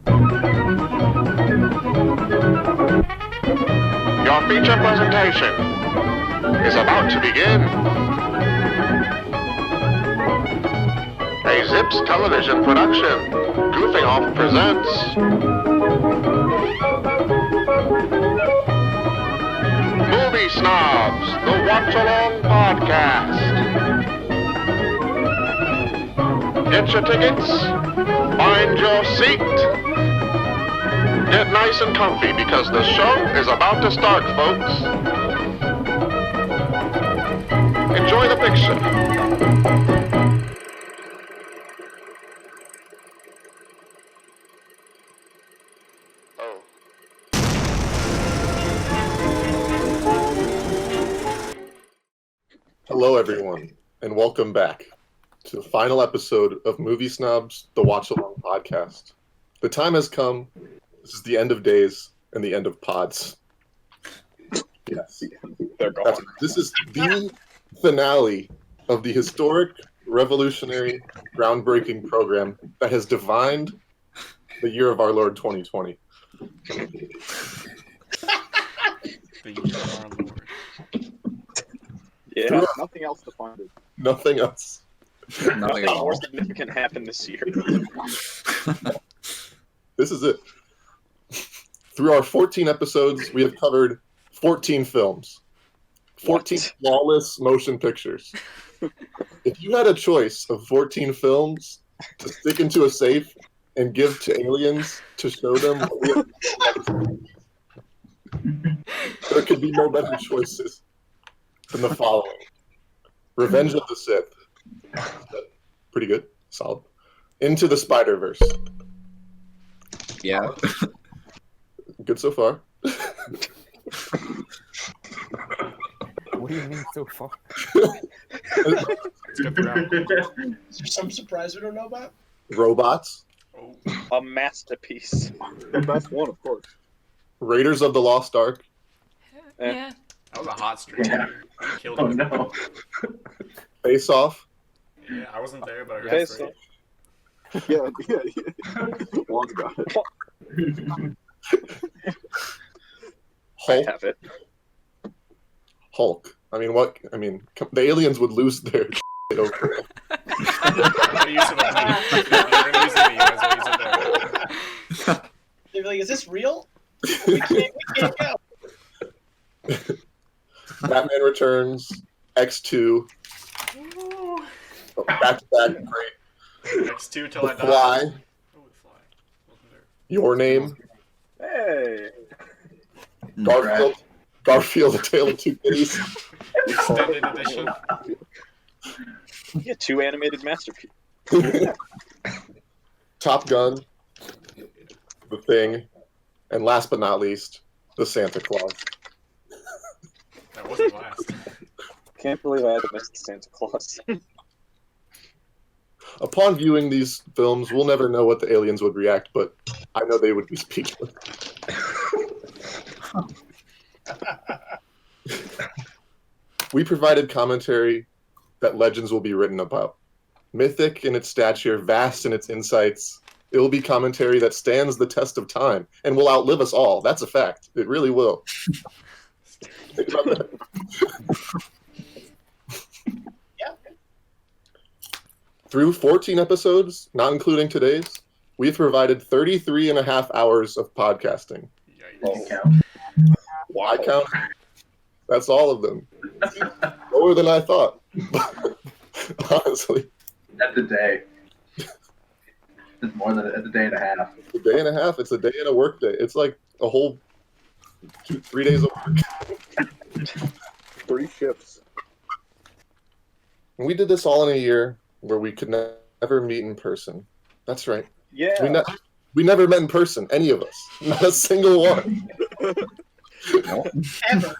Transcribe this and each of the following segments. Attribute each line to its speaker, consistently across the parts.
Speaker 1: Your feature presentation is about to begin. A Zips television production, Goofing Off presents Movie Snobs, the Watch-Along Podcast. Get your tickets, find your seat, get nice and comfy because the show is about to start, folks. Enjoy the picture. Oh.
Speaker 2: Hello, everyone, and welcome back to the final episode of Movie Snobs, the Watch-Along Podcast. The time has come. This is the end of days and the end of pods. Yes,
Speaker 3: They're gone.
Speaker 2: this is the finale of the historic, revolutionary, groundbreaking program that has defined the year of our Lord 2020.
Speaker 4: The year of our Lord.
Speaker 3: Yeah, nothing else to find it.
Speaker 2: Nothing else.
Speaker 3: Nothing more significant happened this year.
Speaker 2: This is it. Through our 14 episodes, we have covered 14 films. 14 flawless motion pictures. If you had a choice of 14 films to stick into a safe and give to aliens to show them, there could be no better choices than the following. Revenge of the Sith. Pretty good. Solid. Into the Spider-Verse.
Speaker 5: Yeah.
Speaker 2: Good so far.
Speaker 6: What do you mean so far?
Speaker 4: Let's get the round.
Speaker 7: Is there some surprise we don't know about?
Speaker 2: Robots.
Speaker 4: Oh,
Speaker 3: A masterpiece. The best one, of course.
Speaker 2: Raiders of the Lost Ark.
Speaker 8: Yeah.
Speaker 4: that was a hot streak.
Speaker 7: Yeah.
Speaker 4: Killed
Speaker 7: Oh
Speaker 4: it.
Speaker 7: no.
Speaker 2: Face Off.
Speaker 4: Yeah, I wasn't there, but I heard
Speaker 3: Face
Speaker 4: it's great.
Speaker 3: Yeah. Long got it. I
Speaker 2: Hulk.
Speaker 3: have it.
Speaker 2: Hulk. I mean, what? I mean, the aliens would lose their shit over it.
Speaker 4: I'm gonna use it on me. You're gonna use it on me. You might as well use it there.
Speaker 7: They'd be like, is this real? We can't go.
Speaker 2: Batman Returns. X2. Back to back. Great.
Speaker 4: X2 till
Speaker 2: The
Speaker 4: I die.
Speaker 2: Fly.
Speaker 4: Oh, the Fly. Wasn't there.
Speaker 2: Your Name.
Speaker 3: Hey.
Speaker 2: Garfield. Garfield, A Tale of Two Kitties.
Speaker 4: Extended edition.
Speaker 3: Yeah, two animated masterpieces.
Speaker 2: Top Gun. The Thing. And last but not least, The Santa Claus.
Speaker 4: That wasn't last.
Speaker 3: Can't believe I had to miss the Santa Claus.
Speaker 2: Upon viewing these films, we'll never know what the aliens would react, but I know they would be speechless. We provided commentary that legends will be written about. Mythic in its stature, vast in its insights, it will be commentary that stands the test of time and will outlive us all. That's a fact. It really will. Think about that.
Speaker 7: Yeah.
Speaker 2: Through 14 episodes, not including today's, we've provided 33 and a half hours of podcasting.
Speaker 4: Yikes.
Speaker 2: I count. That's all of them. Lower than I thought. Honestly.
Speaker 9: That's a day. It's more than a day and a half.
Speaker 2: A day and a half. It's a day and a work day. It's like a whole 3 days of work.
Speaker 3: 3 shifts.
Speaker 2: And we did this all in a year where we could never meet in person. That's right.
Speaker 3: Yeah.
Speaker 2: We never met in person, any of us. Not a single one.
Speaker 7: Ever.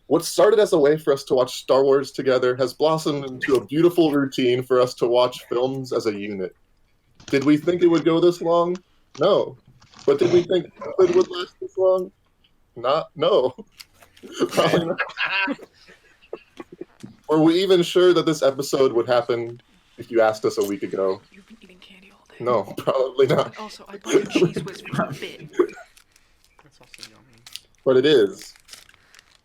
Speaker 2: What started as a way for us to watch Star Wars together has blossomed into a beautiful routine for us to watch films as a unit. Did we think it would go this long? No. But did we think it would last this long? No. Probably not. Were we even sure that this episode would happen if you asked us a week ago.
Speaker 5: You've been eating candy all day.
Speaker 2: No, probably not.
Speaker 5: Also, I bought you cheese whiz for a bit.
Speaker 4: That's also yummy.
Speaker 2: But it is.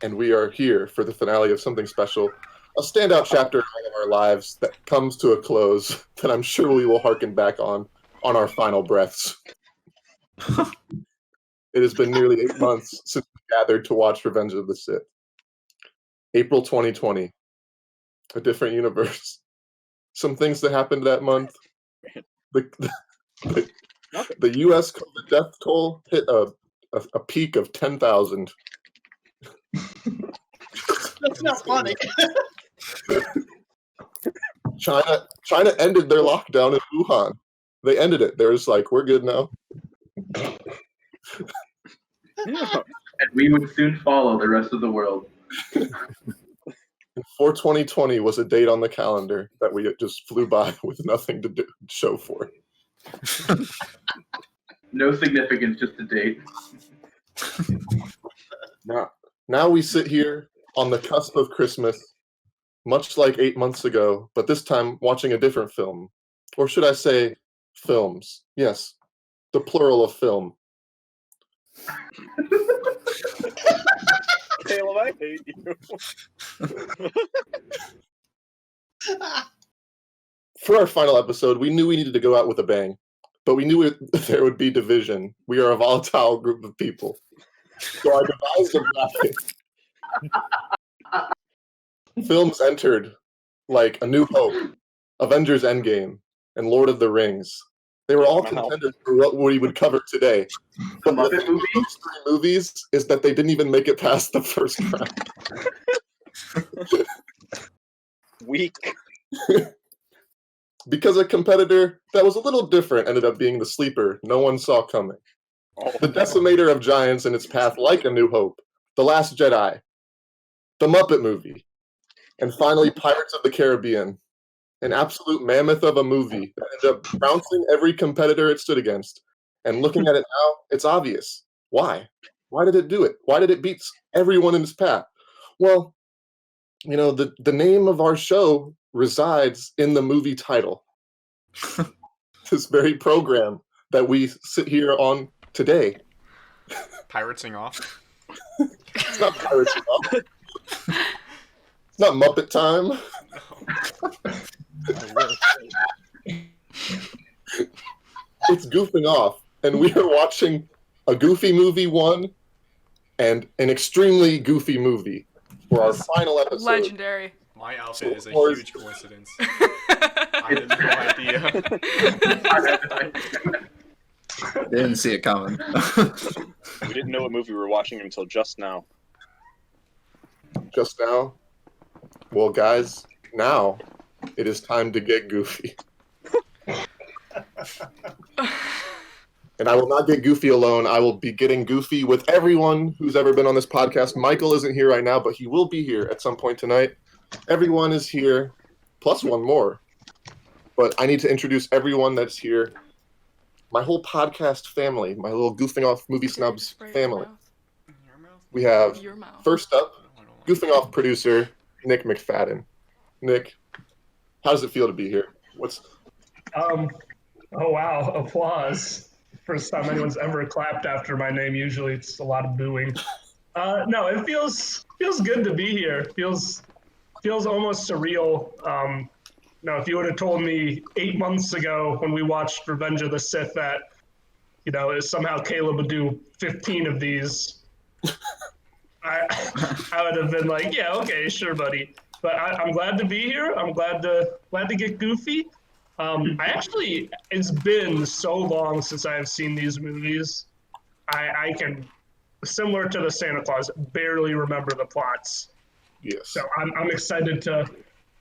Speaker 2: And we are here for the finale of something special. A standout chapter in all of our lives that comes to a close that I'm sure we will harken back on our final breaths. It has been nearly 8 months since we gathered to watch Revenge of the Sith. April 2020. A different universe. Some things that happened that month. The U.S. COVID death toll hit a peak of 10,000.
Speaker 7: That's not funny.
Speaker 2: China ended their lockdown in Wuhan. They ended it. They're just like, we're good now.
Speaker 9: And we would soon follow the rest of the world.
Speaker 2: And 4/20/20 was a date on the calendar that we just flew by with nothing to show for it.
Speaker 9: No significance, just a date.
Speaker 2: Now we sit here on the cusp of Christmas, much like 8 months ago, but this time watching a different film. Or should I say, films. Yes, the plural of film.
Speaker 3: Caleb, I hate you.
Speaker 2: For our final episode, we knew we needed to go out with a bang, but we knew there would be division. We are a volatile group of people. So I devised a graphic. Films entered like A New Hope, Avengers Endgame, and Lord of the Rings. They were all contenders for what we would cover today. But the thing with those 3 movies is that they didn't even make it past the first round.
Speaker 3: Weak.
Speaker 2: Because a competitor that was a little different ended up being the sleeper no one saw coming. The decimator of giants in its path like A New Hope, The Last Jedi, The Muppet Movie, and finally Pirates of the Caribbean, an absolute mammoth of a movie that ended up trouncing every competitor it stood against. And looking at it now, it's obvious. Why? Why did it do it? Why did it beat everyone in its path? Well, you know, the name of our show resides in the movie title. This very program that we sit here on today.
Speaker 4: Pirating off.
Speaker 2: It's not Pirates Off. It's not Muppet Time. It's Goofing Off, and we are watching a Goofy movie 1 and an extremely goofy movie for our final episode.
Speaker 5: Legendary.
Speaker 4: My outfit is a huge coincidence. I had no idea.
Speaker 8: Didn't see it coming.
Speaker 3: We didn't know what movie we were watching until just now.
Speaker 2: Just now? Well, guys, now it is time to get goofy. And I will not get goofy alone. I will be getting goofy with everyone who's ever been on this podcast. Michael isn't here right now, but he will be here at some point tonight. Everyone is here, plus one more. But I need to introduce everyone that's here. My whole podcast family, my little Goofing Off Movie Snobs family. We have, first up, Goofing Off producer, Nick McFadden. Nick, how does it feel to be here?
Speaker 10: Oh wow, applause. First time anyone's ever clapped after my name. Usually it's a lot of booing. No, it feels good to be here. Feels almost surreal. No, if you would have told me 8 months ago when we watched Revenge of the Sith that, somehow Caleb would do 15 of these, I would have been like, yeah, okay, sure, buddy. But I'm glad to be here. I'm glad to get goofy. It's been so long since I have seen these movies. I can, similar to the Santa Claus, barely remember the plots.
Speaker 2: Yes.
Speaker 10: So I'm excited to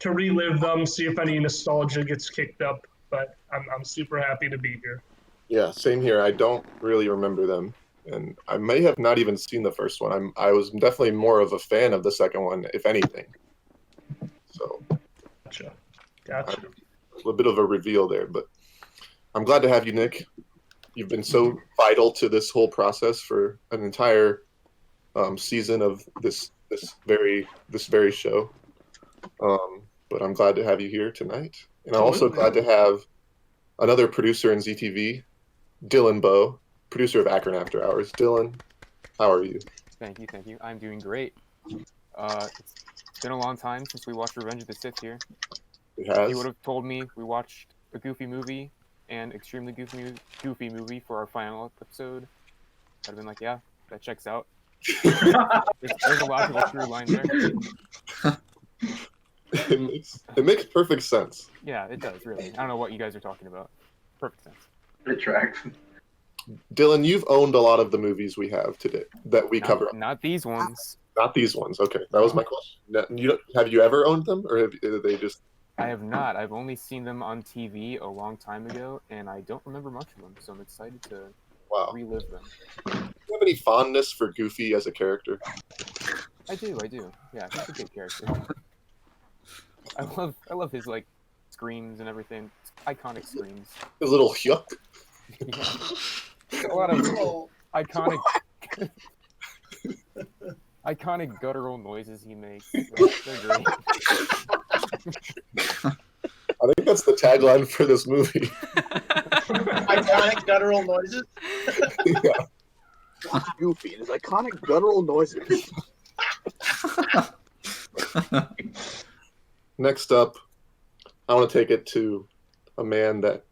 Speaker 10: relive them, see if any nostalgia gets kicked up. But I'm super happy to be here.
Speaker 2: Yeah, same here. I don't really remember them, and I may have not even seen the first one. I was definitely more of a fan of the second one, if anything. So,
Speaker 10: Gotcha.
Speaker 2: A little bit of a reveal there, but I'm glad to have you, Nick. You've been so vital to this whole process for an entire season of this very show. But I'm glad to have you here tonight. And I'm also glad to have another producer in ZTV, Dylan Bowe, producer of Akron After Hours. Dylan, how are you?
Speaker 6: Thank you. I'm doing great. It's been a long time since we watched Revenge of the Sith here.
Speaker 2: It
Speaker 6: If
Speaker 2: has.
Speaker 6: you would have told me we watched a Goofy movie and extremely goofy movie for our final episode, I'd have been like, yeah, that checks out. There's a logical through line there.
Speaker 2: It makes perfect sense.
Speaker 6: Yeah, it does, really. I don't know what you guys are talking about. Perfect sense.
Speaker 9: It tracks.
Speaker 2: Dylan, you've owned a lot of the movies we have today that we cover.
Speaker 6: Not these ones.
Speaker 2: Not these ones. Okay, that was my question. Have you ever owned them, or have they just?
Speaker 6: I have not. I've only seen them on TV a long time ago, and I don't remember much of them, so I'm excited to relive them.
Speaker 2: Do you have any fondness for Goofy as a character?
Speaker 6: I do. Yeah, he's a good character. I love his like screams and everything. Iconic screams.
Speaker 2: His little yuck.
Speaker 6: Yeah. A lot of iconic iconic guttural noises he makes. They're great.
Speaker 2: I think that's the tagline for this movie.
Speaker 7: Iconic guttural noises.
Speaker 2: Yeah.
Speaker 3: Goofy and his iconic guttural noises.
Speaker 2: Next up, I want to take it to a man that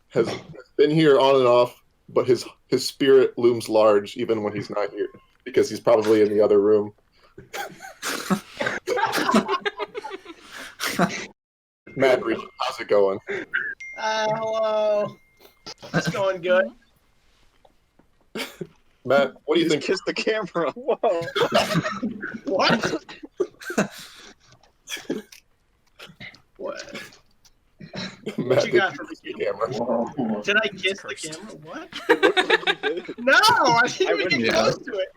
Speaker 2: has been here on and off, but his spirit looms large even when he's not here, because he's probably in the other room. Matt Reed, how's it going?
Speaker 7: Hello. It's going good.
Speaker 2: Matt, what do you think?
Speaker 3: Kiss the camera. Whoa.
Speaker 7: What? What?
Speaker 2: Matt,
Speaker 7: What you got for me?
Speaker 2: camera?
Speaker 9: Whoa.
Speaker 7: Did I kiss the camera? What?
Speaker 3: It looked like you did.
Speaker 7: No, I didn't
Speaker 3: I
Speaker 7: even
Speaker 3: wouldn't-
Speaker 7: get close to it.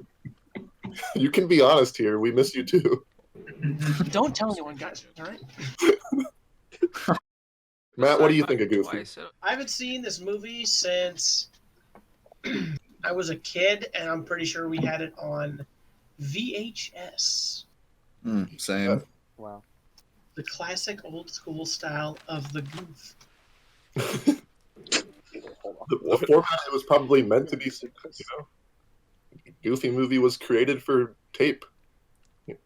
Speaker 2: You can be honest here. We miss you too.
Speaker 7: Don't tell anyone, guys. All right.
Speaker 2: Matt, what do you think of Goofy?
Speaker 7: I haven't seen this movie since I was a kid, and I'm pretty sure we had it on VHS.
Speaker 8: Same.
Speaker 6: Wow.
Speaker 7: The classic old school style of the Goof.
Speaker 2: The format it was probably meant to be. Goofy movie was created for tape,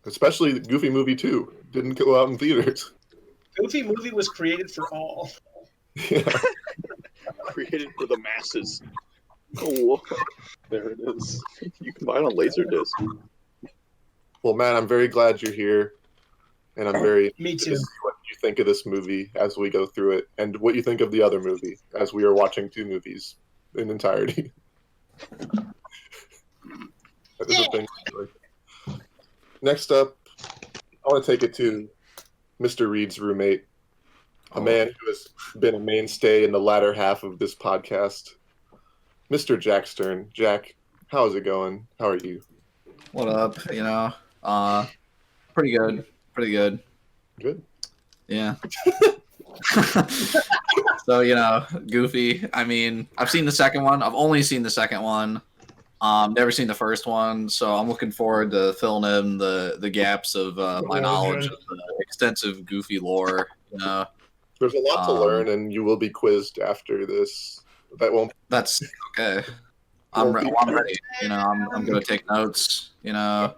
Speaker 2: especially Goofy movie 2 didn't go out in theaters.
Speaker 7: Goofy movie was created for all.
Speaker 2: Yeah.
Speaker 3: Created for the masses. Oh, there it is. You can buy it on Laserdisc.
Speaker 2: Well, Matt, I'm very glad you're here, and I'm very
Speaker 7: Me
Speaker 2: interested
Speaker 7: too.
Speaker 2: to see what you think of this movie as we go through it, and what you think of the other movie as we are watching 2 movies in entirety. That is a thing. Next up, I want to take it to Mr. Reed's roommate, a man who has been a mainstay in the latter half of this podcast, Mr. Jack Stern. Jack, how's it going? How are you?
Speaker 8: What up? Pretty good.
Speaker 2: Good.
Speaker 8: Yeah. So, Goofy. I mean, I've seen the second one. I've only seen the second one. Never seen the first one, so I'm looking forward to filling in the gaps of my knowledge of the extensive Goofy lore.
Speaker 2: There's a lot to learn, and you will be quizzed after this.
Speaker 8: That's okay. I'm ready. I'm gonna take notes. Gonna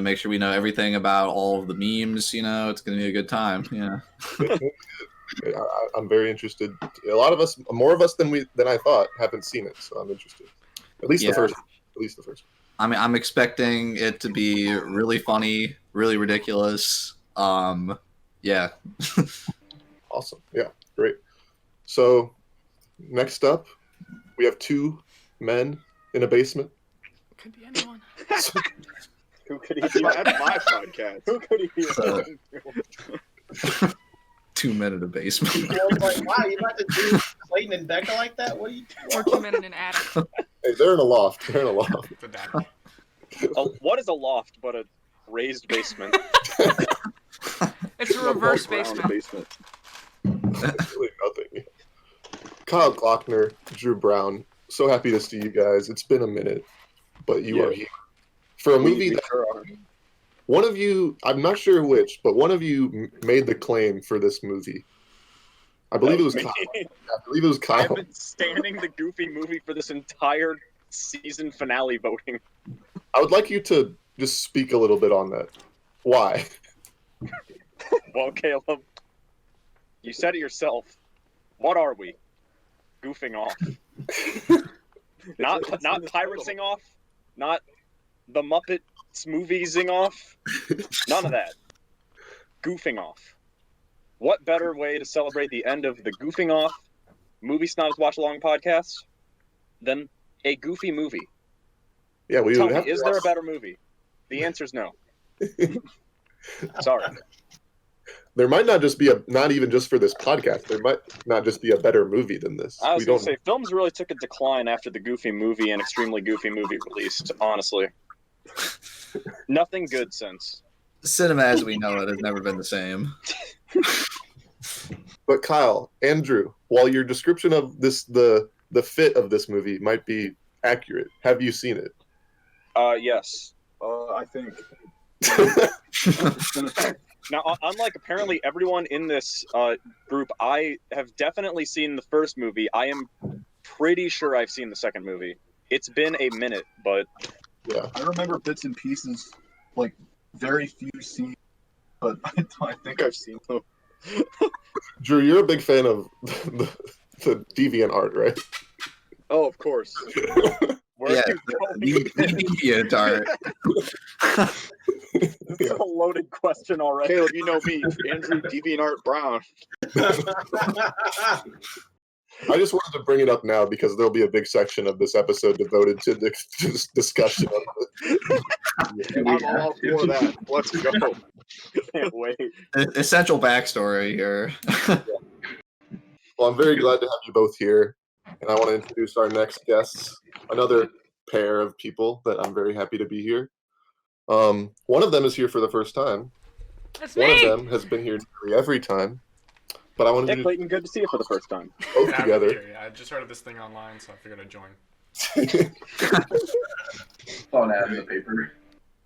Speaker 8: make sure we know everything about all of the memes. It's gonna be a good time. Yeah.
Speaker 2: I'm very interested. A lot of us, more of us than I thought, haven't seen it, so I'm interested. At least the first.
Speaker 8: I mean, I'm expecting it to be really funny, really ridiculous. Yeah.
Speaker 2: Awesome. Yeah. Great. So, next up, we have 2 men in a basement.
Speaker 5: Could be anyone.
Speaker 3: Who could he be at my podcast? Who could he be?
Speaker 8: 2 men in a basement.
Speaker 7: I was like, wow, you about to do Clayton and Becca like that? What are you
Speaker 5: Or 2 men in an attic.
Speaker 2: Hey, they're in a loft.
Speaker 4: The back.
Speaker 3: What is a loft but a raised basement?
Speaker 5: It's a reverse
Speaker 3: Above-ground
Speaker 5: basement.
Speaker 2: Really nothing. Kyle Glockner, Drew Brown. So happy to see you guys. It's been a minute, but you are here for a movie that one of you, I'm not sure which, but one of you made the claim for this movie I believe it was
Speaker 3: me.
Speaker 2: Kyle. I believe it was
Speaker 3: I have
Speaker 2: Kyle.
Speaker 3: been standing the Goofy movie for this entire season finale voting.
Speaker 2: I would like you to just speak a little bit on that. Why?
Speaker 3: Well, Caleb, you said it yourself. What are we? Goofing off. Not pirating off. Not the Muppets moviesing off. None of that. Goofing off. What better way to celebrate the end of the Goofing Off Movie Snobs Watch Along podcast than a goofy movie?
Speaker 2: Yeah, we
Speaker 3: Tell
Speaker 2: would
Speaker 3: me,
Speaker 2: have to
Speaker 3: is there a better movie? The answer's no. Sorry.
Speaker 2: There might not just be not even just for this podcast. There might not just be a better movie than this.
Speaker 3: I was
Speaker 2: We
Speaker 3: going
Speaker 2: don't.
Speaker 3: to say, films really took a decline after the Goofy movie and Extremely Goofy movie released, honestly. Nothing good since.
Speaker 8: Cinema as we know it has never been the same.
Speaker 2: But Kyle, Andrew, while your description of this, the fit of this movie might be accurate, have you seen it?
Speaker 3: Yes.
Speaker 9: I think.
Speaker 3: Now, unlike apparently everyone in this group, I have definitely seen the first movie. I am pretty sure I've seen the second movie. It's been a minute, but...
Speaker 2: Yeah.
Speaker 9: I remember bits and pieces, like very few scenes, but I think I've seen them.
Speaker 2: Drew, you're a big fan of the deviant art, right?
Speaker 3: Oh, of course. Where
Speaker 8: Yeah,
Speaker 3: are you going?
Speaker 8: the deviant art.
Speaker 3: This is a loaded question already.
Speaker 11: Caleb, you know me, Andrew DeviantArt Brown.
Speaker 2: I just wanted to bring it up now because there'll be a big section of this episode devoted to the discussion of it.
Speaker 11: I'm all for that. Let's go.
Speaker 3: Can't wait.
Speaker 8: Essential backstory here.
Speaker 2: Well, I'm very glad to have you both here, and I want to introduce our next guests, another pair of people that I'm very happy to be here. One of them is here for the first time.
Speaker 5: That's
Speaker 2: One
Speaker 5: me.
Speaker 2: of them has been here nearly every time, but I want to
Speaker 3: Yeah,
Speaker 2: do
Speaker 3: Clayton, good to see you for the first time.
Speaker 2: both
Speaker 4: Yeah, I'm
Speaker 2: together.
Speaker 4: here, yeah. I just heard of this thing online, so I figured I'd join.
Speaker 9: Saw an ad in the paper.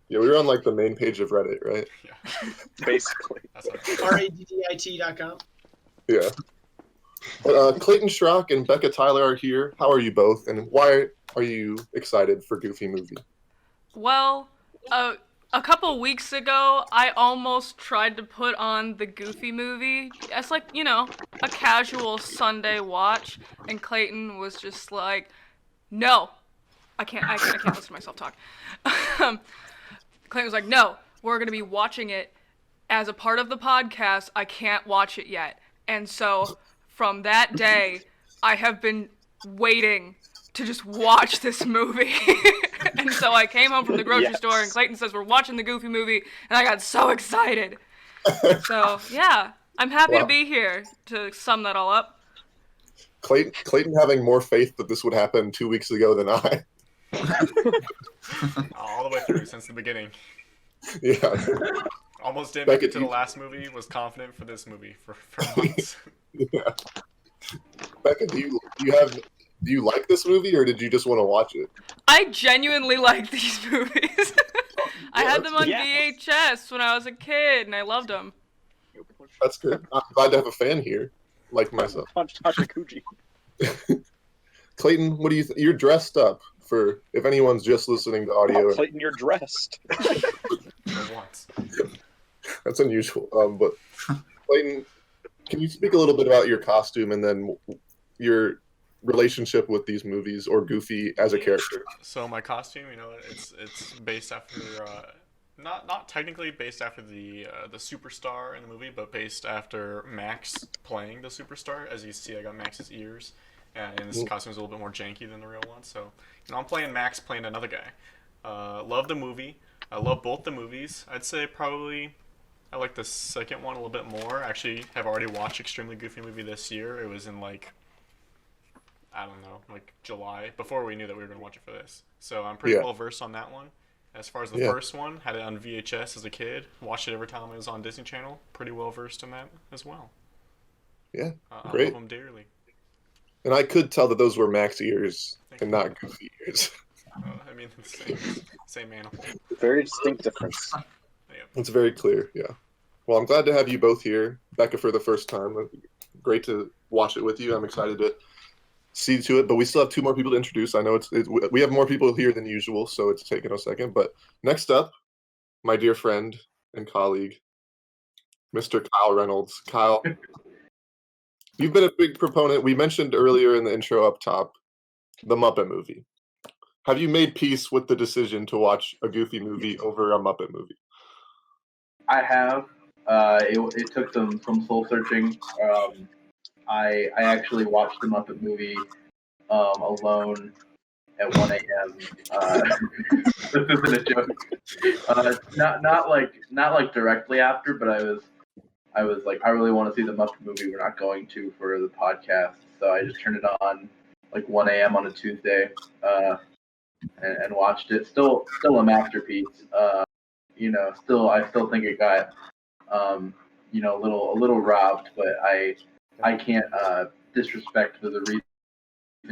Speaker 2: Yeah, we were on like the main page of Reddit, right?
Speaker 4: Yeah,
Speaker 3: Basically.
Speaker 4: that's all right.
Speaker 7: RADDIT.com.
Speaker 2: Yeah. But Clayton Schrock and Becca Tyler are here. How are you both, and why are you excited for Goofy Movie?
Speaker 5: Well, a couple weeks ago, I almost tried to put on the Goofy movie as like, you know, a casual Sunday watch, and Clayton was just like, "No, I can't listen to myself talk." Clayton was like, "No, we're gonna be watching it as a part of the podcast. I can't watch it yet." And so, from that day, I have been waiting to just watch this movie. And so I came home from the grocery store and Clayton says we're watching the Goofy movie, and I got so excited. So yeah, I'm happy to be here to sum that all up.
Speaker 2: Clayton having more faith that this would happen 2 weeks ago than I.
Speaker 4: All the way through since the beginning.
Speaker 2: Yeah.
Speaker 4: Almost didn't
Speaker 2: Becca,
Speaker 4: make it to
Speaker 2: do
Speaker 4: the
Speaker 2: you-
Speaker 4: last movie. Was confident for this movie for months.
Speaker 2: Yeah. Becca, do you like this movie, or did you just want to watch it?
Speaker 5: I genuinely like these movies. I had them on
Speaker 3: Yes.
Speaker 5: VHS when I was a kid, and I loved them.
Speaker 2: That's good. I'm glad to have a fan here, like myself.
Speaker 3: Punch Tachikuji.
Speaker 2: Clayton, what do you you're dressed up for if anyone's just listening to audio.
Speaker 3: Oh, Clayton, you're dressed.
Speaker 4: For once.
Speaker 2: That's unusual. But Clayton, can you speak a little bit about your costume and then your relationship with these movies or Goofy as a character?
Speaker 4: So my costume, you know, it's based after not technically based after the superstar in the movie, but based after Max playing the superstar. As you see, I got Max's ears, and this costume is a little bit more janky than the real one. So, you know, I'm playing Max, playing another guy. Love the movie. I love both the movies. I'd say probably I like the second one a little bit more. Actually, have already watched Extremely Goofy movie this year. It was in like, I don't know, like July, before we knew that we were going to watch it for this. So I'm pretty well versed on that one. As far as the first one, had it on VHS as a kid, watched it every time it was on Disney Channel. Pretty well versed in that as well.
Speaker 2: Yeah,
Speaker 4: I
Speaker 2: great.
Speaker 4: love them dearly.
Speaker 2: And I could tell that those were Max ears and not Goofy ears.
Speaker 4: I mean, same animal.
Speaker 3: Very distinct difference.
Speaker 2: It's very clear, yeah. Well, I'm glad to have you both here. Becca for the first time. great to watch it with you. I'm excited to see to it, but we still have 2 more people to introduce. I know we have more people here than usual, so it's taking a second. But next up, my dear friend and colleague, Mr. Kyle Reynolds. Kyle, you've been a big proponent. We mentioned earlier in the intro up top, the Muppet movie. Have you made peace with the decision to watch a Goofy movie over a Muppet movie?
Speaker 12: I have. It took some soul searching. I actually watched the Muppet movie alone at 1 a.m. This isn't a joke. Not like directly after, but I was like, I really want to see the Muppet movie. We're not going to for the podcast, so I just turned it on like 1 a.m. on a Tuesday and watched it. Still a masterpiece. I still think it got a little robbed, but I can't disrespect the reason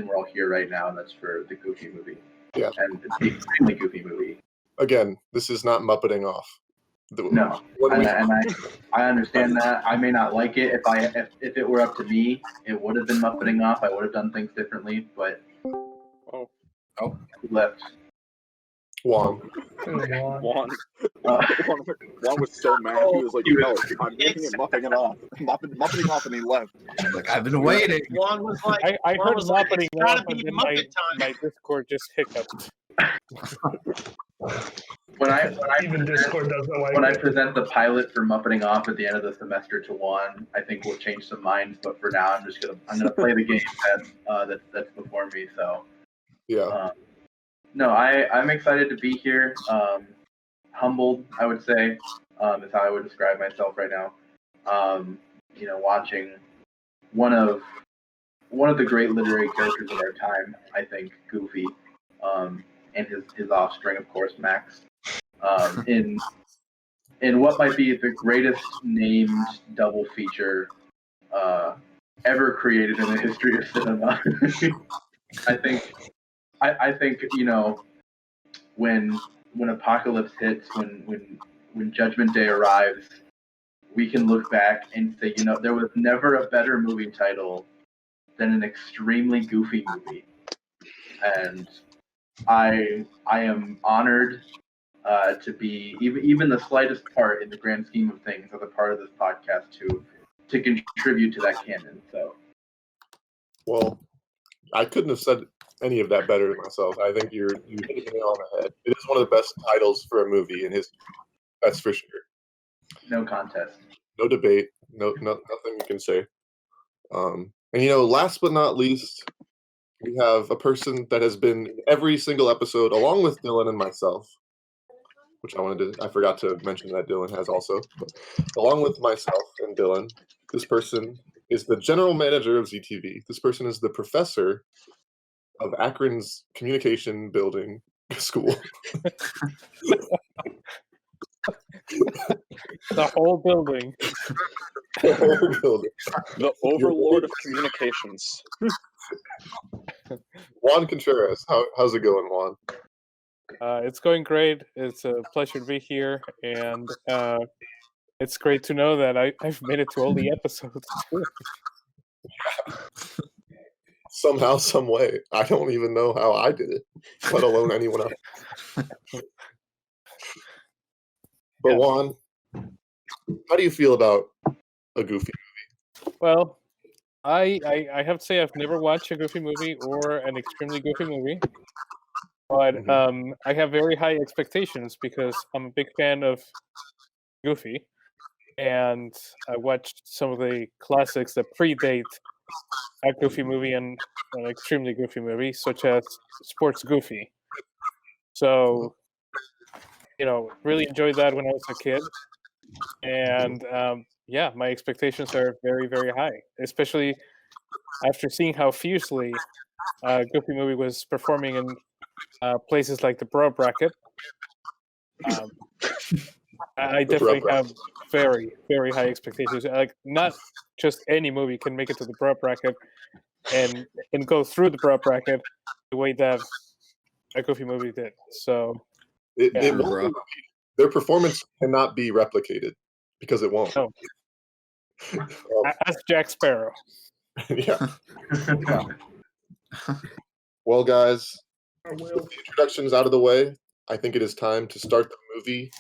Speaker 12: we're all here right now, and that's for the Goofy movie.
Speaker 2: Yeah,
Speaker 12: and it's the extremely Goofy movie.
Speaker 2: Again, this is not Muppeting off.
Speaker 12: No, I understand that. I may not like it. If it were up to me, it would have been Muppeting off. I would have done things differently, but who left?
Speaker 2: Juan.
Speaker 11: Juan was so mad. He was like, "No, I'm making it Muppeting off, Muppeting off," and he left.
Speaker 8: Like, I've been waiting.
Speaker 7: Juan was like,
Speaker 10: I heard
Speaker 7: Muppeting
Speaker 10: off,
Speaker 7: off,
Speaker 10: and then my Discord just hiccuped.
Speaker 12: When
Speaker 10: Even Discord doesn't like
Speaker 12: when I
Speaker 10: it.
Speaker 12: present the pilot for Muppeting off at the end of the semester to Juan, I think we'll change some minds. But for now, I'm gonna play the game that's before me. So
Speaker 2: yeah.
Speaker 12: No, I'm excited to be here. Humbled, I would say, is how I would describe myself right now. Watching one of the great literary characters of our time, I think, Goofy, and his offspring, of course, Max, in what might be the greatest named double feature ever created in the history of cinema. I think when apocalypse hits, when Judgment Day arrives, we can look back and say, there was never a better movie title than an extremely Goofy movie, and I am honored to be even the slightest part in the grand scheme of things as a part of this podcast to contribute to that canon. So,
Speaker 2: well, I couldn't have said any of that better than myself. I think you hit the nail on the head. It is one of the best titles for a movie in history. That's for sure.
Speaker 12: No contest.
Speaker 2: No debate. No, nothing you can say. And last but not least, we have a person that has been in every single episode, along with Dylan and myself, which I forgot to mention that Dylan has also. But along with myself and Dylan, this person is the general manager of ZTV. This person is the professor of Akron's communication building school.
Speaker 10: The whole building.
Speaker 2: The whole building.
Speaker 3: The overlord of communications.
Speaker 2: Juan Contreras, how's it going, Juan?
Speaker 10: It's going great. It's a pleasure to be here, and it's great to know that I've made it to all the episodes.
Speaker 2: Somehow, some way. I don't even know how I did it, let alone anyone else. But Juan, how do you feel about a Goofy movie?
Speaker 10: Well, I have to say I've never watched a Goofy movie or an extremely Goofy movie, but I have very high expectations because I'm a big fan of Goofy, and I watched some of the classics that predate a Goofy movie and an extremely Goofy movie, such as Sports Goofy. So, really enjoyed that when I was a kid, and my expectations are very, very high, especially after seeing how fiercely Goofy movie was performing in places like the Bro Bracket. I definitely have very, very high expectations. Like, not just any movie can make it to the Bro Bracket and go through the Bro Bracket the way that a Goofy movie did. So,
Speaker 2: their performance cannot be replicated because it won't.
Speaker 10: No. That's Jack Sparrow.
Speaker 2: Yeah. Well, guys,
Speaker 10: I
Speaker 2: with
Speaker 10: will.
Speaker 2: the introductions out of the way, I think it is time to start the movie.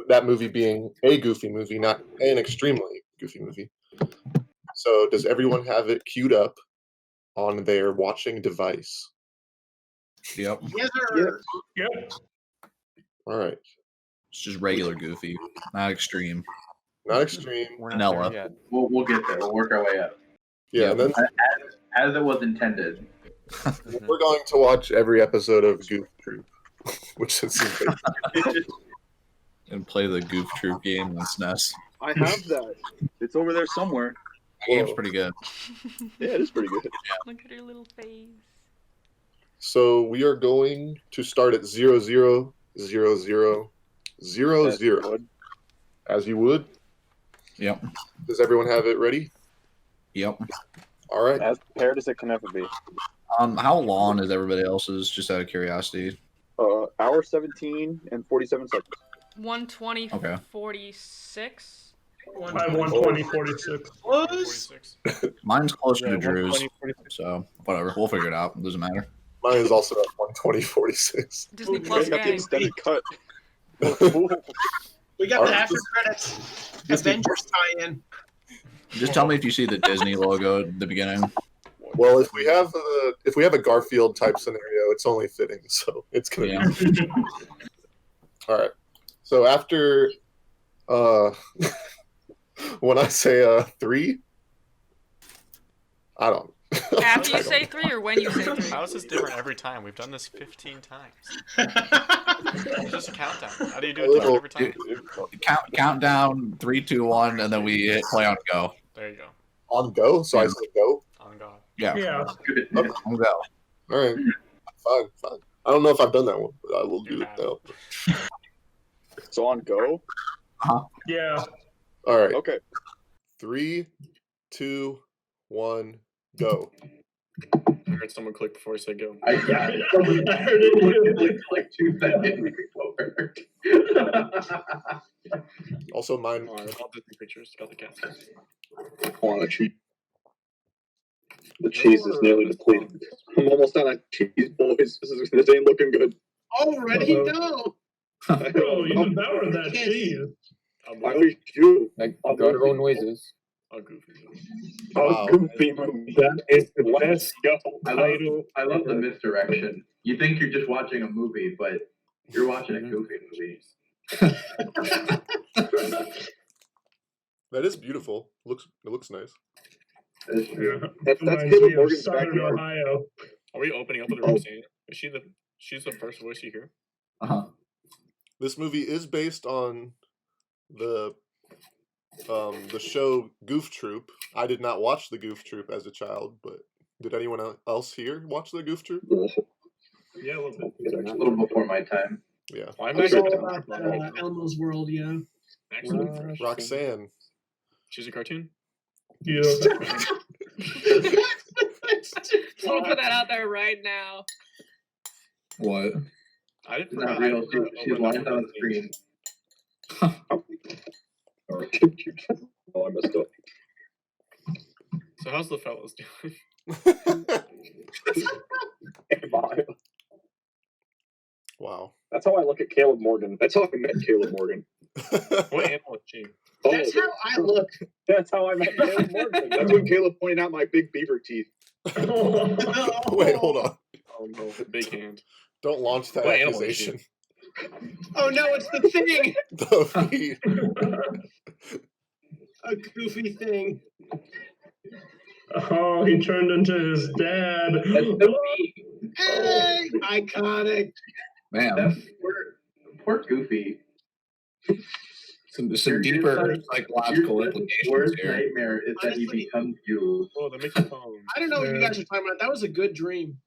Speaker 2: That movie being a Goofy movie, not an extremely Goofy movie. So, does everyone have it queued up on their watching device?
Speaker 8: Yep.
Speaker 7: Yes, sir.
Speaker 10: Yep.
Speaker 2: All right.
Speaker 8: It's just regular Goofy, not extreme.
Speaker 2: Not extreme.
Speaker 6: We're not
Speaker 8: Vanilla.
Speaker 6: there yet.
Speaker 12: We'll get there. We'll work our way up.
Speaker 2: Yeah,
Speaker 8: Yep.
Speaker 2: and then
Speaker 12: As it was intended.
Speaker 2: we're going to watch every episode of Goof Troop, which is
Speaker 8: And play the Goof Troop game on SNES.
Speaker 11: I have that. It's over there somewhere.
Speaker 8: That game's pretty good.
Speaker 11: Yeah, it is pretty good.
Speaker 5: Look at her little face.
Speaker 2: So we are going to start at 000000, as you would.
Speaker 8: Yep.
Speaker 2: Does everyone have it ready?
Speaker 8: Yep.
Speaker 2: All right.
Speaker 3: As prepared as it can ever be.
Speaker 8: How long is everybody else's? Just out of curiosity.
Speaker 11: Hour 17 and 47 seconds.
Speaker 5: 120,
Speaker 8: Okay.
Speaker 5: 46.
Speaker 10: I have 120, 46.
Speaker 5: 46.
Speaker 8: Mine's closer to
Speaker 10: 120,
Speaker 8: Drew's,
Speaker 10: 46.
Speaker 8: so whatever. We'll figure it out. It doesn't matter.
Speaker 2: Mine is also at 120.46.
Speaker 5: Disney Plus
Speaker 3: Got the
Speaker 5: gang.
Speaker 3: extended cut.
Speaker 7: We got the after credits Avengers tie-in.
Speaker 8: Just tell me if you see the Disney logo at the beginning.
Speaker 2: Well, if we have a Garfield type scenario, it's only fitting. So it's gonna
Speaker 8: Yeah.
Speaker 2: be. All right. So after, when I say 3, I don't.
Speaker 5: After you say 3 or when you say 3?
Speaker 4: How is this different every time? We've done this 15 times. It's just a countdown. How do you do it different every time?
Speaker 8: Count down 3, 2, 1, and then we hit play on go.
Speaker 4: There you go.
Speaker 2: On go. So I say go.
Speaker 4: On God.
Speaker 8: Yeah.
Speaker 10: Yeah.
Speaker 2: Okay.
Speaker 8: On go.
Speaker 2: All right. Fine. I don't know if I've done that one, but I will do it now.
Speaker 11: So on go?
Speaker 10: Yeah.
Speaker 2: All right.
Speaker 11: Okay.
Speaker 2: 3, 2, 1, go.
Speaker 4: I heard someone click before he said go.
Speaker 12: I heard it like 2 seconds before.
Speaker 2: Also, mine.
Speaker 4: Oh, I love the pictures. Got the cats.
Speaker 11: Come on, a cheese. The cheese is nearly depleted. I'm almost out of cheese, boys. This ain't looking good.
Speaker 7: Already? No.
Speaker 10: Oh, you devoured that cheese.
Speaker 11: I always do.
Speaker 6: Like guttural noises.
Speaker 4: Oh, Goofy.
Speaker 2: Wow.
Speaker 11: Goofy movie.
Speaker 10: That is the best
Speaker 12: I love the misdirection. You think you're just watching a movie, but you're watching a Goofy movie.
Speaker 2: That is beautiful. It looks nice.
Speaker 12: That's true.
Speaker 11: That's
Speaker 10: Reminds
Speaker 11: Caleb
Speaker 10: me of
Speaker 11: Morgan's
Speaker 10: Southern
Speaker 11: backyard.
Speaker 10: Ohio.
Speaker 4: Are we opening up with Roseanne? Is she's the first voice you hear?
Speaker 8: Uh-huh.
Speaker 2: This movie is based on the show Goof Troop. I did not watch the Goof Troop as a child, but did anyone else here watch the Goof Troop?
Speaker 4: Yeah, a little bit.
Speaker 12: It's a little before my time.
Speaker 2: Yeah.
Speaker 4: Well, I'm
Speaker 7: It's
Speaker 4: actually
Speaker 7: all about Elmo's World, yeah.
Speaker 4: actually
Speaker 2: Roxanne.
Speaker 4: She's a cartoon.
Speaker 10: Yeah.
Speaker 13: Someone put that out there right now.
Speaker 8: What?
Speaker 4: I didn't
Speaker 12: It's not real. She's lined on the screen.
Speaker 11: Oh, I messed up.
Speaker 4: So how's the fellas doing?
Speaker 2: Wow.
Speaker 11: That's how I look at Caleb Morgan. That's how I met Caleb Morgan.
Speaker 4: What animal is she?
Speaker 7: That's how I look.
Speaker 11: That's how I met Caleb Morgan. That's when Caleb pointed out my big beaver teeth.
Speaker 2: Wait, hold on.
Speaker 4: Oh no, big hand.
Speaker 2: Don't launch that
Speaker 4: What animal is she?
Speaker 2: accusation.
Speaker 7: Oh no, it's the thing!
Speaker 2: The feet.
Speaker 7: A goofy thing.
Speaker 10: Oh, he turned into his dad.
Speaker 7: Hey! Iconic.
Speaker 8: Man,
Speaker 12: Poor Goofy.
Speaker 8: some deeper psychological
Speaker 12: Your
Speaker 8: implications
Speaker 12: worst
Speaker 8: here.
Speaker 12: nightmare is that he
Speaker 7: Honestly-
Speaker 12: becomes you.
Speaker 4: Oh, they make you phone.
Speaker 7: I don't know what you guys are talking about. That was a good dream.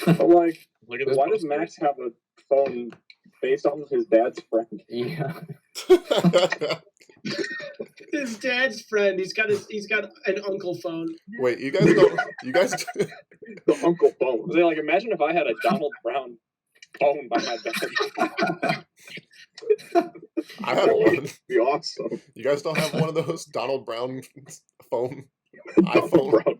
Speaker 11: But like,
Speaker 4: Look at this.
Speaker 11: why does
Speaker 4: poster.
Speaker 11: Max have a phone based on his dad's friend?
Speaker 6: Yeah.
Speaker 7: His dad's friend. He's got an uncle phone.
Speaker 2: Wait, you guys don't. You guys.
Speaker 11: The uncle phone. Like, imagine if I had a Donald Brown phone by my bed.
Speaker 2: I have one.
Speaker 11: Be awesome.
Speaker 2: You guys don't have one of those Donald Brown phone iPhone?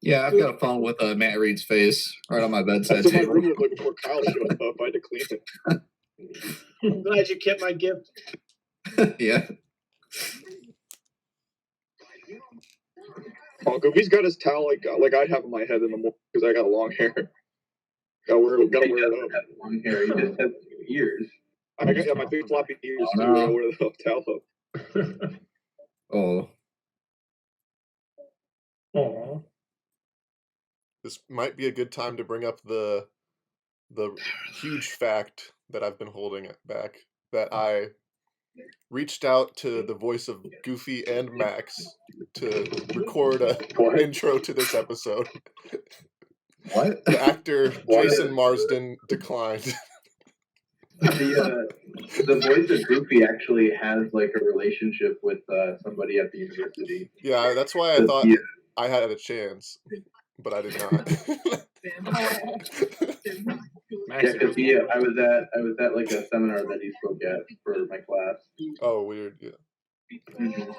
Speaker 8: Yeah, I've got a phone with Matt Reed's face right on my bedside
Speaker 11: That's in my
Speaker 8: table.
Speaker 11: room like before Kyle showed up. I had to clean it.
Speaker 7: I'm glad you kept my gift.
Speaker 8: Yeah.
Speaker 11: Oh, Goofy's got his towel like I have in my head in the morning because I got long hair. Gotta wear it up.
Speaker 12: Long hair. He just has ears.
Speaker 11: I got my big floppy ears too.
Speaker 8: Oh, no.
Speaker 11: I wear the towel up.
Speaker 8: Oh.
Speaker 10: Aw.
Speaker 2: This might be a good time to bring up the huge fact that I've been holding it back, that I reached out to the voice of Goofy and Max to record an intro to this episode.
Speaker 8: What?
Speaker 2: The actor Jason Marsden declined.
Speaker 12: The voice of Goofy actually has like a relationship with somebody at the university.
Speaker 2: Yeah, that's why I thought I had a chance, but I did not.
Speaker 12: Yeah, because I was at like a seminar that he spoke at for my class.
Speaker 2: Oh, weird. Yeah.
Speaker 12: Mm-hmm.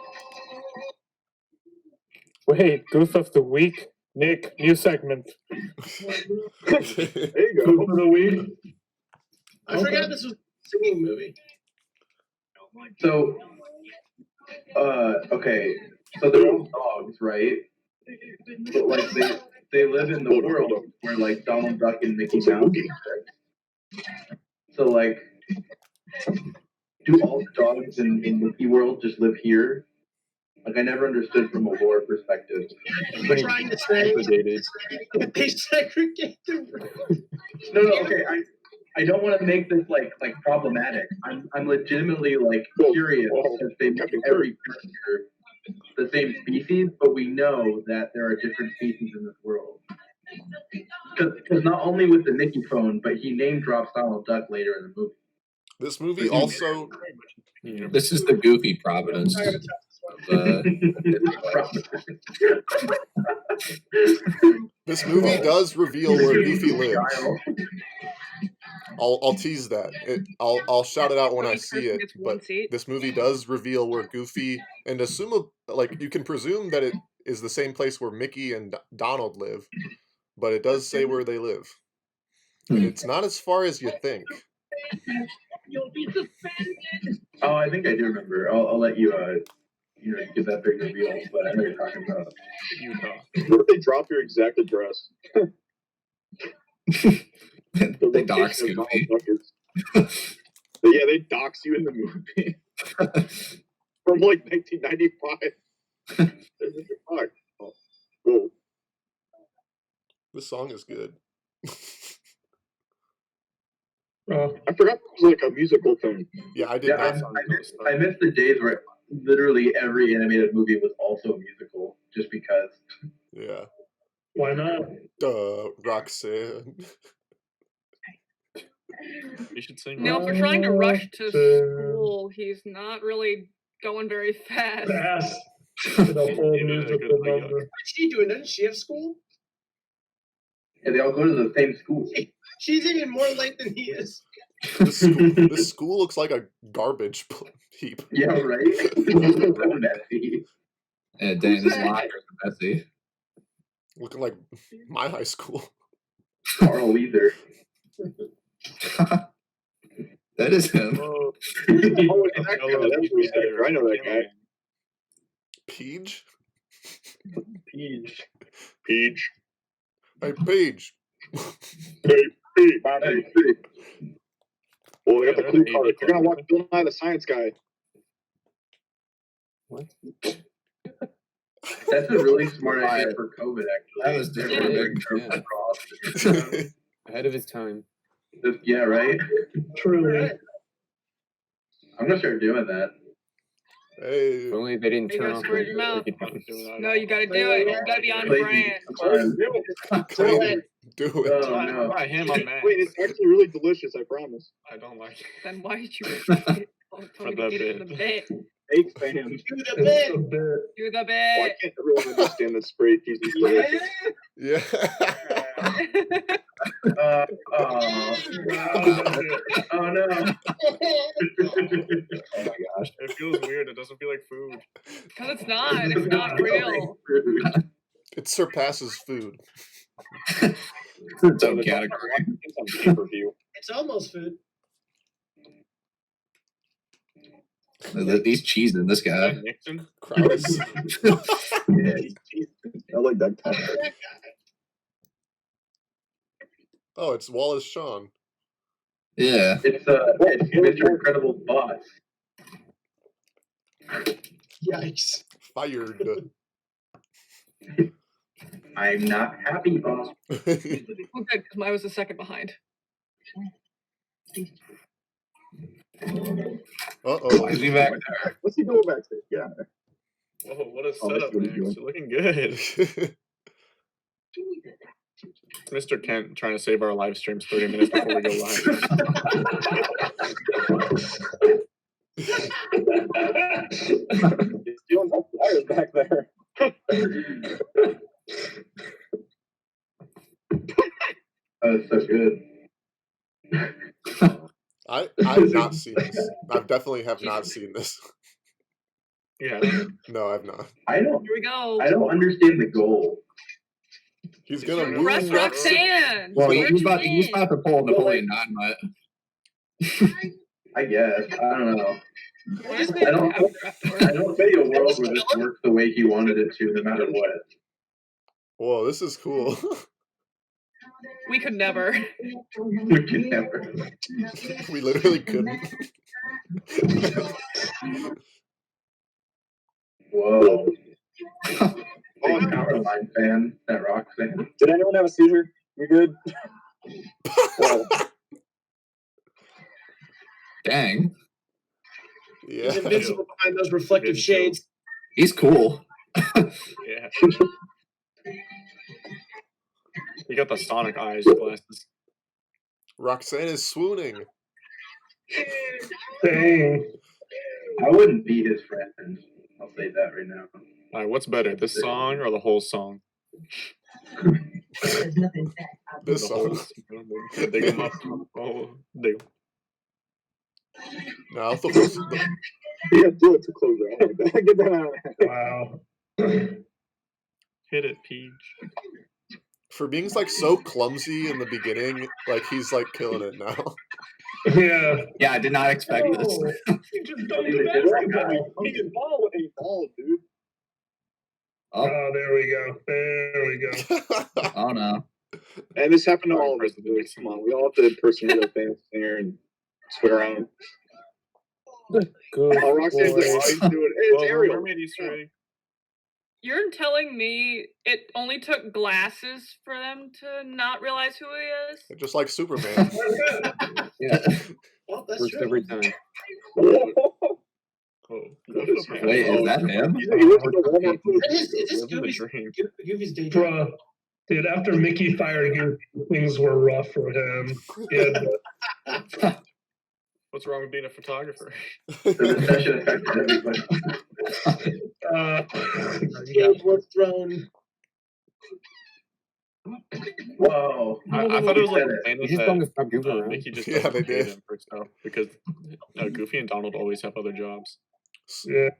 Speaker 10: Wait, Goof of the Week? Nick, new segment.
Speaker 11: There you go.
Speaker 10: Goof of the Week?
Speaker 7: I forgot this was a singing movie.
Speaker 12: So, okay, so they're all dogs, right? But like they live in the world where like Donald Duck and Mickey Mouse exist. So like, do all the dogs in Mickey World just live here? Like I never understood from a lore perspective.
Speaker 7: You're trying to say they segregate the room.
Speaker 12: No, okay, I don't want to make this like problematic. I'm legitimately like curious if they make every character the same species, but we know that there are different species in this world. Because not only with the Mickey phone, but he name drops Donald Duck later in the movie.
Speaker 2: This movie also.
Speaker 8: This is the Goofy Providence.
Speaker 2: This movie does reveal where Goofy lives. I'll tease that. I'll shout it out when I see it. But this movie does reveal where Goofy, and you can presume that it is the same place where Mickey and Donald live, but it does say where they live, and it's not as far as you think.
Speaker 12: Oh, I think I do remember. I'll let you give that big reveal, but I know you're talking about Utah.
Speaker 11: What if they drop your exact address?
Speaker 8: They dox Goofy.
Speaker 11: Yeah, they dox you in the movie. From like 1995. Oh, whoa.
Speaker 2: This song is good.
Speaker 11: I forgot it was like a musical thing.
Speaker 2: Yeah, I did.
Speaker 12: Yeah, I missed the days where literally every animated movie was also a musical, just because.
Speaker 2: Yeah.
Speaker 10: Why not?
Speaker 2: Roxanne.
Speaker 6: You should sing.
Speaker 5: Now, if we're trying to rush to school, he's not really going very fast.
Speaker 10: The whole musical number.
Speaker 7: What's she doing? Doesn't she have school?
Speaker 12: Yeah, they all go to the same school.
Speaker 7: She's even more late than he is.
Speaker 2: This school looks like a garbage heap.
Speaker 12: Yeah, right? So messy.
Speaker 8: Yeah, dang, this lockers are messy.
Speaker 2: Looking like my high school.
Speaker 12: Carl Weezer.
Speaker 8: That is him.
Speaker 11: Oh, that guy, that's who's there. I know that guy.
Speaker 2: Peach?
Speaker 11: Peach.
Speaker 2: Hey, Peach.
Speaker 11: Hey, well, they got the clue card. They're gonna watch Bill Nye the Science Guy.
Speaker 6: What?
Speaker 12: That's a really smart idea for COVID, actually.
Speaker 8: That was different.
Speaker 6: Yeah. Ahead of his time.
Speaker 12: Yeah, right?
Speaker 10: Truly.
Speaker 12: I'm gonna start doing that.
Speaker 2: Hey.
Speaker 6: If only they didn't
Speaker 5: You
Speaker 6: turn
Speaker 5: gotta
Speaker 6: off.
Speaker 5: squirt your mouth. No, you gotta do it. You gotta be on brand.
Speaker 2: Claim, do it.
Speaker 12: Oh, no.
Speaker 6: Not him on that.
Speaker 11: Wait, it's actually really delicious, I promise.
Speaker 6: I don't like it.
Speaker 5: Then why did you get it?
Speaker 6: For the
Speaker 5: Get it in the bit.
Speaker 11: Fake fans.
Speaker 7: Do the bit.
Speaker 5: Do the
Speaker 11: Why
Speaker 5: bit.
Speaker 11: can't everyone understand that spray cheese is delicious?
Speaker 2: Yeah.
Speaker 12: Oh no.
Speaker 8: Oh my gosh.
Speaker 4: It feels weird. It doesn't feel like food.
Speaker 13: Because it's not. It's not real.
Speaker 2: It surpasses food.
Speaker 8: Its own category.
Speaker 3: It's on pay-per-view.
Speaker 7: It's almost food.
Speaker 8: These cheese in this guy.
Speaker 4: Nixon?
Speaker 2: Crowds.
Speaker 11: Yeah, I like that kind of.
Speaker 2: Oh, it's Wallace Shawn.
Speaker 8: Yeah.
Speaker 12: It's Mr. Incredible's boss.
Speaker 7: Yikes.
Speaker 2: Fired.
Speaker 12: I'm not happy, boss.
Speaker 13: Well, good, because I was a second behind.
Speaker 2: Uh-oh.
Speaker 8: Why is he back there?
Speaker 11: What's he doing backstage? Yeah.
Speaker 4: Whoa, what a
Speaker 11: Oh,
Speaker 4: setup,
Speaker 11: that's what he's
Speaker 4: Max.
Speaker 11: doing.
Speaker 4: You're looking good. Mr. Kent trying to save our live streams 30 minutes before we go live.
Speaker 3: He's stealing my flyers back there.
Speaker 12: That's so good.
Speaker 2: I've not seen this. I definitely have not seen this.
Speaker 4: Yeah.
Speaker 2: No, I've not.
Speaker 12: I don't
Speaker 13: Here we go.
Speaker 12: understand the goal.
Speaker 2: He's gonna move
Speaker 13: Press Roxanne.
Speaker 8: Well,
Speaker 13: Where'd
Speaker 8: he's
Speaker 13: you
Speaker 8: about
Speaker 13: win?
Speaker 8: to pull Napoleon Dynamite.
Speaker 12: I guess. I don't know.
Speaker 13: Why is
Speaker 12: I
Speaker 13: it
Speaker 12: don't see a world where this works the way he wanted it to, no matter what.
Speaker 2: Whoa, this is cool.
Speaker 13: We could never.
Speaker 12: We can never.
Speaker 2: We literally couldn't.
Speaker 12: Whoa. Big Powerline fan, that rock fan.
Speaker 3: Did anyone have a seizure? You good? Whoa.
Speaker 8: Dang.
Speaker 2: Yeah.
Speaker 7: He's invincible behind those reflective shades.
Speaker 8: He's cool.
Speaker 4: Yeah. You got the Sonic eyes glasses.
Speaker 2: Roxanne is swooning.
Speaker 10: Dang.
Speaker 12: I wouldn't be his friend. I'll say that right now.
Speaker 4: Alright, what's better, this song or the whole song?
Speaker 2: This
Speaker 4: The whole
Speaker 2: song.
Speaker 4: Dig 'em up. Oh, dig 'em.
Speaker 2: No, the
Speaker 11: Yeah, do it to close out. Get that out.
Speaker 10: Wow.
Speaker 4: Hit it, Peach.
Speaker 2: for being like so clumsy in the beginning, like he's like killing it now.
Speaker 10: Yeah.
Speaker 8: Yeah, I did not expect this.
Speaker 10: You just don't do
Speaker 11: He
Speaker 10: that.
Speaker 11: can ball when he balls, dude.
Speaker 10: Oh, there we go. There we go.
Speaker 8: Oh no.
Speaker 11: And this happened to all of us, dude. Come on, we all have to impersonate a famous singer and swing around.
Speaker 10: Good
Speaker 11: Oh, Roxanne's like, oh, he's doing it. Hey, it's Ariel.
Speaker 4: Mermaid Easter egg.
Speaker 13: You're telling me it only took glasses for them to not realize who he is?
Speaker 2: Just like Superman.
Speaker 6: Yeah.
Speaker 7: Well, that's
Speaker 6: Works
Speaker 7: true.
Speaker 6: every time.
Speaker 4: Oh,
Speaker 8: Wait, is that him?
Speaker 11: He looks like a Walmart food.
Speaker 7: Is this
Speaker 4: Living the
Speaker 7: Goofy's,
Speaker 4: dream.
Speaker 7: Goofy's daydream?
Speaker 10: Bruh. Dude, after Mickey fired Goofy, things were rough for him. Yeah.
Speaker 4: What's wrong with being a photographer?
Speaker 12: The recession affected everybody.
Speaker 7: Shield was thrown.
Speaker 12: Whoa.
Speaker 4: I thought it was like
Speaker 12: Said it.
Speaker 4: Planet
Speaker 6: You just
Speaker 4: that
Speaker 6: don't get stop goofing around.
Speaker 4: Mickey just
Speaker 2: Yeah,
Speaker 4: doesn't
Speaker 2: they
Speaker 4: pay
Speaker 2: did.
Speaker 4: them for stuff because Goofy and Donald always have other jobs.
Speaker 10: Yeah.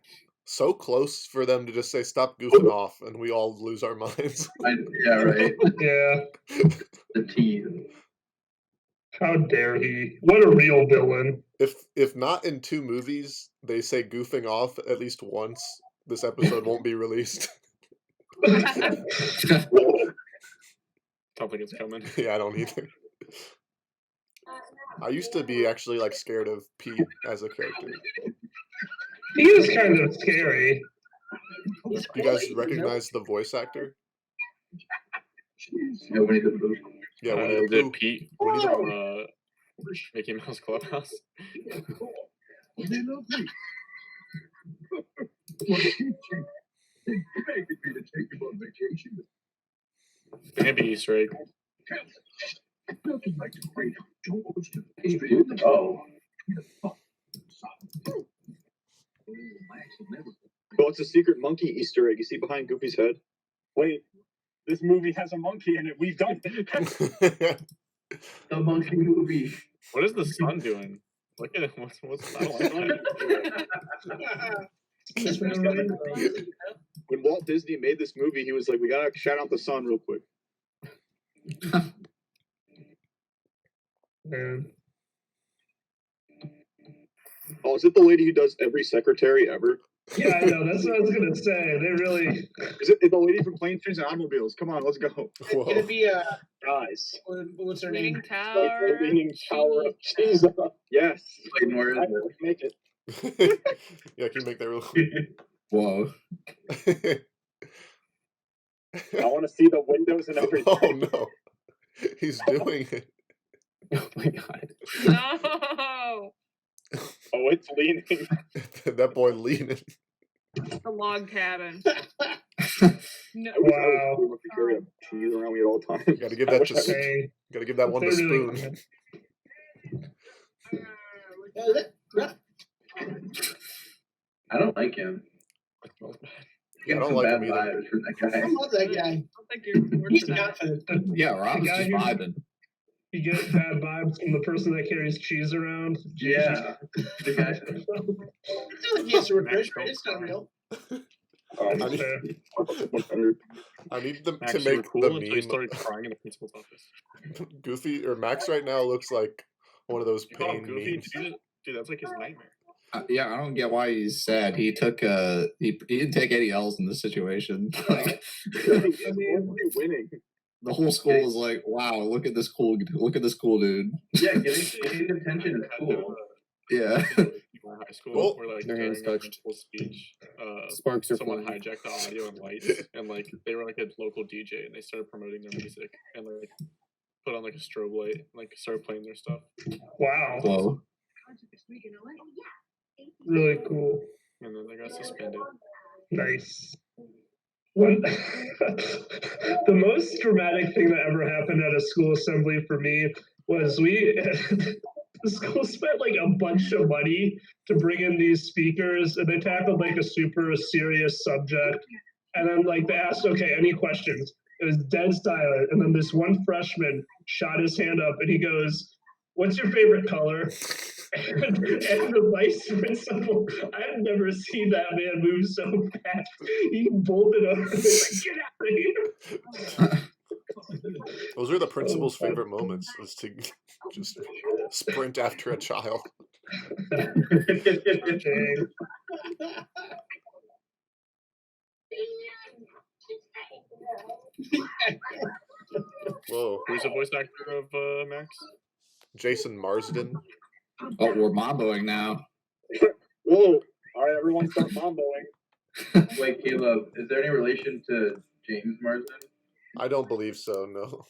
Speaker 2: So close for them to just say stop goofing off, and we all lose our minds.
Speaker 12: Yeah, right.
Speaker 10: Yeah.
Speaker 12: The tease.
Speaker 10: How dare he? What a real villain.
Speaker 2: If not in 2 movies, they say goofing off at least once, this episode won't be released.
Speaker 4: Don't think it's coming.
Speaker 2: Yeah, I don't either. I used to be actually like scared of Pete as a character.
Speaker 10: He is kind of scary.
Speaker 7: He's
Speaker 2: You guys
Speaker 7: bully,
Speaker 2: recognize the voice actor?
Speaker 12: Yeah, Winnie the Pooh.
Speaker 2: Yeah, Winnie
Speaker 4: Is
Speaker 2: the
Speaker 4: it
Speaker 2: Pooh.
Speaker 4: Pete
Speaker 2: Winnie the
Speaker 4: from
Speaker 2: Pooh.
Speaker 4: Mickey Mouse Clubhouse? Maybe Easter egg.
Speaker 12: Oh.
Speaker 11: Oh, it's a secret monkey Easter egg you see behind Goofy's head.
Speaker 3: Wait, this movie has a monkey in it. We've done it.
Speaker 12: The monkey movie.
Speaker 14: What is the sun doing? Look at it. What's I don't like that.
Speaker 11: When Walt Disney made this movie, he was like, "We gotta shout out the sun real quick."
Speaker 10: Man.
Speaker 11: Oh, is it the lady who does every secretary ever?
Speaker 10: Yeah, I know. That's what I was gonna say. They really.
Speaker 11: Is it the lady from Planes, Trains, and Automobiles? Come on, let's go.
Speaker 7: Could it be
Speaker 11: Guys.
Speaker 7: what's her
Speaker 13: Leaning
Speaker 7: name?
Speaker 13: Tower.
Speaker 11: The Leaning Tower of Jesus. Yes.
Speaker 12: Clayton, where is it?
Speaker 11: Make it.
Speaker 2: Yeah, can you make that real
Speaker 8: Whoa.
Speaker 11: I want to see the windows and everything.
Speaker 2: Oh no. He's doing it.
Speaker 6: Oh my god.
Speaker 13: No.
Speaker 11: Oh, it's leaning.
Speaker 2: That boy leaning.
Speaker 13: The log cabin. No.
Speaker 10: Wow.
Speaker 11: We carry a cheese around me at all times.
Speaker 2: Gotta give that to
Speaker 10: Hey,
Speaker 2: gotta give that one to
Speaker 10: they're really
Speaker 2: Spoon.
Speaker 12: I don't like him.
Speaker 2: I
Speaker 12: Getting
Speaker 2: don't
Speaker 12: some
Speaker 2: like
Speaker 12: bad
Speaker 2: him either.
Speaker 12: vibes from that guy.
Speaker 7: I love that guy.
Speaker 13: I don't think you're worth
Speaker 7: He's
Speaker 13: that.
Speaker 7: confident.
Speaker 8: Yeah, Rob's
Speaker 10: guy
Speaker 8: just
Speaker 10: who-
Speaker 8: vibing.
Speaker 10: you get bad vibes from the person that carries cheese around.
Speaker 12: Yeah. The guy.
Speaker 7: It's not like he has to refrigerate. It's not real.
Speaker 2: I need, I need them
Speaker 14: Max,
Speaker 2: to
Speaker 14: you were
Speaker 2: make
Speaker 14: cool
Speaker 2: the
Speaker 14: until you
Speaker 2: meme.
Speaker 14: started crying in the principal's office.
Speaker 2: Goofy or Max right now looks like one of those
Speaker 14: You call him
Speaker 2: pain
Speaker 14: Goofy?
Speaker 2: memes.
Speaker 14: Dude, that's like his nightmare.
Speaker 8: Yeah, I don't get why he's sad. He took he didn't take any L's in this situation. Like,
Speaker 11: winning.
Speaker 8: the whole school was like, "Wow, look at this cool dude."
Speaker 12: Yeah, getting attention is cool.
Speaker 8: Yeah.
Speaker 14: People in high school
Speaker 2: Oh,
Speaker 14: were like
Speaker 6: their
Speaker 14: during
Speaker 6: hands
Speaker 14: the
Speaker 6: touched.
Speaker 14: principal's speech,
Speaker 6: Sparks are
Speaker 14: someone
Speaker 6: flying.
Speaker 14: hijacked the audio and lights, and like they were like a local DJ, and they started promoting their music, and like put on like a strobe light, and, like started playing their stuff,
Speaker 10: Wow.
Speaker 8: Whoa.
Speaker 10: Really cool.
Speaker 14: and then they got suspended.
Speaker 10: Nice. One, the most dramatic thing that ever happened at a school assembly for me was the school spent like a bunch of money to bring in these speakers, and they tackled like a super serious subject. And then like they asked, okay, any questions? It was dead silent. And then this one freshman shot his hand up and he goes, "What's your favorite color?" And the vice principal, I've never seen that man move so fast. He bolted over and was like, "Get out of here!"
Speaker 2: Those are the principal's favorite moments, is to just sprint after a child.
Speaker 10: Dang.
Speaker 2: Whoa.
Speaker 14: Who's the voice actor of Max?
Speaker 2: Jason Marsden.
Speaker 8: Oh, we're mamboing now.
Speaker 11: Whoa! All right, everyone, start mamboing.
Speaker 12: Wait, Caleb, is there any relation to James Marsden?
Speaker 2: I don't believe so, no.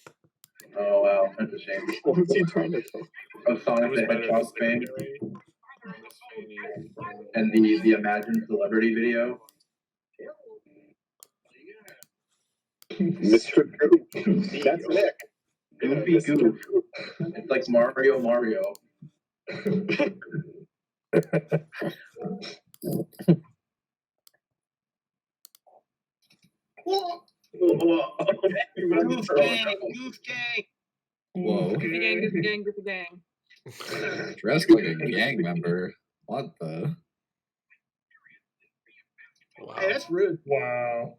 Speaker 12: Oh wow, that's a shame.
Speaker 11: What was he trying to tell?
Speaker 12: Of Sonic
Speaker 14: Who's
Speaker 12: the
Speaker 14: better,
Speaker 12: Hedgehog
Speaker 14: the
Speaker 12: fame
Speaker 14: secretary, Miss Fanny,
Speaker 12: and the Imagine Celebrity video.
Speaker 11: Mr. Goof. That's Nick.
Speaker 12: Goofy Goof. It's like Mario.
Speaker 7: Goof gang, goof gang.
Speaker 8: Whoa.
Speaker 13: Goofy gang, goofy gang, goofy gang.
Speaker 8: Dressed like a gang member. What the?
Speaker 2: Wow.
Speaker 7: Hey, that's rude.
Speaker 10: Wow.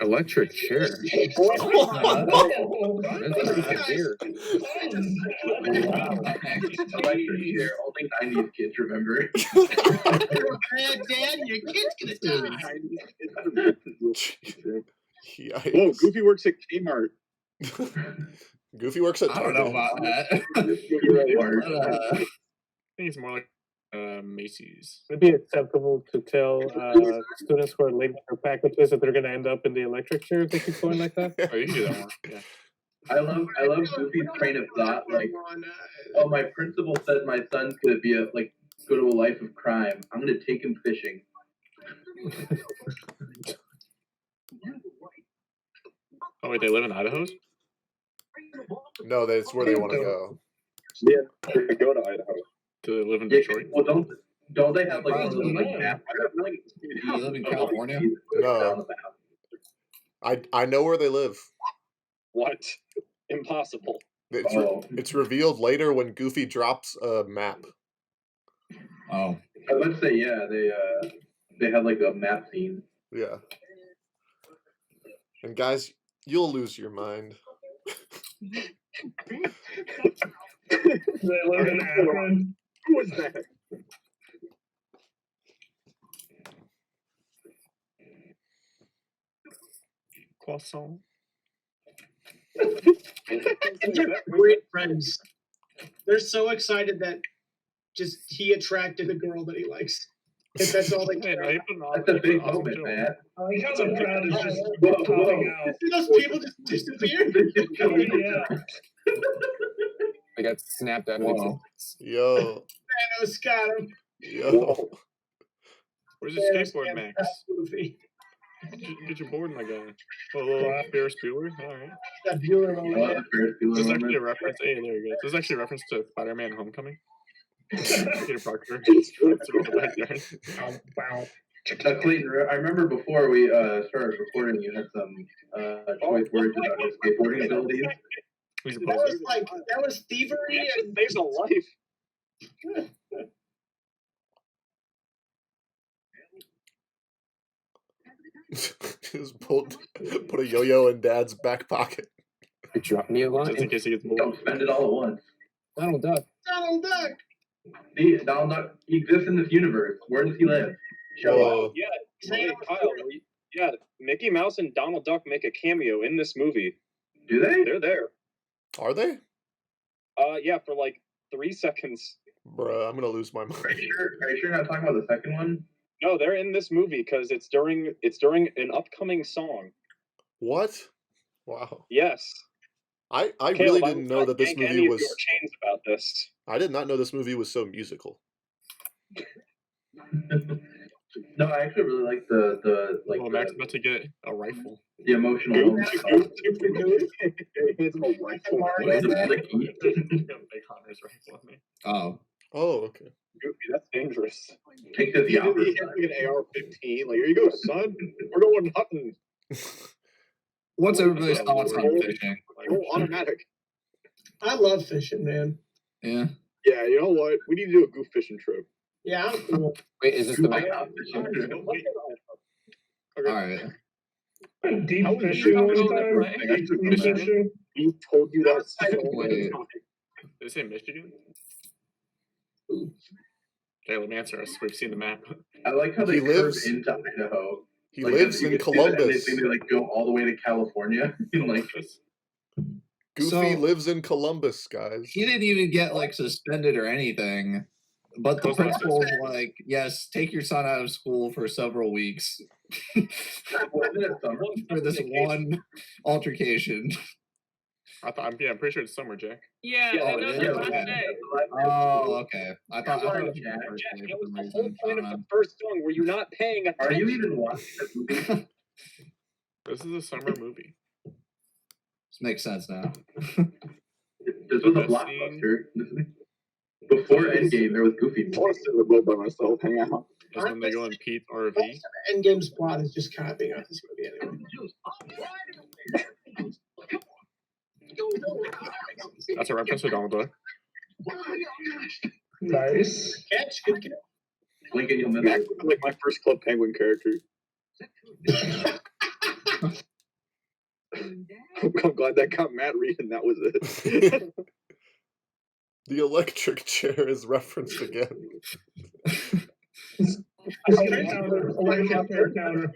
Speaker 6: Electric chair.
Speaker 10: Oh,
Speaker 6: That's weird.
Speaker 12: Electric chair. Only 90s kids remember.
Speaker 7: Dad, your kid's gonna die.
Speaker 2: Yikes.
Speaker 11: Whoa, Goofy works at Kmart.
Speaker 2: Goofy works at
Speaker 8: I don't
Speaker 2: Target.
Speaker 8: know about that.
Speaker 14: I think it's more like Macy's.
Speaker 15: Would it be acceptable to tell students who are late for packages that they're going to end up in the electric chair if they keep going like that?
Speaker 14: Oh, you can do that one. Yeah.
Speaker 12: I love Goofy's train of thought. Like, oh, my principal said my son's gonna be go to a life of crime. I'm gonna take him fishing.
Speaker 14: Oh wait, they live in Idaho?
Speaker 2: No, that's where they want to go.
Speaker 11: Yeah, they go to Idaho.
Speaker 14: Do they live in
Speaker 12: Yeah,
Speaker 14: Detroit?
Speaker 12: well, don't they have like one of those like
Speaker 8: No.
Speaker 12: maps?
Speaker 8: You live in California?
Speaker 2: No. I know where they live.
Speaker 3: What? Impossible.
Speaker 2: It's revealed later when Goofy drops a map.
Speaker 8: Oh.
Speaker 12: I would say yeah. They had like a map scene.
Speaker 2: Yeah. And guys, you'll lose your mind.
Speaker 10: They live in Akron.
Speaker 3: Who was that?
Speaker 14: Croissant.
Speaker 7: Those are great friends. They're so excited that just he attracted a girl that he likes. If that's all they care about.
Speaker 12: That's a big moment, man.
Speaker 10: I like how the crowd is just
Speaker 12: Whoa.
Speaker 10: popping out.
Speaker 7: See those people just disappear?
Speaker 10: Yeah.
Speaker 6: I got snapped out of
Speaker 8: Whoa.
Speaker 6: existence.
Speaker 2: Yo.
Speaker 7: Thanos got him.
Speaker 2: Yo.
Speaker 14: Where's your skateboard, Max? Get your board, my guy. Oh, little Ferris Bueller? Alright.
Speaker 7: That Bueller
Speaker 12: Oh,
Speaker 7: moment.
Speaker 12: the Ferris Bueller
Speaker 14: This is
Speaker 12: moment.
Speaker 14: actually a reference. Hey, there you go. This is actually a reference to Spider-Man Homecoming. Peter Parker.
Speaker 12: Clayton, I remember before we started recording, you had some choice words about his skateboarding abilities.
Speaker 14: He's a
Speaker 7: That
Speaker 14: poser.
Speaker 7: was like that was thievery and
Speaker 3: Saves a life.
Speaker 2: Just put a yo-yo in Dad's back pocket.
Speaker 6: Drop me a line.
Speaker 14: Just in case he gets bored.
Speaker 12: Don't spend it all at once.
Speaker 6: Donald Duck.
Speaker 7: Donald Duck.
Speaker 12: Donald Duck exists in this universe. Where does he live? Show
Speaker 2: Whoa.
Speaker 12: up.
Speaker 3: Yeah, hey, Kyle. Yeah, Mickey Mouse and Donald Duck make a cameo in this movie.
Speaker 12: Do they?
Speaker 3: They're there.
Speaker 2: Are they?
Speaker 3: Yeah, for like 3 seconds.
Speaker 2: Bruh, I'm gonna lose my mind.
Speaker 12: Are you sure you're not talking about the second one?
Speaker 3: No, they're in this movie because it's during an upcoming song.
Speaker 2: What? Wow.
Speaker 3: Yes.
Speaker 2: I
Speaker 3: Caleb,
Speaker 2: really
Speaker 3: I
Speaker 2: didn't
Speaker 3: will
Speaker 2: know
Speaker 3: not
Speaker 2: that this
Speaker 3: yank
Speaker 2: movie
Speaker 3: any of
Speaker 2: was.
Speaker 3: your chains about this.
Speaker 2: I did not know this movie was so musical.
Speaker 12: No, I actually really like the
Speaker 14: Well, Max about to get a rifle.
Speaker 12: the emotional moments.
Speaker 3: It's a rifle.
Speaker 12: What is it, like,
Speaker 14: Big Hunter's rifle on me.
Speaker 8: Oh.
Speaker 2: Oh, okay.
Speaker 3: Goofy, that's dangerous.
Speaker 12: Take this
Speaker 3: He
Speaker 12: the opposite
Speaker 3: has like an AR-15. Like, here you go, son. We're going hunting.
Speaker 8: What's everybody's thoughts on fishing?
Speaker 3: Oh, automatic.
Speaker 7: I love fishing, man.
Speaker 8: Yeah.
Speaker 3: Yeah, you know what? We need to do a goof fishing trip.
Speaker 7: Yeah, I'm cool.
Speaker 6: Wait, is this the
Speaker 12: Like,
Speaker 6: map?
Speaker 8: All right.
Speaker 10: Deep
Speaker 3: How was
Speaker 10: fishing
Speaker 3: you
Speaker 10: one
Speaker 3: not
Speaker 10: time.
Speaker 3: going to
Speaker 10: Deep
Speaker 14: Michigan?
Speaker 10: fishing.
Speaker 3: We told you that so
Speaker 8: Wait.
Speaker 3: many times.
Speaker 14: Did it say Michigan? Okay, let me answer us. We've seen the map.
Speaker 12: I like how they
Speaker 2: He
Speaker 12: curve
Speaker 2: lives-
Speaker 12: into Idaho.
Speaker 2: He
Speaker 12: Like,
Speaker 2: lives
Speaker 12: you
Speaker 2: in
Speaker 12: can see that, and
Speaker 2: Columbus.
Speaker 12: They like go all the way to California. Like,
Speaker 2: Goofy
Speaker 8: So-
Speaker 2: lives in Columbus, guys.
Speaker 8: He didn't even get like suspended or anything. But the principal was like, yes, take your son out of school for several weeks
Speaker 12: wasn't it summer?
Speaker 8: for this one altercation.
Speaker 14: I'm pretty sure it's summer, Jack.
Speaker 13: Yeah,
Speaker 8: Oh,
Speaker 13: I know
Speaker 8: it
Speaker 13: the
Speaker 8: is,
Speaker 13: last
Speaker 8: okay.
Speaker 13: day.
Speaker 8: Oh, okay. I thought it was the
Speaker 3: Jack,
Speaker 8: first day
Speaker 3: that
Speaker 8: for
Speaker 3: was
Speaker 8: some
Speaker 3: the
Speaker 8: reason.
Speaker 3: whole
Speaker 8: I
Speaker 3: point
Speaker 8: don't
Speaker 3: of
Speaker 8: know.
Speaker 3: the first song. Were you not paying attention?
Speaker 12: Are you even watching this movie?
Speaker 14: This is a summer movie.
Speaker 8: This makes sense now.
Speaker 12: This was a blockbuster. Before Endgame, there was Goofy.
Speaker 3: I want to sit in the boat by myself, hang out.
Speaker 14: That's when they go in Pete's RV.
Speaker 7: Endgame's plot is just copying out this movie anyway.
Speaker 14: That's a reference to Donald Duck.
Speaker 10: Nice.
Speaker 7: Catch, good catch.
Speaker 12: Lincoln, you'll miss
Speaker 3: Max
Speaker 12: it.
Speaker 3: was like my first Club Penguin character. I'm glad that got Matt Reed and that was it.
Speaker 2: The electric chair is referenced again.
Speaker 10: Straight counter. Electric chair counter.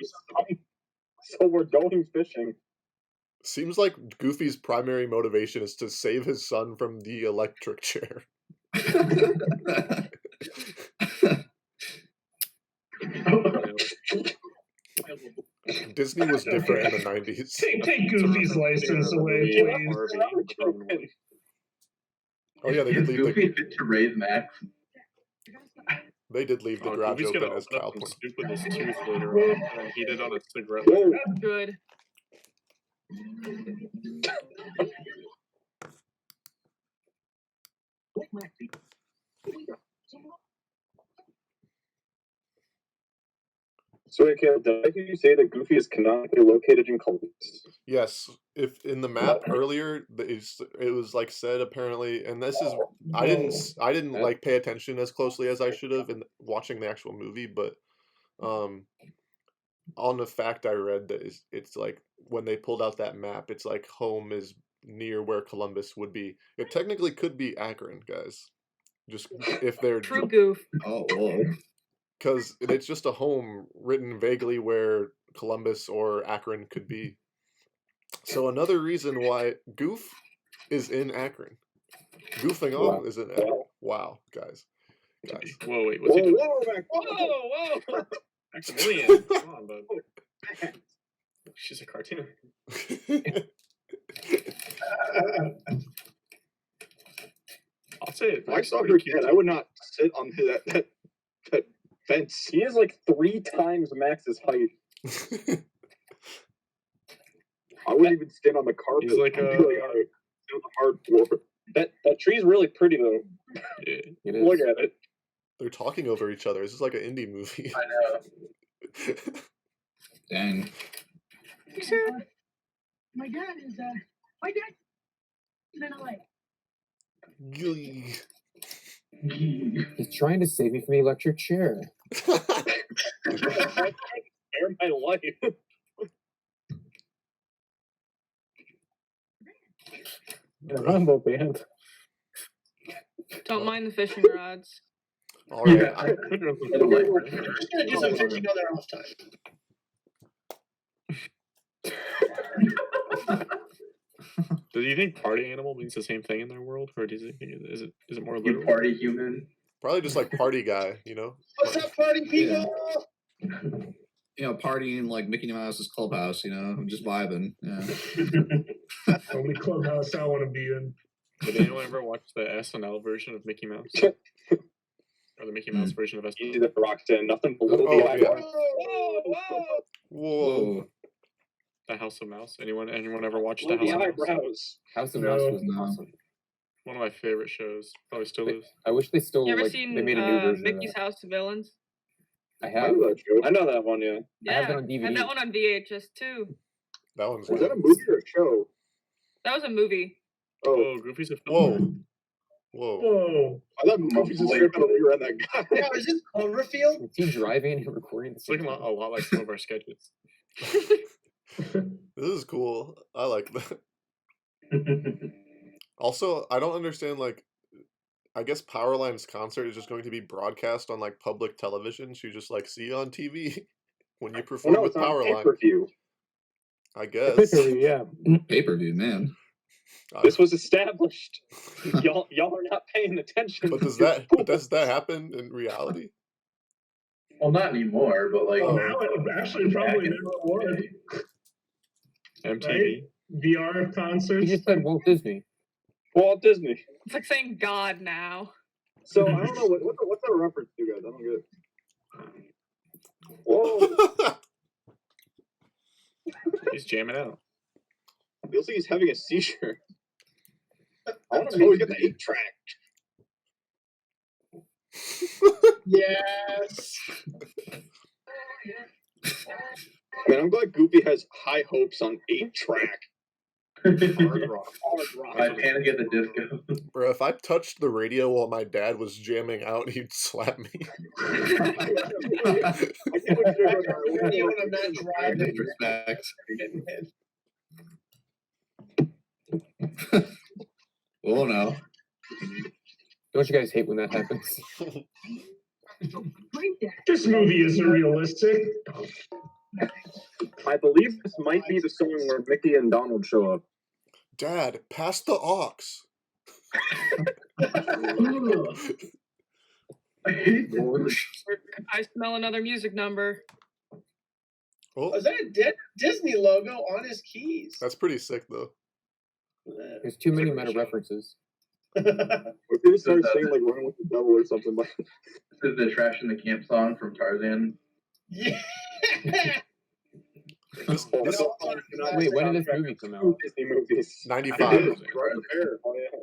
Speaker 3: So we're going fishing.
Speaker 2: Seems like Goofy's primary motivation is to save his son from the electric chair. Disney was different in the 90s.
Speaker 10: Take Goofy's license away, please.
Speaker 2: Oh yeah, they did
Speaker 12: Is
Speaker 2: leave
Speaker 12: Goofy
Speaker 2: the
Speaker 12: fit to raise Max?
Speaker 2: they did leave the garage
Speaker 14: Goofy's gonna
Speaker 2: open as
Speaker 14: open up
Speaker 2: child
Speaker 14: and
Speaker 2: porn.
Speaker 14: snoop with his tooth later on, and then heat it on a cigarette. later.
Speaker 5: Good.
Speaker 3: So, Caleb, did I hear you say that Goofy is canonically located in Columbus?
Speaker 2: Yes, if in the map earlier, it was like said apparently, and this is I didn't like pay attention as closely as I should have in watching the actual movie, but on the fact I read that it's like when they pulled out that map, it's like home is near where Columbus would be. It technically could be Akron, guys. Just if they're
Speaker 13: True goof.
Speaker 8: Oh, whoa.
Speaker 2: Because it's just a home written vaguely where Columbus or Akron could be. So another reason why Goof is in Akron. Goofing off is in Akron. Wow, guys.
Speaker 14: Whoa, wait, what's he doing?
Speaker 3: Whoa!
Speaker 14: Maximilian, come on, bud. She's a cartoon. I'll say it.
Speaker 11: If I saw her kid, I would not sit on that fence.
Speaker 3: He is like 3 times Max's height.
Speaker 11: I wouldn't even stand on the carpet.
Speaker 14: He's like
Speaker 11: I'd be like, all right, sit on the hard floor.
Speaker 3: That tree's really pretty though.
Speaker 6: It
Speaker 3: Look
Speaker 6: is.
Speaker 3: at it.
Speaker 2: They're talking over each other. This is like an indie movie.
Speaker 12: I know.
Speaker 8: Dang.
Speaker 7: My dad is in LA.
Speaker 6: He's trying to save me from the electric chair.
Speaker 3: Air my life.
Speaker 15: A Rambo band.
Speaker 13: Don't mind the fishing rods.
Speaker 2: All right.
Speaker 7: We're just gonna do some fishing on their off time.
Speaker 14: Do you think party animal means the same thing in their world, or is it more
Speaker 12: You
Speaker 14: literal?
Speaker 12: party human.
Speaker 2: Probably just like party guy, you know?
Speaker 7: What's up, party people?
Speaker 8: You know, partying like Mickey Mouse's clubhouse, you know, just vibing. Yeah.
Speaker 10: Only clubhouse I want to be in.
Speaker 14: Did anyone ever watch the SNL version of Mickey Mouse? Or the Mickey Mouse version of SNL?
Speaker 11: Easy that rocks in, nothing below
Speaker 2: Oh,
Speaker 11: the eyebrow.
Speaker 2: Whoa.
Speaker 14: The House of Mouse. Anyone ever watched
Speaker 11: Below
Speaker 14: the House
Speaker 11: the
Speaker 14: of Mouse?
Speaker 11: eyebrows.
Speaker 6: House of
Speaker 10: No.
Speaker 6: Mouse was
Speaker 8: No.
Speaker 6: awesome.
Speaker 14: One of my favorite shows. Probably still is.
Speaker 6: I wish they still
Speaker 13: You ever
Speaker 6: like
Speaker 13: seen
Speaker 6: they made a new version
Speaker 13: Mickey's
Speaker 6: of that.
Speaker 13: House of Villains?
Speaker 6: I
Speaker 11: I
Speaker 6: have.
Speaker 11: know that joke.
Speaker 3: I know that one, yeah.
Speaker 6: I have
Speaker 13: Yeah,
Speaker 6: it on DVD.
Speaker 13: had that one on VHS too.
Speaker 2: That one's
Speaker 11: Was that a
Speaker 2: good.
Speaker 11: movie or a show?
Speaker 13: That was a movie.
Speaker 11: Oh,
Speaker 14: Oh, Goofy's a film.
Speaker 2: Whoa.
Speaker 10: Whoa.
Speaker 11: I thought movies just straight out of we around that guy.
Speaker 7: Yeah, is this Cloverfield?
Speaker 6: Is he driving and recording the
Speaker 14: It's looking
Speaker 6: same
Speaker 14: a lot like some of our sketches.
Speaker 2: This is cool. I like that. Also, I don't understand, like, I guess Powerline's concert is just going to be broadcast on, like, public television, so you just, like, see on TV when you
Speaker 11: Well,
Speaker 2: perform
Speaker 11: no,
Speaker 2: with
Speaker 11: it's on
Speaker 2: Powerline.
Speaker 11: pay-per-view.
Speaker 2: I guess.
Speaker 15: Yeah.
Speaker 8: Pay-per-view, man.
Speaker 3: This was established. y'all are not paying attention.
Speaker 2: But does that happen in reality?
Speaker 12: Well, not anymore, but like.
Speaker 2: Oh.
Speaker 10: Now it actually probably never would.
Speaker 14: MTV.
Speaker 10: VR
Speaker 6: He
Speaker 10: concerts.
Speaker 6: just said Walt Disney.
Speaker 3: Walt Disney.
Speaker 13: It's like saying God now.
Speaker 11: So I don't know what's that reference to, guys. I don't get it. Whoa!
Speaker 14: He's jamming out.
Speaker 11: Feels like he's having a seizure. I want to know we get the 8-track.
Speaker 7: Yes.
Speaker 11: Man, I'm glad Goofy has high hopes on 8-track.
Speaker 12: Hard
Speaker 11: rock.
Speaker 12: I can't get the disco.
Speaker 2: Bro, if I touched the radio while my dad was jamming out, he'd slap me.
Speaker 7: Radio when I'm not driving.
Speaker 8: Respect. Oh no.
Speaker 6: Don't you guys hate when that happens?
Speaker 10: This movie isn't realistic.
Speaker 11: I believe this might be the song where Mickey and Donald show up.
Speaker 2: Dad, pass the aux.
Speaker 12: I hate this.
Speaker 13: I smell another music number.
Speaker 2: Oh,
Speaker 7: Was that a Disney logo on his keys?
Speaker 2: that's pretty sick, though.
Speaker 6: There's too many meta references.
Speaker 11: If they start saying like "Running with the Devil" or something like.
Speaker 12: This is the Trash in the Camp song from Tarzan.
Speaker 7: Yeah.
Speaker 2: This,
Speaker 6: Wait, when did this movie come out?
Speaker 11: Disney movies.
Speaker 2: 95.
Speaker 11: Right there. Oh yeah.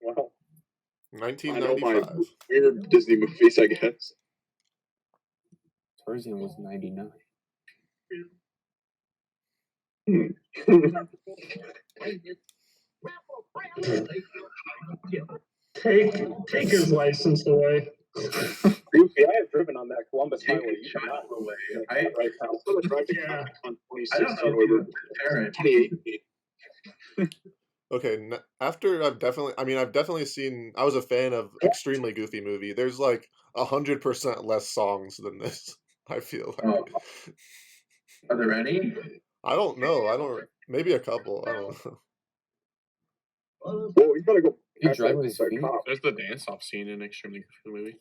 Speaker 11: Wow. I know my
Speaker 2: 1995.
Speaker 11: weird Disney movies, I guess.
Speaker 6: Tarzan was 99.
Speaker 10: Take his license away.
Speaker 3: Goofy, I have driven on that Columbus
Speaker 12: Take
Speaker 3: highway.
Speaker 12: his child away.
Speaker 3: Right now. I'm gonna drive to
Speaker 10: Yeah.
Speaker 3: on
Speaker 12: I don't
Speaker 3: 2016
Speaker 12: know
Speaker 3: or
Speaker 12: if he was a parent.
Speaker 3: 2018.
Speaker 2: Okay, after I've definitely seen. I was a fan of Extremely Goofy Movie. There's like 100% less songs than this. I feel like.
Speaker 12: Oh. Are there any?
Speaker 2: I don't know. I don't. Maybe a couple. I don't know.
Speaker 3: Well, you gotta go.
Speaker 6: You drive with his feet?
Speaker 14: There's the dance-off scene in Extremely Goofy movie.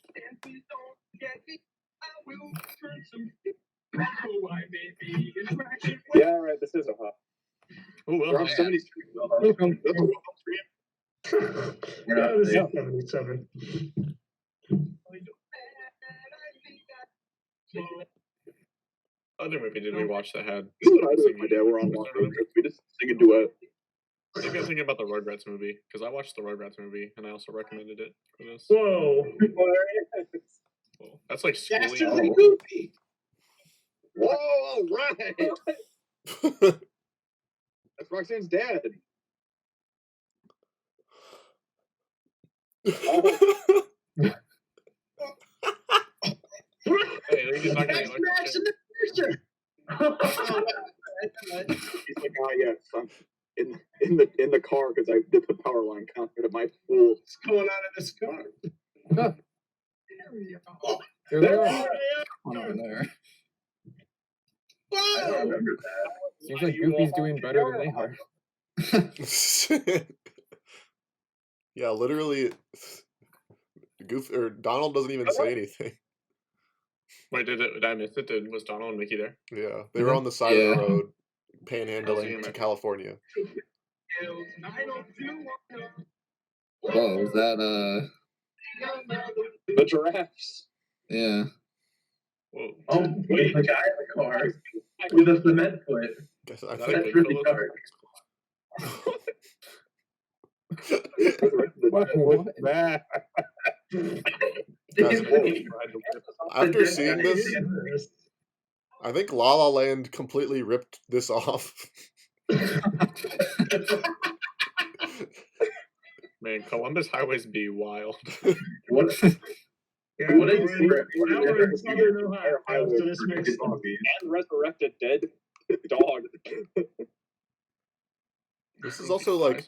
Speaker 3: Yeah, right. This is a hop.
Speaker 14: Oh, well,
Speaker 3: We're on 70 Street. Welcome. That's a Wilhelm Street.
Speaker 10: Yeah, this is 77.
Speaker 14: Other movie did we watch that had?
Speaker 3: You and I with my dad were on one road trip. We just sing a duet.
Speaker 14: Maybe I'm thinking about the Rugrats movie because I watched the Rugrats movie and I also recommended it for this.
Speaker 10: Whoa.
Speaker 14: Well, that's like
Speaker 7: Dastardly
Speaker 14: schooling.
Speaker 7: Goofy.
Speaker 3: Whoa, all right. That's Roxanne's dad. Oh.
Speaker 14: Hey, he's not getting
Speaker 7: Max in the future.
Speaker 3: He's like, oh yes, I'm in the car because I did the power line concert at my pool.
Speaker 7: What's going on in this car?
Speaker 6: Huh.
Speaker 7: Oh,
Speaker 6: There they
Speaker 7: there
Speaker 6: are.
Speaker 7: they
Speaker 8: One over there.
Speaker 12: I
Speaker 7: Whoa!
Speaker 12: remember that.
Speaker 6: Seems like Goofy's doing better than they are.
Speaker 2: Yeah, literally, Donald doesn't even say anything.
Speaker 14: Wait, did I miss it? Was Donald and Mickey there?
Speaker 2: Yeah, they were on the side of the road,
Speaker 14: I was
Speaker 2: panhandling
Speaker 14: seeing
Speaker 2: to
Speaker 14: that.
Speaker 2: California.
Speaker 8: Whoa, was that
Speaker 3: The giraffes.
Speaker 8: yeah.
Speaker 14: Whoa.
Speaker 12: Oh, wait, the guy in the car with a cement foot.
Speaker 2: Guess I
Speaker 14: Is that
Speaker 2: think
Speaker 12: That's really dark.
Speaker 6: What?
Speaker 2: Guys,
Speaker 12: It's
Speaker 2: after
Speaker 12: a
Speaker 2: seeing
Speaker 12: dead
Speaker 2: this,
Speaker 12: guy.
Speaker 2: I think La La Land completely ripped this off.
Speaker 14: Man, Columbus highways be wild.
Speaker 12: What?
Speaker 10: Yeah,
Speaker 12: What is
Speaker 10: now we're in Southern Ohio, so this makes sense.
Speaker 3: And resurrected dead dog.
Speaker 2: This is also like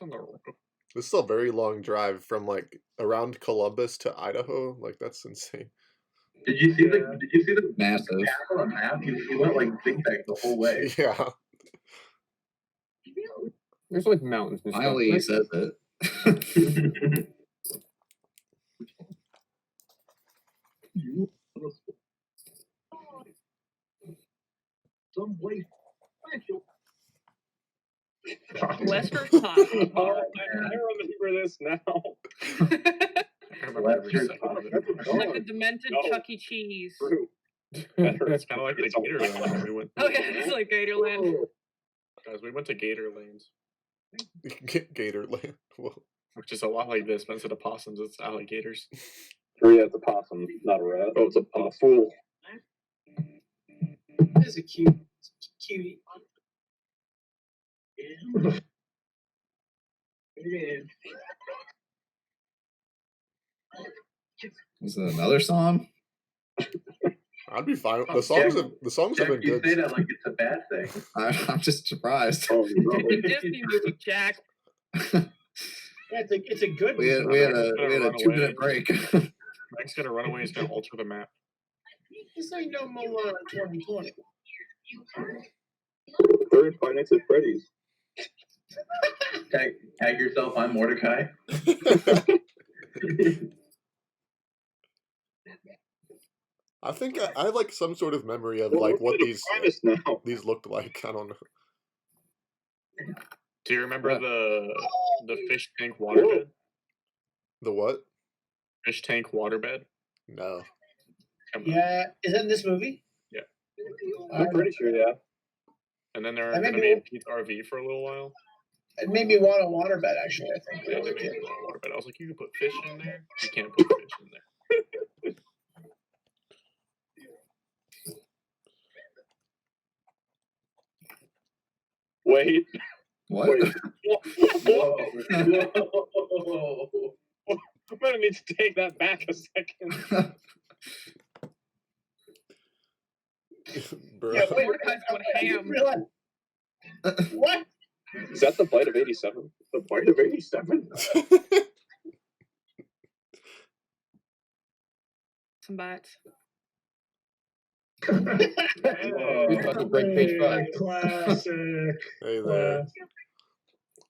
Speaker 2: this is a very long drive from like around Columbus to Idaho. Like that's insane.
Speaker 12: Did you see the
Speaker 8: Massive.
Speaker 12: map on the map? He went like zigzag the whole way.
Speaker 2: Yeah.
Speaker 6: There's like mountains and stuff.
Speaker 8: Finally, he
Speaker 6: right?
Speaker 8: says it.
Speaker 13: Lester's pop.
Speaker 3: Oh, I remember this now.
Speaker 14: I remember every second of it.
Speaker 13: Like the demented
Speaker 3: No.
Speaker 13: Chuck E. Cheese.
Speaker 3: True.
Speaker 14: It's kind of like the Gatorland we went.
Speaker 13: Oh yeah, it's like Gatorland.
Speaker 14: Guys, we went to Gatorland,
Speaker 2: Gatorland. Whoa.
Speaker 14: which is a lot like this, but instead of possums, it's alligators.
Speaker 3: Or yeah, it's a possum, not a rat. Oh, it's a fool.
Speaker 7: This is a cutie.
Speaker 8: Was it another song?
Speaker 2: I'd be fine. The songs have been
Speaker 12: You
Speaker 2: good.
Speaker 12: say that like it's a bad thing.
Speaker 8: I'm just surprised.
Speaker 3: Oh,
Speaker 13: It's a Disney movie, Jack.
Speaker 7: Yeah, it's a good.
Speaker 8: We had a 2-minute break.
Speaker 14: Mike's gonna run away. He's gonna alter the map.
Speaker 7: This ain't no Mulan 2020.
Speaker 3: They're in Five Nights at Freddy's.
Speaker 12: Tag yourself. I'm Mordecai.
Speaker 2: I think I have like some sort of memory of like what these looked like. I don't know.
Speaker 14: Do you remember the fish tank waterbed?
Speaker 2: The what?
Speaker 14: Fish tank waterbed?
Speaker 2: No.
Speaker 7: Yeah, is that in this movie?
Speaker 14: Yeah.
Speaker 3: I'm pretty sure, yeah.
Speaker 14: And then they're
Speaker 7: That
Speaker 14: gonna
Speaker 7: made
Speaker 14: be
Speaker 7: me-
Speaker 14: in Pete's RV for a little while.
Speaker 7: It made me want a waterbed, actually, I think.
Speaker 14: Yeah, they made me want a waterbed. I was like, you can put fish in there. You can't put fish in there.
Speaker 11: Wait.
Speaker 8: What?
Speaker 11: Wait. Whoa. I'm gonna need to take that back a second.
Speaker 2: Bro.
Speaker 7: Yeah, wait,
Speaker 5: Mordecai's going
Speaker 7: I didn't
Speaker 5: ham.
Speaker 7: realize. What?
Speaker 11: Is that the bite of 87? The bite of 87?
Speaker 5: Some bites.
Speaker 6: Break page 5.
Speaker 10: Classic.
Speaker 2: Hey there.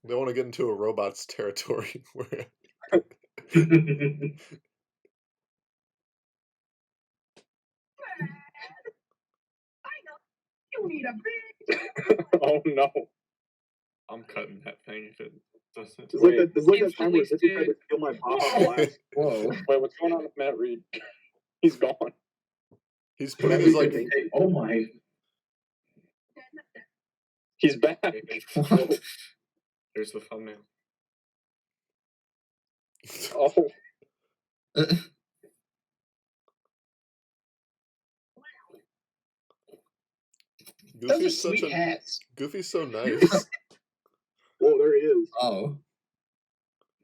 Speaker 2: They want to get into a robots territory where
Speaker 11: Oh no.
Speaker 14: I'm cutting that thing if it doesn't.
Speaker 11: It's like that time where
Speaker 5: Instantly
Speaker 11: Zippy tried to steal my Baja Blast.
Speaker 8: Whoa.
Speaker 11: Wait, what's going on with Matt Reed? He's gone.
Speaker 2: he's putting his like
Speaker 12: Oh my.
Speaker 11: He's back.
Speaker 8: What?
Speaker 14: Here's the thumbnail.
Speaker 11: Oh.
Speaker 7: Those are
Speaker 2: Goofy's such
Speaker 7: sweet
Speaker 2: a
Speaker 7: hats.
Speaker 2: Goofy's so nice.
Speaker 11: Whoa, there he is.
Speaker 8: Oh.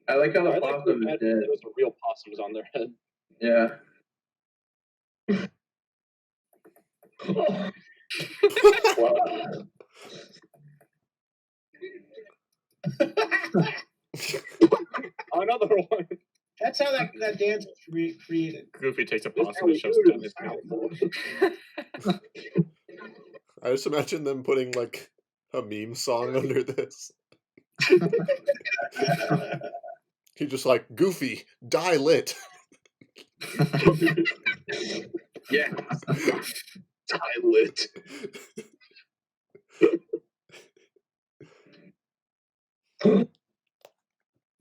Speaker 12: I like how the
Speaker 11: I like
Speaker 12: possum
Speaker 11: the
Speaker 12: is
Speaker 11: fact
Speaker 12: dead.
Speaker 11: that there's a real possums on their head.
Speaker 12: Yeah.
Speaker 11: Wow. Another one.
Speaker 7: That's how that dance was created.
Speaker 14: Goofy takes a possum and shoves it down his mouth.
Speaker 2: I just imagine them putting like a meme song under this. He just like Goofy, die lit.
Speaker 11: Yeah. Die lit.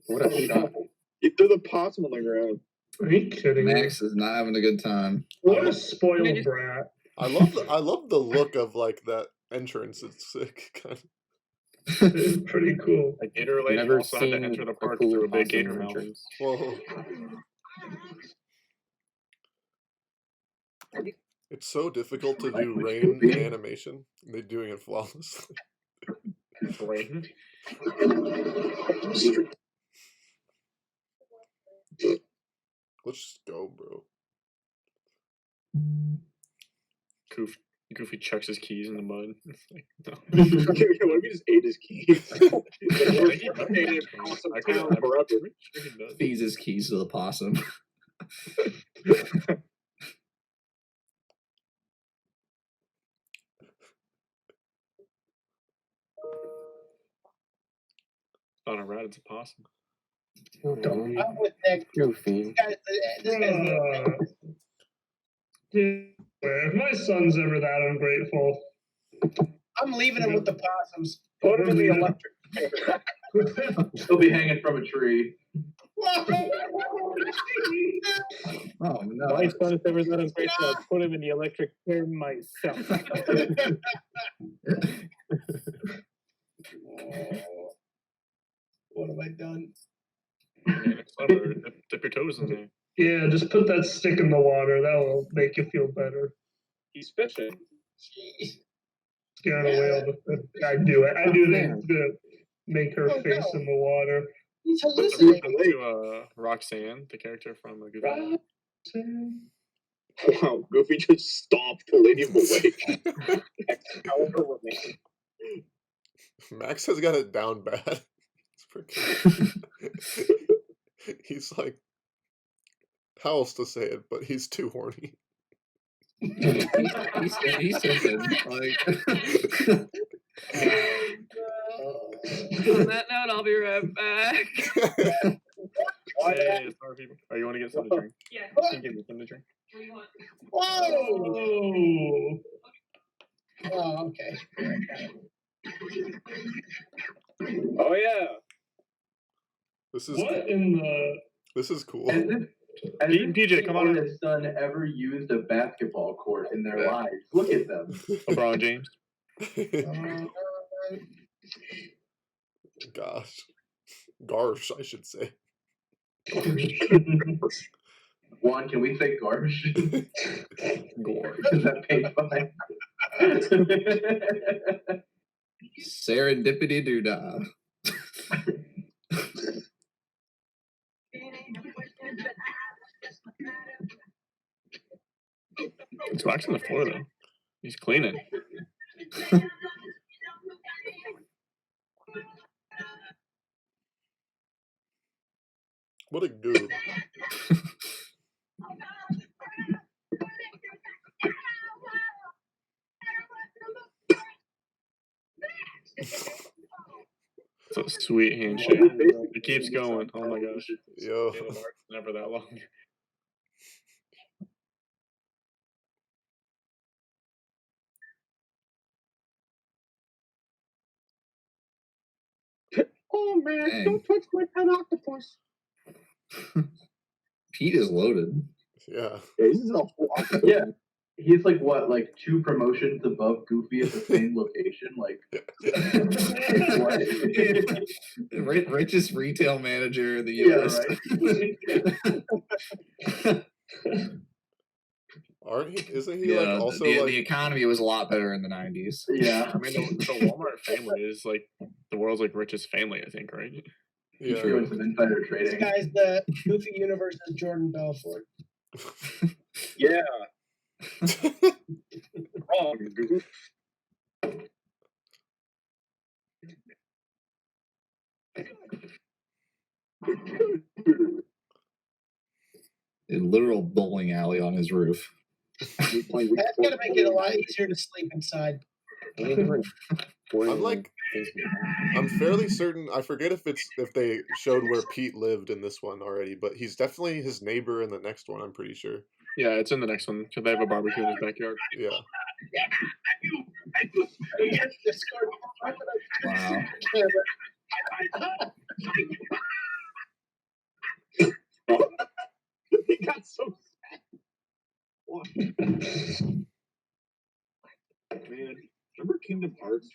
Speaker 8: What a shot.
Speaker 11: He threw the possum on the ground.
Speaker 10: Are you kidding me?
Speaker 8: Max is not having a good time.
Speaker 10: What a spoiled brat.
Speaker 2: I love the look of like that entrance. It's sick. Kind of.
Speaker 10: It's pretty cool.
Speaker 14: A gator lady
Speaker 6: Never
Speaker 14: also had to
Speaker 6: seen
Speaker 14: enter the
Speaker 6: a
Speaker 14: park
Speaker 6: cooler
Speaker 14: through a big
Speaker 6: possum
Speaker 14: gator mouth.
Speaker 6: entrance.
Speaker 2: Whoa. It's so difficult to do rain in animation. They're doing it flawlessly.
Speaker 14: Rain?
Speaker 2: Let's just go, bro.
Speaker 14: Goofy chucks his keys in the mud. It's like, no.
Speaker 11: What if he just ate his keys?
Speaker 8: Feeds his keys to the possum.
Speaker 14: Not a rat, it's a possum.
Speaker 7: I'm with Nick.
Speaker 6: Goofy.
Speaker 7: This guy's
Speaker 10: If my son's ever that ungrateful,
Speaker 7: I'm leaving him with the possums.
Speaker 11: Put him in the electric.
Speaker 12: He'll be hanging from a tree.
Speaker 8: Oh no.
Speaker 15: My son, if ever that ungrateful, I'll put him in the electric chair myself.
Speaker 7: What have I done?
Speaker 14: Dip your toes in there.
Speaker 10: yeah, just put that stick in the water. That will make you feel better.
Speaker 11: He's fishing.
Speaker 10: Scaring away all the. I do it. I do things to make her face in the water.
Speaker 7: He's
Speaker 14: What's
Speaker 7: hallucinating.
Speaker 14: to Roxanne, the character from Goofy?
Speaker 11: Wow, Goofy just stomped the lady of the lake. However remains.
Speaker 2: Max has got it down bad. It's freaking... He's like, how else to say it? But he's too horny.
Speaker 8: He's thinking, like...
Speaker 5: On that note, I'll be right back.
Speaker 14: Hey, sorry, people. Oh, you want to get something to drink?
Speaker 5: Yeah.
Speaker 14: You can give me something to drink.
Speaker 5: What do you want?
Speaker 10: Whoa!
Speaker 7: Oh, okay.
Speaker 11: Oh yeah.
Speaker 2: This is
Speaker 10: What in the?
Speaker 2: This is cool.
Speaker 12: As if
Speaker 14: DJ, come on
Speaker 12: anyone
Speaker 14: in.
Speaker 12: and his son ever used a basketball court in their lives. Look at them.
Speaker 14: LeBron James.
Speaker 2: Gosh, I should say.
Speaker 12: Juan, can we say Garsh?
Speaker 14: Gore.
Speaker 12: Is that page 5?
Speaker 8: Serendipity doodah.
Speaker 14: It's waxing the floor though. He's cleaning.
Speaker 2: What a goof.
Speaker 14: It's a sweet handshake. It keeps going. Oh my gosh.
Speaker 2: Yo.
Speaker 14: Never that long.
Speaker 11: Oh man,
Speaker 8: Dang.
Speaker 11: don't touch my pet octopus.
Speaker 8: Pete is loaded.
Speaker 2: Yeah.
Speaker 11: Yeah, he's a full octopus.
Speaker 12: Yeah. He's like what, like 2 promotions above Goofy at the same location? Like,
Speaker 8: Richest retail manager in the
Speaker 12: yeah,
Speaker 8: U.S.
Speaker 12: right.
Speaker 2: Aren't he? Isn't he
Speaker 8: Yeah,
Speaker 2: like also
Speaker 8: the
Speaker 2: like?
Speaker 8: economy was a lot better in the 90s.
Speaker 12: Yeah.
Speaker 14: I mean, the Walmart family is like the world's like richest family, I think, right?
Speaker 2: Yeah.
Speaker 12: Doing some insider
Speaker 7: This
Speaker 12: trading.
Speaker 7: guy's the Goofy Universe's Jordan Belfort.
Speaker 3: Yeah. Wrong, Goof.
Speaker 8: A literal bowling alley on his roof.
Speaker 7: That's gonna make it a lot easier to sleep inside.
Speaker 2: I'm fairly certain. I forget if they showed where Pete lived in this one already, but he's definitely his neighbor in the next one. I'm pretty sure.
Speaker 14: Yeah, it's in the next one because they have a barbecue in his backyard.
Speaker 2: Yeah.
Speaker 8: Wow.
Speaker 11: He got so sad. Man, remember Kingdom Hearts?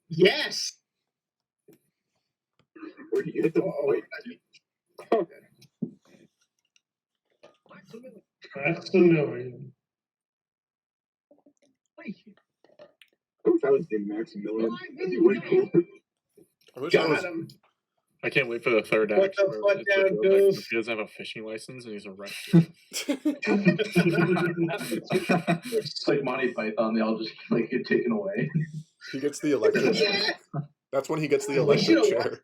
Speaker 7: Yes.
Speaker 11: Where you hit the white
Speaker 10: Maximilian.
Speaker 11: I wish I was named Maximilian. That'd be way cooler.
Speaker 2: I wish I was.
Speaker 14: I can't wait for the third
Speaker 7: Put
Speaker 14: act.
Speaker 7: the
Speaker 14: where
Speaker 7: foot
Speaker 14: it's
Speaker 7: down,
Speaker 14: revealed that
Speaker 7: Goof.
Speaker 14: he doesn't have a fishing license and he's arrested.
Speaker 12: It's like Monty Python. They all just like get taken away.
Speaker 2: He gets the electric chair. That's when he gets the electric chair.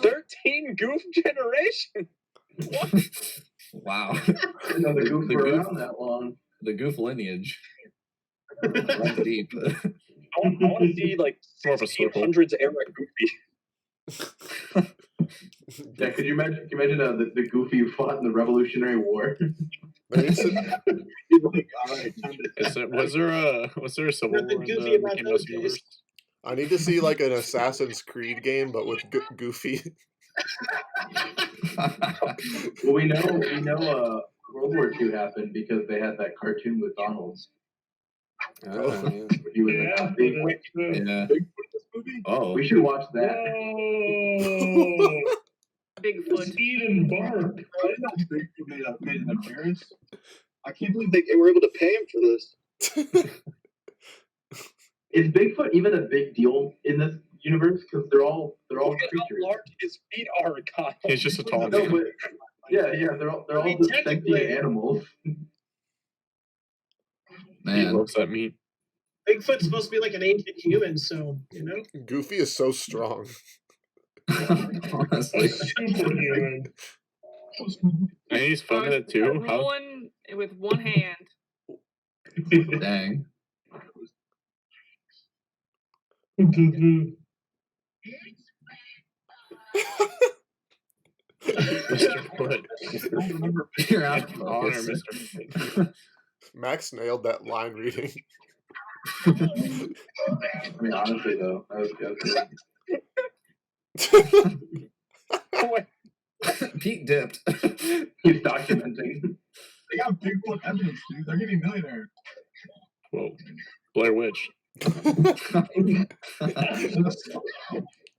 Speaker 3: 13 Goof generation. What?
Speaker 8: Wow.
Speaker 12: No, the Goof
Speaker 8: The
Speaker 12: were
Speaker 8: Goof-
Speaker 12: around that long.
Speaker 8: The Goof lineage. Runs deep.
Speaker 3: I want to see like
Speaker 14: More of a circle.
Speaker 3: 1600s era Goofy.
Speaker 12: Yeah, could you imagine? Can you imagine the Goofy who fought in the Revolutionary War?
Speaker 11: He's like, all right, time to.
Speaker 14: Was there a civil war in
Speaker 7: Goofy
Speaker 14: the
Speaker 7: about
Speaker 14: Mickey
Speaker 7: those
Speaker 14: Mouse
Speaker 7: days.
Speaker 14: universe?
Speaker 2: I need to see like an Assassin's Creed game, but with Goofy.
Speaker 12: Well, we know. World War II happened because they had that cartoon with Donald's.
Speaker 8: Oh,
Speaker 12: He was like a big.
Speaker 8: yeah. Oh.
Speaker 12: We should watch that.
Speaker 13: Bigfoot.
Speaker 10: Eden bark.
Speaker 11: I didn't know Bigfoot made an appearance. I can't believe they were able to pay him for this.
Speaker 12: Is Bigfoot even a big deal in this universe? Because they're all
Speaker 3: Look at how
Speaker 12: creatures.
Speaker 3: large his feet are, Kyle.
Speaker 14: He's just a tall
Speaker 12: No,
Speaker 14: man.
Speaker 12: but yeah, they're all
Speaker 7: I mean,
Speaker 12: just
Speaker 7: technically-
Speaker 12: sentient animals.
Speaker 14: He
Speaker 8: Man.
Speaker 14: loves that meat.
Speaker 7: Bigfoot's supposed to be like an ancient human, so you know.
Speaker 2: Goofy is so strong.
Speaker 8: Honestly.
Speaker 10: Superhuman.
Speaker 14: And he's filming it too. How?
Speaker 13: Rolling with one hand.
Speaker 8: Dang.
Speaker 14: Mr. Foot.
Speaker 8: You're out of
Speaker 14: Honor,
Speaker 8: focus.
Speaker 14: Mr. Foot.
Speaker 2: Max nailed that line reading.
Speaker 12: I mean, honestly, though, that was good.
Speaker 8: Pete dipped.
Speaker 12: He's documenting.
Speaker 11: They got Bigfoot evidence, dude. They're getting millionaires.
Speaker 14: Whoa. Blair Witch.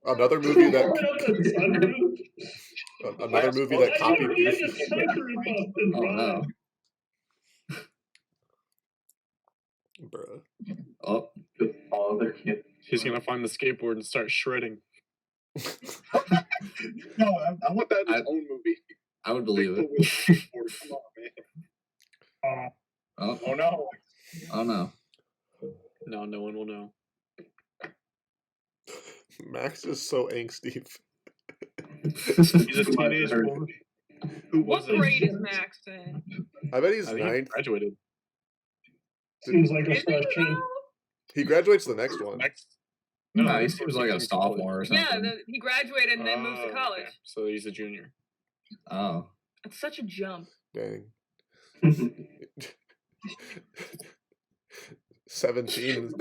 Speaker 2: Another movie that
Speaker 10: Hey,
Speaker 2: copied
Speaker 10: you're getting
Speaker 2: Goofy.
Speaker 10: a country busted,
Speaker 8: Oh no.
Speaker 2: Bruh.
Speaker 8: Oh,
Speaker 12: other kids.
Speaker 14: He's gonna find the skateboard and start shredding.
Speaker 11: No, I want that in his own movie.
Speaker 8: I would believe
Speaker 11: Bigfoot
Speaker 8: it.
Speaker 11: with a skateboard. Come on, man.
Speaker 8: Oh,
Speaker 11: Oh no.
Speaker 8: oh no.
Speaker 14: No, no one will know.
Speaker 2: Max is so angsty.
Speaker 14: He's a teenage boy. Who was
Speaker 13: What grade is Max in?
Speaker 2: I bet he's
Speaker 14: I think he
Speaker 2: ninth.
Speaker 14: graduated.
Speaker 10: Seems like a freshman.
Speaker 2: He graduates the next one.
Speaker 8: No, he seems like a sophomore or something.
Speaker 13: Yeah, he graduated and then moved to college.
Speaker 14: Okay. So he's a junior.
Speaker 8: Oh.
Speaker 13: It's such a jump.
Speaker 2: Dang. 17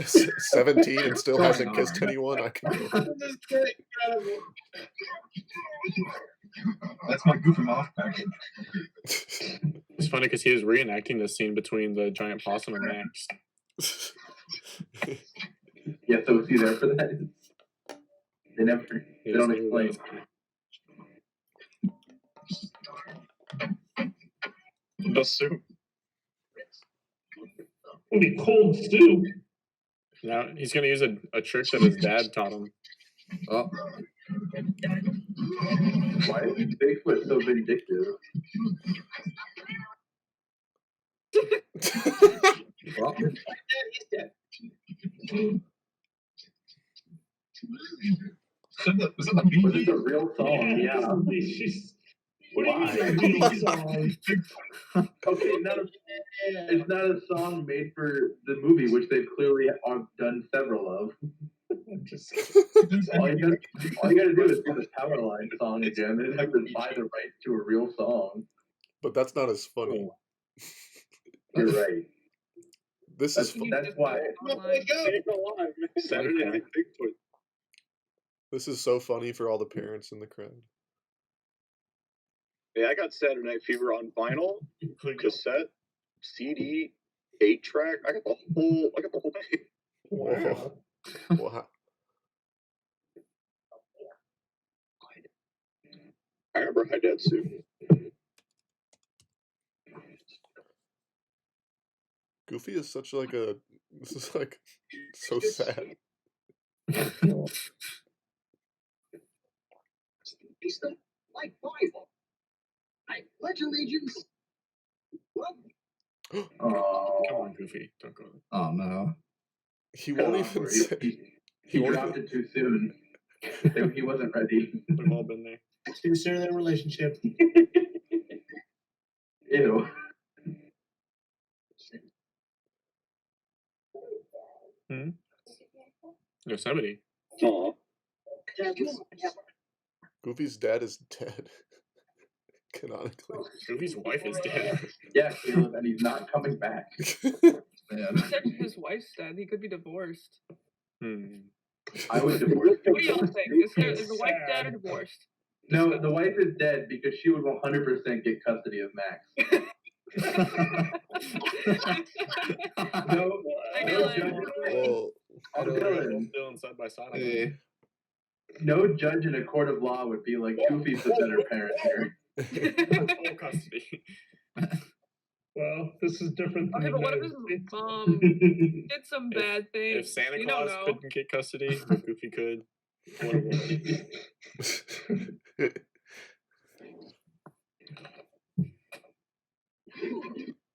Speaker 2: and still hasn't kissed anyone. I can go.
Speaker 9: That's my goofing off package.
Speaker 14: It's funny because he was reenacting the scene between the giant possum and Max.
Speaker 12: Yeah, so was he there for that? They never. They don't explain.
Speaker 3: The soup.
Speaker 10: It'll be cold soup.
Speaker 14: Now he's gonna use a trick that his dad taught him.
Speaker 8: Oh.
Speaker 12: Why is Bigfoot so vindictive?
Speaker 8: Well,
Speaker 12: Was this a real song? Yeah.
Speaker 10: What do you mean a real song?
Speaker 12: Okay, it's not a song made for the movie, which they've clearly done several of. all you gotta do is do the Powerline song again. They have to buy the rights to a real song.
Speaker 2: But that's not as funny.
Speaker 12: You're right.
Speaker 2: This
Speaker 12: That's why.
Speaker 3: Saturday Night Bigfoot.
Speaker 2: This is so funny for all the parents in the crowd.
Speaker 11: Yeah, I got Saturday Night Fever on vinyl, cassette, CD, 8-track. I got the whole thing.
Speaker 2: Wow. Wow.
Speaker 11: I remember High Dad Soup.
Speaker 2: Goofy is such like a. This is like so sad.
Speaker 16: Like Bible. I pledge allegiance.
Speaker 12: Oh,
Speaker 14: come on, Goofy, don't go.
Speaker 8: Oh no.
Speaker 2: He won't even say.
Speaker 12: He dropped it too soon. He wasn't ready.
Speaker 14: We've all been there.
Speaker 7: Too soon in their relationship.
Speaker 12: Ew.
Speaker 14: Yosemite.
Speaker 11: Aw.
Speaker 2: Goofy's dad is dead. Canonically.
Speaker 14: Goofy's wife is dead.
Speaker 12: Yeah, Caleb, and he's not coming back.
Speaker 8: Man.
Speaker 13: He said his wife's dead. He could be divorced.
Speaker 12: I would divorce.
Speaker 13: What do y'all think? Is the wife dead or divorced?
Speaker 12: No, the wife is dead because she would 100% get custody of Max. No,
Speaker 2: Whoa.
Speaker 14: Dylan side by side.
Speaker 8: Hey.
Speaker 12: No judge in a court of law would be like, Goofy's the better parent here.
Speaker 14: Full custody.
Speaker 10: Well, this is different than
Speaker 13: Okay,
Speaker 10: the
Speaker 13: but what if his
Speaker 10: United States.
Speaker 13: mom did some bad
Speaker 14: If
Speaker 13: things?
Speaker 14: Santa
Speaker 13: You
Speaker 14: Claus
Speaker 13: don't know.
Speaker 14: couldn't get custody, but Goofy could. What a world.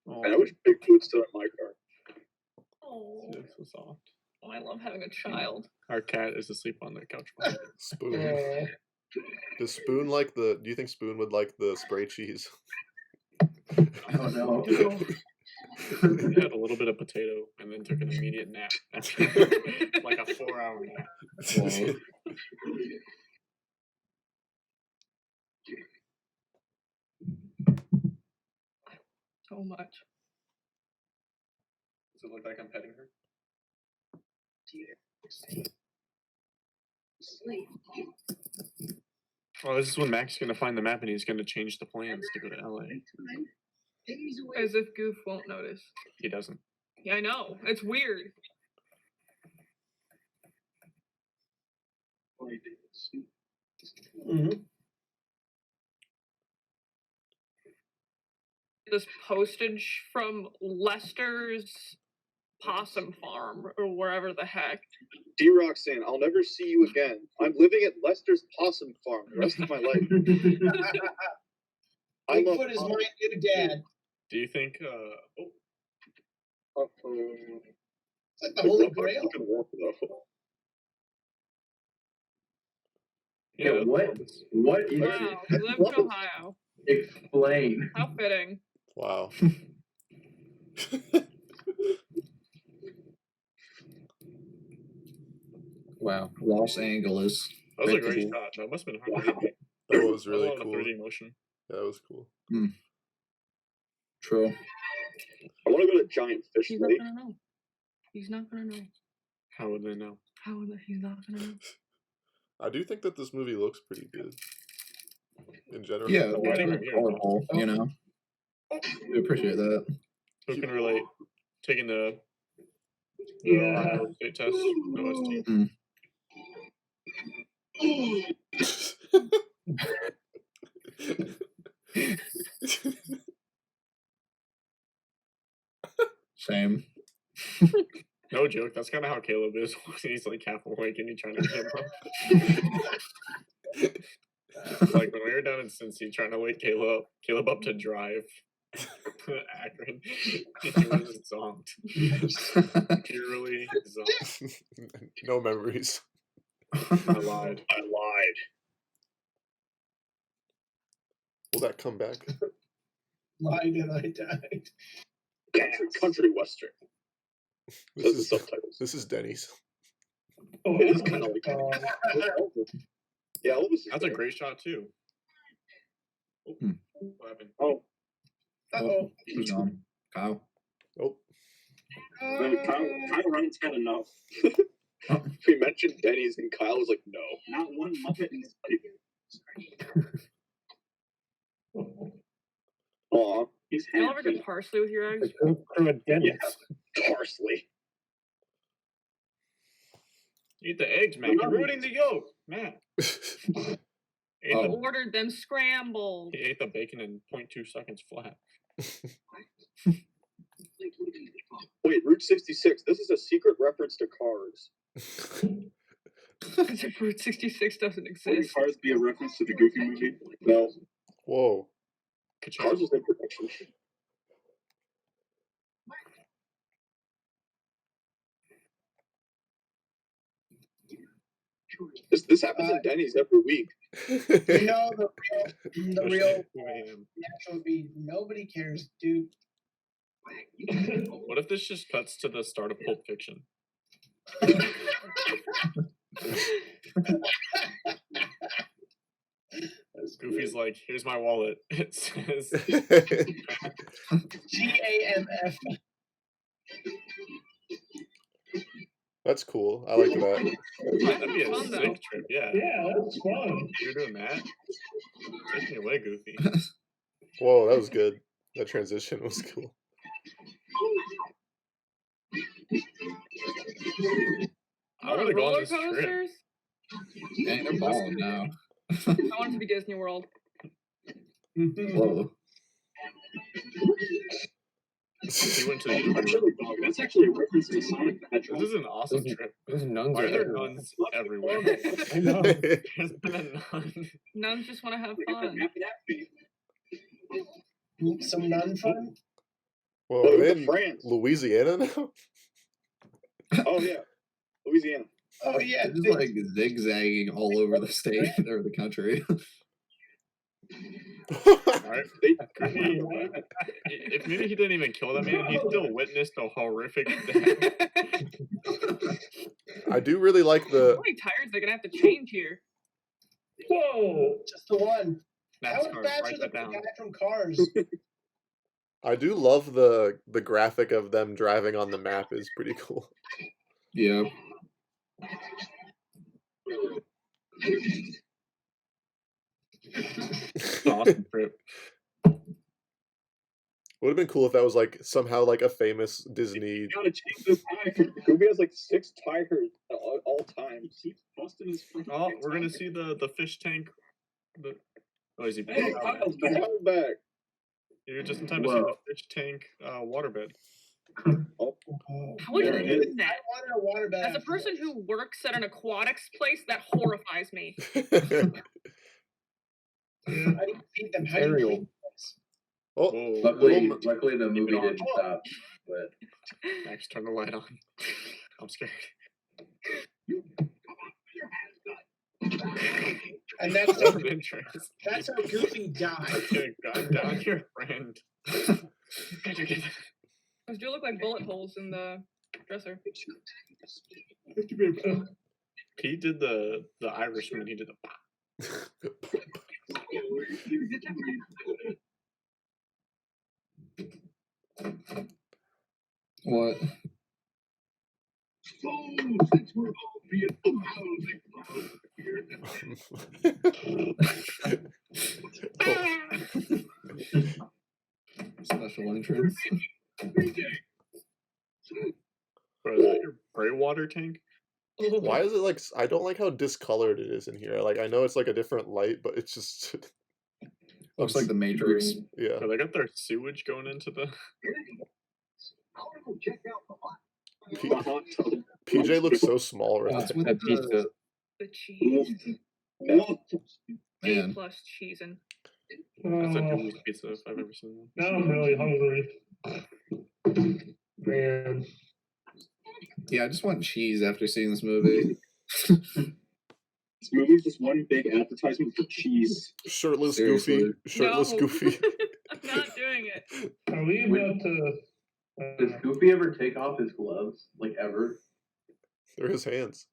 Speaker 14: Oh,
Speaker 11: I wish Bigfoot stood in my car.
Speaker 13: Oh,
Speaker 14: that's so soft.
Speaker 13: I love having a child.
Speaker 14: Our cat is asleep on the couch.
Speaker 2: Spoon. Does Spoon like the? Do you think Spoon would like the spray cheese?
Speaker 12: Oh no.
Speaker 14: He had a little bit of potato and then took an immediate nap. Like a 4-hour nap.
Speaker 8: Whoa.
Speaker 13: So much.
Speaker 14: Does it look like I'm petting her? Well, this is when Mac's is going to find the map and he's going to change the plans to go to LA.
Speaker 13: As if Goof won't notice.
Speaker 14: He doesn't.
Speaker 13: Yeah, I know. It's weird.
Speaker 7: Mm-hmm.
Speaker 13: This postage from Lester's Possum Farm or wherever the heck.
Speaker 11: D-Rock saying, "I'll never see you again. I'm living at Lester's Possum Farm the rest of my life." I love
Speaker 7: Bigfoot is
Speaker 11: possum.
Speaker 7: my new dad.
Speaker 14: Do you think?
Speaker 7: It's like the Holy
Speaker 11: robot
Speaker 7: Grail.
Speaker 11: fucking walk, though.
Speaker 12: Yeah, what is
Speaker 13: Wow, he lives in Ohio.
Speaker 12: explain?
Speaker 13: How fitting.
Speaker 2: Wow.
Speaker 8: Wow, Los Angeles.
Speaker 14: That was a
Speaker 8: Pretty
Speaker 14: great
Speaker 8: cool.
Speaker 14: shot. That must have been hard.
Speaker 2: That was really
Speaker 14: on a
Speaker 2: cool.
Speaker 14: 3D motion.
Speaker 2: That was cool.
Speaker 8: True.
Speaker 11: I want to go to Giant Fish
Speaker 13: He's not
Speaker 11: Lake.
Speaker 13: gonna know. He's not gonna know.
Speaker 14: How would they know?
Speaker 13: How would he's not gonna know?
Speaker 2: I do think that this movie looks pretty good. In general.
Speaker 8: Yeah,
Speaker 14: Why do
Speaker 8: it's
Speaker 14: you-
Speaker 8: colorful, you know. We appreciate that.
Speaker 14: Who can relate? Taking the
Speaker 10: Yeah.
Speaker 14: Ohio State test. OST.
Speaker 8: Same.
Speaker 14: No joke. That's kind of how Caleb is. He's like half awake and he's trying to get him up. Like when we were down in Cincy trying to wake Caleb up to drive Akron, he was zonked. Purely zonked.
Speaker 2: No memories.
Speaker 14: I lied.
Speaker 2: Will that come back?
Speaker 7: Lied and I died.
Speaker 11: Country Western.
Speaker 2: This
Speaker 11: the
Speaker 2: is
Speaker 11: subtitles.
Speaker 2: This is Denny's.
Speaker 11: It is kind of like yeah, Elvis is
Speaker 14: That's a
Speaker 11: great.
Speaker 14: great shot too.
Speaker 8: Hmm.
Speaker 14: What happened?
Speaker 11: Oh,
Speaker 7: Uh-oh.
Speaker 8: Who's on? Kyle.
Speaker 2: Oh.
Speaker 11: Kyle Ryan's had enough. We mentioned Denny's and Kyle was like, no. Not one Muppet in this Aw, he's
Speaker 13: Y'all ever get parsley with your eggs?
Speaker 11: Yes, parsley.
Speaker 14: Eat the eggs, man. You're ruining the yolk, man. He ate,
Speaker 13: Ordered them scrambled.
Speaker 14: he ate the bacon in 0.2 seconds flat.
Speaker 11: Wait, Route 66. This is a secret reference to Cars.
Speaker 13: Because if Route 66 doesn't
Speaker 11: Would
Speaker 13: exist.
Speaker 11: Cars be a reference to the Goofy movie? No.
Speaker 2: Whoa.
Speaker 11: Cars was in production. This happens in Denny's every week.
Speaker 7: You know, the real
Speaker 14: Man.
Speaker 7: natural would be nobody cares, dude.
Speaker 14: What if this just cuts to the start of Pulp Fiction? Goofy's like, here's my wallet. It says
Speaker 7: GAMF.
Speaker 2: That's cool. I like that.
Speaker 14: that'd be a
Speaker 13: Fun, though.
Speaker 14: sick trip, yeah.
Speaker 10: Yeah, that's fun.
Speaker 14: You're doing that? Take me away, Goofy.
Speaker 2: Whoa, that was good. That transition was cool.
Speaker 14: I want to go on
Speaker 13: Roller
Speaker 14: this trip.
Speaker 13: coasters?
Speaker 8: Dang, they're balling now.
Speaker 13: I want it to be Disney World.
Speaker 8: Whoa.
Speaker 14: He went to the
Speaker 11: That's actually a reference to Sonic the Hedgehog.
Speaker 14: This is an awesome trip.
Speaker 6: There's nuns
Speaker 14: Why are there
Speaker 6: everywhere.
Speaker 14: nuns everywhere?
Speaker 6: I know.
Speaker 14: There's been a nun.
Speaker 13: Nuns just want to have
Speaker 11: Look at
Speaker 13: fun.
Speaker 11: that map of that
Speaker 7: Some nun fun.
Speaker 2: Whoa,
Speaker 11: Oh,
Speaker 2: they in
Speaker 11: France.
Speaker 2: Louisiana now?
Speaker 11: Oh, yeah. Louisiana.
Speaker 7: Oh yeah,
Speaker 8: It's just like zigzagging all over the state or the country.
Speaker 14: Alright.
Speaker 11: They,
Speaker 14: If maybe he didn't even kill that man, he still witnessed a horrific death.
Speaker 2: I do really like
Speaker 13: How
Speaker 2: the
Speaker 13: many tires they're gonna have to change here?
Speaker 10: Whoa!
Speaker 7: just the one. That was
Speaker 14: NASCAR,
Speaker 7: bad
Speaker 14: write
Speaker 7: for the
Speaker 14: that down.
Speaker 7: guy from Cars.
Speaker 2: I do love the graphic of them driving on the map is pretty cool.
Speaker 8: Yeah.
Speaker 14: It's an awesome trip.
Speaker 2: Would have been cool if that was like somehow like a famous Disney.
Speaker 11: You gotta change the tire. Goofy has like 6 tires at all times. He's busting his front.
Speaker 14: Oh, we're gonna see the fish tank. Oh, is he back?
Speaker 11: Hey, Kyle's back.
Speaker 14: You're just in time to see the fish tank waterbed.
Speaker 13: How would you
Speaker 7: There it
Speaker 13: do
Speaker 7: is.
Speaker 13: that?
Speaker 7: I want a water
Speaker 13: As a
Speaker 7: bath.
Speaker 13: person who works at an aquatics place, that horrifies me.
Speaker 7: How do you feed them? How do you
Speaker 15: Ariel.
Speaker 7: clean them?
Speaker 2: Oh,
Speaker 12: Luckily the movie didn't stop. But
Speaker 14: Max, turn the light on. I'm scared.
Speaker 7: And that's
Speaker 14: Open entrance.
Speaker 7: that's how Goofy died.
Speaker 14: God down your friend.
Speaker 13: Those do look like bullet holes in the dresser.
Speaker 14: He did the Irishman. He did the.
Speaker 8: What?
Speaker 16: So, since we're all being
Speaker 8: Special entrance.
Speaker 14: Bro, is that your gray water tank?
Speaker 2: Why is it like? I don't like how discolored it is in here. Like, I know it's like a different light, but it's just
Speaker 8: Looks like the Matrix.
Speaker 2: Yeah.
Speaker 14: Bro, they got their sewage going into the.
Speaker 2: PJ looks so small right
Speaker 8: What's
Speaker 2: now.
Speaker 8: with the
Speaker 13: The cheese.
Speaker 8: man?
Speaker 13: Plus cheesing.
Speaker 14: That's a Julie's pizza if I've ever seen one.
Speaker 10: Now I'm really hungry. Man.
Speaker 8: Yeah, I just want cheese after seeing this movie.
Speaker 11: This movie's just one big advertisement for cheese.
Speaker 2: Shirtless
Speaker 8: Seriously.
Speaker 2: Goofy. Shirtless
Speaker 13: No.
Speaker 2: Goofy.
Speaker 13: I'm not doing it.
Speaker 10: Are we about to?
Speaker 12: does Goofy ever take off his gloves? Like ever?
Speaker 2: They're his hands.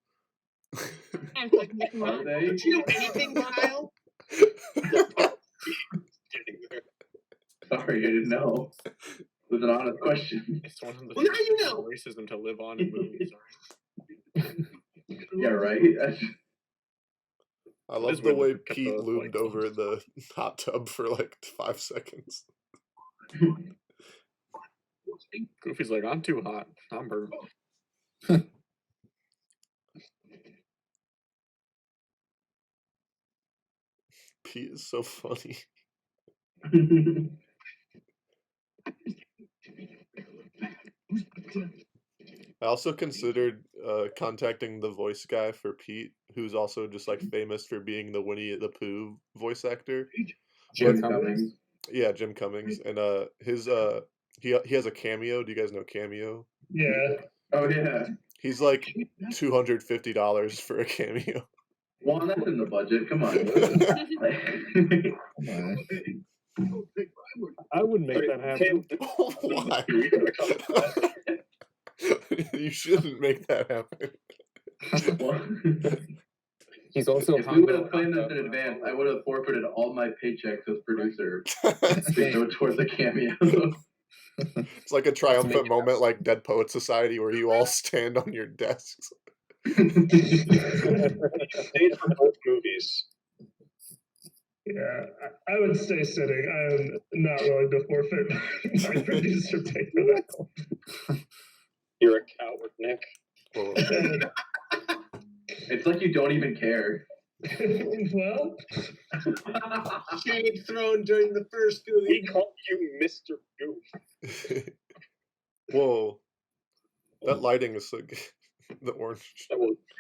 Speaker 13: I'm like, no.
Speaker 12: Are they?
Speaker 7: Do you know anything, Kyle?
Speaker 12: Sorry, I didn't know. It was an honest question.
Speaker 14: It's one of the
Speaker 7: Well, now you know.
Speaker 14: racism to live on in movies.
Speaker 12: Yeah, right?
Speaker 2: I love
Speaker 14: is
Speaker 2: the
Speaker 14: weird
Speaker 2: way
Speaker 14: to cut
Speaker 2: Pete
Speaker 14: the
Speaker 2: loomed
Speaker 14: lights on.
Speaker 2: over the hot tub for like 5 seconds.
Speaker 14: Goofy's like, I'm too hot. I'm burnt.
Speaker 2: Pete is so funny. I also considered contacting the voice guy for Pete, who's also just like famous for being the Winnie the Pooh voice actor.
Speaker 12: Jim Cummings.
Speaker 2: Yeah, Jim Cummings, and his he has a cameo. Do you guys know Cameo?
Speaker 10: Yeah.
Speaker 12: Oh yeah.
Speaker 2: He's like $250 for a cameo.
Speaker 12: Well, that's in the budget. Come on.
Speaker 15: I would make that happen.
Speaker 2: Why? You shouldn't make that happen.
Speaker 6: He's also
Speaker 12: If we would have planned this in advance, I would have forfeited all my paychecks as producer to go towards the cameo.
Speaker 2: It's like a triumphant moment like Dead Poet Society where you all stand on your desks.
Speaker 11: Paid for both movies.
Speaker 10: Yeah, I would stay sitting. I'm not willing to forfeit my producer pay for that.
Speaker 11: You're a coward, Nick.
Speaker 12: It's like you don't even care.
Speaker 10: Well,
Speaker 7: Shade thrown during the first Goofy.
Speaker 11: We call you Mr. Goof.
Speaker 2: Whoa. That lighting is so good. The orange.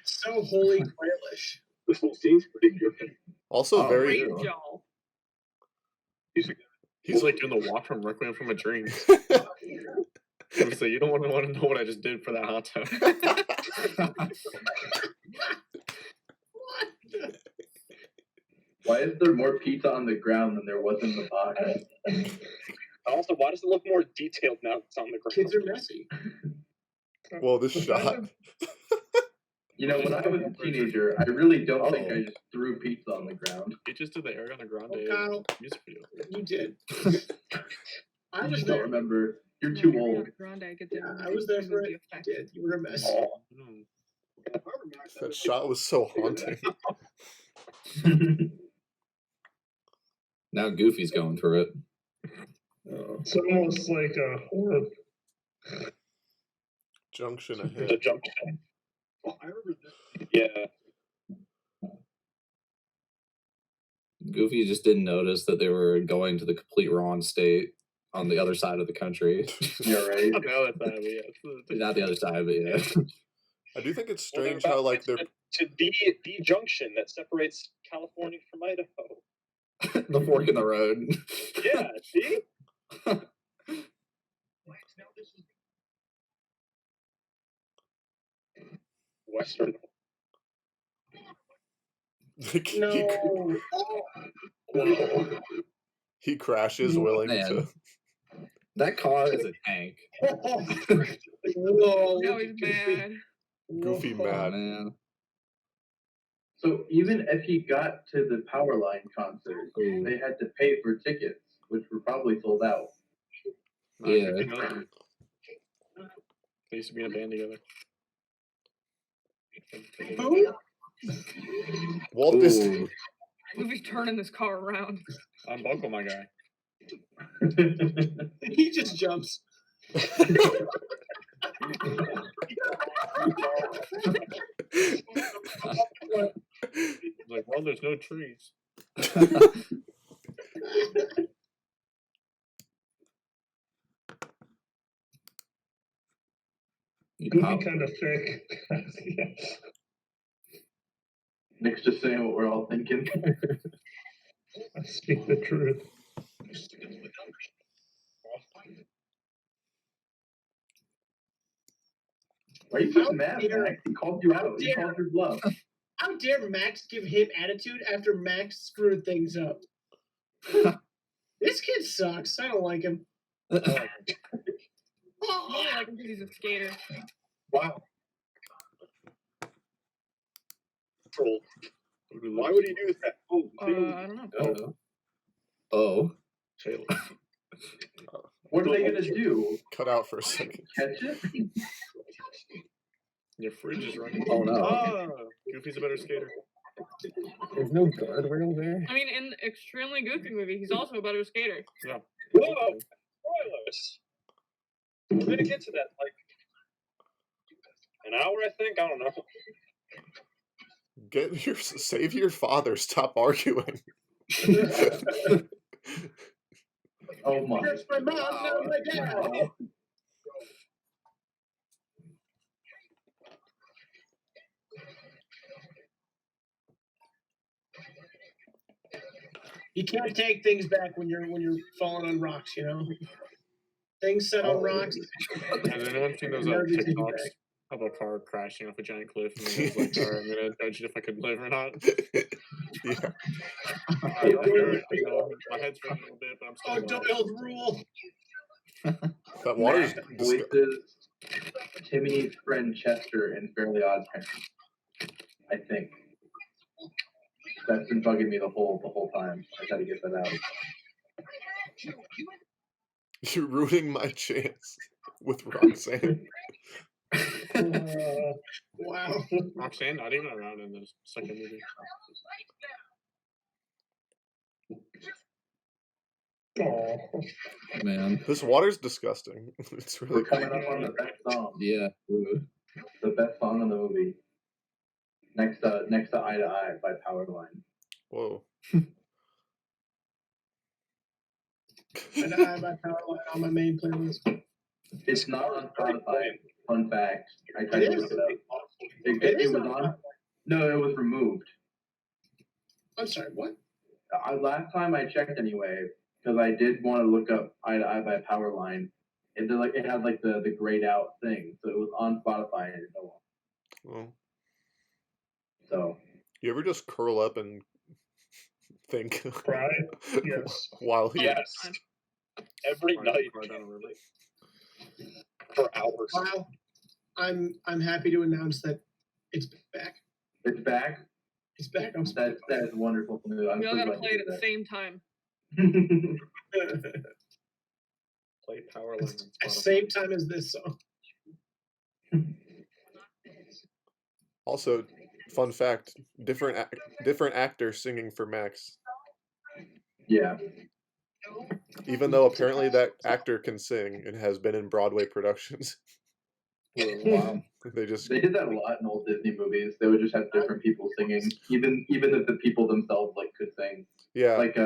Speaker 7: So holy grailish.
Speaker 11: This whole scene's pretty good.
Speaker 2: Also very
Speaker 13: Great job.
Speaker 14: He's like doing the walk from Requiem from a Dream. He's like, you don't want to know what I just did for that hot tub.
Speaker 12: Why is there more pizza on the ground than there was in the box?
Speaker 11: Also, why does it look more detailed now that it's on the ground?
Speaker 7: Kids are messy.
Speaker 2: Whoa, this shot.
Speaker 12: You know, when I was a teenager, I really don't think I just threw pizza on the ground.
Speaker 14: He just did the Ariana Grande
Speaker 7: Kyle.
Speaker 14: music video.
Speaker 7: You did.
Speaker 12: I
Speaker 7: I was
Speaker 12: just don't
Speaker 7: there.
Speaker 12: remember. You're too old.
Speaker 7: I was there for it. You did. You were a mess.
Speaker 2: That shot was so haunting.
Speaker 8: Now Goofy's going through it.
Speaker 10: it's almost like a horror.
Speaker 2: Junction ahead.
Speaker 11: The junction. Oh, I remember that. Yeah.
Speaker 8: Goofy just didn't notice that they were going to the complete wrong state on the other side of the country.
Speaker 12: You're right.
Speaker 14: Not the other side, but yeah.
Speaker 8: Not the other side, but yeah.
Speaker 2: I do think it's
Speaker 3: Well, they're
Speaker 2: strange how
Speaker 3: about
Speaker 2: like
Speaker 3: to
Speaker 2: they're
Speaker 3: get to D junction that separates California from Idaho.
Speaker 8: The fork in the road.
Speaker 3: Yeah, see? Western.
Speaker 7: No.
Speaker 2: he crashes willing
Speaker 8: Man.
Speaker 2: to.
Speaker 8: That car is a tank.
Speaker 7: Whoa.
Speaker 5: Now he's mad.
Speaker 2: Goofy
Speaker 8: Oh,
Speaker 2: mad.
Speaker 8: man.
Speaker 12: So even if he got to the Powerline concert,
Speaker 8: Ooh.
Speaker 12: they had to pay for tickets, which were probably sold out.
Speaker 8: Yeah.
Speaker 14: They used to be in a band together.
Speaker 7: Who?
Speaker 2: Walt Disney.
Speaker 8: Ooh.
Speaker 5: Goofy's turning this car around.
Speaker 14: Unbuckle my guy.
Speaker 7: He just jumps.
Speaker 14: Like, well, there's no trees.
Speaker 10: Goofy kind of thick. Yes.
Speaker 12: Nick's just saying what we're all thinking.
Speaker 10: I speak the truth.
Speaker 12: Why are you getting mad, Max? He called you out. He called your bluff.
Speaker 7: How dare Max give him attitude after Max screwed things up? This kid sucks. I don't like him.
Speaker 5: I like him because he's a skater.
Speaker 3: Wow. Troll. Why would he do that? Oh,
Speaker 5: I don't know.
Speaker 8: Oh.
Speaker 12: What are they gonna do?
Speaker 2: Cut out for a second.
Speaker 12: Catch it?
Speaker 14: Your fridge is running.
Speaker 8: Oh, no.
Speaker 14: Ah, Goofy's a better skater.
Speaker 6: There's no guardrail there.
Speaker 5: I mean, in the Extremely Goofy movie, he's also a better skater.
Speaker 14: Yeah.
Speaker 3: Whoa! Spoilers! We're gonna get to that like an hour, I think. I don't know.
Speaker 2: Save your father. Stop arguing.
Speaker 12: Oh my.
Speaker 7: That's my mom, not my dad. You can't take things back when you're falling on rocks, you know. Things set on rocks.
Speaker 14: Has anyone seen those TikToks of a car crashing off a giant cliff and then it's like, alright, I'm gonna judge it if I could live or not?
Speaker 2: Yeah.
Speaker 14: My head's ringing a little bit, but I'm still
Speaker 7: Oh, Doyle's rule.
Speaker 2: That water's
Speaker 12: Max voices Timmy's friend Chester in Fairly Odd Parents. I think. That's been bugging me the whole time. I gotta get that out.
Speaker 2: You're ruining my chance with Roxanne.
Speaker 7: Wow.
Speaker 14: Roxanne not even around in the second movie.
Speaker 10: Oh.
Speaker 8: Man.
Speaker 2: This water's disgusting. It's really
Speaker 12: We're coming up on the best song.
Speaker 8: Yeah. Ooh.
Speaker 12: The best song in the movie. Next to Eye to Eye by Powerline.
Speaker 2: Whoa.
Speaker 7: And I have my Powerline on my main playlist.
Speaker 12: It's not on Spotify. Fun fact. I tried
Speaker 7: It
Speaker 12: to
Speaker 7: is.
Speaker 12: look it up.
Speaker 7: It is
Speaker 12: was
Speaker 7: on
Speaker 12: on. No, it was removed.
Speaker 7: I'm sorry, what?
Speaker 12: Last time I checked anyway, because I did want to look up Eye to Eye by Powerline. It had like the grayed out thing, so it was on Spotify and no one.
Speaker 2: Well,
Speaker 12: So
Speaker 2: you ever just curl up and think?
Speaker 10: Cry? Yes.
Speaker 2: While he.
Speaker 3: Yes. Every night for hours.
Speaker 7: Wow. I'm happy to announce that it's back.
Speaker 12: It's back.
Speaker 7: It's back. I'm
Speaker 12: That is wonderful news. I'm
Speaker 5: We all
Speaker 12: so
Speaker 5: gotta
Speaker 12: glad
Speaker 5: play
Speaker 12: to
Speaker 5: it at the
Speaker 12: hear
Speaker 5: same time.
Speaker 12: that.
Speaker 14: Play Powerline.
Speaker 7: at the same time as this song.
Speaker 2: Also, fun fact: different actor singing for Max.
Speaker 12: Yeah.
Speaker 2: Even though apparently that actor can sing and has been in Broadway productions.
Speaker 12: Wow.
Speaker 2: They just
Speaker 12: They did that a lot in old Disney movies. They would just have different people singing, even if the people themselves like could sing.
Speaker 2: yeah.
Speaker 12: Like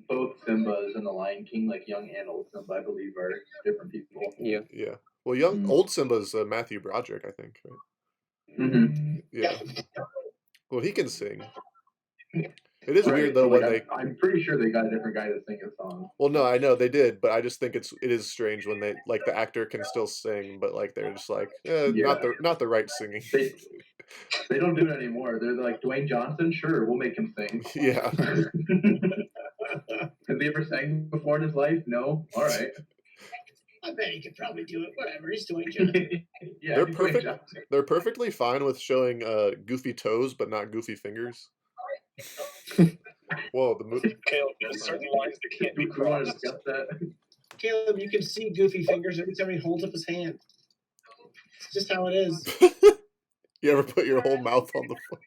Speaker 12: both Simbas and the Lion King, like young and old Simba, I believe, are different people.
Speaker 15: Yeah.
Speaker 2: Yeah. Well, old Simba's Matthew Broderick, I think. Right?
Speaker 12: Mm-hmm.
Speaker 2: Yeah. Well, he can sing. It is
Speaker 12: Right,
Speaker 2: weird though
Speaker 12: but,
Speaker 2: when
Speaker 12: like, I'm pretty sure they got a different guy to sing a song.
Speaker 2: Well, no, I know they did, but I just think it is strange when they like the actor can still sing, but like they're just like, not the right singing.
Speaker 12: They don't do it anymore. They're like Dwayne Johnson. Sure, we'll make him sing.
Speaker 2: Yeah.
Speaker 12: Has he ever sang before in his life? No. All right.
Speaker 7: I bet he could probably do it. Whatever, he's doing it.
Speaker 12: Yeah,
Speaker 2: They're
Speaker 12: he's Dwayne
Speaker 2: perfect.
Speaker 12: Johnson.
Speaker 2: They're perfectly fine with showing goofy toes, but not goofy fingers. Whoa, the movie.
Speaker 3: Caleb, there's certain lines that can't be
Speaker 12: We want to
Speaker 3: crossed.
Speaker 12: discuss that.
Speaker 7: Caleb, you can see Goofy fingers every time he holds up his hand. It's just how it is.
Speaker 2: You ever put your whole mouth on the phone?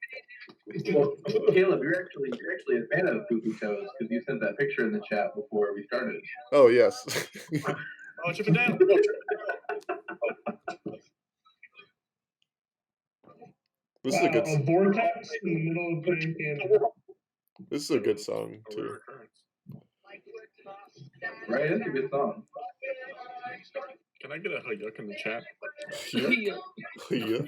Speaker 12: Well, Caleb, you're actually a fan of Goofy Toes because you sent that picture in the chat before we started.
Speaker 2: Oh yes.
Speaker 3: Oh, chip it down.
Speaker 2: This is a good.
Speaker 10: A vortex in the middle of Grand Canyon.
Speaker 2: This is a good song too.
Speaker 12: Right, that's a good song.
Speaker 14: Can I get a hayuk in the chat?
Speaker 2: Yeah.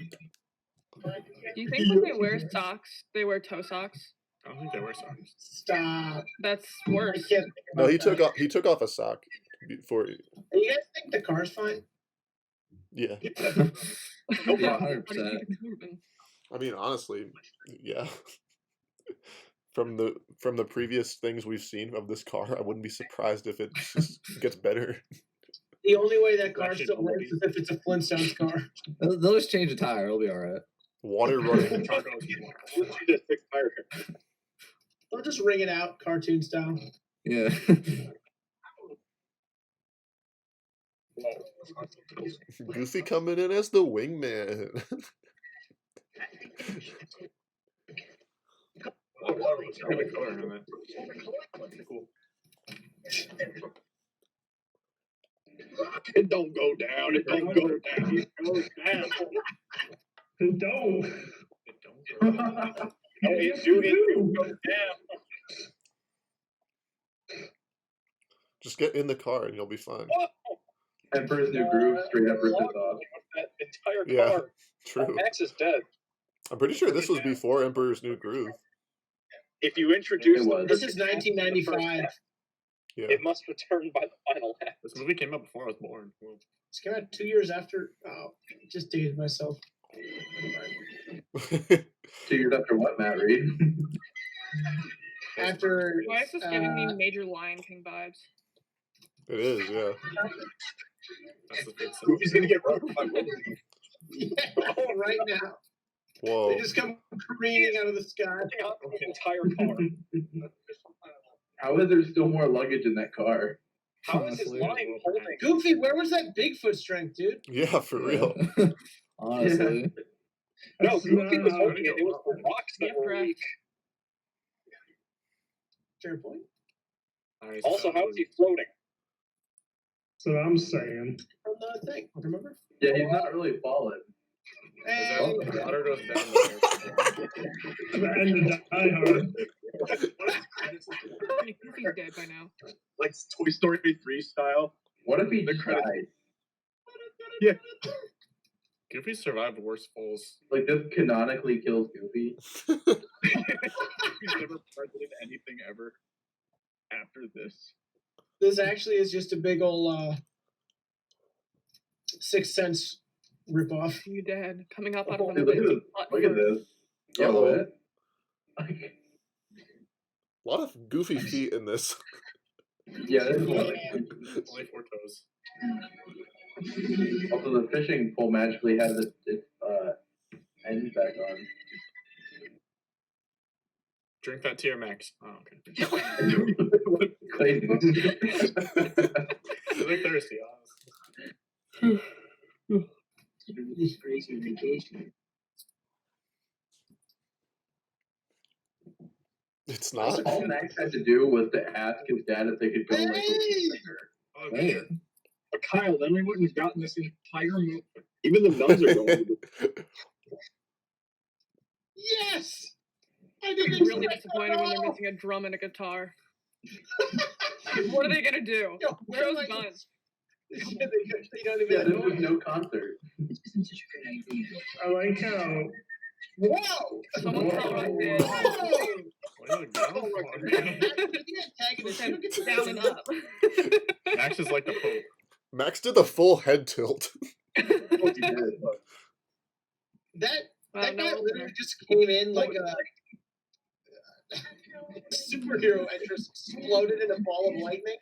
Speaker 13: Do you think when they wear socks, they wear toe socks?
Speaker 14: I don't think they wear socks.
Speaker 7: Stop.
Speaker 13: That's worse.
Speaker 2: No, he took off a sock before.
Speaker 7: You guys think the car's fine?
Speaker 2: Yeah.
Speaker 8: Yeah, 100%.
Speaker 2: I mean, honestly, yeah. From the previous things we've seen of this car, I wouldn't be surprised if it just gets better.
Speaker 7: The only way that car still works is if it's a Flintstones car.
Speaker 8: They'll just change a tire. It'll be all right.
Speaker 2: Water running.
Speaker 7: They'll just ring it out, cartoon style.
Speaker 8: Yeah.
Speaker 2: Goofy coming in as the wingman.
Speaker 11: It don't go down. It don't go down. It goes down.
Speaker 10: It don't.
Speaker 3: No, it goes down.
Speaker 2: Just get in the car and you'll be fine.
Speaker 12: Emperor's New Groove, straight up ripped it off.
Speaker 3: That entire
Speaker 2: Yeah,
Speaker 3: car.
Speaker 2: true.
Speaker 3: Max is dead.
Speaker 2: I'm pretty sure this was before Emperor's New Groove.
Speaker 3: If you introduce
Speaker 7: This is 1995.
Speaker 2: Yeah.
Speaker 3: it must return by the final act.
Speaker 14: This movie came out before I was born. Well,
Speaker 7: It's came out 2 years after. Oh, just dated myself.
Speaker 12: 2 years after what, Matt Reed?
Speaker 7: After.
Speaker 13: Why is this giving me major Lion King vibes?
Speaker 2: It is, yeah.
Speaker 14: that's the big
Speaker 3: Goofy's gonna get run by
Speaker 7: Oh, right now.
Speaker 2: Whoa.
Speaker 7: They just come careening out of the sky.
Speaker 3: the entire car.
Speaker 12: How is there still more luggage in that car?
Speaker 3: How is his line holding?
Speaker 7: Goofy, where was that Bigfoot strength, dude?
Speaker 2: Yeah, for real.
Speaker 8: Honestly.
Speaker 3: No, Goofy was holding it. It was the rocks that were weak.
Speaker 7: Fair point.
Speaker 3: Also, how is he floating?
Speaker 10: So I'm saying.
Speaker 7: From the thing, remember?
Speaker 12: Yeah, he's not really falling.
Speaker 7: Hey.
Speaker 14: Water goes down
Speaker 10: The end of Die Hard.
Speaker 13: Goofy's dead by now.
Speaker 11: Like Toy Story 3 style.
Speaker 12: What if he
Speaker 11: The credits.
Speaker 12: died?
Speaker 11: Yeah.
Speaker 14: Goofy survived worse falls.
Speaker 12: Like, this canonically kills Goofy.
Speaker 11: He's never president anything ever after this.
Speaker 7: This actually is just a big ol' Sixth Sense ripoff.
Speaker 13: You dead. Coming up out
Speaker 12: Oh,
Speaker 13: of
Speaker 12: dude,
Speaker 13: the
Speaker 12: look at this. Yeah,
Speaker 2: Uh-oh.
Speaker 12: what?
Speaker 2: A lot of goofy feet in this.
Speaker 12: Yeah, this is one.
Speaker 14: Only 4 toes.
Speaker 12: Also, the fishing pole magically has its ends back on.
Speaker 14: Drink that to your max. Oh, okay.
Speaker 12: Crazy.
Speaker 14: You look thirsty, honestly.
Speaker 7: Crazy vacation.
Speaker 2: It's not.
Speaker 12: All Max had to do was to ask his dad if they could go like.
Speaker 14: Oh,
Speaker 8: Hey.
Speaker 11: But Kyle, then we wouldn't have gotten this entire movie. Even the nuns are going with it.
Speaker 7: Yes! I
Speaker 13: I'm
Speaker 7: didn't
Speaker 13: really
Speaker 7: expect that
Speaker 13: disappointed
Speaker 7: at
Speaker 13: when they're
Speaker 7: all.
Speaker 13: missing a drum and a guitar. What are they gonna do?
Speaker 7: Yo, where
Speaker 13: Show's
Speaker 7: like-
Speaker 13: done.
Speaker 7: They don't even
Speaker 12: Yeah,
Speaker 7: know.
Speaker 12: there was no concert.
Speaker 10: I like how.
Speaker 7: Whoa!
Speaker 13: Someone tell Roxanne. Down and up.
Speaker 14: Max is like the Pope.
Speaker 2: Max did the full head tilt.
Speaker 7: That
Speaker 13: Well,
Speaker 7: guy
Speaker 13: no,
Speaker 7: literally just came in like a superhero and just exploded in a ball of lightning.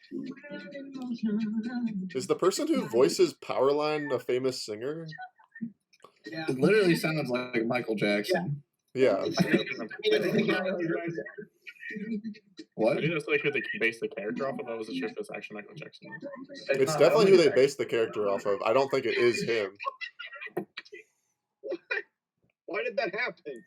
Speaker 2: Is the person who voices Powerline a famous singer?
Speaker 7: Yeah.
Speaker 8: It literally sounds like Michael Jackson.
Speaker 2: Yeah.
Speaker 8: What?
Speaker 14: I think that's like who they based the character off of. I wasn't sure if it's actually Michael Jackson.
Speaker 2: It's definitely who they based the character off of. I don't think it is him.
Speaker 3: Why did that happen?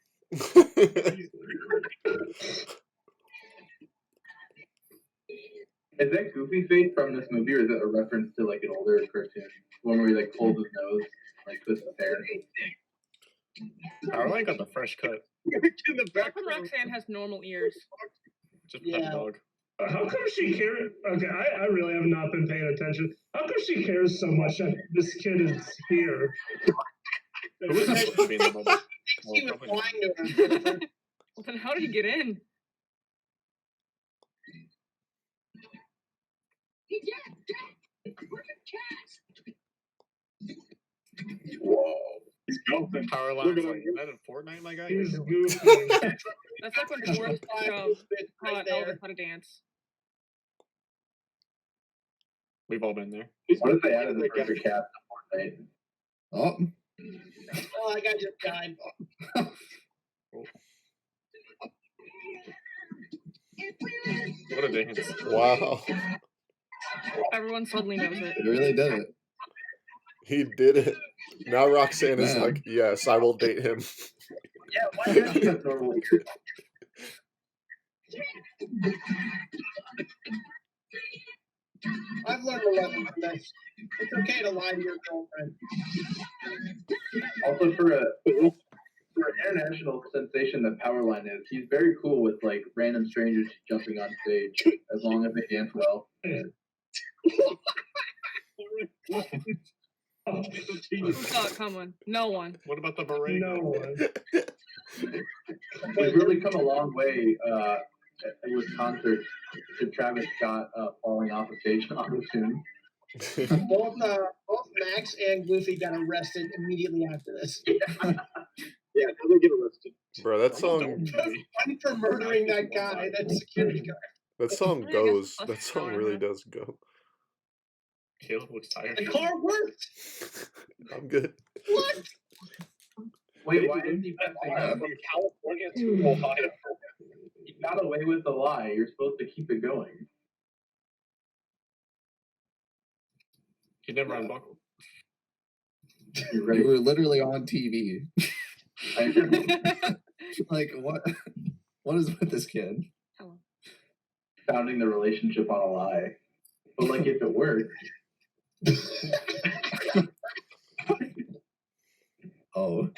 Speaker 12: Is that Goofy face from this movie, or is it a reference to like an older cartoon? One where he like pulls his nose, like twists his hair?
Speaker 14: Powerline got the fresh cut.
Speaker 3: In the
Speaker 13: How come Roxanne has normal ears?
Speaker 14: Just pet the dog.
Speaker 10: How come she cares? Okay, I really have not been paying attention. How come she cares so much that this kid is here?
Speaker 14: Who was supposed to be in the moment?
Speaker 7: He was flying to her.
Speaker 13: Well, then how did he get in?
Speaker 11: Whoa.
Speaker 14: He's goofing. Powerline's like, is that in Fortnite, my guy?
Speaker 10: He's goofing.
Speaker 13: That's like when Forrest taught Elvis how to dance.
Speaker 14: We've all been there.
Speaker 12: What if they added the Burger Cat to Fortnite?
Speaker 8: Oh.
Speaker 7: Oh, that guy just died.
Speaker 14: What a dance.
Speaker 2: Wow.
Speaker 13: Everyone suddenly knows it.
Speaker 8: He really did it.
Speaker 2: He did it. Now Roxanne is
Speaker 8: Man.
Speaker 2: like, yes, I will date him.
Speaker 12: Yeah, why did he have normal ears?
Speaker 7: I've learned a lesson from this. It's okay to lie to your girlfriend.
Speaker 12: Also, for an international sensation that Powerline is, he's very cool with like random strangers jumping on stage as long as they dance well.
Speaker 13: Who saw it coming? No one.
Speaker 14: What about the beret?
Speaker 10: No one.
Speaker 12: We've really come a long way with concerts to Travis Scott falling off a stage on the tune.
Speaker 7: Both Max and Goofy got arrested immediately after this.
Speaker 11: Yeah, how they get arrested?
Speaker 2: Bro, that song
Speaker 7: One for murdering that guy, that security guard.
Speaker 2: that song goes. That song really does go.
Speaker 14: Caleb looks tired.
Speaker 7: The car worked.
Speaker 2: I'm good.
Speaker 7: What?
Speaker 12: Wait, why didn't he
Speaker 3: From California to Ohio.
Speaker 12: He got away with the lie. You're supposed to keep it going.
Speaker 14: He never unbuckled.
Speaker 12: You're right.
Speaker 8: You were literally on TV. Like, what? What is with this kid?
Speaker 12: Founding the relationship on a lie. But like, if it worked.
Speaker 8: Oh.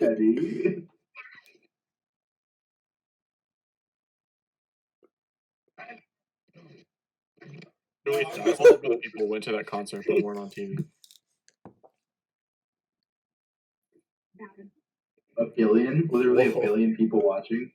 Speaker 12: Eddie.
Speaker 14: Really, all of the people went to that concert but weren't on TV.
Speaker 12: A billion? Literally
Speaker 2: Whoa.
Speaker 12: a billion people watching.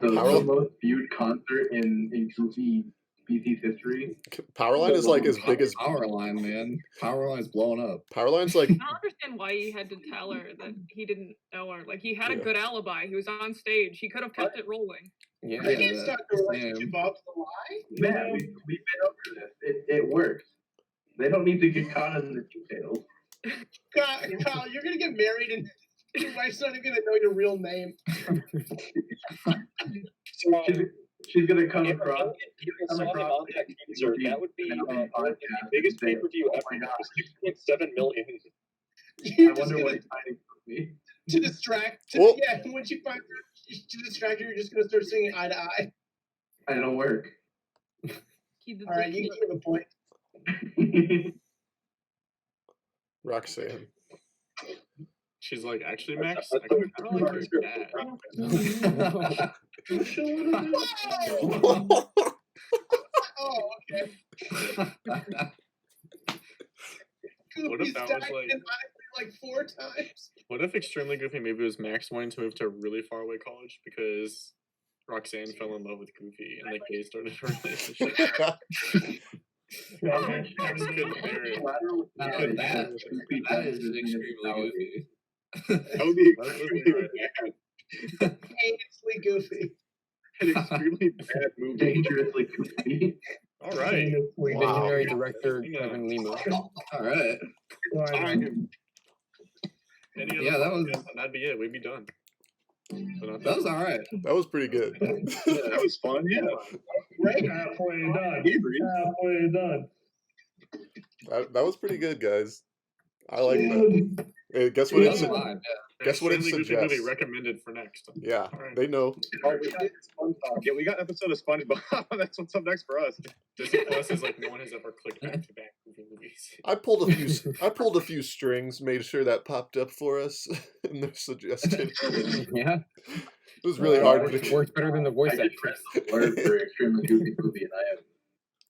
Speaker 12: The most viewed concert in Goofy BC's history.
Speaker 2: Powerline is like as big as
Speaker 8: Powerline, man. Powerline's blowing up.
Speaker 2: Powerline's like
Speaker 13: I don't understand why he had to tell her that he didn't know her. Like, he had a
Speaker 2: Yeah.
Speaker 13: good alibi. He was on stage. He could have kept it rolling.
Speaker 8: Yeah,
Speaker 7: I can't start the relationship off the lie.
Speaker 12: Man, we've been over this. It works. They don't need to get caught in the details.
Speaker 7: Kyle, you're gonna get married and your wife's not even gonna know your real name.
Speaker 12: She's gonna come across.
Speaker 3: People saw him on that concert. That would be the biggest pay-per-view ever. 6.7 million.
Speaker 12: I wonder what he's hiding from me.
Speaker 7: To distract.
Speaker 2: Well-
Speaker 7: Yeah, when she finds her, to distract her, you're just gonna start singing eye to eye.
Speaker 12: I don't work.
Speaker 7: All right, you give a point.
Speaker 2: Roxanne.
Speaker 14: She's like, actually, Max, I kind of like your dad.
Speaker 7: Oh, okay.
Speaker 14: What if that was like?
Speaker 7: Like 4 times.
Speaker 14: What if Extremely Goofy maybe was Max wanting to move to a really far away college because Roxanne fell in love with Goofy and like they started a relationship? Max couldn't bear it.
Speaker 8: That is extremely goofy.
Speaker 11: That would be extremely bad.
Speaker 7: Dangerously goofy.
Speaker 11: An extremely bad movie.
Speaker 12: Dangerously goofy.
Speaker 14: All right.
Speaker 6: Visionary director Kevin Lima.
Speaker 8: All right. Yeah, that was.
Speaker 14: That'd be it. We'd be done.
Speaker 8: That was all right.
Speaker 2: That was pretty good.
Speaker 11: That was fun. Yeah.
Speaker 7: Right?
Speaker 10: Halfway done. Halfway done.
Speaker 2: That was pretty good, guys. I like that. Hey, guess what? It guess what it
Speaker 14: Extremely Goofy movie
Speaker 2: suggests.
Speaker 14: recommended for next.
Speaker 2: Yeah, they know.
Speaker 11: Oh, yeah, we got an episode of SpongeBob. That's what's up next for us.
Speaker 14: Disney Plus is like no one has ever clicked back to back Goofy movies.
Speaker 2: I pulled a few strings, made sure that popped up for us in the suggestion.
Speaker 6: Yeah.
Speaker 2: It was really hard to
Speaker 6: Works better than the voice
Speaker 12: I just
Speaker 6: actress.
Speaker 12: pressed the word for Extremely Goofy movie, and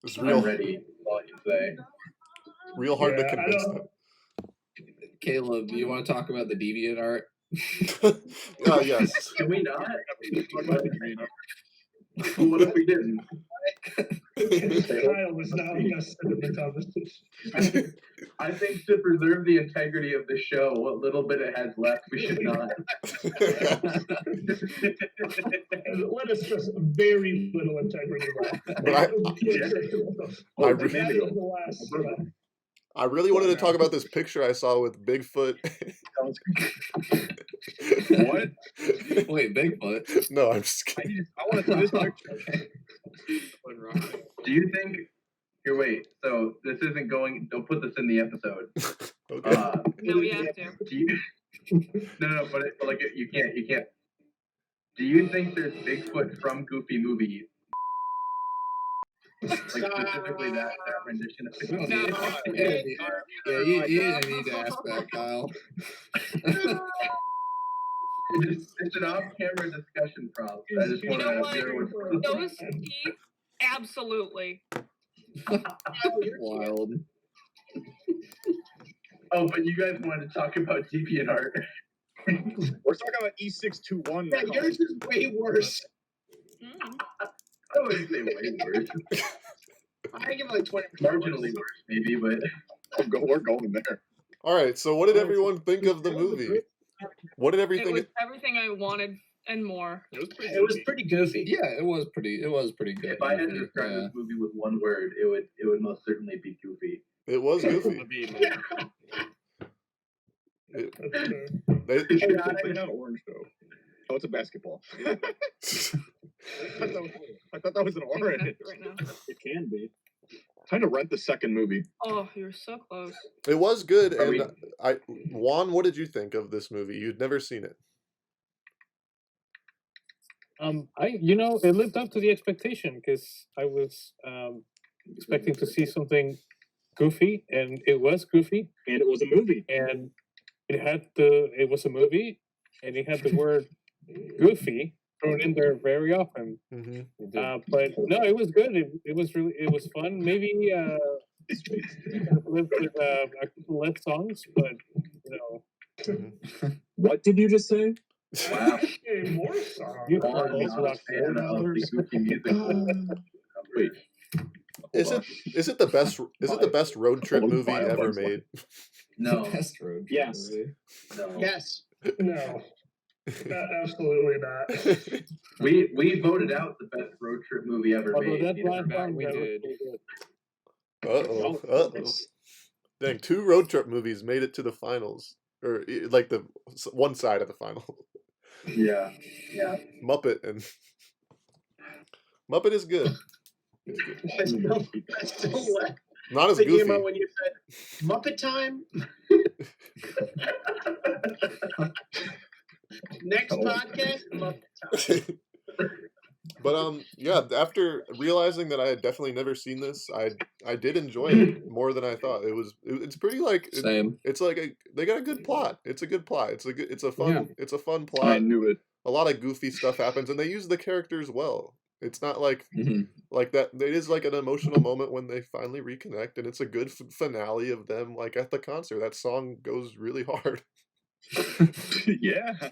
Speaker 2: It's
Speaker 12: I'm
Speaker 2: real,
Speaker 12: ready. All you say.
Speaker 2: real hard to
Speaker 10: Yeah, I
Speaker 2: convince
Speaker 10: don't-
Speaker 2: them.
Speaker 8: Caleb, you want to talk about the deviant art?
Speaker 2: Yes.
Speaker 12: Can we not? What if we didn't?
Speaker 10: Kyle was now invested in the conversation.
Speaker 12: I think to preserve the integrity of the show, what little bit it has left, we should not.
Speaker 10: Let us just very little integrity left.
Speaker 2: But I really wanted to talk about this picture I saw with Bigfoot.
Speaker 11: What?
Speaker 8: Wait, Bigfoot?
Speaker 2: No, I'm just kidding.
Speaker 11: I want to see this picture.
Speaker 12: Do you think? Here, wait. So this isn't going. Don't put this in the episode.
Speaker 2: Okay.
Speaker 13: No, we have to.
Speaker 12: Do you? No, but like you can't. You can't. Do you think there's Bigfoot from Goofy movie? Like specifically that rendition of Bigfoot.
Speaker 8: Yeah, you didn't need to ask that, Kyle.
Speaker 12: It's an off-camera discussion problem. I just
Speaker 13: You
Speaker 12: want
Speaker 13: know
Speaker 12: to
Speaker 13: what?
Speaker 12: hear what.
Speaker 13: Those teeth, absolutely.
Speaker 8: Wild.
Speaker 12: Oh, but you guys wanted to talk about DeviantArt.
Speaker 11: We're talking about E621
Speaker 7: Yeah,
Speaker 11: now.
Speaker 7: yours is way worse.
Speaker 12: I wouldn't say way worse.
Speaker 7: I give it like 20.
Speaker 12: Marginally worse, maybe, but
Speaker 11: We're going there.
Speaker 2: All right. So, what did everyone think of the movie? What did
Speaker 13: It
Speaker 2: everything?
Speaker 13: was everything I wanted and more.
Speaker 7: It was pretty goofy.
Speaker 8: Yeah, it was pretty good.
Speaker 12: if I had to describe this movie with one word, it would most certainly be goofy.
Speaker 2: It was goofy.
Speaker 11: It's definitely not orange though. Oh, it's a basketball. I thought that was an orange.
Speaker 13: Right now.
Speaker 11: It can be. Time to rent the second movie.
Speaker 13: Oh, you're so close.
Speaker 2: It was good. And Juan, what did you think of this movie? You'd never seen it.
Speaker 15: It lived up to the expectation because I was expecting to see something goofy, and it was goofy,
Speaker 11: and it was a movie,
Speaker 15: and it was a movie, and it had the word goofy thrown in there very often. But no, it was good. It was fun. Maybe lived with a couple less songs, but
Speaker 11: What did you just say?
Speaker 12: Wow.
Speaker 10: More songs.
Speaker 15: You
Speaker 12: Juan is not a fan of the goofy music.
Speaker 11: Wait.
Speaker 2: Is it the best road trip movie ever made?
Speaker 12: No.
Speaker 8: Best road.
Speaker 11: Yes.
Speaker 12: No.
Speaker 7: Yes.
Speaker 10: No. Absolutely not.
Speaker 12: We voted out the best road trip movie ever
Speaker 15: Although
Speaker 12: made.
Speaker 15: that
Speaker 12: Neither
Speaker 15: last
Speaker 12: have I.
Speaker 15: song
Speaker 6: we
Speaker 15: that was
Speaker 6: did.
Speaker 15: pretty good.
Speaker 2: Uh-oh. Dang, 2 road trip movies made it to the finals. Or, like, the one side of the final.
Speaker 12: Yeah.
Speaker 2: Muppet is good.
Speaker 7: I still laugh.
Speaker 2: Not as
Speaker 7: Thinking
Speaker 2: goofy.
Speaker 7: about when you said Muppet time. Next podcast, Muppet time.
Speaker 2: But yeah, after realizing that I had definitely never seen this, I did enjoy it more than I thought. It's pretty like
Speaker 8: Same.
Speaker 2: it's like they got a good plot. It's a good plot. It's a fun
Speaker 11: I
Speaker 2: plot.
Speaker 11: knew it.
Speaker 2: A lot of goofy stuff happens, and they use the characters well. It's not like
Speaker 8: Mhm.
Speaker 2: like that. It is like an emotional moment when they finally reconnect, and it's a good finale of them like at the concert. That song goes really hard.
Speaker 11: Yeah.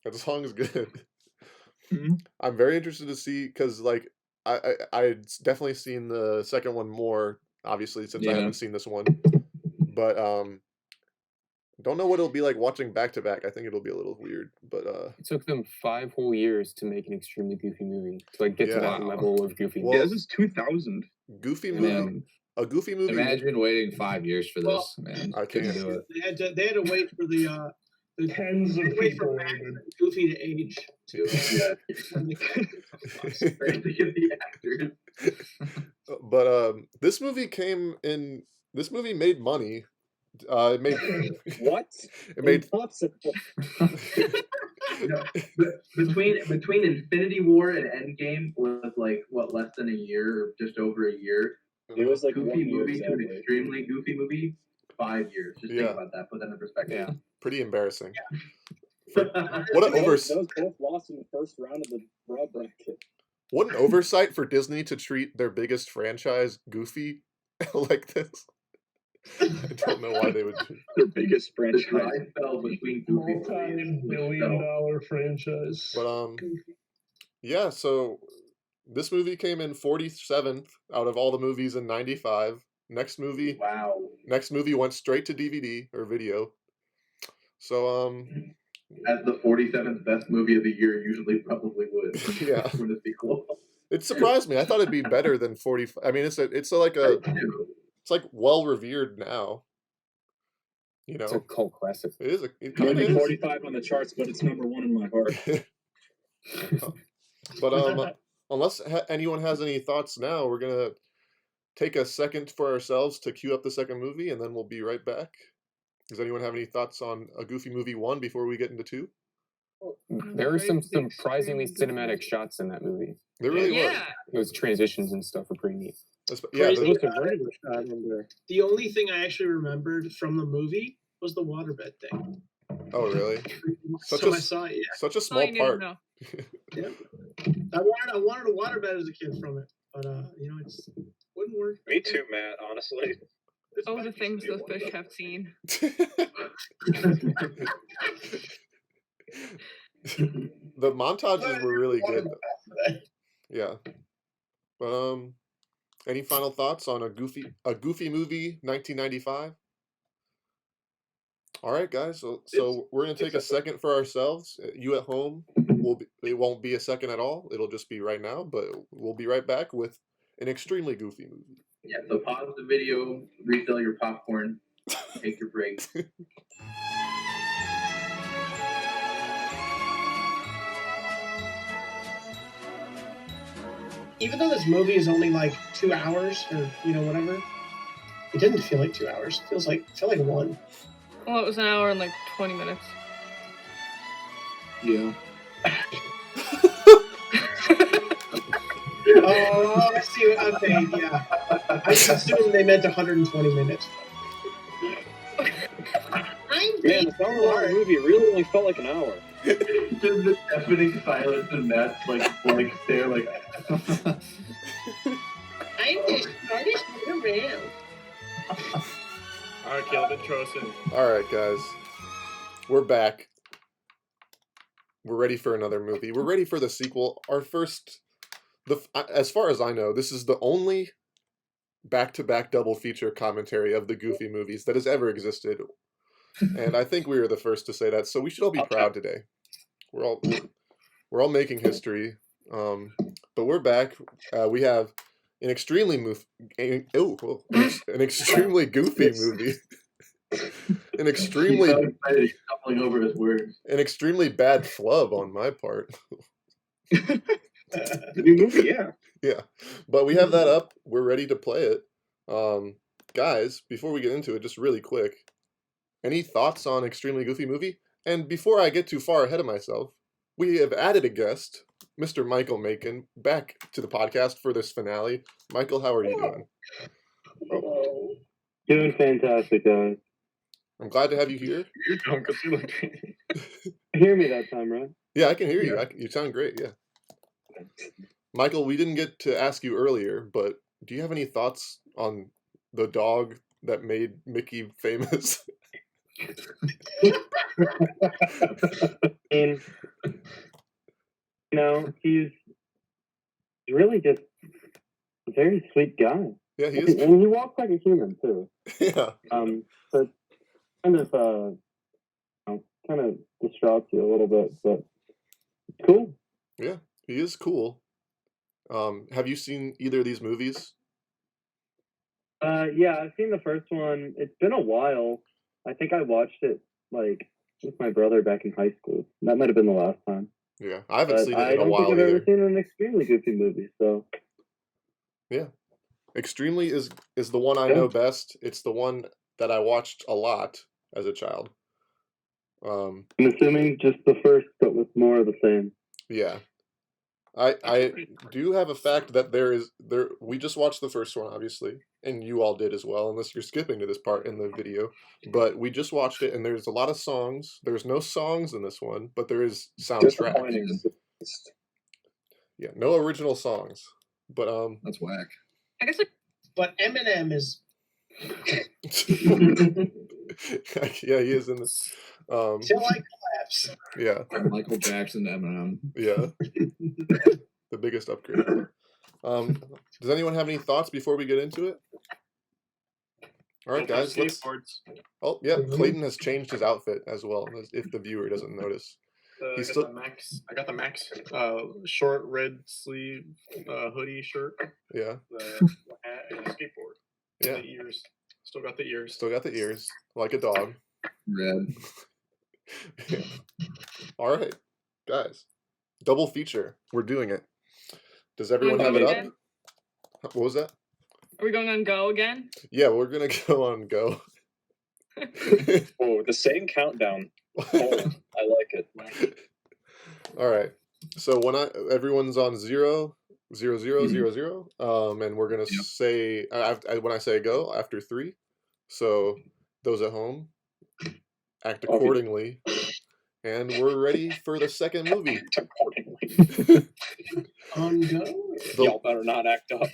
Speaker 2: That song is good.
Speaker 11: Mhm.
Speaker 2: I'm very interested to see because like I'd definitely seen the second one more obviously since I
Speaker 8: Yeah.
Speaker 2: haven't seen this one, but don't know what it'll be like watching back to back. I think it'll be a little weird, but
Speaker 6: It took them 5 whole years to make an extremely goofy movie to like get to
Speaker 2: Yeah.
Speaker 6: that level of goofy.
Speaker 2: Well,
Speaker 11: Yeah, this is 2000.
Speaker 2: Goofy
Speaker 8: And
Speaker 2: movie,
Speaker 8: then
Speaker 2: a Goofy movie.
Speaker 8: imagine waiting 5 years for this,
Speaker 7: Well,
Speaker 8: man.
Speaker 2: I
Speaker 8: Couldn't
Speaker 2: can't.
Speaker 8: do it.
Speaker 7: They had to wait for the
Speaker 10: Tens
Speaker 7: they
Speaker 10: of
Speaker 7: had to wait for
Speaker 10: people
Speaker 7: Max
Speaker 10: waited.
Speaker 7: and Goofy to age too.
Speaker 2: But this movie this movie made money. It made
Speaker 3: What?
Speaker 2: it made
Speaker 3: Impossible.
Speaker 12: Between Infinity War and Endgame was like what, less than a year or just over a year.
Speaker 3: It was like
Speaker 12: Goofy
Speaker 3: 1 year
Speaker 12: movie to an
Speaker 3: exactly.
Speaker 12: extremely goofy movie, 5 years. Just
Speaker 2: Yeah.
Speaker 12: think about that. Put that in perspective.
Speaker 6: Yeah.
Speaker 2: pretty embarrassing. What an
Speaker 3: Those both lost in the first round of the Raw bracket.
Speaker 2: What an oversight for Disney to treat their biggest franchise Goofy like this. I don't know why they would do.
Speaker 11: Their biggest
Speaker 12: The
Speaker 11: franchise.
Speaker 12: dry spell between Goofy movies
Speaker 10: Multi-billion-dollar franchise.
Speaker 2: But yeah, so this movie came in 47th out of all the movies in 95. Next movie went straight to DVD or video. So
Speaker 12: as the 47th best movie of the year usually probably would.
Speaker 2: Yeah.
Speaker 12: When the sequel.
Speaker 2: it surprised me. I thought it'd be better than 40. I mean, it's like well revered now. You
Speaker 6: It's a
Speaker 2: know,
Speaker 6: cult classic.
Speaker 2: it is. It kind of
Speaker 3: Maybe
Speaker 2: is.
Speaker 3: 45 on the charts, but it's number 1 in my heart.
Speaker 2: But unless anyone has any thoughts now, we're gonna take a second for ourselves to queue up the second movie, and then we'll be right back. Does anyone have any thoughts on a Goofy movie 1 before we get into 2?
Speaker 6: There were some surprisingly cinematic shots in that movie.
Speaker 2: There really was.
Speaker 13: Yeah.
Speaker 6: Those transitions and stuff were pretty neat.
Speaker 2: Yeah,
Speaker 7: Crazy
Speaker 10: There was a
Speaker 7: about
Speaker 10: very
Speaker 7: it,
Speaker 10: good shot in there.
Speaker 7: the only thing I actually remembered from the movie was the waterbed thing.
Speaker 2: oh really? Such
Speaker 7: So
Speaker 2: a
Speaker 7: I saw it. Yeah.
Speaker 2: such a
Speaker 5: That's all
Speaker 2: small
Speaker 5: you need to
Speaker 2: part.
Speaker 5: know.
Speaker 7: I wanted a waterbed as a kid from it, but you know, it's wouldn't work.
Speaker 3: Me too, Matt, honestly.
Speaker 5: Oh, the things the fish have seen.
Speaker 2: The montages were really good. Yeah. But any final thoughts on a Goofy movie 1995? All right, guys. So we're gonna take a second for ourselves. You at home it won't be a second at all. It'll just be right now. But we'll be right back with an extremely Goofy movie.
Speaker 12: Yeah, so pause the video, refill your popcorn, take your break.
Speaker 7: Even though this movie is only like 2 hours or whatever, it didn't feel like 2 hours. It felt like 1.
Speaker 5: Well, it was an hour and like 20 minutes.
Speaker 8: Yeah.
Speaker 7: Oh, I see. Okay, yeah. I assumed they meant 120 minutes.
Speaker 3: Man, the Star movie really only felt like an hour.
Speaker 12: Just the deafening silence and Matt's like stare like.
Speaker 7: I'm just around.
Speaker 14: All right, Calvin, Trosen.
Speaker 2: All right, guys. We're back. We're ready for another movie. We're ready for the sequel. Our first, as far as I know, this is the only back-to-back double feature commentary of the Goofy movies that has ever existed. And I think we were the first to say that, so we should all be proud today. We're all making history. But we're back. We have an extremely an extremely Goofy movie. An extremely
Speaker 12: stumbling over his words.
Speaker 2: An extremely bad flub on my part.
Speaker 11: The new movie, yeah.
Speaker 2: Yeah. But we have that up. We're ready to play it. Guys, before we get into it, just really quick. Any thoughts on Extremely Goofy Movie? And before I get too far ahead of myself, we have added a guest Mr. Michael Macon back to the podcast for this finale. Michael, how are you doing?
Speaker 17: Doing fantastic, guys.
Speaker 2: I'm glad to have you here.
Speaker 14: You're dumb because you look
Speaker 17: Hear me that time, right?
Speaker 2: Yeah, I can hear you. You sound great, yeah. Michael, we didn't get to ask you earlier, but do you have any thoughts on the dog that made Mickey famous?
Speaker 17: And he's really just a very sweet guy.
Speaker 2: Yeah, he is.
Speaker 17: And he walks like a human too.
Speaker 2: Yeah.
Speaker 17: So kind of distraught you a little bit, but it's cool.
Speaker 2: Yeah, he is cool. Have you seen either of these movies?
Speaker 17: Yeah, I've seen the first one. It's been a while. I think I watched it like with my brother back in high school. That might have been the last time.
Speaker 2: Yeah, I haven't seen it in a while
Speaker 17: I don't think I've
Speaker 2: either.
Speaker 17: ever seen an extremely goofy movie. So
Speaker 2: yeah, Extremely is the one I know best. It's the one that I watched a lot as a child.
Speaker 17: I'm assuming just the first, but with more of the same.
Speaker 2: Yeah. I do have a fact that we just watched the first one, obviously, and you all did as well, unless you're skipping to this part in the video. But we just watched it, and there's a lot of songs. There's no songs in this one, but there is soundtrack. Yeah, no original songs. But
Speaker 8: that's whack.
Speaker 13: I guess
Speaker 7: But Eminem is.
Speaker 2: Yeah, he is in this.
Speaker 7: Till I collapse.
Speaker 2: Yeah.
Speaker 8: Michael Jackson to Eminem.
Speaker 2: Yeah. The biggest upgrade. Does anyone have any thoughts before we get into it? All right, guys. Oh, yeah. Clayton has changed his outfit as well, if the viewer doesn't notice.
Speaker 14: I got the Max short red sleeve hoodie shirt.
Speaker 2: Yeah.
Speaker 14: The hat and the skateboard.
Speaker 2: Yeah.
Speaker 14: The ears. Still got the ears.
Speaker 2: Still got the ears, like a dog.
Speaker 8: Red.
Speaker 2: Yeah. All right, guys. Double feature. We're doing it. Does everyone have it up? What was that?
Speaker 13: Are we going on go again?
Speaker 2: Yeah, we're gonna go on go.
Speaker 3: Oh, the same countdown. Oh, I like it.
Speaker 2: All right. So when everyone's on 0, 0, 0, 0, 0, and we're gonna say when I say go after 3. So those at home act accordingly, and we're ready for the second movie.
Speaker 7: On go.
Speaker 3: Y'all better not act up.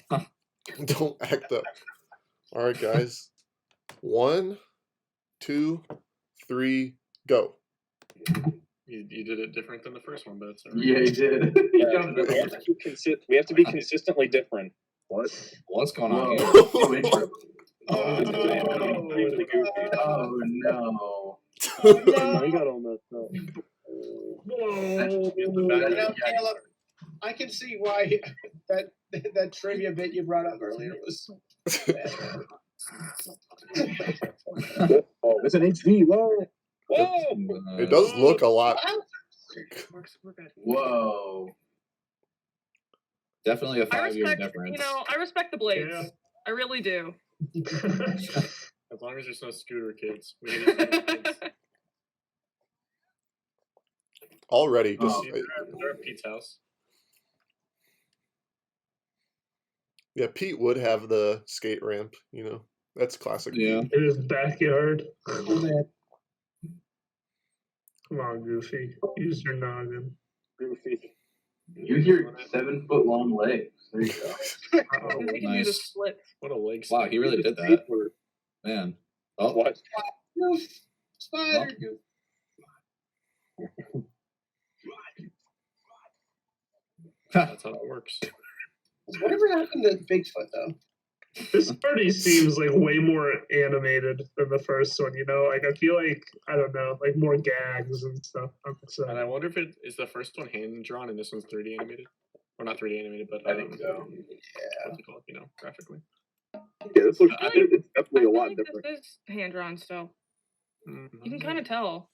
Speaker 2: Don't act up. All right, guys. 1, 2, 3, go.
Speaker 14: You did it different than the first one, but it's all right.
Speaker 12: Yeah, he did.
Speaker 3: We have to be consistently different.
Speaker 8: What's going on here?
Speaker 12: Oh no.
Speaker 17: I got all messed up.
Speaker 7: Caleb, I can see why that trivia bit you brought up earlier was.
Speaker 11: Oh, it's an HD. Whoa.
Speaker 3: Whoa!
Speaker 2: It does look a lot.
Speaker 12: Whoa.
Speaker 8: Definitely a
Speaker 13: I
Speaker 8: 5-year
Speaker 13: respect,
Speaker 8: difference.
Speaker 13: I respect the blades.
Speaker 10: Yeah.
Speaker 13: I really do.
Speaker 14: As long as there's no scooter kids. We need scooter kids.
Speaker 2: Already, just
Speaker 14: They're at Pete's house.
Speaker 10: Oh,
Speaker 2: yeah, Pete would have the skate ramp. That's classic.
Speaker 8: Yeah.
Speaker 10: in his backyard. Come on, Goofy. Use your noggin.
Speaker 3: Goofy.
Speaker 12: Use your 7-foot-long legs. There you go.
Speaker 13: I think he can do the split.
Speaker 14: What a leg.
Speaker 8: Wow, he really did that. Man. Oh,
Speaker 3: what?
Speaker 7: Spider.
Speaker 14: That's how it works.
Speaker 7: Whatever happened to Bigfoot though?
Speaker 10: This already seems like way more animated than the first one, Like, I feel like, I don't know, like more gags and stuff.
Speaker 14: And I wonder if it is the first one hand drawn and this one's 3D animated. Or not 3D animated, but
Speaker 12: I think so.
Speaker 14: what's it called, graphically.
Speaker 11: Yeah, this looks. It's definitely a lot different.
Speaker 13: This is hand drawn still.
Speaker 14: Mm-hmm.
Speaker 13: You can kind of tell.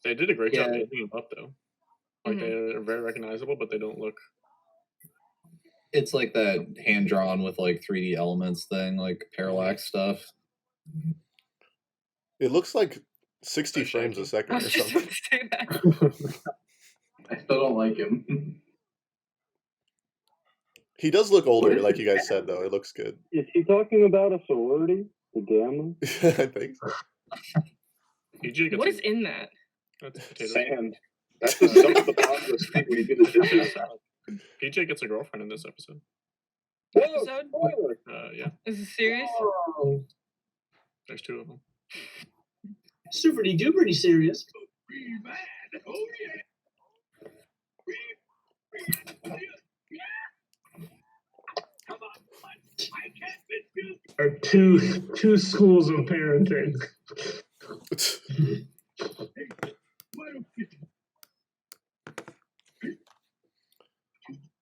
Speaker 14: They did a great job
Speaker 8: Yeah.
Speaker 14: making them up, though. Like, they're very recognizable, but they don't look...
Speaker 8: it's like that hand drawn with like 3D elements thing, like parallax stuff.
Speaker 2: It looks like 60 frames a second
Speaker 13: I
Speaker 2: or
Speaker 13: was just
Speaker 2: something.
Speaker 13: going to say that.
Speaker 12: I still don't like him.
Speaker 2: He does look older, like you guys said, though. It looks good.
Speaker 17: Is he talking about a sorority? The Gamma?
Speaker 2: I think so.
Speaker 14: PJ gets
Speaker 13: What is in that?
Speaker 14: That's potato.
Speaker 11: Sand. That's the stuff at the bottom of the street when you do the dishes.
Speaker 14: PJ gets a girlfriend in this episode.
Speaker 13: Episode?
Speaker 14: Yeah.
Speaker 13: Is it serious?
Speaker 7: Oh,
Speaker 14: There's 2 of them.
Speaker 7: super duper serious.
Speaker 10: Are two schools of parenting.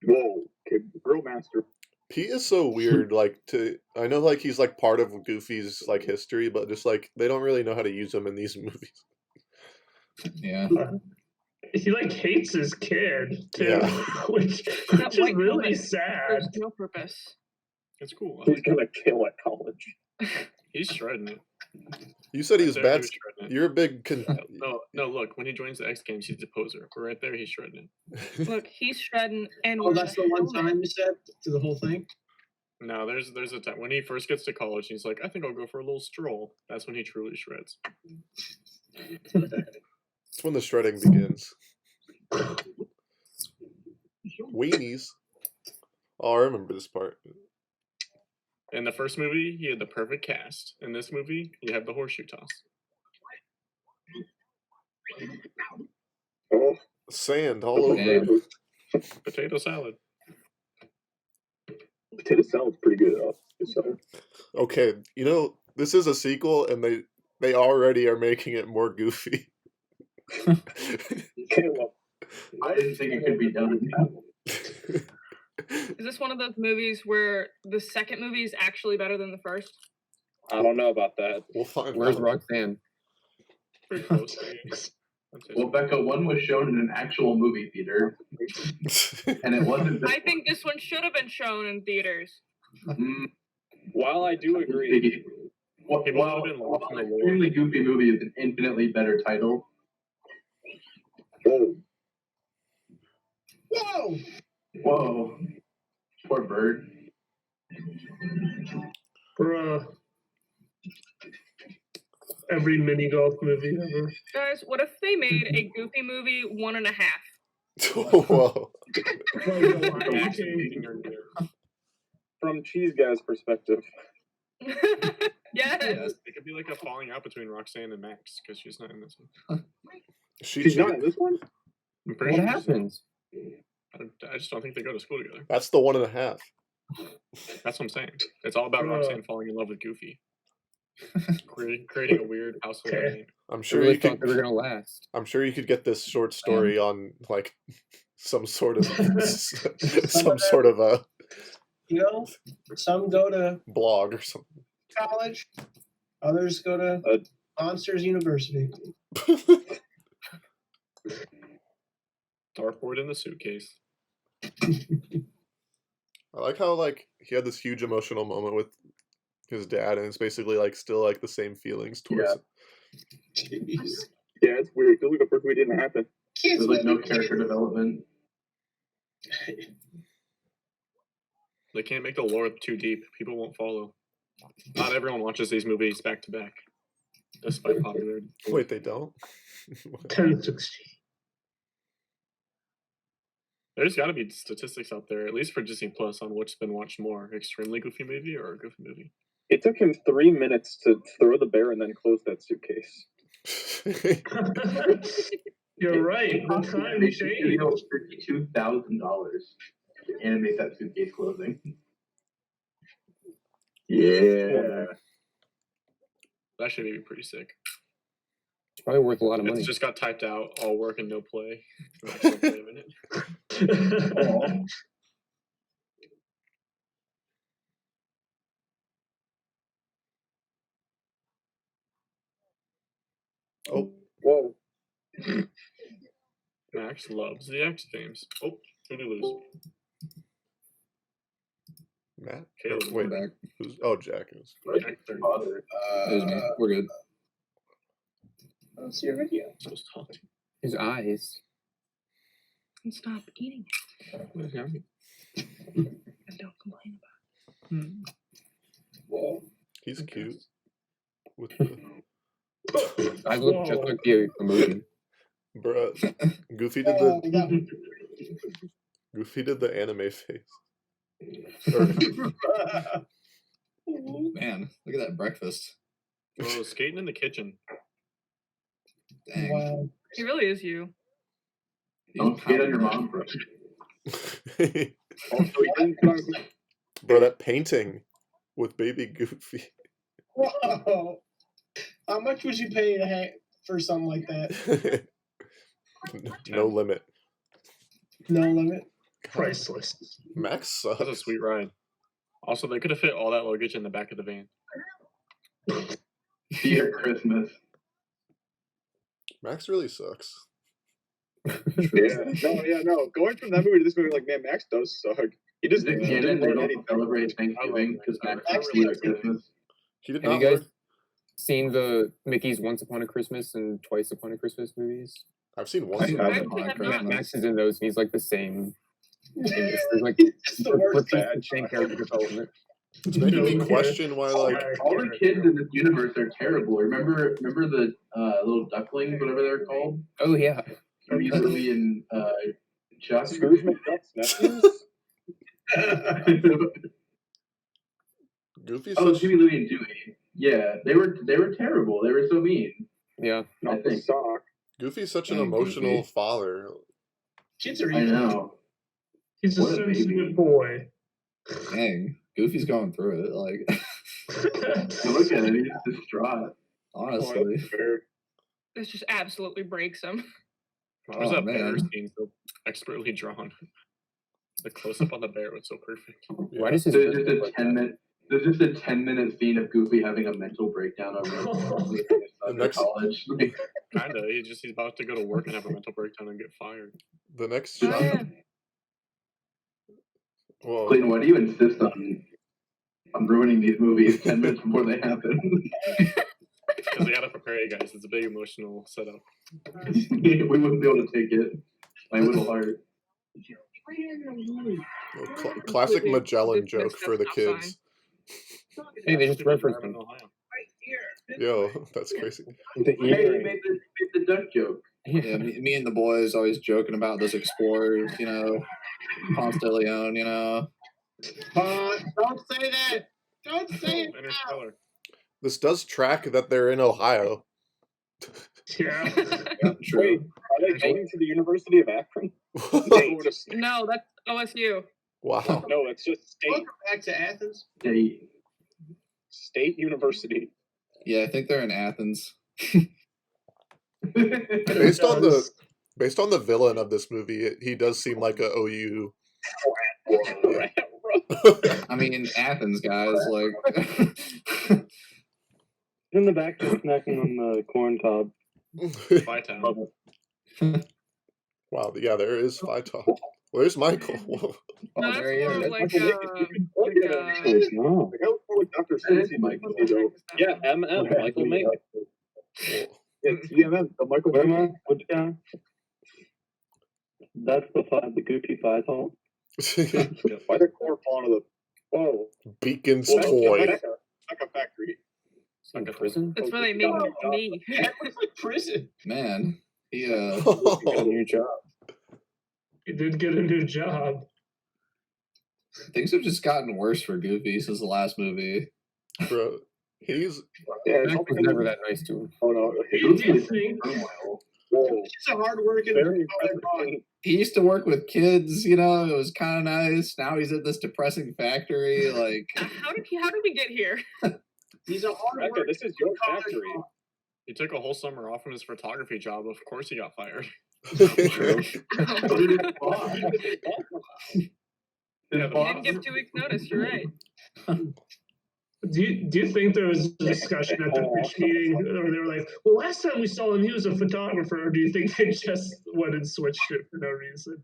Speaker 11: Whoa, okay, Grill Master.
Speaker 2: Pete is so weird. Like I know, like he's like part of Goofy's like history, but just like they don't really know how to use him in these movies.
Speaker 8: Yeah.
Speaker 10: He like hates his kid too,
Speaker 2: Yeah.
Speaker 10: which
Speaker 13: That
Speaker 10: is
Speaker 13: white
Speaker 10: really
Speaker 13: helmet
Speaker 10: sad.
Speaker 13: serves no purpose.
Speaker 14: It's cool.
Speaker 11: He's gonna kill at college.
Speaker 14: He's shredding it.
Speaker 2: You said he was
Speaker 14: Right there,
Speaker 2: bad.
Speaker 14: he was shredding it.
Speaker 2: You're a big.
Speaker 14: No, look, when he joins the X Games, he's a poser. But right there, he's shredding it.
Speaker 13: Look, he's shredding and
Speaker 7: Oh, that's the one time you said to the whole thing.
Speaker 14: No, there's a time when he first gets to college, he's like, I think I'll go for a little stroll. That's when he truly shreds.
Speaker 2: That's when the shredding begins. Weenies. Oh, I remember this part.
Speaker 14: In the first movie, he had the perfect cast. In this movie, you have the horseshoe toss.
Speaker 11: Oh,
Speaker 2: Sand all over.
Speaker 14: Potato salad.
Speaker 11: potato salad's pretty good. So.
Speaker 2: Okay, you know this is a sequel, and they already are making it more goofy.
Speaker 11: Caleb.
Speaker 12: I didn't think it could be done.
Speaker 13: Is this one of those movies where the second movie is actually better than the first?
Speaker 3: I don't know about that.
Speaker 2: We'll find
Speaker 6: Where's
Speaker 2: out.
Speaker 6: Roxanne?
Speaker 14: Pretty close.
Speaker 12: Well, Becca, one was shown in an actual movie theater, and it wasn't.
Speaker 13: I think this one should have been shown in theaters.
Speaker 3: While I do agree,
Speaker 12: While Extremely Goofy Movie is an infinitely better title.
Speaker 11: Whoa.
Speaker 7: Whoa!
Speaker 12: Whoa. Poor bird.
Speaker 10: Bruh. Every mini golf movie ever.
Speaker 13: Guys, what if they made a Goofy movie 1.5?
Speaker 2: Whoa.
Speaker 3: from Cheese Guy's perspective,
Speaker 13: Yes.
Speaker 14: It could be like a falling out between Roxanne and Max because she's not in this one.
Speaker 11: She's not in this one?
Speaker 14: I'm pretty
Speaker 6: What
Speaker 14: sure she's not.
Speaker 6: happens?
Speaker 14: I just don't think they go to school together.
Speaker 2: That's the 1.5.
Speaker 14: That's what I'm saying. It's all about Roxanne falling in love with Goofy. Creating a weird household name.
Speaker 2: I'm
Speaker 6: I
Speaker 2: sure
Speaker 6: really
Speaker 2: you
Speaker 6: thought
Speaker 2: could.
Speaker 6: they were gonna last.
Speaker 2: I'm sure you could get this short story on like some sort of some sort of a
Speaker 7: You know, some go to
Speaker 2: blog or something.
Speaker 7: college, others go to Monsters University.
Speaker 14: Dartboard in the suitcase.
Speaker 2: I like how like he had this huge emotional moment with his dad, and it's basically like still like the same feelings towards him.
Speaker 11: Yeah, it's weird. It feels like the first movie didn't happen.
Speaker 12: There's like no character development.
Speaker 14: They can't make the lore too deep. People won't follow. Not everyone watches these movies back to back, despite popularity.
Speaker 2: Wait, they don't?
Speaker 10: 10-16.
Speaker 14: There's got to be statistics out there, at least for Disney Plus, on which's been watched more: Extremely Goofy Movie or a Goofy Movie.
Speaker 11: It took him 3 minutes to throw the bear and then close that suitcase.
Speaker 10: You're right. The time
Speaker 12: They
Speaker 10: changed.
Speaker 12: $52,000 to animate that suitcase closing.
Speaker 11: Yeah.
Speaker 14: That should be pretty sick.
Speaker 6: It's probably worth a lot of money.
Speaker 14: It's just got typed out, all work and no play. Max will play a minute.
Speaker 2: Oh.
Speaker 11: Whoa.
Speaker 14: Max loves the X Games. Oh, who did we lose?
Speaker 2: Matt?
Speaker 14: Caleb,
Speaker 2: Wait,
Speaker 6: back.
Speaker 2: who's? Oh, Jack is.
Speaker 14: Jack 30.
Speaker 6: That was me. We're good.
Speaker 7: Let's see your video.
Speaker 14: So salty.
Speaker 6: His eyes.
Speaker 13: And stop eating it.
Speaker 14: It was yummy.
Speaker 13: And don't complain about
Speaker 2: Whoa. He's cute. With the...
Speaker 6: I look just like the movie.
Speaker 2: Bruh, Goofy did the Goofy did the anime face.
Speaker 8: Man, look at that breakfast.
Speaker 14: Oh, skating in the kitchen.
Speaker 8: Dang.
Speaker 7: Wow.
Speaker 13: He really is you.
Speaker 12: Don't skate on your mom, bro.
Speaker 2: Bro, that painting with baby Goofy.
Speaker 7: Whoa. How much would you pay for something like that?
Speaker 2: No limit.
Speaker 7: No limit.
Speaker 10: Priceless.
Speaker 2: Max sucks.
Speaker 14: That's a sweet ride. Also, they could have fit all that luggage in the back of the van.
Speaker 12: Dear Christmas.
Speaker 2: Max really sucks.
Speaker 3: No. Going from that movie to this movie, like, man, Max does suck. He just
Speaker 12: Again,
Speaker 3: didn't
Speaker 12: they
Speaker 3: learn
Speaker 12: don't
Speaker 3: anything.
Speaker 12: celebrate Thanksgiving because Max actually at Christmas.
Speaker 2: He did
Speaker 6: Have
Speaker 2: not
Speaker 6: you guys
Speaker 2: learn.
Speaker 6: seen the Mickey's Once Upon a Christmas and Twice Upon a Christmas movies?
Speaker 2: I've seen once.
Speaker 6: Max is in those. And he's like the same. There's like
Speaker 7: It's the worst
Speaker 6: the same character development.
Speaker 2: It's making me question why, like,
Speaker 12: All the kids in this universe are terrible. Remember the little ducklings, whatever they're called?
Speaker 6: Oh yeah.
Speaker 12: Jimmy, Louie, and Chuck.
Speaker 3: Scrooge McDuck's nephews?
Speaker 2: Goofy's
Speaker 12: Oh,
Speaker 2: such...
Speaker 12: Jimmy, Louie, and Dewey. Yeah, they were terrible. They were so mean.
Speaker 6: Yeah.
Speaker 12: I think.
Speaker 2: Goofy's such an emotional father.
Speaker 7: Kids are
Speaker 12: I
Speaker 7: evil.
Speaker 12: know.
Speaker 10: He's a
Speaker 12: What a baby.
Speaker 10: sensitive boy.
Speaker 8: Dang, Goofy's going through it. Like,
Speaker 12: Look at it. He's distraught.
Speaker 8: honestly.
Speaker 13: This just absolutely breaks him.
Speaker 14: Why was
Speaker 8: Oh,
Speaker 14: that bear
Speaker 8: man.
Speaker 14: scene so expertly drawn? The close up on the bear was so perfect.
Speaker 6: Why does his
Speaker 12: There's
Speaker 6: hair
Speaker 12: just a
Speaker 6: look like
Speaker 12: 10-minute. There's just a 10-minute scene of Goofy having a mental breakdown over
Speaker 2: The next-
Speaker 12: college. Like,
Speaker 14: Kinda. He's about to go to work and have a mental breakdown and get fired.
Speaker 2: The next
Speaker 13: Oh,
Speaker 2: shot.
Speaker 13: yeah.
Speaker 2: Whoa.
Speaker 12: Clayton, why do you insist on ruining these movies 10 minutes before they happen?
Speaker 14: Because they gotta prepare you guys. It's a big emotional setup.
Speaker 12: We wouldn't be able to take it. My little heart.
Speaker 2: Classic Magellan
Speaker 13: This
Speaker 2: joke
Speaker 13: messed
Speaker 2: for
Speaker 13: up
Speaker 2: the
Speaker 13: stop
Speaker 2: kids.
Speaker 6: Hey, they just referenced
Speaker 14: in
Speaker 6: him.
Speaker 14: Ohio.
Speaker 2: Yo, that's crazy.
Speaker 6: The
Speaker 12: Hey, you
Speaker 6: earring.
Speaker 12: made the duck joke.
Speaker 8: Yeah, me and the boys always joking about those explorers, you know, Ponce de Leon, you know.
Speaker 7: Don't say that. Don't say it.
Speaker 14: Interstellar.
Speaker 2: This does track that they're in Ohio.
Speaker 10: Yeah.
Speaker 8: True.
Speaker 3: Wait, are they going to the University of Akron? Florida State.
Speaker 13: No, that's OSU.
Speaker 2: Wow.
Speaker 3: No, it's just State
Speaker 7: Welcome back to Athens.
Speaker 3: State University.
Speaker 8: Yeah, I think they're in Athens.
Speaker 2: Based on the villain of this movie, he does seem like a OU.
Speaker 8: I mean, Athens, guys. Like,
Speaker 17: In the back, just snacking on the corn cob.
Speaker 14: Bytown.
Speaker 2: Wow, yeah, there is Phyton. Where's Michael? Whoa.
Speaker 13: No,
Speaker 8: oh,
Speaker 13: that's
Speaker 8: there he
Speaker 13: more
Speaker 8: is.
Speaker 13: of like
Speaker 17: No.
Speaker 3: Dr. Susie Michael. Yeah, MM, Michael May. Yeah, TMM, the Michael
Speaker 17: Where am
Speaker 3: May.
Speaker 17: I? Which guy? That's the Goofy Phyton.
Speaker 3: Why the core falling to the... Whoa.
Speaker 2: Beacon's
Speaker 3: Whoa,
Speaker 2: toy.
Speaker 3: Like a factory.
Speaker 6: In prison?
Speaker 13: That's where they make me.
Speaker 7: Yeah, it looks like prison.
Speaker 8: Man, he
Speaker 17: Got a new job.
Speaker 10: He did get a new job.
Speaker 8: things have just gotten worse for Goofy since the last movie.
Speaker 2: Bro, he's
Speaker 3: Yeah,
Speaker 6: Max was never that nice to him.
Speaker 3: oh no.
Speaker 10: Do you think?
Speaker 3: Whoa.
Speaker 7: He's a hard working.
Speaker 3: Very
Speaker 8: He used to work with kids, you know, it was kind of nice. Now he's at this depressing factory. Like,
Speaker 13: How did we get here?
Speaker 7: He's a hard
Speaker 3: Becca,
Speaker 7: working.
Speaker 3: this is your factory.
Speaker 14: He took a whole summer off from his photography job. Of course he got fired.
Speaker 13: He didn't give 2 weeks notice. You're right.
Speaker 10: Do you think there was a discussion at the pitch meeting where they were like, well, last time we saw him, he was a photographer, or do you think they just went and switched it for no reason?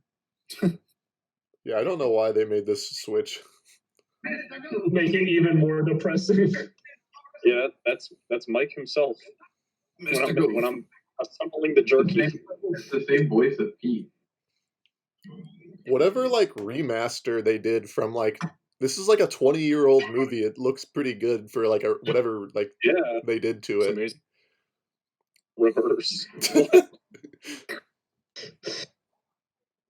Speaker 2: yeah, I don't know why they made this switch.
Speaker 10: Make it even more depressing.
Speaker 3: Yeah, that's Mike himself.
Speaker 8: Mr. Goof.
Speaker 3: When I'm assembling the jerky.
Speaker 12: It's the same voice of Pete.
Speaker 2: whatever like remaster they did from like this is like a 20-year-old movie. It looks pretty good for like a whatever like they did to it.
Speaker 14: Amazing.
Speaker 11: Reverse.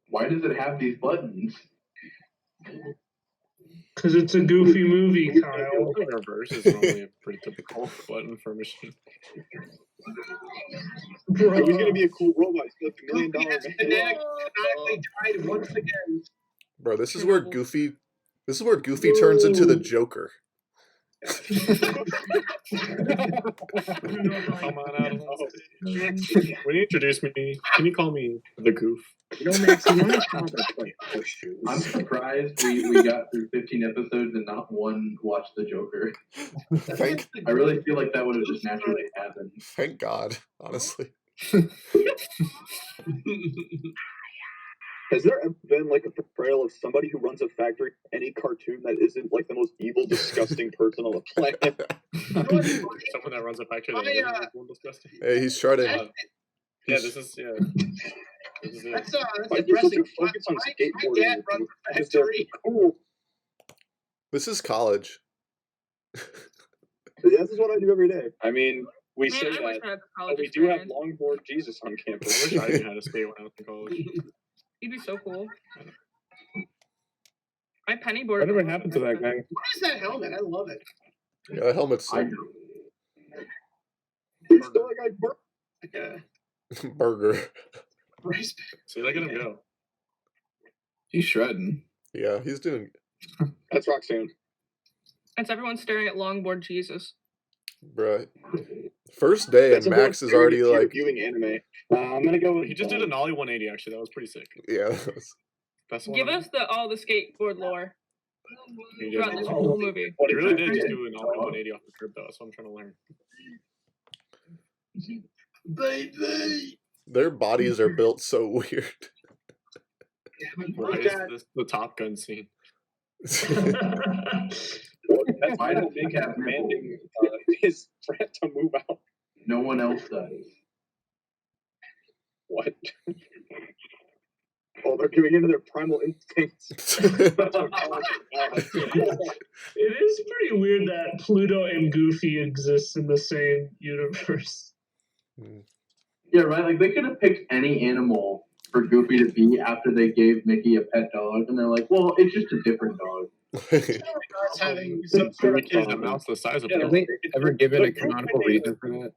Speaker 12: Why does it have these buttons?
Speaker 10: Because it's a goofy movie, Kyle.
Speaker 14: Reverse is normally a pretty typical button for a machine.
Speaker 11: It was gonna be a cool robot. It's like $1 million.
Speaker 7: Canonically died once again.
Speaker 2: Bro, this is where Goofy turns into the Joker.
Speaker 14: Come on out of when you introduce me, can you call me the Goof?
Speaker 11: You know, Max, you know how that's like horseshoes.
Speaker 12: I'm surprised we got through 15 episodes and not one watched the Joker. I really feel like that would have just naturally happened.
Speaker 2: Thank God, honestly.
Speaker 11: Has there ever been like a portrayal of somebody who runs a factory, any cartoon that isn't like the most evil, disgusting person on the planet?
Speaker 14: Someone that runs a factory that isn't disgusting.
Speaker 2: Hey, he's shredding.
Speaker 14: Yeah, this is it.
Speaker 7: That's
Speaker 11: Why do you
Speaker 7: depressing.
Speaker 11: focus on
Speaker 7: My
Speaker 11: skateboarding?
Speaker 7: dad runs a
Speaker 11: Because they're
Speaker 7: factory.
Speaker 11: cool.
Speaker 2: This is college.
Speaker 11: This is what I do every day. I mean, we
Speaker 13: Man,
Speaker 11: say
Speaker 13: I wish
Speaker 11: that,
Speaker 13: I had the college
Speaker 11: but we do have
Speaker 13: experience.
Speaker 11: longboard Jesus on campus.
Speaker 14: I wish I knew how to skate when I was in college.
Speaker 13: He'd be so cool. I pennyboarded.
Speaker 15: Whatever happened to that guy?
Speaker 7: What is that helmet? I love it.
Speaker 2: Yeah, that helmet's sick.
Speaker 11: He's still like
Speaker 2: Burger.
Speaker 14: See, look at him go.
Speaker 8: He's shredding.
Speaker 2: Yeah, he's doing.
Speaker 11: That's Roxanne.
Speaker 13: It's everyone staring at longboard Jesus.
Speaker 2: Bruh. First day
Speaker 11: That's
Speaker 2: and
Speaker 11: a
Speaker 2: Max
Speaker 11: very
Speaker 2: is already
Speaker 11: few
Speaker 2: like.
Speaker 11: viewing anime.
Speaker 15: I'm gonna go with.
Speaker 14: He just did an ollie 180. Actually, that was pretty sick.
Speaker 2: Yeah.
Speaker 14: That's the one
Speaker 13: Give
Speaker 14: I'm-
Speaker 13: us all the skateboard lore
Speaker 14: He did.
Speaker 13: throughout this whole movie.
Speaker 14: He really did just do an ollie 180 off the curb though. That's what I'm trying to learn.
Speaker 7: Baby.
Speaker 2: Their bodies are built so weird.
Speaker 14: Right, it's the Top Gun scene.
Speaker 11: That's why the big hat commanding his friend to move out.
Speaker 12: No one else does.
Speaker 11: What? Oh, they're giving into their primal instincts.
Speaker 10: It is pretty weird that Pluto and Goofy exist in the same universe.
Speaker 12: Yeah, right. Like they could have picked any animal for Goofy to be after they gave Mickey a pet dog, and they're like, "Well, it's just a different dog."
Speaker 7: Having some sort of
Speaker 14: Mickey's a mouse the size of
Speaker 15: Yeah, have they ever given a canonical reason for that?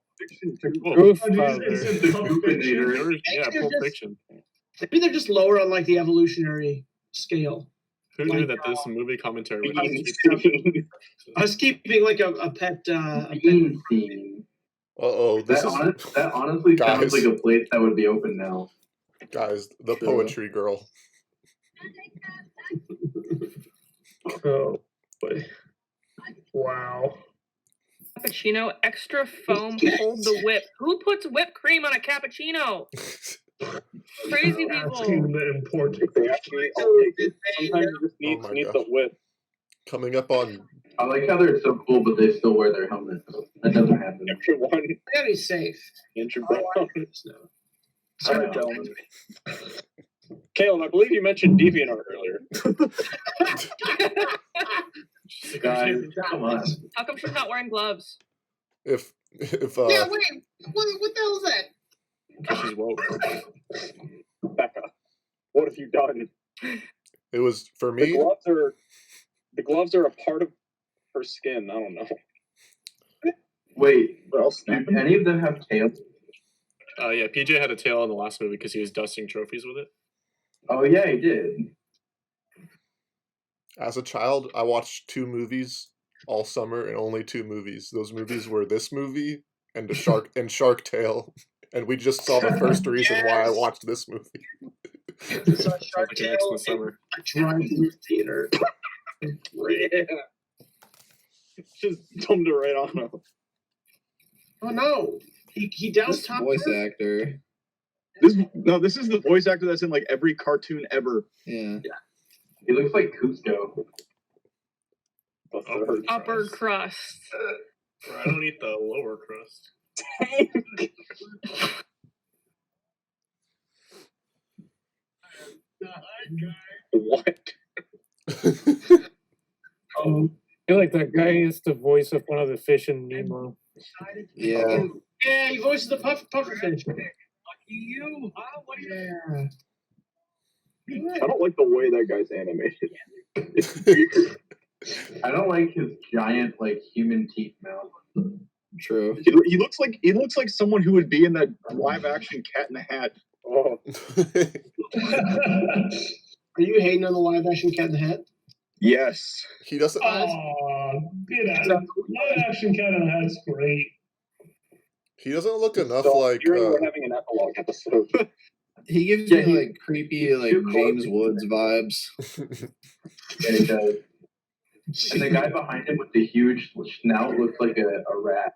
Speaker 14: Goof,
Speaker 10: Oh, is it Pulp Fiction?
Speaker 14: yeah,
Speaker 7: They're
Speaker 14: Pulp
Speaker 7: just-
Speaker 14: Fiction.
Speaker 7: Maybe they're just lower on like the evolutionary scale.
Speaker 14: Who knew
Speaker 7: like,
Speaker 14: that this movie commentary would
Speaker 7: Us keeping like a pet. A pet.
Speaker 2: Uh-oh, this
Speaker 12: That honestly sounds
Speaker 2: Guys.
Speaker 12: like a place that would be open now.
Speaker 2: Guys, the poetry girl.
Speaker 10: Oh boy! Wow.
Speaker 13: Cappuccino, extra foam, hold the whip. Who puts whipped cream on a cappuccino? Crazy
Speaker 10: Asking
Speaker 13: people.
Speaker 10: the important
Speaker 11: Actually, I'll take it. Sometimes you just
Speaker 2: Oh my
Speaker 11: need
Speaker 2: God.
Speaker 11: the whip.
Speaker 2: Coming up on.
Speaker 12: I like how they're so cool, but they still wear their helmets. That doesn't happen.
Speaker 11: Everyone,
Speaker 7: I gotta be safe.
Speaker 11: Andrew
Speaker 7: Oh,
Speaker 11: Brown.
Speaker 12: I
Speaker 11: All
Speaker 12: know.
Speaker 11: right, gentlemen. Caleb, I believe you mentioned DeviantArt earlier.
Speaker 12: Guys, come on.
Speaker 13: How come she's not wearing gloves?
Speaker 2: If
Speaker 7: Yeah, wait. What the hell is that?
Speaker 14: Because she's woke.
Speaker 11: Becca, what have you done?
Speaker 2: it was for
Speaker 11: The
Speaker 2: me.
Speaker 11: gloves are a part of her skin. I don't know.
Speaker 12: Wait,
Speaker 11: But I'll
Speaker 12: do
Speaker 11: snap them.
Speaker 12: any of them have tails?
Speaker 14: Yeah, PJ had a tail in the last movie because he was dusting trophies with it.
Speaker 12: Oh yeah, he did.
Speaker 2: As a child, I watched 2 movies all summer, and only 2 movies. Those movies were this movie and Shark Tale, and we just saw the first reason why I
Speaker 7: Yes.
Speaker 2: watched this movie.
Speaker 7: It's a
Speaker 14: Sounds
Speaker 7: Shark
Speaker 14: like an excellent
Speaker 7: Tale
Speaker 14: summer.
Speaker 7: a drive-through theater.
Speaker 11: Yeah. Just dumped it right on him.
Speaker 7: Oh no! He doused Tom Cruise.
Speaker 8: actor.
Speaker 11: This is the voice actor that's in like every cartoon ever.
Speaker 8: Yeah.
Speaker 12: He looks like Cusco.
Speaker 13: Upper crust.
Speaker 14: Bro, I don't eat the lower crust.
Speaker 11: What?
Speaker 15: I feel like that guy is the voice of one of the fish in Nemo.
Speaker 8: Yeah.
Speaker 7: Yeah, he voices the pufferfish.
Speaker 16: You, huh? What do you?
Speaker 7: Yeah.
Speaker 11: I don't like the way that guy's animated.
Speaker 12: I don't like his giant like human teeth mouth.
Speaker 8: True.
Speaker 11: He looks like someone who would be in that live action Cat in the Hat. Oh,
Speaker 7: Are you hating on the live action Cat in the Hat?
Speaker 11: yes.
Speaker 2: He doesn't.
Speaker 10: Oh, get out! Live action Cat in the Hat's great.
Speaker 2: He doesn't look enough
Speaker 11: So,
Speaker 2: like.
Speaker 11: we're having an epilogue episode.
Speaker 8: He gives me like creepy, like James Woods vibes.
Speaker 12: Yeah, he does. And the guy behind him with the huge snout looks like a rat.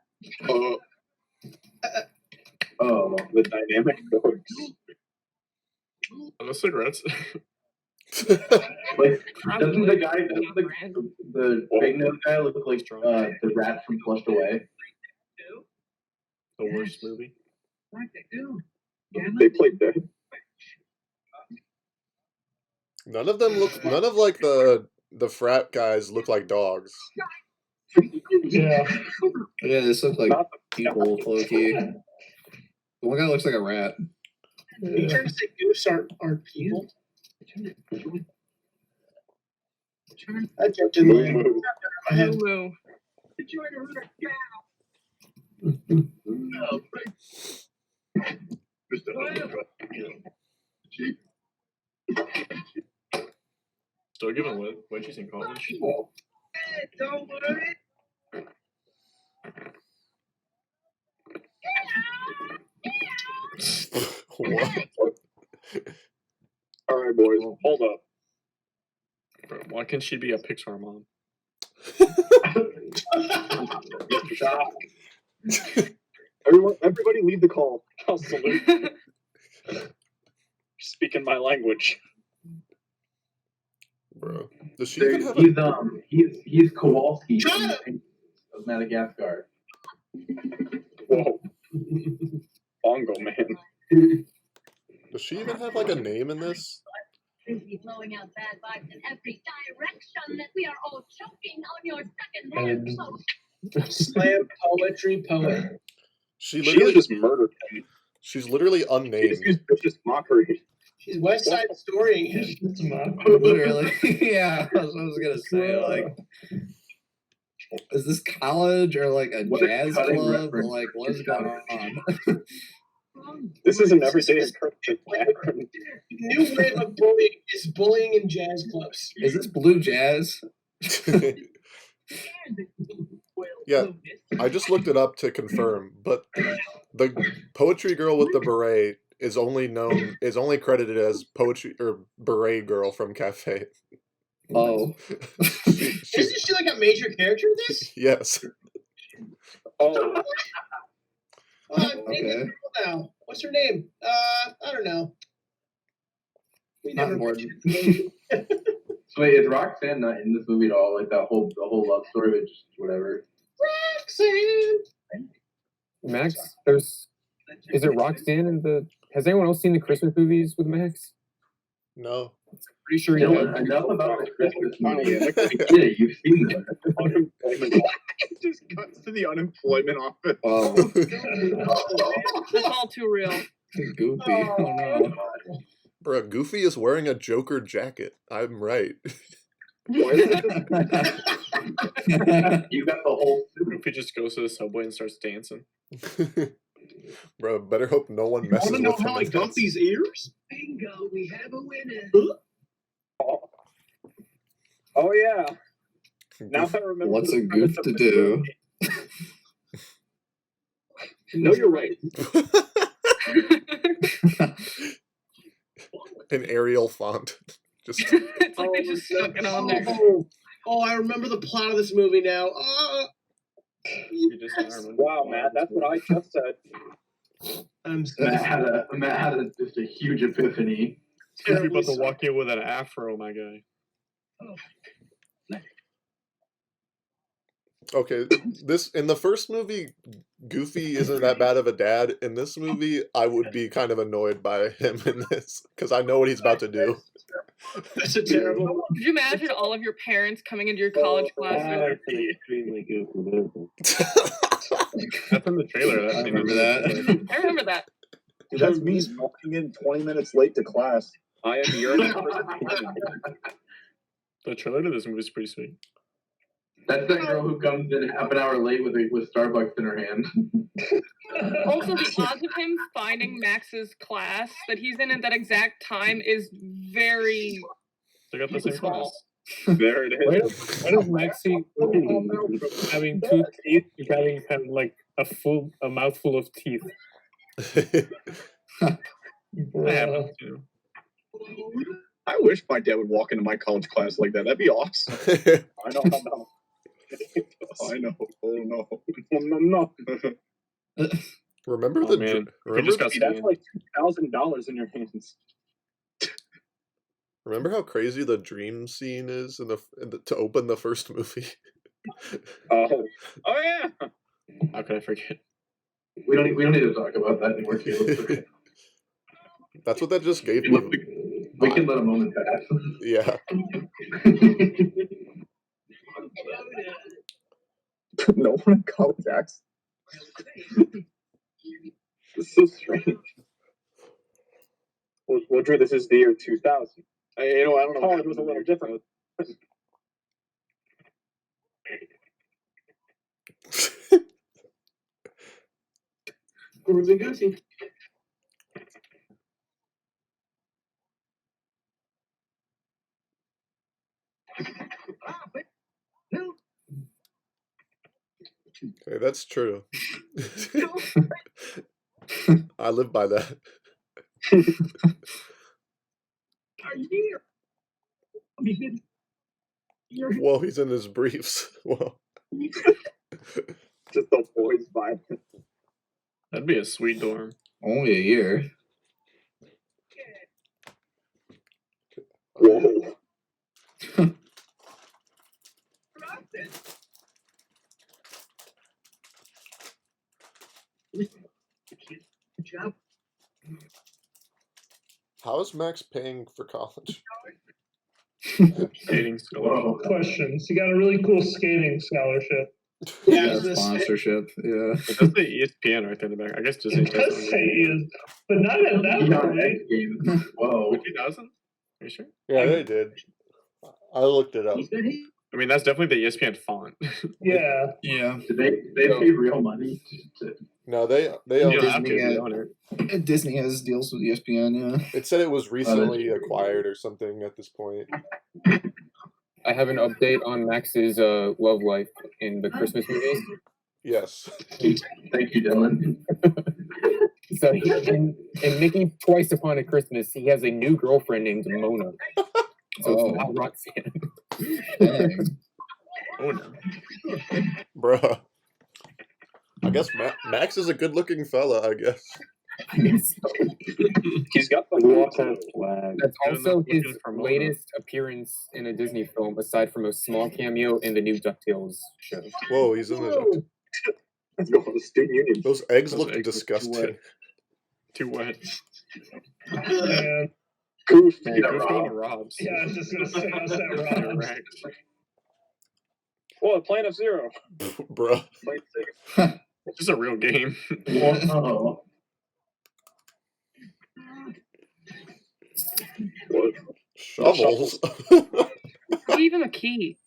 Speaker 12: Oh,
Speaker 11: the dynamic dogs.
Speaker 14: Are those cigarettes?
Speaker 12: Like, doesn't the big nose guy look like the rat from Flushed Away?
Speaker 14: The worst movie.
Speaker 11: They played dead.
Speaker 2: None of them look. None of like the frat guys look like dogs.
Speaker 10: Yeah.
Speaker 8: Yeah, this looks like people, low key. The one guy looks like a rat.
Speaker 7: Are you trying to say goose aren't people? That joke didn't land. My head.
Speaker 5: Moo.
Speaker 14: Still giving wedgies in college.
Speaker 16: Don't worry.
Speaker 2: What?
Speaker 11: All right, boys, hold up.
Speaker 14: Bro, why can't she be a Pixar mom?
Speaker 11: Everybody leave the call. I'll salute. Speaking my language.
Speaker 2: Bro, does she even have
Speaker 12: He's Kowalski of Madagascar.
Speaker 11: Whoa. Bongo man.
Speaker 2: Does she even have like a name in this?
Speaker 18: Frisbee blowing out bad vibes in every direction that we are all choking on your second hand.
Speaker 7: Slam poetry poet.
Speaker 2: She
Speaker 11: She
Speaker 2: literally
Speaker 11: just murdered him.
Speaker 2: She's literally unnamed.
Speaker 11: It's just mockery.
Speaker 7: She's West Side Storying him.
Speaker 8: Literally. Yeah, I was gonna say, like, is this college or like a jazz club? Or, like, what is going on?
Speaker 11: This is an everyday occurrence.
Speaker 7: New wave of bullying is bullying in jazz clubs.
Speaker 8: Is this blue jazz?
Speaker 2: Yeah, I just looked it up to confirm, but the poetry girl with the beret is only credited as poetry or beret girl from Cafe.
Speaker 8: Oh,
Speaker 7: Isn't she like a major character in this?
Speaker 2: Yes.
Speaker 11: Oh,
Speaker 7: I'm thinking girl now. What's her name? I don't know. We
Speaker 8: not
Speaker 7: never
Speaker 8: important.
Speaker 12: So wait, is Roxanne not in this movie at all? Like the whole love story, but just whatever.
Speaker 7: Roxanne.
Speaker 6: Max, is it Roxanne in the? Has anyone else seen the Christmas movies with Max?
Speaker 2: No.
Speaker 6: Pretty sure you have.
Speaker 12: Enough about the Christmas movie. Yeah, you've seen them.
Speaker 11: It just cuts to the unemployment office.
Speaker 8: Oh,
Speaker 5: It's all too real.
Speaker 8: Goofy. Oh no.
Speaker 2: Bruh, Goofy is wearing a Joker jacket. I'm right.
Speaker 11: Why is it
Speaker 12: You got the whole.
Speaker 14: If he just goes to the subway and starts dancing.
Speaker 2: Bro, better hope no one messes
Speaker 11: Want
Speaker 2: with
Speaker 11: to know
Speaker 2: him.
Speaker 11: how I
Speaker 2: in
Speaker 11: got
Speaker 2: this.
Speaker 11: these ears?
Speaker 16: Bingo, we have a winner.
Speaker 11: Oh yeah. Now I remember.
Speaker 8: What's
Speaker 11: the
Speaker 8: a goof
Speaker 11: premise of
Speaker 8: to
Speaker 11: the
Speaker 8: do?
Speaker 11: movie. No, you're right.
Speaker 2: An Arial font. Just
Speaker 5: It's like they just stuck it on there.
Speaker 7: Oh, I remember the plot of this movie now.
Speaker 14: You just
Speaker 11: Wow, Matt, that's what I just said.
Speaker 7: I'm
Speaker 12: Matt had just a huge epiphany.
Speaker 14: You're about to walk in with an afro, my guy.
Speaker 2: okay. This in the first movie, Goofy isn't that bad of a dad. In this movie, I would be kind of annoyed by him in this because I know what he's about to do.
Speaker 7: That's a terrible one.
Speaker 5: Could you imagine all of your parents coming into your college classes?
Speaker 17: That's an extremely goofy movie.
Speaker 14: That's in the trailer.
Speaker 11: I remember that.
Speaker 5: I remember that.
Speaker 9: Dude, that's me walking in 20 minutes late to class.
Speaker 3: I am yearning for
Speaker 14: The trailer to this movie is pretty sweet.
Speaker 12: That's that girl who comes in half an hour late with Starbucks in her hand.
Speaker 5: Also, the odds of him finding Max's class that he's in at that exact time is very
Speaker 14: They got the same
Speaker 5: small.
Speaker 14: class.
Speaker 3: There it is.
Speaker 15: Why does Maxie from having 2 teeth to having kind of like a mouthful of teeth?
Speaker 14: That happens too.
Speaker 3: I wish my dad would walk into my college class like that. That'd be awesome. I know. I know. Oh no. No.
Speaker 2: Remember
Speaker 14: Oh, man. We just got
Speaker 3: That's like $2,000 in your hands.
Speaker 2: remember how crazy the dream scene is to open the first movie?
Speaker 3: Oh yeah.
Speaker 14: How could I forget?
Speaker 12: We don't need to talk about that anymore, Caleb.
Speaker 2: That's what that just gave me.
Speaker 12: We can let a moment pass.
Speaker 2: Yeah.
Speaker 3: No one in college acts. This is so strange. Well, Drew, this is the year 2000. I don't know. College was a little different.
Speaker 7: Goofy Goofy.
Speaker 2: Okay, that's true. I live by that. Whoa, he's in his briefs. Whoa.
Speaker 3: Just the boys vibe.
Speaker 14: That'd be a sweet dorm.
Speaker 8: Only a year.
Speaker 3: Whoa.
Speaker 7: Good job.
Speaker 2: How is Max paying for college?
Speaker 14: Skating scholarship.
Speaker 10: Questions. He got a really cool skating scholarship.
Speaker 7: Yeah,
Speaker 8: Sponsorship. Yeah.
Speaker 14: It does say ESPN right there in the back. I guess Disney
Speaker 10: It does say he is, but not at that rate.
Speaker 12: Whoa.
Speaker 14: 2000? Are you sure?
Speaker 2: Yeah, they did. I looked it up.
Speaker 14: I mean, that's definitely the ESPN font.
Speaker 10: Yeah.
Speaker 8: Yeah.
Speaker 12: Did they pay real money to
Speaker 2: No, they
Speaker 14: You
Speaker 2: own
Speaker 14: don't have
Speaker 8: Disney,
Speaker 14: to, you own it.
Speaker 8: Disney has deals with ESPN, yeah.
Speaker 2: It said it was recently acquired or something at this point.
Speaker 6: I have an update on Max's love life in the Christmas movies.
Speaker 2: Yes.
Speaker 12: Thank you, Dylan.
Speaker 6: So in Mickey Twice Upon a Christmas, he has a new girlfriend named Mona. So it's not Roxanne.
Speaker 8: Dang.
Speaker 14: Oh no.
Speaker 2: Bruh. I guess Max is a good-looking fella, I guess.
Speaker 3: He's got the
Speaker 17: Water flag.
Speaker 6: That's also his
Speaker 14: looking for Mona.
Speaker 6: latest appearance in a Disney film, aside from a small cameo in the new DuckTales show.
Speaker 2: Whoa, he's in the...
Speaker 3: Let's go for the student union.
Speaker 2: Those eggs
Speaker 14: Those
Speaker 2: look
Speaker 14: eggs look too
Speaker 2: disgusting.
Speaker 14: Too wet.
Speaker 10: And,
Speaker 3: Goof.
Speaker 14: Man,
Speaker 3: Yeah,
Speaker 14: Goof's going to
Speaker 3: Rob.
Speaker 14: Rob's.
Speaker 10: yeah, I was just gonna say, I said
Speaker 14: You're
Speaker 10: Rob.
Speaker 14: right.
Speaker 3: Whoa, Plan of Zero.
Speaker 2: Bruh.
Speaker 3: Plane of Zero.
Speaker 14: This is a real game.
Speaker 12: Whoa.
Speaker 3: What?
Speaker 2: Shovels.
Speaker 5: Who gave him a key?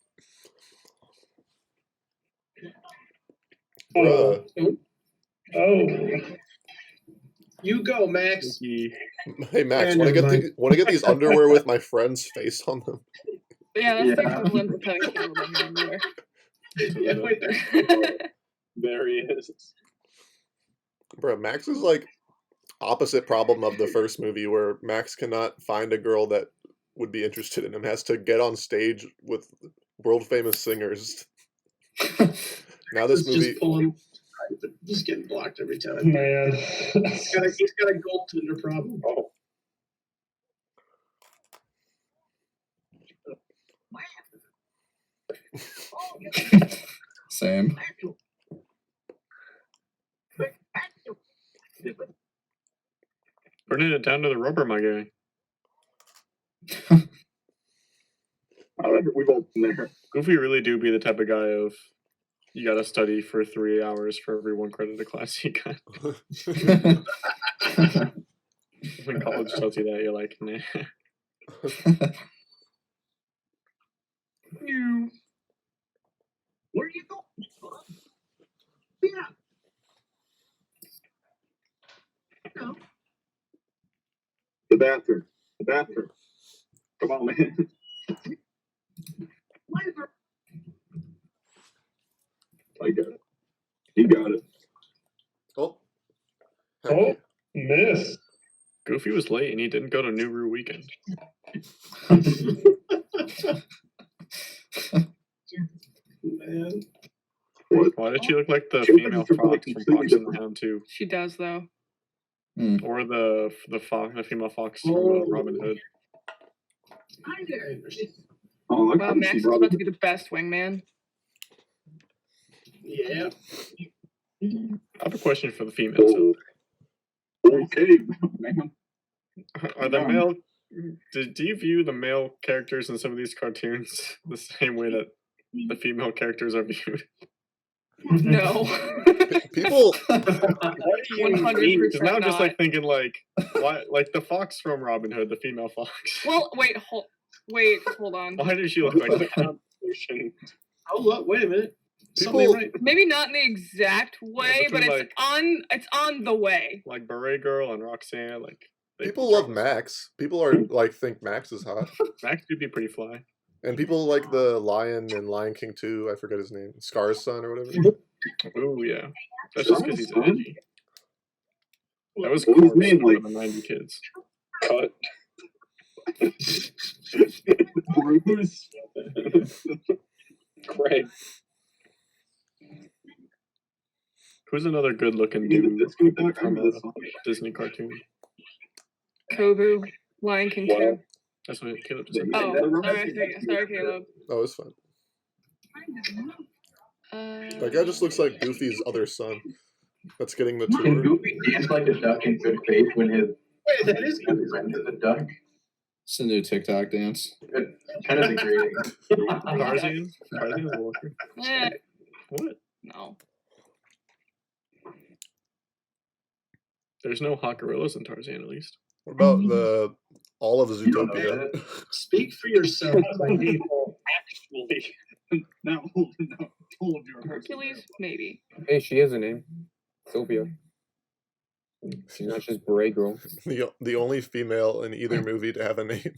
Speaker 2: Bruh.
Speaker 7: Oh. You go, Max.
Speaker 2: Hey Max,
Speaker 7: Yeah,
Speaker 2: want
Speaker 7: never
Speaker 2: to get these underwear with my friend's face on them?
Speaker 5: Yeah, that's the
Speaker 12: Yeah.
Speaker 5: equivalent of having Caleb on your underwear.
Speaker 7: Yeah, wait there.
Speaker 3: There he is.
Speaker 2: Bruh, Max is like opposite problem of the first movie where Max cannot find a girl that would be interested in him, has to get on stage with world famous singers. Now this
Speaker 7: It's
Speaker 2: movie
Speaker 7: just pulling. Just getting blocked every time.
Speaker 10: Man.
Speaker 7: He's got a goaltender problem.
Speaker 3: Oh.
Speaker 8: Same.
Speaker 14: Bringing it down to the rubber, my guy. Goofy really do be the type of guy of you gotta study for 3 hours for every 1 credit of class you got. When college tells you that, you're like, nah.
Speaker 16: Where are you going? Yeah. No.
Speaker 11: The bathroom. The bathroom. Come on, man. I got it. You got it.
Speaker 2: Oh.
Speaker 10: Oh, miss.
Speaker 14: Goofy was late and he didn't go to New Rue weekend.
Speaker 7: Man.
Speaker 14: Why did she look like the female fox from Fox and the Hound too?
Speaker 5: She does though.
Speaker 14: Or the female fox from Robin Hood.
Speaker 11: Oh,
Speaker 5: Wow, Max is about to be the best wingman.
Speaker 7: Yeah.
Speaker 14: I have a question for the females.
Speaker 11: Okay, man.
Speaker 14: Are the male? Do you view the male characters in some of these cartoons the same way that the female characters are viewed?
Speaker 5: No.
Speaker 2: People.
Speaker 14: What do you mean? 'Cause now I'm just
Speaker 5: not.
Speaker 14: like thinking like, why? Like the fox from Robin Hood, the female fox.
Speaker 5: Well, wait, hold on.
Speaker 14: Why does she look like the Constitution?
Speaker 7: Oh, look, wait a minute.
Speaker 2: People,
Speaker 5: Maybe not in the exact way, but
Speaker 14: between,
Speaker 5: it's on the way.
Speaker 14: Like Beret Girl and Roxanne, like
Speaker 2: people love Max. People are like think Max is hot.
Speaker 14: Max could be pretty fly.
Speaker 2: And people like the Lion and Lion King 2. I forget his name. Scar's son or whatever.
Speaker 14: Oh yeah, that's just because he's edgy. That was
Speaker 11: What was his
Speaker 14: cool
Speaker 11: name,
Speaker 14: for
Speaker 11: like?
Speaker 14: the 90 kids. Cut.
Speaker 11: Bruce.
Speaker 14: Craig. Who's another good-looking dude from a Disney cartoon?
Speaker 5: Kobu, Lion King 2.
Speaker 14: That's what Caleb just said.
Speaker 5: Oh, sorry, Caleb.
Speaker 2: Oh, it's fun. That guy just looks like Goofy's other son. That's getting the
Speaker 12: Can
Speaker 2: tour.
Speaker 12: Goofy dance like a duck in good faith when his
Speaker 7: Wait, that is good.
Speaker 12: friend is a duck?
Speaker 8: It's a new TikTok dance.
Speaker 12: Kind of degrading.
Speaker 14: Tarzan? Tarzan is a looker. What?
Speaker 5: No.
Speaker 14: There's no hot gorillas in Tarzan, at least.
Speaker 2: What about all of Zootopia?
Speaker 7: Speak for yourself.
Speaker 14: Actually.
Speaker 11: No, all of your
Speaker 5: Hercules, maybe.
Speaker 6: Hey, she has a name. Sylvia. She's not just Beret Girl.
Speaker 2: The only female in either movie to have a name.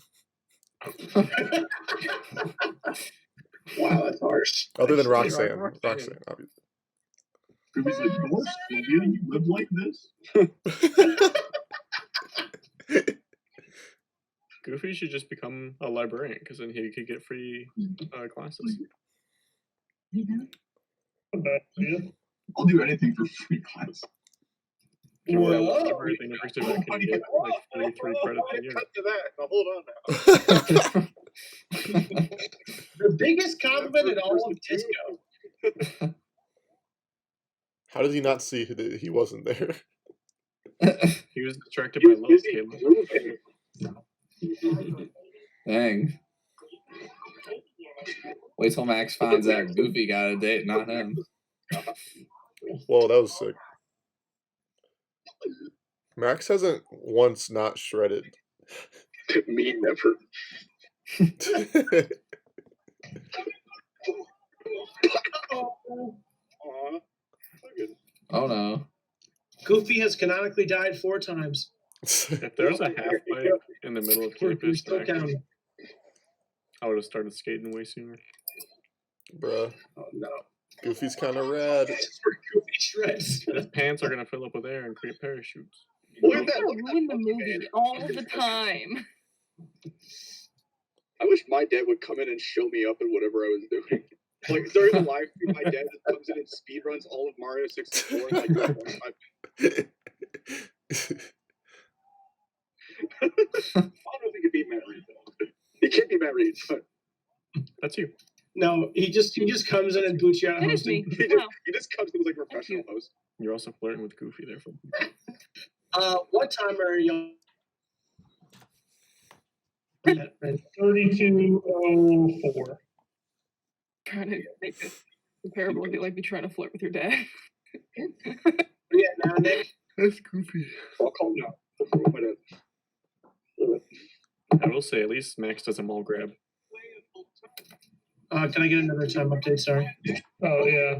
Speaker 7: Wow, that's harsh.
Speaker 2: Other than Roxanne. Roxanne, obviously.
Speaker 11: Goofy's like, "What? You live like this?"
Speaker 14: Goofy should just become a librarian, because then he could get free classes.
Speaker 11: I'll do anything for free class.
Speaker 14: Library thing never stood back and get like 43 credits a year.
Speaker 3: Cut to that. Now hold on now.
Speaker 7: The biggest compliment in all of disco.
Speaker 2: How did he not see that he wasn't there?
Speaker 14: He was distracted by love, Caleb.
Speaker 8: Dang. Wait till Max finds out Goofy got a date, not him.
Speaker 2: Whoa, that was sick. Max hasn't once not shredded.
Speaker 11: Me never.
Speaker 8: Oh no.
Speaker 7: Goofy has canonically died 4 times.
Speaker 14: If there was a half pipe in the middle of
Speaker 7: We're
Speaker 14: campus,
Speaker 7: still counting.
Speaker 14: I would have started skating way sooner.
Speaker 2: Bruh.
Speaker 7: Oh no.
Speaker 2: Goofy's kind of rad.
Speaker 7: Goofy shreds.
Speaker 14: His pants are gonna fill up with air and create parachutes.
Speaker 5: Look at that! Ruin the movie all the time.
Speaker 11: I wish my dad would come in and show me up at whatever I was doing. Like during the live stream, my dad just comes in and speed runs all of Mario 64 in like 25 minutes. I don't know if he could beat Matt Reed though. He can't be Matt Reed, but
Speaker 14: that's you.
Speaker 7: No, he just comes in and boots you out
Speaker 5: That is
Speaker 7: hosting.
Speaker 5: me.
Speaker 11: he
Speaker 5: Wow.
Speaker 11: just comes in as like a professional host.
Speaker 14: You're also flirting with Goofy there.
Speaker 7: What time are y'all?
Speaker 10: 32:04.
Speaker 13: trying to make it comparable. It'd be like me trying to flirt with your dad.
Speaker 7: Yeah, now Nick.
Speaker 2: That's goofy.
Speaker 11: I'll calm down.
Speaker 14: I will say, at least Max does a mall grab.
Speaker 7: Can I get another time update? Sorry.
Speaker 10: Oh yeah.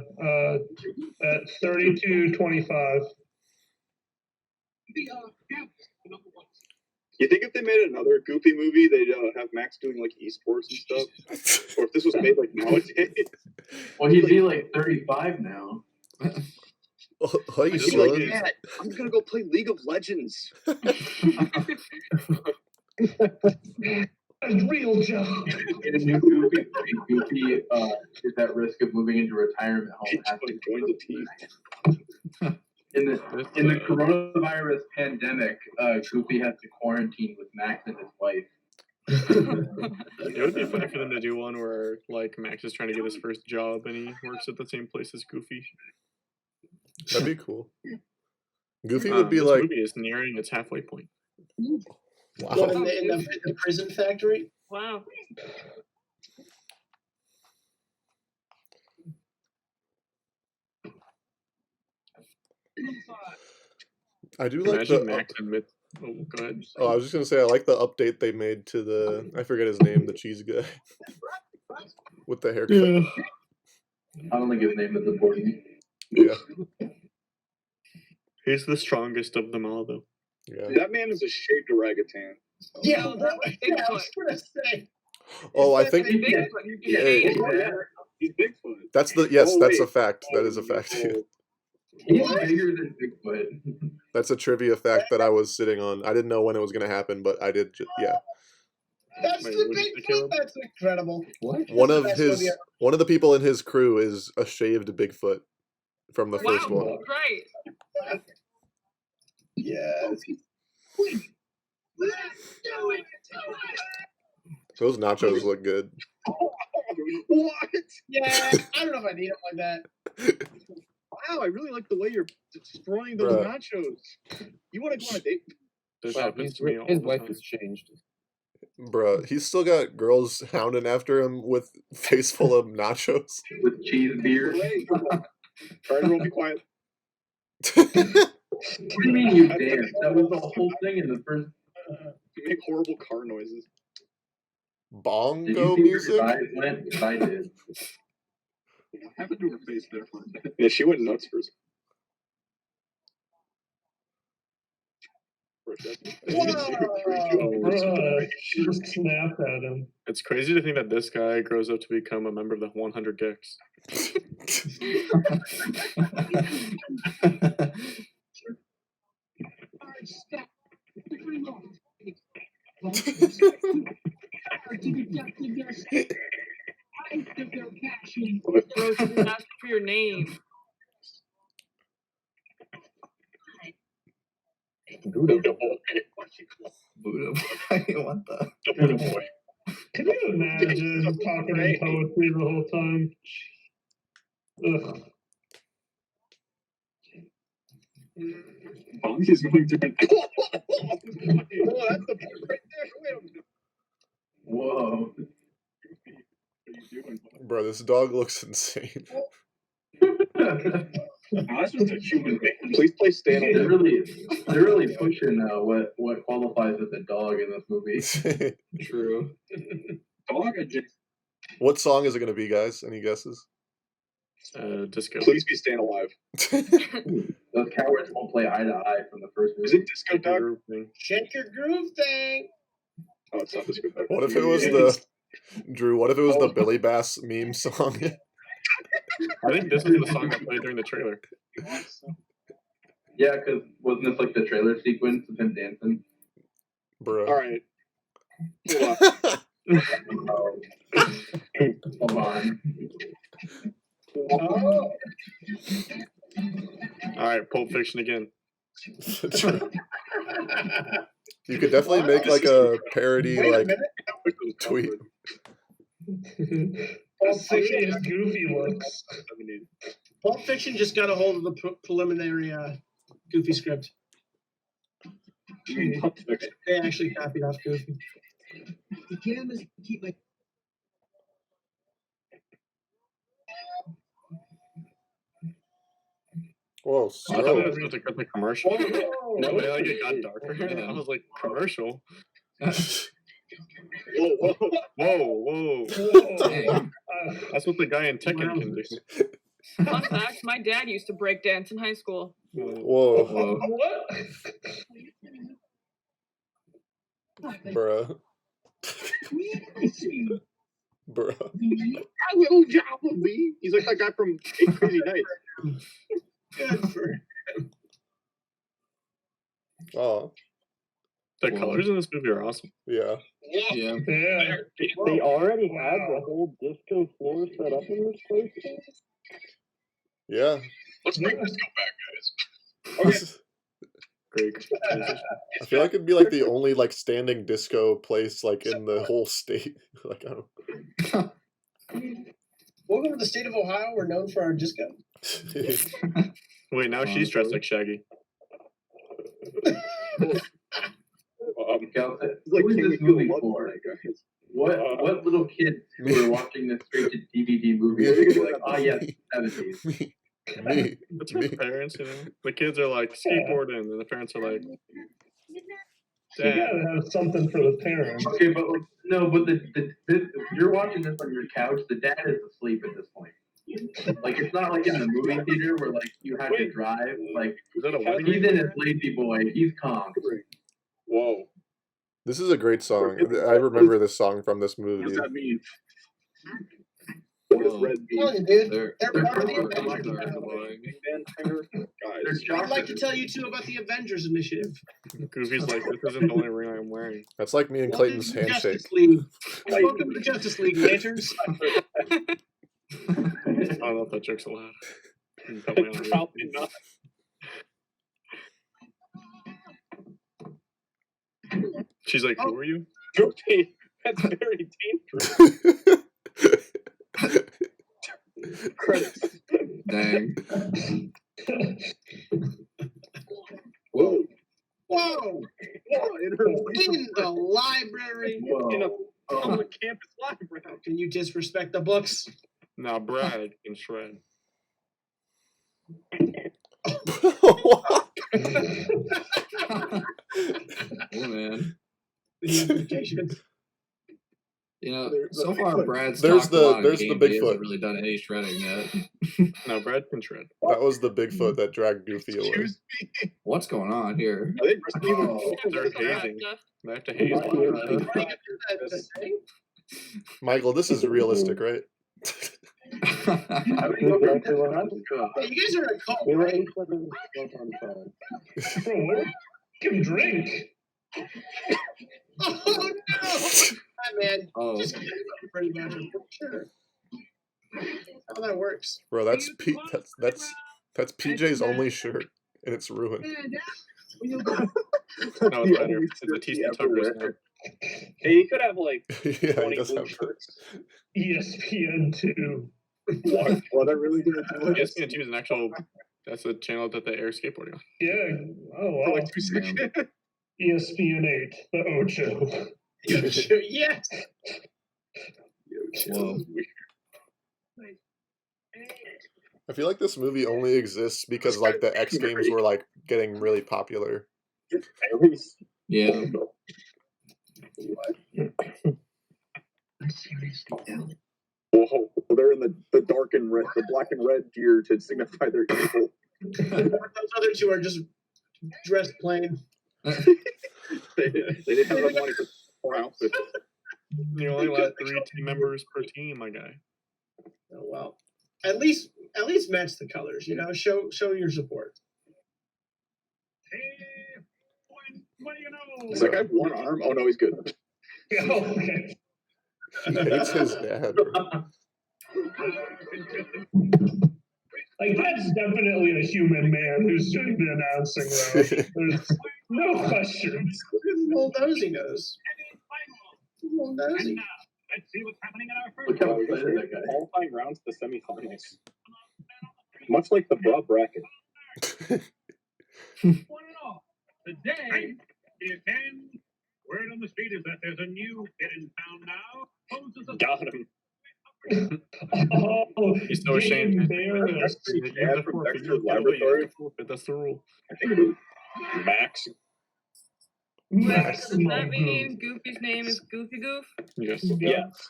Speaker 10: At 32:25.
Speaker 11: You think if they made another Goofy movie, they'd have Max doing like esports and stuff? Or if this was made like nowadays?
Speaker 12: Well, he'd be like 35 now.
Speaker 2: Hey,
Speaker 11: He'd be
Speaker 2: son.
Speaker 11: like, "Dad, I'm gonna go play League of Legends."
Speaker 10: A real job.
Speaker 12: In a new Goofy, Goofy is at risk of moving into retirement home.
Speaker 11: Join the team.
Speaker 12: In the coronavirus pandemic, Goofy has to quarantine with Max and his wife.
Speaker 14: It would be funny for them to do one where like Max is trying to get his first job and he works at the same place as Goofy.
Speaker 2: That'd be cool. Goofy would be
Speaker 14: this
Speaker 2: like,
Speaker 14: movie is nearing its halfway point.
Speaker 2: wow.
Speaker 7: What, in the prison factory?
Speaker 13: Wow.
Speaker 2: I do like
Speaker 14: Imagine
Speaker 2: the.
Speaker 14: Max admits. Oh, go ahead.
Speaker 2: Oh, I was just gonna say I like the update they made to the. I forget his name, the cheese guy, with the haircut.
Speaker 12: Yeah. I don't think his name is important.
Speaker 2: Yeah.
Speaker 14: He's the strongest of them all, though.
Speaker 2: Yeah.
Speaker 11: That man is a shaved orangutan.
Speaker 7: Yeah, I was gonna say.
Speaker 2: Oh, I think.
Speaker 13: Bigfoot.
Speaker 2: Hey,
Speaker 11: He's Bigfoot.
Speaker 2: that's the yes.
Speaker 11: Oh,
Speaker 2: That's a
Speaker 11: wait.
Speaker 2: fact. That is a fact.
Speaker 12: He's bigger than Bigfoot.
Speaker 2: That's a trivia fact that I was sitting on. I didn't know when it was gonna happen, but I did. Yeah.
Speaker 7: That's
Speaker 14: Wait,
Speaker 7: the
Speaker 14: what'd you say,
Speaker 7: Bigfoot.
Speaker 14: Caleb?
Speaker 7: That's incredible.
Speaker 12: What?
Speaker 2: One
Speaker 7: That's
Speaker 2: of
Speaker 7: the best
Speaker 2: his
Speaker 7: movie ever.
Speaker 2: one of the people in his crew is a shaved Bigfoot from the first
Speaker 13: Wow,
Speaker 2: one.
Speaker 13: right.
Speaker 7: Yes.
Speaker 2: Those nachos look good.
Speaker 11: What?
Speaker 7: Yeah, I don't know if I need them like that.
Speaker 11: Wow, I really like the way you're destroying those
Speaker 2: Bruh.
Speaker 11: nachos. You want to go on a date?
Speaker 14: This
Speaker 6: Wow,
Speaker 14: happens to me all
Speaker 6: his
Speaker 14: the
Speaker 6: life
Speaker 14: time.
Speaker 6: has changed.
Speaker 2: Bruh, he's still got girls hounding after him with face full of nachos.
Speaker 12: With cheese beer.
Speaker 11: Hey, all right, everyone be quiet.
Speaker 12: What do you mean you dared? That was the whole thing in the first.
Speaker 11: You make horrible car noises.
Speaker 12: Did you
Speaker 2: Bongo
Speaker 12: see where
Speaker 2: music?
Speaker 12: his eyes went? 'Cause I did.
Speaker 11: What happened to her face there? Yeah, she went nuts for a second.
Speaker 10: She just snapped at him.
Speaker 14: It's crazy to think that this guy grows up to become a member of the 100 Gex.
Speaker 13: Bro, she's asking for your name.
Speaker 8: Buddha boy. What the?
Speaker 11: Buddha boy.
Speaker 10: Can you imagine talking in poetry the whole time? Ugh.
Speaker 11: Bong is going to be. Oh, that's the part right there. Wait a minute.
Speaker 12: Whoa.
Speaker 11: What are you doing?
Speaker 2: Bro, this dog looks insane.
Speaker 11: No, that's just a human being. Please play Stan.
Speaker 12: They're really pushing what qualifies as a dog in this movie.
Speaker 8: True.
Speaker 11: Dog adjacent.
Speaker 2: What song is it gonna be, guys? Any guesses?
Speaker 14: Disco.
Speaker 11: Please be staying alive.
Speaker 12: Those cowards won't play eye to eye from the first
Speaker 11: Is
Speaker 12: movie.
Speaker 11: it Disco Dog?
Speaker 7: Shake your groove thing.
Speaker 11: Oh, it's not Disco Dog.
Speaker 2: What if it was the Drew? What if it was the Billy Bass meme song?
Speaker 14: I think this is the song that played during the trailer.
Speaker 12: Yeah, because wasn't this like the trailer sequence of him dancing?
Speaker 2: Bro.
Speaker 11: All right.
Speaker 12: Come on.
Speaker 7: Oh.
Speaker 14: All right, Pulp Fiction again.
Speaker 2: You could definitely make like a parody
Speaker 7: Wait a
Speaker 2: like
Speaker 7: minute.
Speaker 2: tweet.
Speaker 7: Pulp Fiction.
Speaker 10: His goofy looks.
Speaker 7: Pulp Fiction just got a hold of the preliminary Goofy script. They actually copied off Goofy.
Speaker 16: The cameras keep like.
Speaker 2: Whoa,
Speaker 14: I thought it was just a commercial. No, but like it got darker. I was like, commercial? Whoa. That's what the guy in Tekken can do.
Speaker 5: Fun fact, my dad used to break dance in high school.
Speaker 2: Whoa.
Speaker 10: What?
Speaker 2: Bruh. Bruh.
Speaker 3: A little job with me. He's like that guy from Eight Crazy Nights.
Speaker 7: Good for him.
Speaker 2: Oh.
Speaker 14: The colors in this movie are awesome.
Speaker 2: Yeah.
Speaker 8: Yeah.
Speaker 17: They already had the whole disco floor set up in this place.
Speaker 2: Yeah.
Speaker 3: Let's bring disco back, guys.
Speaker 14: Great.
Speaker 2: I feel like it'd be like the only like standing disco place like in the whole state. Like I don't.
Speaker 7: Welcome to the state of Ohio. We're known for our disco.
Speaker 14: Wait, now she's dressed like Shaggy.
Speaker 12: Who is this movie for? What little kids who are watching this straight to DVD movie are gonna be like, oh yes, 70s.
Speaker 2: Me.
Speaker 14: That's for the parents, you know. The kids are like skateboarding, and the parents are like,
Speaker 10: You
Speaker 14: Dad.
Speaker 10: gotta have something for the parents.
Speaker 12: Okay, but like no, but if you're watching this on your couch, the dad is asleep at this point. Like it's not like in the movie theater where like you have to drive. Like he's in his lazy boy. He's calm.
Speaker 3: Whoa.
Speaker 2: This is a great song. I remember this song from this
Speaker 3: What
Speaker 2: movie.
Speaker 3: does that mean? What does red mean?
Speaker 7: Tell you, dude, they're part of the Avengers.
Speaker 3: Guys.
Speaker 7: I'd like to tell you too about the Avengers Initiative.
Speaker 14: Goofy's like, this isn't the only ring I'm wearing.
Speaker 2: That's like me and Clayton's handshake.
Speaker 7: Justice League. Welcome to the Justice League, Lanterns.
Speaker 14: I don't know if that joke's allowed.
Speaker 3: Probably not.
Speaker 14: She's like, who are you?
Speaker 3: Okay, that's very dangerous. Credits.
Speaker 8: Dang.
Speaker 3: Whoa.
Speaker 7: Whoa!
Speaker 3: In
Speaker 7: the library.
Speaker 3: In a public campus library.
Speaker 7: How can you disrespect the books?
Speaker 14: Now Brad can shred.
Speaker 8: Oh man.
Speaker 7: The implications.
Speaker 8: You know, so far Brad's
Speaker 2: There's
Speaker 8: talked a lot
Speaker 2: there's
Speaker 8: of
Speaker 2: the
Speaker 8: game, but he
Speaker 2: Bigfoot.
Speaker 8: hasn't really done any shredding yet.
Speaker 14: No, Brad can shred.
Speaker 2: That was the Bigfoot that dragged Goofy away.
Speaker 8: What's going on here?
Speaker 14: They're hazing. They have to haze.
Speaker 2: Michael, this is realistic, right?
Speaker 7: Hey, you guys are a cult, right?
Speaker 10: Bro, what? You can drink.
Speaker 7: Oh no! Hi, man.
Speaker 8: Oh.
Speaker 7: Just kidding, pretty much. For sure. How that works.
Speaker 2: Bro, that's that's PJ's only shirt, and it's ruined.
Speaker 14: No, it's better. It's a TC Tucker's now.
Speaker 3: Hey, you could have like
Speaker 2: Yeah,
Speaker 3: 20
Speaker 2: he does
Speaker 3: blue
Speaker 2: have
Speaker 3: shirts.
Speaker 10: ESPN2.
Speaker 3: What are really gonna do?
Speaker 14: ESPN2 is an actual. That's the channel that they air skateboarding on.
Speaker 10: Yeah. Oh, wow.
Speaker 3: For like 2 seconds.
Speaker 10: ESPN8, the Ocho.
Speaker 7: Yes!
Speaker 8: Whoa.
Speaker 2: I feel like this movie only exists because like the X Games were like getting really popular.
Speaker 8: Yeah.
Speaker 3: Whoa, they're in the dark and red, the black and red gear to signify their evil.
Speaker 7: Those other two are just dressed plain.
Speaker 3: They didn't have enough money for 4 outfits.
Speaker 14: You only allowed 3 team members per team, my guy.
Speaker 7: Oh well. At least match the colors, you know, show your support.
Speaker 10: What do you know?
Speaker 3: It's like I have one arm. Oh no, he's good.
Speaker 10: Yeah, okay.
Speaker 2: He hates his dad.
Speaker 10: Like, that's definitely a human man who's doing the announcing, though. There's no questions.
Speaker 7: Look at his little nosy nose. His little nosy.
Speaker 10: Let's see what's happening in our
Speaker 3: Look how excited that guy. Qualifying rounds to semifinals. Much like the broad bracket.
Speaker 10: Today, if word on the street is that there's a new hit in town now.
Speaker 3: Got him.
Speaker 10: Oh,
Speaker 4: He's so ashamed.
Speaker 10: embarrassed.
Speaker 4: You have to forfeit. You have to forfeit. That's the rule.
Speaker 3: I think it is Max.
Speaker 10: Max.
Speaker 13: Does that mean Goofy's name is Goofy Goof?
Speaker 4: Yes.
Speaker 3: Yes.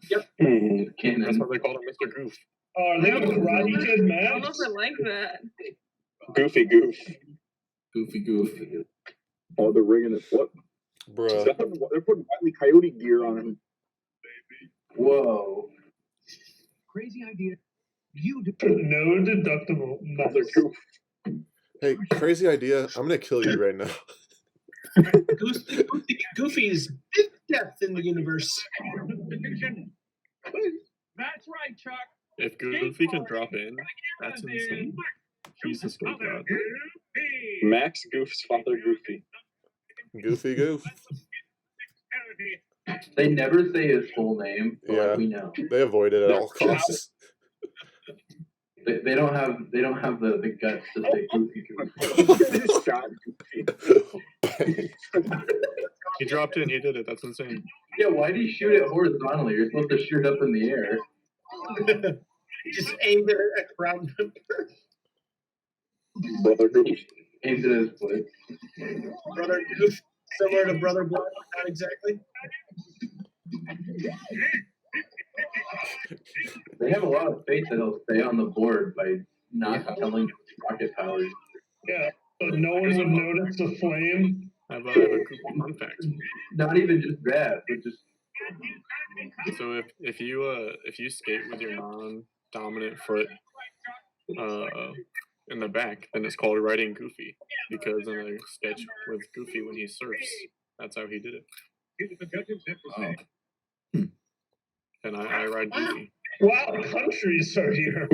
Speaker 4: That's why they call him Mr. Goof.
Speaker 10: Oh, are they gonna Karate Kid
Speaker 13: I don't know
Speaker 10: Max?
Speaker 13: if I like that.
Speaker 3: Goofy Goof.
Speaker 8: Goofy Goof.
Speaker 11: Oh, they're rigging it. What?
Speaker 2: Bruh.
Speaker 11: They're putting Wile E. Coyote gear on him.
Speaker 12: Whoa.
Speaker 16: Crazy idea. You
Speaker 10: No deductible.
Speaker 3: Mother Goof.
Speaker 2: Hey, crazy idea. I'm gonna kill you right now.
Speaker 7: Goofy's big depth in the universe.
Speaker 16: That's right, Chuck.
Speaker 4: If Goofy can drop in, that's insane. Jesus God.
Speaker 3: Max Goof's father Goofy.
Speaker 2: Goofy Goof.
Speaker 12: They never say his full name, so
Speaker 2: Yeah.
Speaker 12: like we know.
Speaker 2: They avoid it at all costs.
Speaker 12: They don't have the guts to say Goofy Goof.
Speaker 11: Shot Goofy.
Speaker 4: He dropped in. He did it. That's insane.
Speaker 12: Yeah, why do you shoot it horizontally? You're supposed to shoot up in the air.
Speaker 7: Just aimed at a crowd member.
Speaker 11: Brother Goof.
Speaker 12: Aimed at his foot.
Speaker 7: Brother Goof, similar to Brother Blood, not exactly.
Speaker 12: They have a lot of faith that he'll stay on the board by not telling him his rocket powers.
Speaker 10: Yeah, but no one would notice the flame.
Speaker 4: I have a Goofy fun fact.
Speaker 12: Not even just that, but just
Speaker 4: So if you skate with your non-dominant foot in the back, then it's called riding Goofy, because in a sketch with Goofy when he surfs, that's how he did it. And I ride Goofy.
Speaker 10: Wow, countries are here.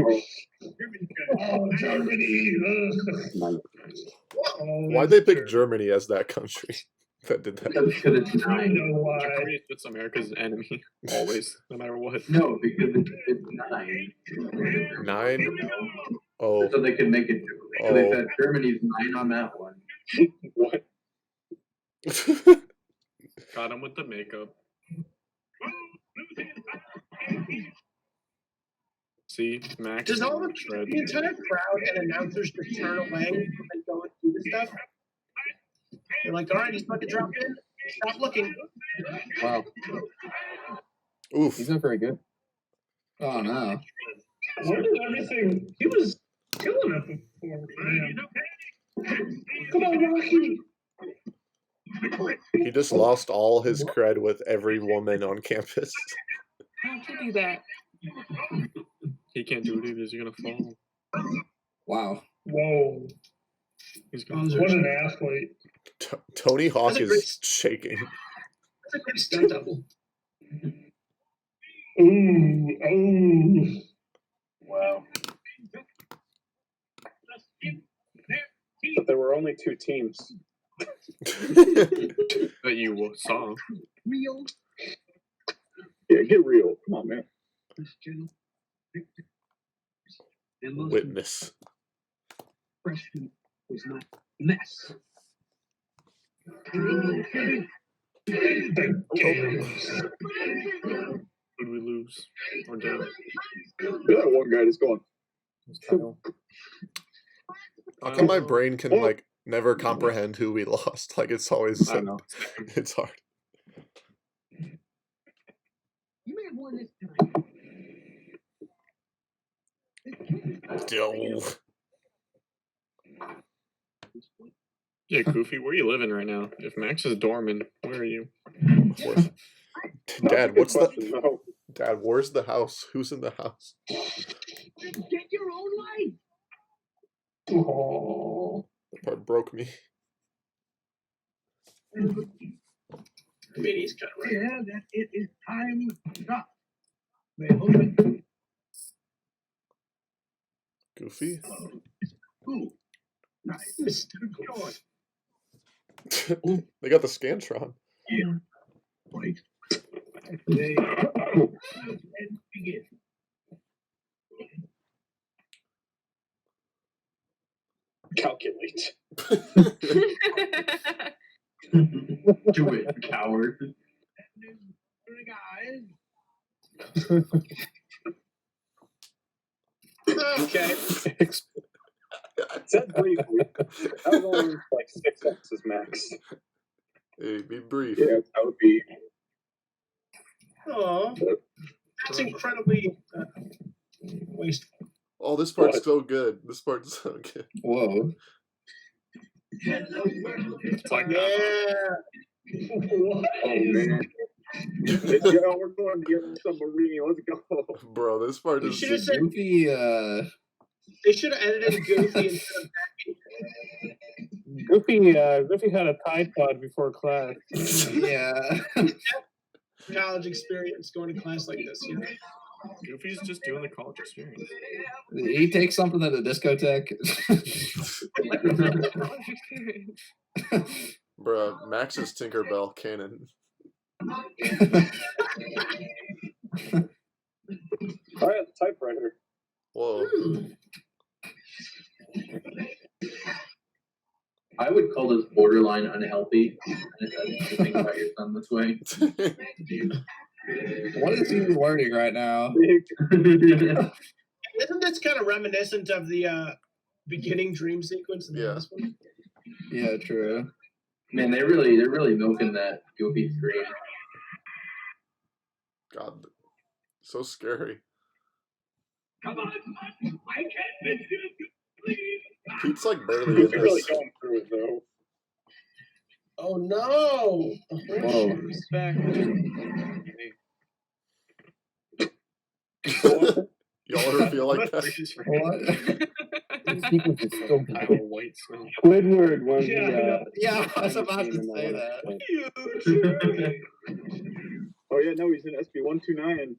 Speaker 10: Oh, Germany.
Speaker 2: Why'd they pick Germany as that country that did that?
Speaker 12: because it's
Speaker 10: I
Speaker 12: 9.
Speaker 10: know why.
Speaker 4: Japan is America's enemy, always, no matter what.
Speaker 12: No, because it's 9.
Speaker 2: 9? Oh.
Speaker 12: So they can make it. So they said Germany's 9 on that one.
Speaker 3: What?
Speaker 4: Got him with the makeup. See, Max.
Speaker 7: Does all the entire crowd and announcers just turn away and go and do this stuff? They're like, all right, he's about to drop in. Stop looking.
Speaker 8: Wow.
Speaker 2: Oof.
Speaker 8: He's not very good. Oh no.
Speaker 10: Where did everything? He was killing it before. Man. Come on, Rocky.
Speaker 2: He just lost all his cred with every woman on campus.
Speaker 13: How'd you do that?
Speaker 4: He can't do it either. He's gonna fall.
Speaker 8: Wow.
Speaker 10: Whoa.
Speaker 4: He's gonna
Speaker 10: What an athlete.
Speaker 2: Tony Hawk
Speaker 7: That's a great-
Speaker 2: is shaking.
Speaker 7: That's a great stunt double.
Speaker 10: Ooh.
Speaker 12: Wow.
Speaker 3: But there were only 2 teams.
Speaker 4: that you saw.
Speaker 16: Real
Speaker 11: Yeah, get real. Come on, man.
Speaker 16: Christian Victor. And most
Speaker 2: Witness.
Speaker 16: freshman was not mess.
Speaker 10: The games.
Speaker 4: Would we lose or did?
Speaker 11: That one guy just going.
Speaker 2: How come my brain can like never comprehend who we lost? Like it's always
Speaker 4: I know.
Speaker 2: it's hard.
Speaker 16: You may have won this time.
Speaker 2: Dill.
Speaker 4: Yeah, Goofy, where are you living right now? If Max is dormant, where are you?
Speaker 2: Dad, what's the
Speaker 11: No.
Speaker 2: Dad, where's the house? Who's in the house?
Speaker 16: Get your own life.
Speaker 10: Oh.
Speaker 2: That part broke me.
Speaker 7: I mean, he's kind of right.
Speaker 16: Yeah, that it is time to stop. May I hold it?
Speaker 2: Goofy?
Speaker 16: Ooh. Nice. Good
Speaker 2: They got the Scantron.
Speaker 16: Yeah. Right. They let's begin.
Speaker 3: Calculate.
Speaker 12: Do it, coward.
Speaker 16: Guys.
Speaker 7: Okay.
Speaker 3: Said briefly. That was only like 6 sentences max.
Speaker 2: Hey, be brief.
Speaker 11: Yeah, that would be.
Speaker 7: Oh, that's incredibly wasteful.
Speaker 2: Oh, this part's so good. This part's so good.
Speaker 8: Whoa.
Speaker 7: Yeah.
Speaker 3: Oh man. Let's go. We're going to get on submarine. Let's go.
Speaker 2: Bro, this part
Speaker 7: You
Speaker 2: is
Speaker 7: should have said
Speaker 8: Goofy,
Speaker 7: they should have edited Goofy instead of
Speaker 15: Goofy had a Tide Pod before class.
Speaker 8: yeah.
Speaker 7: college experience going to class like this. You know.
Speaker 14: Goofy's just doing the college experience.
Speaker 8: He takes something at a discotheque.
Speaker 2: Bruh, Max's Tinkerbell canon.
Speaker 3: I have the typewriter.
Speaker 2: Whoa.
Speaker 12: I would call this borderline unhealthy. To think about your son this way.
Speaker 8: What is he learning right now?
Speaker 7: Isn't this kind of reminiscent of the beginning dream sequence in the last one?
Speaker 8: Yeah, true.
Speaker 12: Man, they're really milking that Goofy screen.
Speaker 2: God, so scary.
Speaker 16: Come on, I can't miss you, please.
Speaker 2: Pete's like barely in
Speaker 3: really
Speaker 2: this.
Speaker 3: going through it though.
Speaker 7: Oh no! The horseshoe's back.
Speaker 2: Y'all ever feel like that?
Speaker 8: What?
Speaker 6: This sequence is so good.
Speaker 14: White snow.
Speaker 15: Squidward when
Speaker 8: Yeah, I was about to say that.
Speaker 3: Oh yeah, no, he's in SB 129.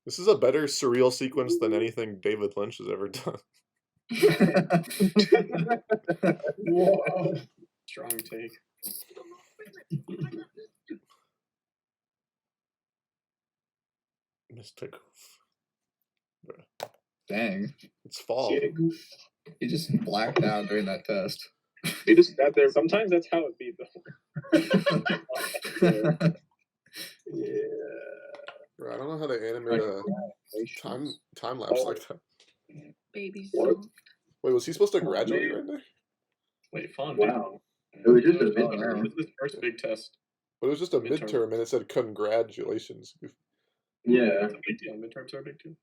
Speaker 2: This is a better surreal sequence than anything David Lynch has ever done.
Speaker 7: Whoa.
Speaker 14: Strong take.
Speaker 2: Mr. Goof.
Speaker 8: Dang.
Speaker 2: It's fall.
Speaker 8: He just blacked out during that test.
Speaker 3: He just sat there. Sometimes that's how it be though.
Speaker 2: Bro, I don't know how to animate a time lapse like that.
Speaker 5: Babies.
Speaker 2: What? Wait, was he supposed to graduate right there?
Speaker 14: Wait, fun.
Speaker 12: Wow. It was just a
Speaker 14: This
Speaker 12: midterm.
Speaker 14: is his first big test.
Speaker 2: But it was just a midterm and it said congratulations.
Speaker 12: Yeah.
Speaker 14: Big deal. Midterms are a big deal.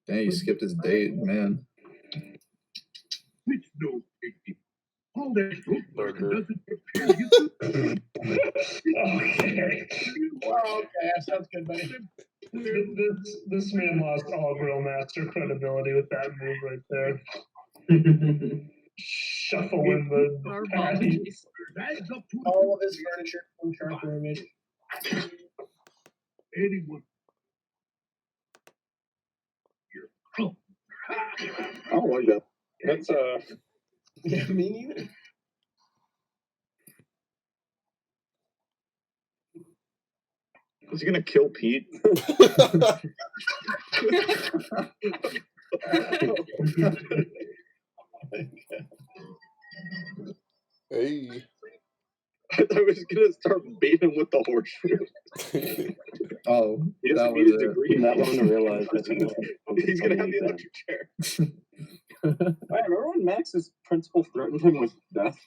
Speaker 8: Dang, he skipped his date, man.
Speaker 16: It's no big deal. All that fruit
Speaker 2: Burger.
Speaker 16: doesn't prepare you to.
Speaker 10: Okay.
Speaker 7: Okay, that sounds good, buddy.
Speaker 10: This man lost all grill master credibility with that move right there. Shuffling the patties.
Speaker 7: All of his furniture from Shark Pyramid.
Speaker 16: Anyone.
Speaker 3: I don't like that. That's
Speaker 7: Yeah, me neither.
Speaker 3: Is he gonna kill Pete?
Speaker 2: Hey.
Speaker 3: I thought he was gonna start beating with the horseshoe.
Speaker 8: Oh,
Speaker 3: He
Speaker 8: that
Speaker 3: doesn't
Speaker 8: was
Speaker 3: need his
Speaker 8: it.
Speaker 3: degree.
Speaker 17: Not long to realize that
Speaker 3: He's gonna have the electric chair. I remember when Max's principal threatened him with death.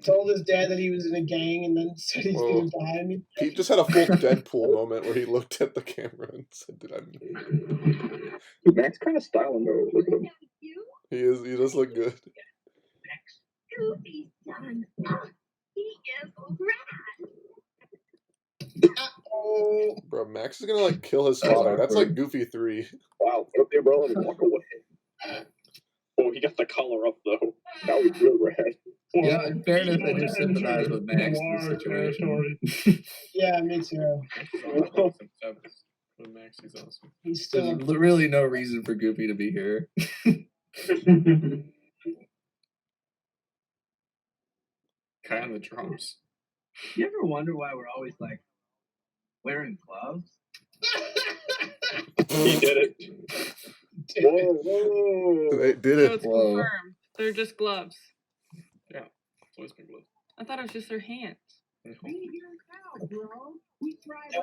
Speaker 7: Told his dad that he was in a gang and then said he's
Speaker 2: Whoa.
Speaker 7: gonna die. I mean,
Speaker 2: He just had a full Deadpool moment where he looked at the camera and said, "Did I?"
Speaker 3: Max kind of styling though. Look at him.
Speaker 2: He is. He does look good.
Speaker 18: Goofy's son. He is rad.
Speaker 7: oh,
Speaker 2: Bro, Max is gonna like kill his father. That's like Goofy 3.
Speaker 3: Wow, put up the umbrella and walk away. Oh, he got the collar up though. That was real rad.
Speaker 8: Yeah, in fairness, I do sympathize with Max in this
Speaker 10: Noir
Speaker 8: situation.
Speaker 10: territory.
Speaker 7: yeah, me too.
Speaker 14: With Max, he's awesome.
Speaker 7: He's still.
Speaker 8: There's really no reason for Goofy to be here.
Speaker 14: Kai on the drums.
Speaker 17: You ever wonder why we're always like wearing gloves?
Speaker 3: He did it. Whoa, whoa.
Speaker 2: They did
Speaker 5: So
Speaker 2: it.
Speaker 5: it's
Speaker 8: Whoa.
Speaker 5: confirmed. They're just gloves.
Speaker 14: Yeah, it's always been gloves.
Speaker 5: I thought it was just their hands.
Speaker 7: That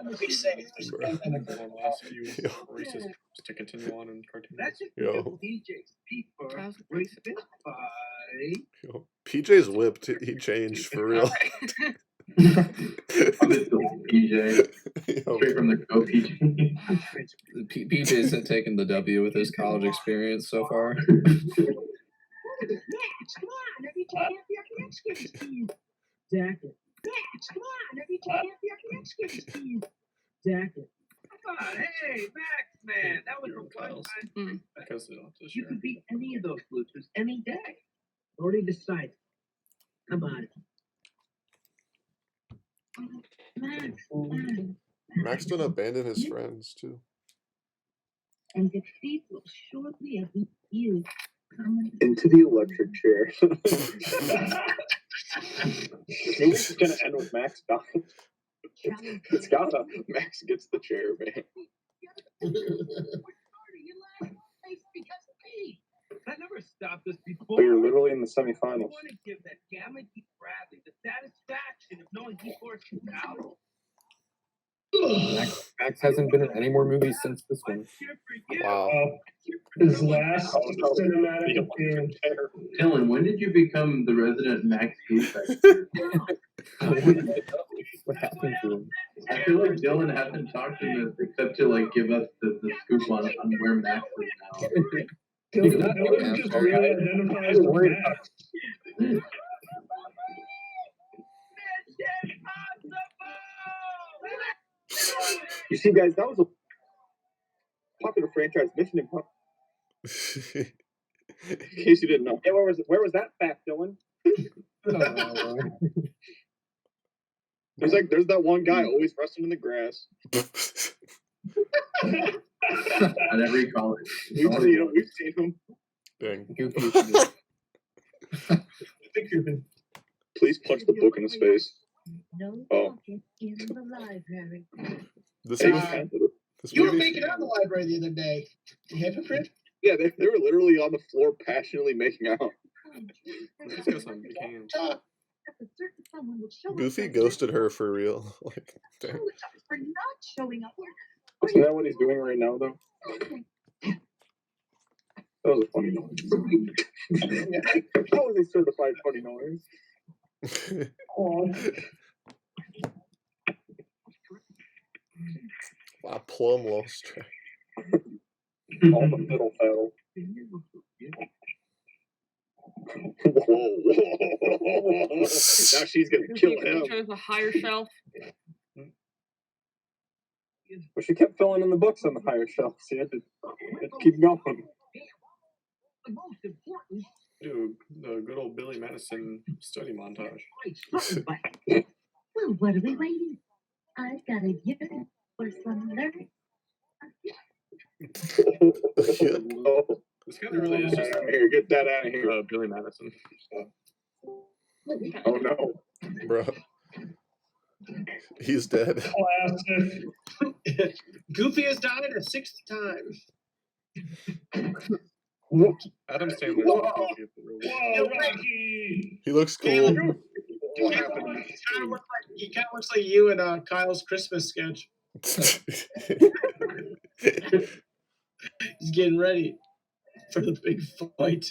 Speaker 7: would be safe.
Speaker 14: The last few races to continue on in cartoons.
Speaker 2: Yo. Yo. PJ's whipped. He changed for real.
Speaker 12: PJ. Straight from the go, PJ.
Speaker 8: PJ's had taken the W with his college experience so far.
Speaker 16: Exactly. Come on, hey, Max, man, that was a one-time.
Speaker 14: Because they don't have to
Speaker 16: You
Speaker 14: share.
Speaker 16: could beat any of those Bluetooths any day. Already decided. Come on.
Speaker 2: Max don't abandon his friends too.
Speaker 18: And defeat will shortly await you.
Speaker 11: Into the electric chair.
Speaker 3: Movie's gonna end with Max dying. It's gotta. Max gets the chair, man.
Speaker 16: That never stopped us before.
Speaker 3: But you're literally in the
Speaker 16: I
Speaker 3: semifinals.
Speaker 16: want to give that gamma Geek Bradley the satisfaction of knowing he forced him out.
Speaker 6: Max hasn't been in any more movies since this one.
Speaker 2: Wow.
Speaker 10: His last cinematic appearance.
Speaker 12: Dylan, when did you become the resident Max Goofing?
Speaker 6: What happened to him?
Speaker 12: I feel like Dylan hasn't talked to him except to like give us the scoop on where Max is now.
Speaker 10: Dylan just really identifies with Max.
Speaker 3: You see, guys, that was a popular franchise, Mission Impossible. In case you didn't know. Hey, where was that fact, Dylan? There's that one guy always resting in the grass.
Speaker 12: At every college.
Speaker 3: We've seen him.
Speaker 2: Dang.
Speaker 3: Please punch the book in his face.
Speaker 18: No
Speaker 3: Oh.
Speaker 18: talking in the library.
Speaker 2: This
Speaker 7: You were
Speaker 2: movie-
Speaker 7: making out in the library the other day. You hypocrite?
Speaker 3: Yeah, they were literally on the floor passionately making out.
Speaker 14: Let's go some cans.
Speaker 2: Goofy ghosted her for real. Like, dang.
Speaker 18: For not showing up.
Speaker 3: Isn't that what he's doing right now, though? That was a funny noise. How was a certified funny noise?
Speaker 2: Wow, plum lost track.
Speaker 3: All the middle fell. Whoa. Now she's gonna kill him.
Speaker 5: Chose a higher shelf.
Speaker 3: But she kept filling in the books on the higher shelf, so you had to keep going.
Speaker 14: Dude, the good old Billy Madison study montage.
Speaker 18: Well, what are we waiting? I've got a gift for some learning.
Speaker 14: This guy really is just
Speaker 3: Here, get that out of here.
Speaker 14: Billy Madison.
Speaker 3: Oh no.
Speaker 2: Bro. He's dead.
Speaker 10: Classic.
Speaker 7: Goofy has died a sixth time.
Speaker 14: Adam Sandler.
Speaker 10: Whoa, Rocky!
Speaker 2: He looks cool.
Speaker 7: Caleb, he kind of looks like you in Kyle's Christmas sketch. He's getting ready for the big fight.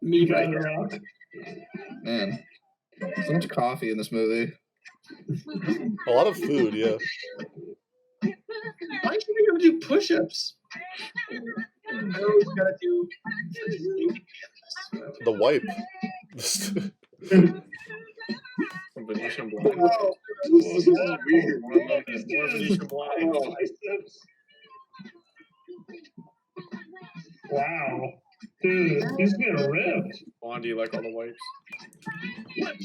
Speaker 7: Me right now.
Speaker 8: Man, so much coffee in this movie.
Speaker 2: A lot of food, yeah.
Speaker 7: Why should we do push-ups? I always gotta do
Speaker 2: The wipe.
Speaker 14: Venetian blind.
Speaker 7: Oh,
Speaker 3: This is weird.
Speaker 14: More Venetian blind.
Speaker 10: Wow. Dude, he's getting ripped.
Speaker 14: Blondie like all the wipes.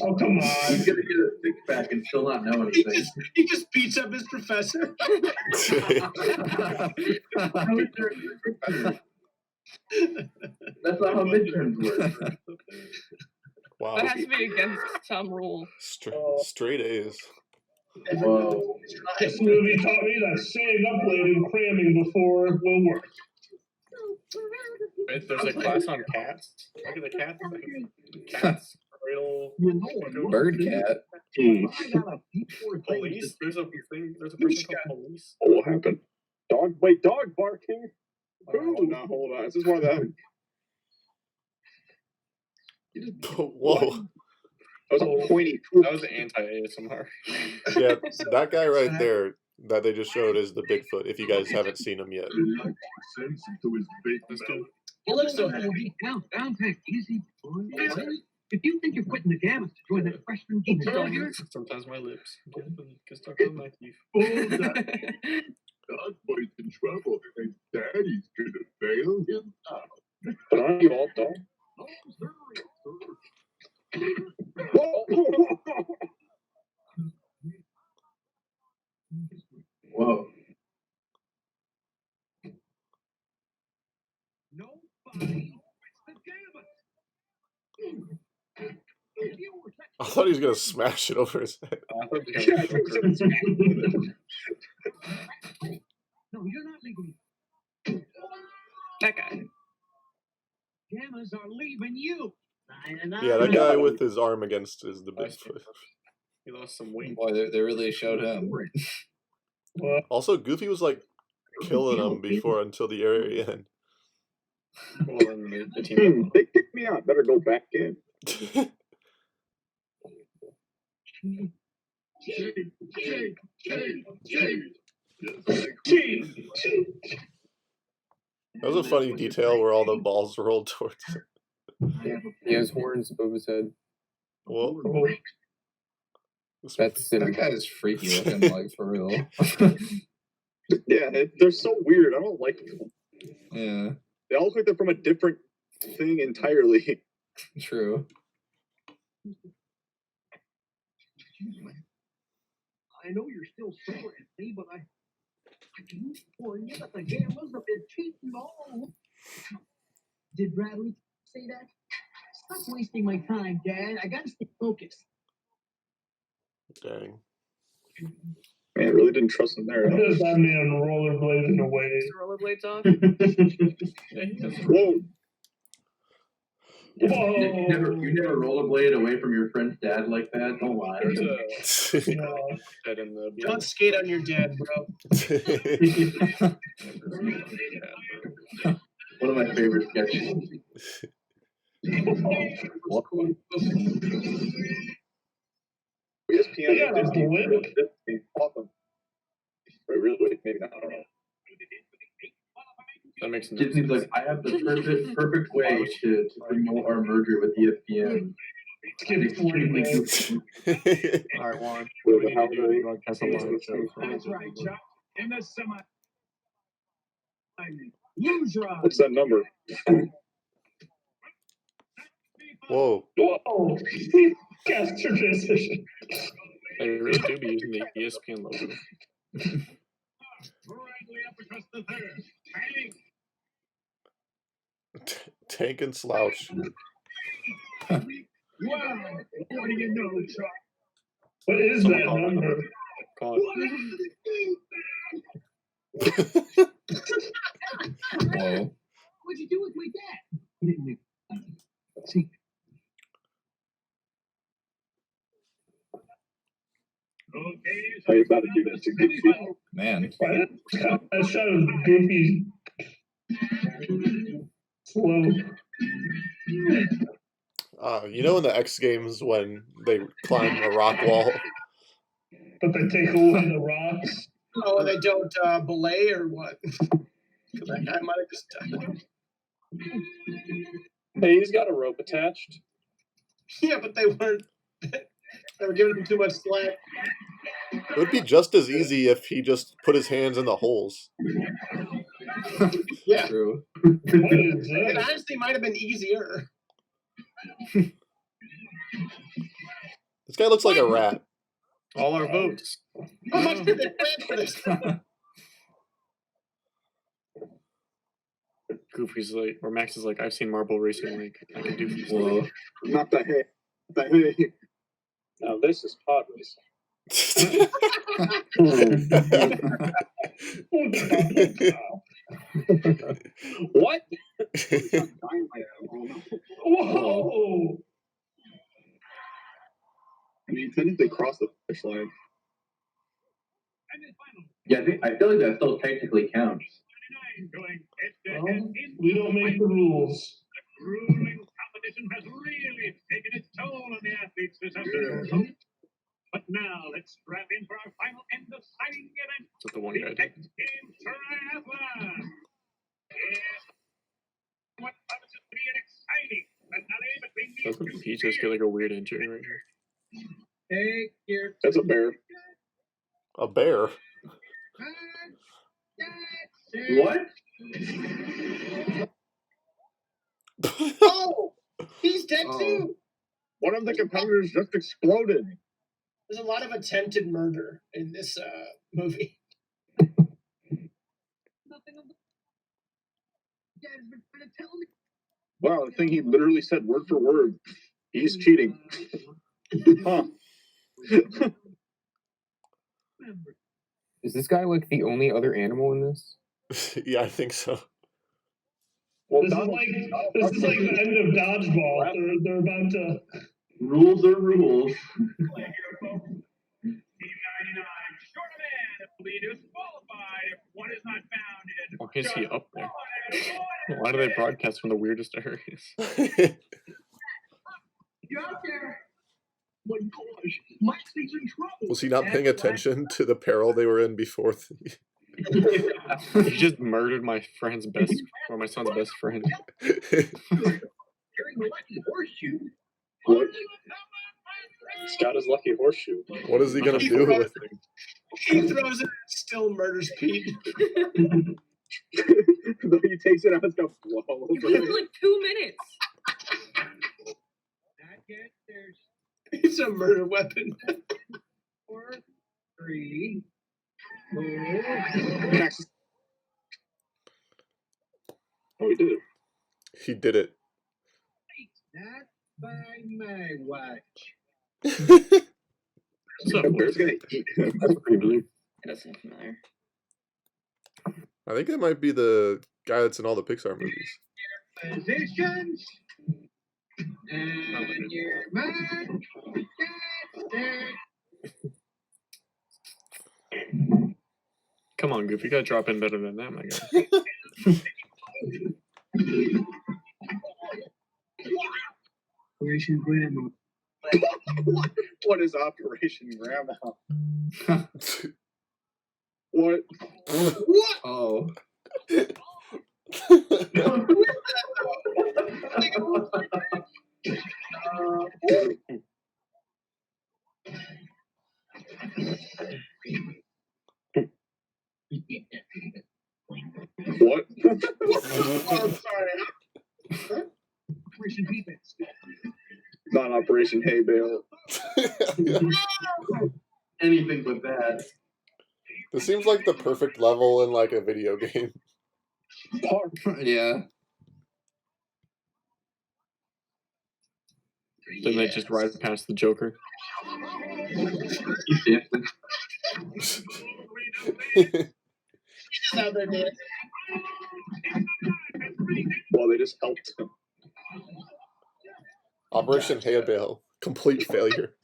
Speaker 10: Oh, come on.
Speaker 12: He's gonna get a six-pack and still not know anything.
Speaker 7: he just beats up his professor.
Speaker 12: How is there a six-pack? That's not how midterms work.
Speaker 2: Wow.
Speaker 5: That has to be against some rule.
Speaker 2: Straight A's.
Speaker 12: Whoa.
Speaker 10: This movie taught me that staying up late and cramming before will work.
Speaker 14: Wait, there's a class on cats. Look at the cats. Cats. Riddle.
Speaker 8: Bird cat.
Speaker 14: Police? There's a thing. There's a person called Police.
Speaker 11: Oh, what happened? Dog barking. Oh, no, hold on. This is one of them.
Speaker 2: Whoa.
Speaker 11: That was a pointy.
Speaker 14: That was anti-ASMR.
Speaker 2: Yeah, that guy right there that they just showed is the Bigfoot, if you guys haven't seen him yet.
Speaker 16: Also, well, down back, easy. If you think you're quitting the gamut to join that freshman geek club here,
Speaker 14: Sometimes my lips get stuck on my teeth.
Speaker 11: Dog boy's in trouble. And Daddy's gonna bail him out. But aren't you all dog?
Speaker 12: Whoa.
Speaker 2: I thought he was gonna smash it over his head.
Speaker 16: no, you're not legally.
Speaker 13: That guy.
Speaker 16: Gammas are leaving you.
Speaker 2: Yeah, that guy with his arm against is the Bigfoot.
Speaker 14: He lost some weight.
Speaker 8: Boy, they really showed him.
Speaker 2: Also, Goofy was like killing him before until the very end.
Speaker 14: Well, then the team.
Speaker 11: They kicked me out. Better go back in.
Speaker 2: That was a funny detail where all the balls rolled towards him.
Speaker 6: He has horns above his head.
Speaker 2: Whoa.
Speaker 6: That's
Speaker 8: That guy is freaky looking, like, for real.
Speaker 11: Yeah, they're so weird. I don't like them.
Speaker 8: Yeah.
Speaker 11: They all look like they're from a different thing entirely.
Speaker 8: True.
Speaker 16: I know you're still sore at me, but I can for you that the gammas have been cheating all. Did Bradley say that? Stop wasting my time, Dad. I gotta stay focused.
Speaker 2: Dang.
Speaker 11: Man, I really didn't trust him there.
Speaker 10: There's that man rollerblading away.
Speaker 13: Rollerblades off.
Speaker 11: Whoa.
Speaker 12: You never rollerblade away from your friend's dad like that. Don't lie.
Speaker 7: Don't skate on your dad, bro.
Speaker 12: One of my favorite sketches.
Speaker 11: ESPN and Disney. Awesome. Wait, really? Maybe not. I don't know.
Speaker 14: That makes sense.
Speaker 12: Disney's like, I have the perfect way to promote our merger with ESPN. Extremely goofy.
Speaker 14: Alright, Juan.
Speaker 16: That's right, Chuck. In the semi. Use rod.
Speaker 11: What's that number?
Speaker 2: Whoa.
Speaker 10: Whoa! Caster transition.
Speaker 14: They really do be using the ESPN logo.
Speaker 2: Tank and slouch.
Speaker 16: Wow. What do you know, Chuck?
Speaker 10: What is that number?
Speaker 8: Whoa.
Speaker 16: What'd you do with my dad? See.
Speaker 11: How you about to do that to Goofy?
Speaker 8: Man.
Speaker 10: I shot a Goofy slow.
Speaker 2: You know in the X Games when they climb a rock wall?
Speaker 10: But they take away the rocks.
Speaker 7: Oh, they don't belay or what? Because that guy might have just died.
Speaker 14: Hey, he's got a rope attached.
Speaker 7: Yeah, but they weren't. They were giving him too much slack.
Speaker 2: It would be just as easy if he just put his hands in the holes.
Speaker 7: Yeah.
Speaker 8: True.
Speaker 7: It honestly might have been easier.
Speaker 2: This guy looks like a rat.
Speaker 14: All our votes.
Speaker 7: How much did they plan for this?
Speaker 14: Goofy's like, or Max is like, I've seen Marble Racing League. I can do these.
Speaker 11: Whoa. Not the hay. The hay.
Speaker 14: Now this is pod racing.
Speaker 10: What? Whoa!
Speaker 11: think they crossed the finish line.
Speaker 12: Yeah, I feel like that still technically counts.
Speaker 10: Well, we don't make the rules.
Speaker 16: Grueling competition has really taken its toll on the athletes this afternoon. But now let's strap in for our final and deciding event.
Speaker 14: That's the one guy.
Speaker 16: X Games Triathlon. Yes. What promises to be an exciting finale between these
Speaker 14: Doesn't
Speaker 16: two
Speaker 14: he just get like a weird injury right here?
Speaker 16: Take your
Speaker 11: That's a bear.
Speaker 2: A bear.
Speaker 12: What?
Speaker 7: Oh, he's dead too.
Speaker 11: One of the competitors just exploded.
Speaker 7: There's a lot of attempted murder in this movie.
Speaker 11: Wow, the thing he literally said word for word. He's cheating. Huh.
Speaker 6: Is this guy like the only other animal in this?
Speaker 2: Yeah, I think so.
Speaker 11: Well,
Speaker 10: This is like the end of dodgeball. They're about to.
Speaker 12: Rules are rules.
Speaker 16: Team 99, short man will be disqualified if one is not found in.
Speaker 14: Why is he up there? Why do they broadcast from the weirdest areas?
Speaker 16: You're out there. My gosh, Mike's in trouble.
Speaker 2: Was he not paying attention to the peril they were in before?
Speaker 14: He just murdered my son's best friend.
Speaker 16: Carrying the lucky horseshoe.
Speaker 11: What? He's got his lucky horseshoe.
Speaker 2: What is he gonna do with it?
Speaker 7: He throws it and still murders Pete.
Speaker 11: Though he takes it out, it's gonna blow.
Speaker 13: You have like 2 minutes.
Speaker 7: It's a murder weapon.
Speaker 16: 4, 3, 4.
Speaker 11: Next. Oh, he did it.
Speaker 2: He did it.
Speaker 16: Not by my watch.
Speaker 11: The bear's gonna eat him.
Speaker 2: That's pretty blue.
Speaker 13: That doesn't seem familiar.
Speaker 2: I think it might be the guy that's in all the Pixar movies.
Speaker 16: Positions. And your mark.
Speaker 14: Come on, Goofy, you gotta drop in better than that, my guy.
Speaker 16: Operation Grandma.
Speaker 11: What is Operation Grandma? What?
Speaker 12: What? Oh.
Speaker 11: What?
Speaker 16: I'm sorry. Operation Defense.
Speaker 11: Not Operation Hay Bale.
Speaker 12: Anything but that.
Speaker 2: This seems like the perfect level in like a video game.
Speaker 8: Yeah.
Speaker 14: Then they just ride past the Joker.
Speaker 11: Well, they just helped him.
Speaker 2: Operation Hay Bale, complete failure.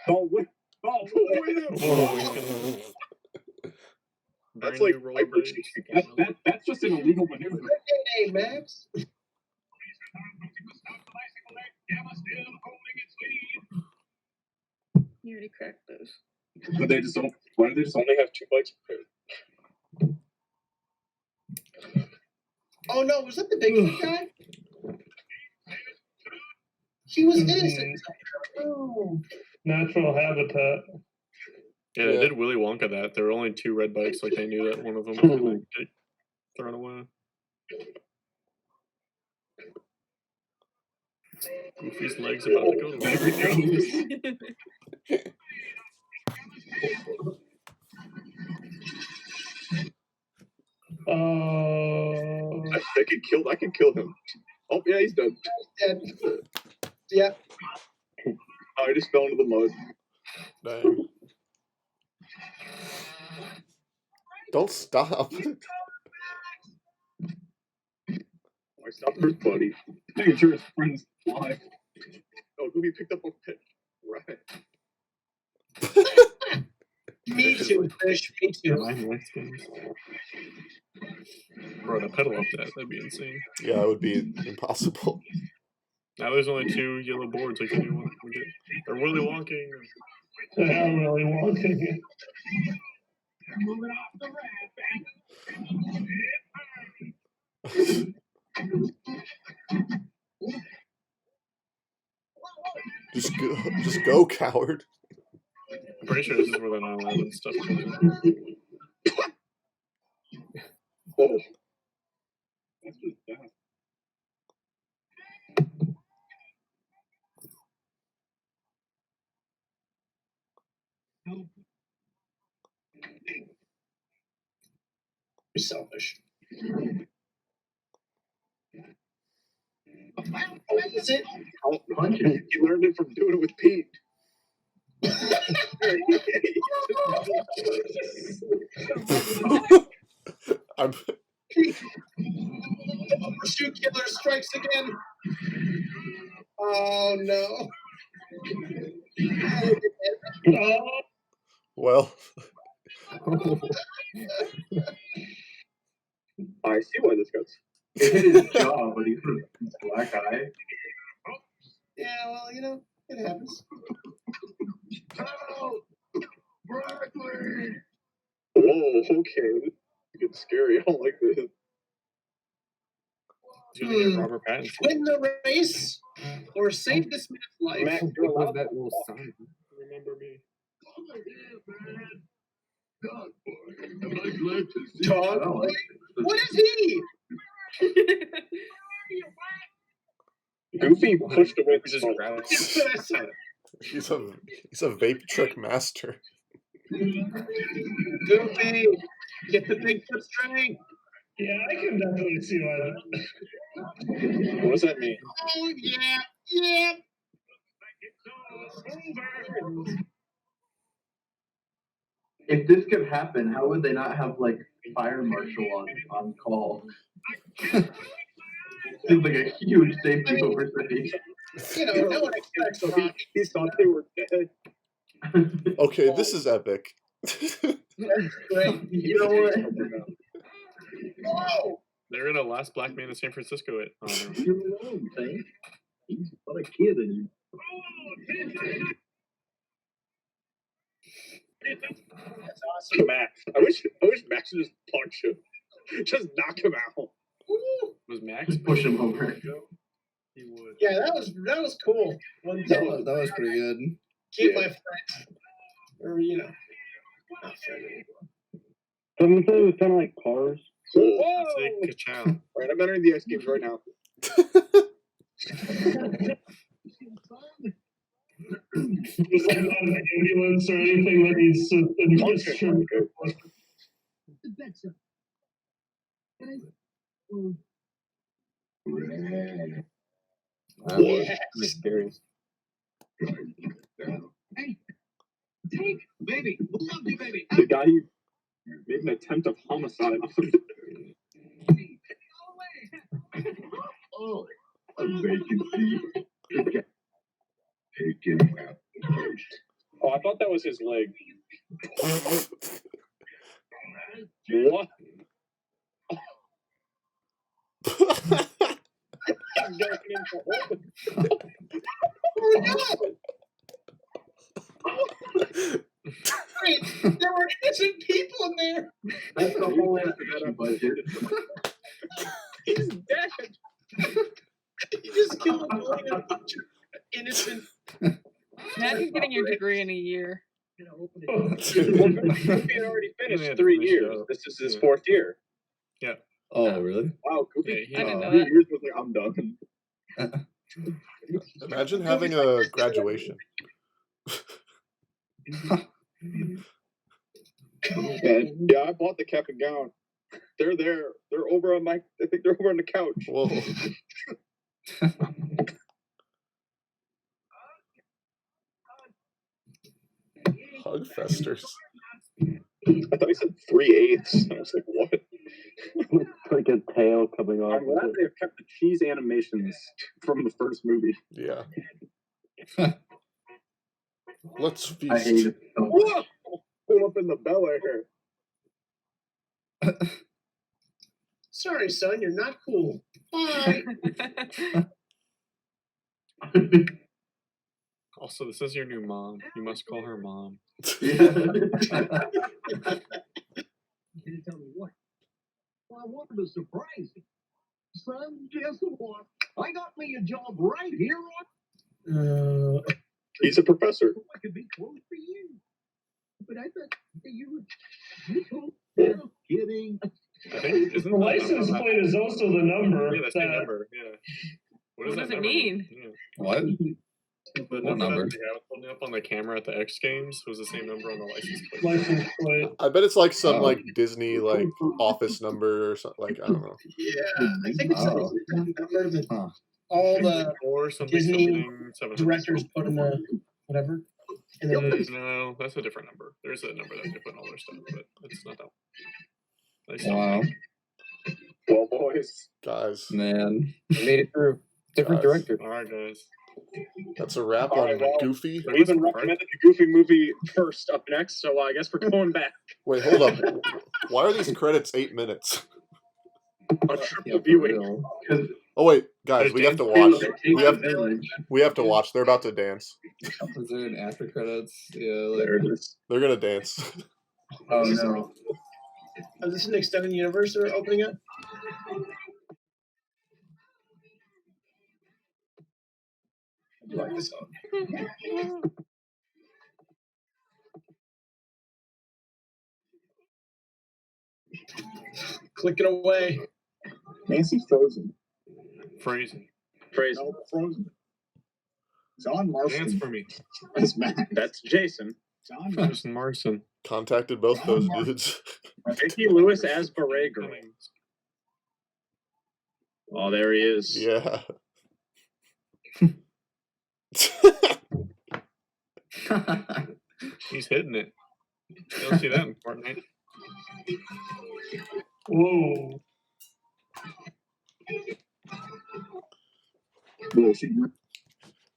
Speaker 11: Oh, wait. Oh, wait. That's like that's just an illegal maneuver.
Speaker 7: Hey, Max.
Speaker 13: You already cracked those.
Speaker 11: But they just don't. Why do they just only have 2 bikes?
Speaker 7: Oh no, was that the big guy? He was innocent. Oh.
Speaker 10: Natural habitat.
Speaker 14: Yeah, they did Willy Wonka that. There were only 2 red bikes, like they knew that one of them was gonna get thrown away. Goofy's leg's about to go.
Speaker 11: There he goes. I can kill him. Oh yeah, he's dead.
Speaker 7: Dead. Yeah.
Speaker 11: Oh, he just fell into the mud.
Speaker 2: Dang. Don't stop.
Speaker 11: Why stop first, buddy? Making sure his friend's alive. Oh
Speaker 14: Goofy picked up a pet rabbit.
Speaker 7: Me too, fish. Me too.
Speaker 14: Bro, to pedal up that'd be insane.
Speaker 2: Yeah, it would be impossible.
Speaker 14: Now there's only 2 yellow boards. Like, they're really wonking.
Speaker 10: They're really wonking.
Speaker 16: Moving off the
Speaker 2: Just go, coward.
Speaker 14: I'm pretty sure this is where the 9/11 stuff comes in.
Speaker 11: Oh. That's just bad.
Speaker 7: You're selfish. That's it.
Speaker 11: Punch it. You learned it from doing it with Pete.
Speaker 2: I'm...
Speaker 7: Shoot killer strikes again. Oh no.
Speaker 2: Well.
Speaker 11: I see why this goes.
Speaker 12: It hit his jaw, but he put a black eye.
Speaker 7: Yeah, well, you know, it happens.
Speaker 11: Whoa, okay. This gets scary. I don't like this.
Speaker 14: He's gonna get Robert Pattinson.
Speaker 7: Win the race or save this man's life.
Speaker 11: Max,
Speaker 6: What was that little sign?
Speaker 14: Remember me.
Speaker 7: Dog. What is he?
Speaker 11: Goofy pushed away the smoke.
Speaker 2: He's a vape trick master.
Speaker 7: Goofy, get the Bigfoot string.
Speaker 10: Yeah, I can definitely see why that.
Speaker 11: What does that mean?
Speaker 7: Oh yeah, yeah.
Speaker 12: If this could happen, how would they not have like fire marshal on call? Seems like a huge safety oversight.
Speaker 7: You know, no one expects Rocky.
Speaker 11: He thought they were dead.
Speaker 2: Okay, this is epic.
Speaker 7: Right.
Speaker 12: You know what?
Speaker 7: Whoa!
Speaker 14: They're in a Last Black Man in San Francisco.
Speaker 11: You're alone, thing. He's not a kid anymore.
Speaker 7: That's awesome.
Speaker 11: Max. I wish Max would just punch him. Just knock him out.
Speaker 14: Was Max
Speaker 12: Just push him over.
Speaker 14: He would.
Speaker 7: Yeah, that was cool. One
Speaker 8: That was pretty good.
Speaker 7: keep my friend, or you know, not friend anymore.
Speaker 17: Someone said it was kind of like Cars.
Speaker 11: Whoa!
Speaker 14: Ka-chow.
Speaker 11: Alright, I'm entering the ice games right now.
Speaker 10: There's like not an ambulance or anything that needs to administer.
Speaker 16: The bed, sir.
Speaker 7: Yes.
Speaker 11: Scary.
Speaker 16: Hey, take, baby. Love you, baby.
Speaker 11: The guy who made an attempt of homicide on him.
Speaker 16: Oh,
Speaker 11: A vacancy. Take him out first. Oh, I thought that was his leg. What?
Speaker 7: Wait, there were innocent people in there.
Speaker 12: That's the whole animation budget.
Speaker 7: He's dead. You just killed a million innocent.
Speaker 5: Imagine getting your degree in a year.
Speaker 11: He had already finished 3 years. This is his 4th year.
Speaker 14: Yeah.
Speaker 8: Oh, really?
Speaker 11: Wow, Goofy.
Speaker 14: Yeah,
Speaker 5: I didn't know
Speaker 11: 3
Speaker 5: that.
Speaker 11: years was like, I'm done.
Speaker 2: Imagine having a graduation.
Speaker 11: And yeah, I bought the cap and gown. They're there. They're over on my. I think they're over on the couch.
Speaker 2: Whoa. Hugfesters.
Speaker 11: I thought he said 3/8. I was like, what?
Speaker 17: Like a tail coming off.
Speaker 11: I'm glad they've kept the cheese animations from the first movie.
Speaker 2: Yeah. Let's feast.
Speaker 12: I hate it so much.
Speaker 3: Whoa! Pull up in the Bel Air.
Speaker 7: Sorry, son, you're not cool. Bye.
Speaker 14: Also, this is your new mom. You must call her mom.
Speaker 16: You didn't tell me what. Well, I wanted to surprise you. Son, guess what? I got me a job right here on.
Speaker 11: He's a professor.
Speaker 16: I could be close for you. But I thought that you were. Kidding.
Speaker 14: I think isn't
Speaker 10: The license plate is also the number.
Speaker 14: Yeah, that's the number. Yeah.
Speaker 5: What
Speaker 14: does
Speaker 5: does
Speaker 14: that
Speaker 5: it
Speaker 14: number
Speaker 5: mean?
Speaker 14: Yeah.
Speaker 8: What?
Speaker 14: The number that the guy was holding up on the camera at the X Games was the same number on the license plate.
Speaker 10: License plate.
Speaker 2: I bet it's like some like Disney like office number or something. Like I don't know.
Speaker 7: Yeah, I think it's
Speaker 8: Oh.
Speaker 7: a number that all the
Speaker 14: Or something,
Speaker 7: Disney
Speaker 14: 700.
Speaker 7: directors put in the whatever. And then
Speaker 14: No, that's a different number. There's a number that they put in all their stuff, but it's not that one. Nice
Speaker 8: Wow.
Speaker 11: Well, boys.
Speaker 2: Guys,
Speaker 8: Man.
Speaker 6: We made it through. Different
Speaker 2: Guys.
Speaker 6: director.
Speaker 14: All right, guys.
Speaker 2: that's a wrap
Speaker 3: All
Speaker 2: on
Speaker 3: right, well,
Speaker 2: Goofy.
Speaker 3: We even recommended the Goofy movie first up next, so I guess we're going back.
Speaker 2: Wait, hold up. Why are these credits 8 minutes?
Speaker 3: A triple viewing.
Speaker 2: Oh wait, guys, we have to watch. We have to watch. They're about to dance.
Speaker 8: Is there an after credits? Yeah,
Speaker 11: There it is.
Speaker 2: They're gonna dance.
Speaker 12: Oh no.
Speaker 7: Is this an extended universe they're opening up? I like this song. Clicking away.
Speaker 9: Nancy's frozen.
Speaker 14: Phrasing.
Speaker 3: Phrasing.
Speaker 9: No, frozen. John Marston.
Speaker 14: Dance for me.
Speaker 9: That's Matt.
Speaker 3: That's Jason.
Speaker 9: John Marston.
Speaker 14: Jason Marson.
Speaker 2: Contacted both those dudes.
Speaker 3: Mickey Lewis as Beret Girl. Oh, there he is.
Speaker 2: Yeah.
Speaker 14: He's hitting it. You don't see that in Fortnite.
Speaker 10: Whoa.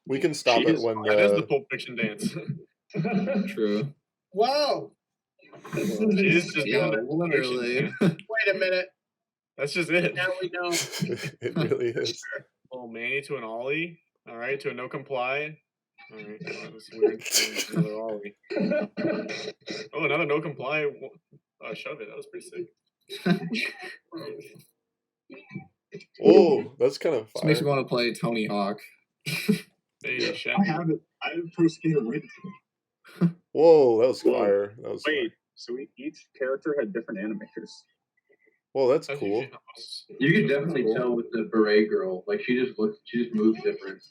Speaker 2: We can stop it when
Speaker 14: That is the Pulp Fiction dance.
Speaker 8: True.
Speaker 7: Whoa!
Speaker 14: She's just
Speaker 8: Yeah,
Speaker 14: doing the
Speaker 8: literally.
Speaker 7: Wait a minute.
Speaker 14: That's just it.
Speaker 7: Now we know.
Speaker 2: It really is.
Speaker 14: Oh, Manny to an ollie. All right, to a no comply. All right, that was weird. Another ollie. Oh, another no comply. Shove it. That was pretty sick.
Speaker 2: Oh, that's kind of
Speaker 8: This makes me
Speaker 2: fire.
Speaker 8: want to play Tony Hawk.
Speaker 14: Hey, Chef.
Speaker 9: I have it. I have Pro Skater right.
Speaker 2: Whoa, that was
Speaker 3: Whoa.
Speaker 2: fire. That was
Speaker 3: Wait, so each character had different animators.
Speaker 2: Whoa, that's
Speaker 14: That's
Speaker 2: cool.
Speaker 14: usually how most-
Speaker 12: You can definitely tell with the beret girl. Like she just moves different.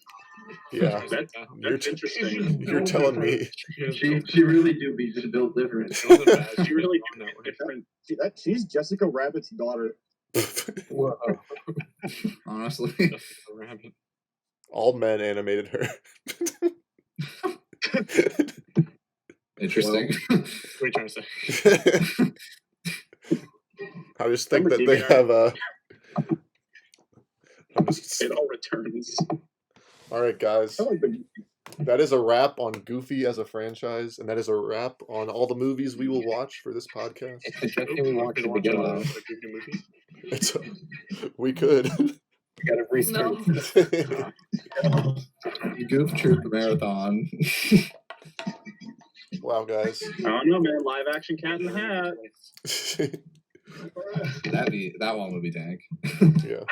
Speaker 2: Yeah,
Speaker 3: That's
Speaker 2: you're,
Speaker 3: interesting.
Speaker 2: you're telling me.
Speaker 12: She really do be just built different.
Speaker 14: It wasn't bad.
Speaker 3: She really
Speaker 14: on that way.
Speaker 3: different.
Speaker 9: See that? She's Jessica Rabbit's daughter.
Speaker 8: Whoa. Honestly.
Speaker 14: Just a rabbit.
Speaker 2: All men animated her.
Speaker 8: Interesting.
Speaker 14: What are you trying to say?
Speaker 2: I just think that
Speaker 3: Remember
Speaker 2: they
Speaker 3: DVR?
Speaker 2: have I'm just,
Speaker 3: It all returns.
Speaker 2: all right, guys.
Speaker 9: I like the
Speaker 2: That is a wrap on Goofy as a franchise, and that is a wrap on all the movies we will watch for this podcast.
Speaker 6: It's the best thing we watched to begin with.
Speaker 14: A Goofy movie.
Speaker 2: It's we could.
Speaker 6: We gotta restart.
Speaker 8: Goof Troop Marathon.
Speaker 2: Wow, guys.
Speaker 3: I don't know, man. Live action Cat in the Hat.
Speaker 8: That one would be dank.
Speaker 2: Yeah.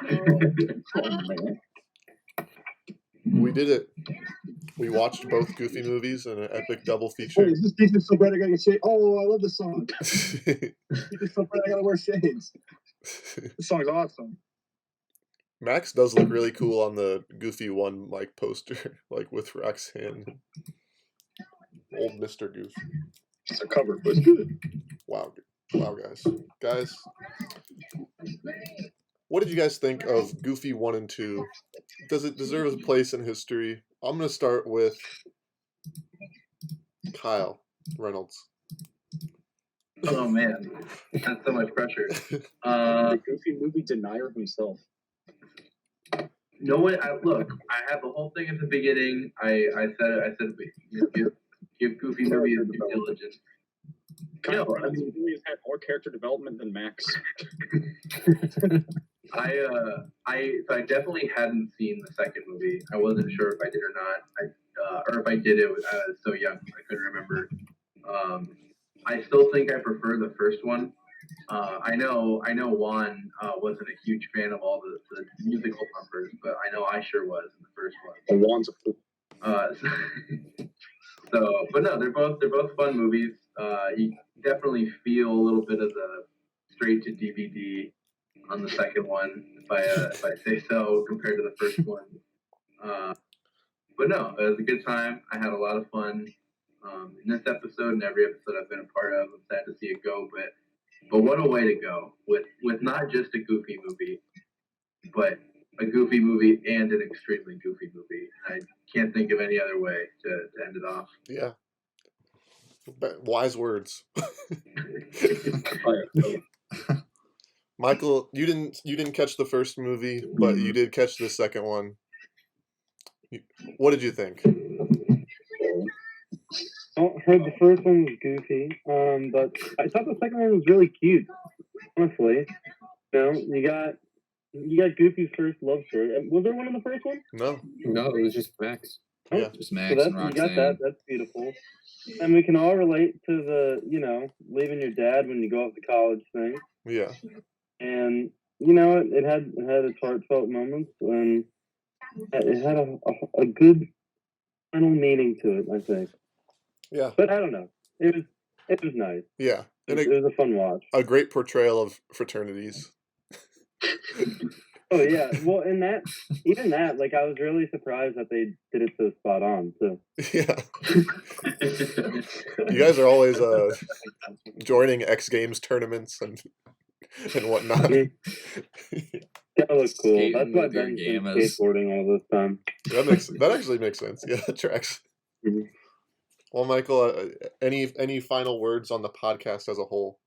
Speaker 2: We did it. We watched both Goofy movies in an epic double
Speaker 9: Oh,
Speaker 2: feature.
Speaker 9: is this piece is so bright I gotta get shades. Oh, I love this song. It's so bright I gotta wear shades. This song's awesome.
Speaker 2: Max does look really cool on the Goofy one like poster, like with Roxanne. Old Mr. Goof.
Speaker 9: It's a cover, but it's good.
Speaker 2: Wow. Wow, guys. Guys, what did you guys think of Goofy 1 and 2? Does it deserve a place in history? I'm going to start with Kyle Reynolds.
Speaker 12: Oh man, that's so much pressure.
Speaker 3: The Goofy movie denier himself.
Speaker 12: no one. Look, I had the whole thing at the beginning. I said, give Goofy movie his due diligence.
Speaker 3: Kyle Reynolds has had more character development than Max.
Speaker 12: So I definitely hadn't seen the second movie. I wasn't sure if I did or not. Or if I did, I was so young I couldn't remember. I still think I prefer the first one. I know Juan wasn't a huge fan of all the musical numbers, but I know I sure was in the first one.
Speaker 3: Juan's a fool.
Speaker 12: But no, they're both fun movies. You definitely feel a little bit of the straight to DVD on the second one, if I say so, compared to the first one. But no, it was a good time. I had a lot of fun in this episode and every episode I've been a part of. I'm sad to see it go, but what a way to go with not just a Goofy movie, but a Goofy movie and an extremely Goofy movie. I can't think of any other way to end it off.
Speaker 2: Yeah. Wise words. Michael, you didn't catch the first movie, but you did catch the second one. What did you think?
Speaker 17: I heard the first one was goofy, but I thought the second one was really cute. Honestly, you got Goofy's first love story. Was there one in the first one?
Speaker 2: No,
Speaker 6: it was just Max.
Speaker 2: Yeah,
Speaker 8: just Max and Roxanne.
Speaker 17: You got that. That's beautiful. And we can all relate to the, leaving your dad when you go off to college thing.
Speaker 2: Yeah.
Speaker 17: And it had its heartfelt moments, and it had a good final meaning to it, I think.
Speaker 2: Yeah.
Speaker 17: But I don't know. It was nice.
Speaker 2: Yeah. And
Speaker 17: it was a fun watch.
Speaker 2: A great portrayal of fraternities.
Speaker 17: Oh yeah. Well, in that, I was really surprised that they did it so spot on too.
Speaker 2: Yeah. You guys are always joining X Games tournaments and whatnot.
Speaker 17: That looks cool. That's why Ben's been skateboarding all this time.
Speaker 2: That actually makes sense. Yeah, that tracks.
Speaker 17: Mm-hmm.
Speaker 2: Well, Michael, any final words on the podcast as a whole?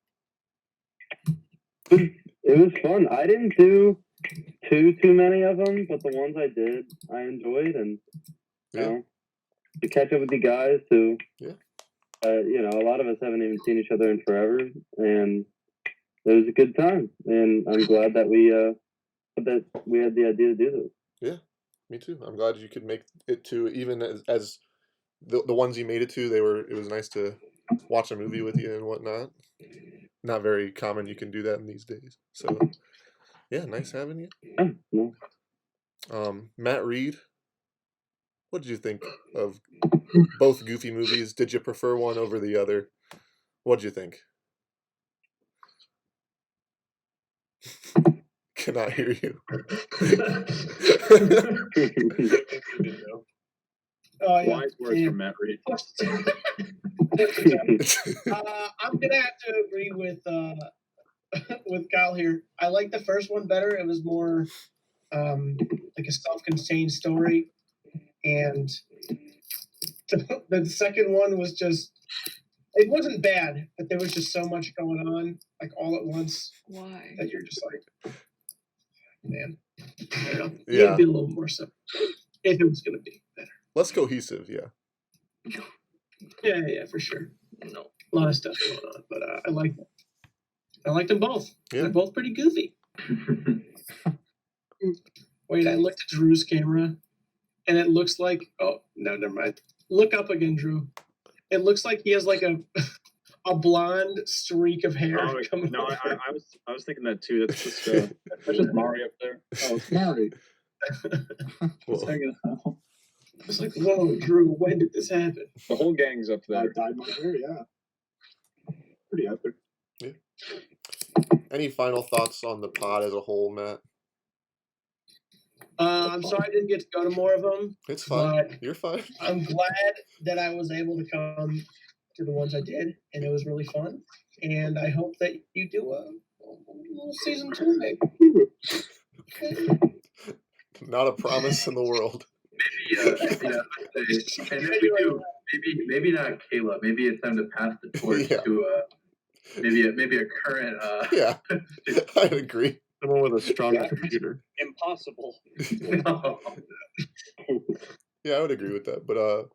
Speaker 17: It was fun. I didn't do too many of them, but the ones I did, I enjoyed, and to catch up with the guys who, a lot of us haven't even seen each other in forever, and it was a good time. And I'm glad that we had the idea to do this.
Speaker 2: Yeah, me too. I'm glad you could make it to, even as the ones you made it to. It was nice to watch a movie with you and whatnot. Not very common you can do that in these days. So, yeah, nice having you. Matt Reed, what did you think of both Goofy movies? Did you prefer one over the other? What did you think? Cannot hear you.
Speaker 3: Wise words from Matt Reed.
Speaker 7: I'm gonna have to agree with Kyle here. I like the first one better. It was more like a self-contained story, and the second one was just. It wasn't bad, but there was just so much going on, like all at once.
Speaker 5: Why?
Speaker 7: That you're just like, man, I don't know.
Speaker 2: Yeah.
Speaker 7: It'd be a little more simple if it was gonna be better.
Speaker 2: Less cohesive, yeah.
Speaker 7: Yeah, for sure. A lot of stuff going on, but I like them. I like them both.
Speaker 2: Yeah.
Speaker 7: They're both pretty goofy. Wait, I looked at Drew's camera, and it looks like. Oh no, never mind. Look up again, Drew. It looks like he has like a blonde streak of hair coming.
Speaker 3: No, I was thinking that too. That's just Mari up there.
Speaker 9: Oh, it's Mari.
Speaker 7: It's like, whoa, Drew, when did this happen?
Speaker 3: The whole gang's up there.
Speaker 9: I dyed my hair, yeah. Pretty epic.
Speaker 2: Yeah. Any final thoughts on the pod as a whole, Matt?
Speaker 7: I'm sorry I didn't get to go to more of them.
Speaker 2: It's fine. You're fine.
Speaker 7: I'm glad that I was able to come to the ones I did, and it was really fun. And I hope that you do a little season 2, maybe.
Speaker 2: Not a promise in the world.
Speaker 12: Maybe not Kayla. Maybe it's time to pass the torch to maybe a current.
Speaker 2: Yeah, I'd agree. Someone with a stronger computer.
Speaker 3: Impossible.
Speaker 2: Yeah, I would agree with that. But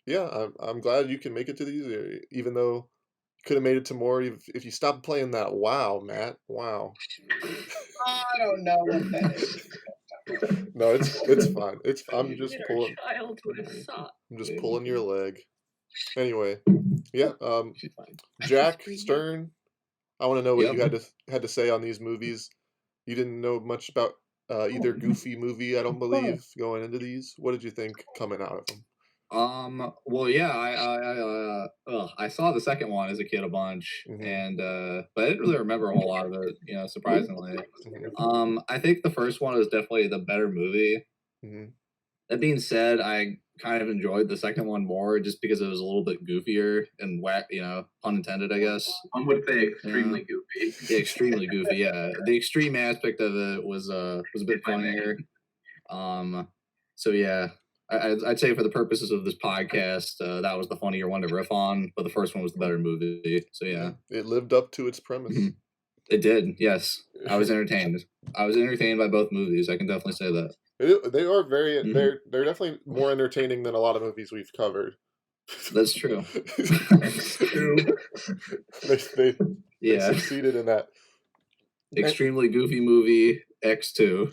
Speaker 2: yeah, I'm glad you can make it to these, even though you could have made it to more if you stopped playing that WoW, Matt. Wow.
Speaker 7: I don't know what that is.
Speaker 2: No, it's fine. I'm just pulling.
Speaker 13: Child with a sock.
Speaker 2: I'm just pulling your leg. Anyway, yeah. Jack Stern, I want to know what you had to say on these movies. You didn't know much about either Goofy movie, I don't believe, going into these. What did you think coming out of them?
Speaker 19: Well, yeah, I saw the second one as a kid a bunch, and but I didn't really remember a whole lot of it, surprisingly. I think the first one is definitely the better movie. That being said, I kind of enjoyed the second one more just because it was a little bit goofier and pun intended, I guess.
Speaker 12: One would say extremely goofy.
Speaker 19: Yeah, extremely goofy. Yeah, the extreme aspect of it was a bit funnier. So yeah. I'd say for the purposes of this podcast, that was the funnier one to riff on, but the first one was the better movie. So yeah,
Speaker 2: it lived up to its premise.
Speaker 19: It did. Yes, I was entertained. I was entertained by both movies. I can definitely say that.
Speaker 2: They are very. They're definitely more entertaining than a lot of movies we've covered.
Speaker 19: That's true.
Speaker 2: They succeeded in that.
Speaker 19: Extremely goofy movie X2.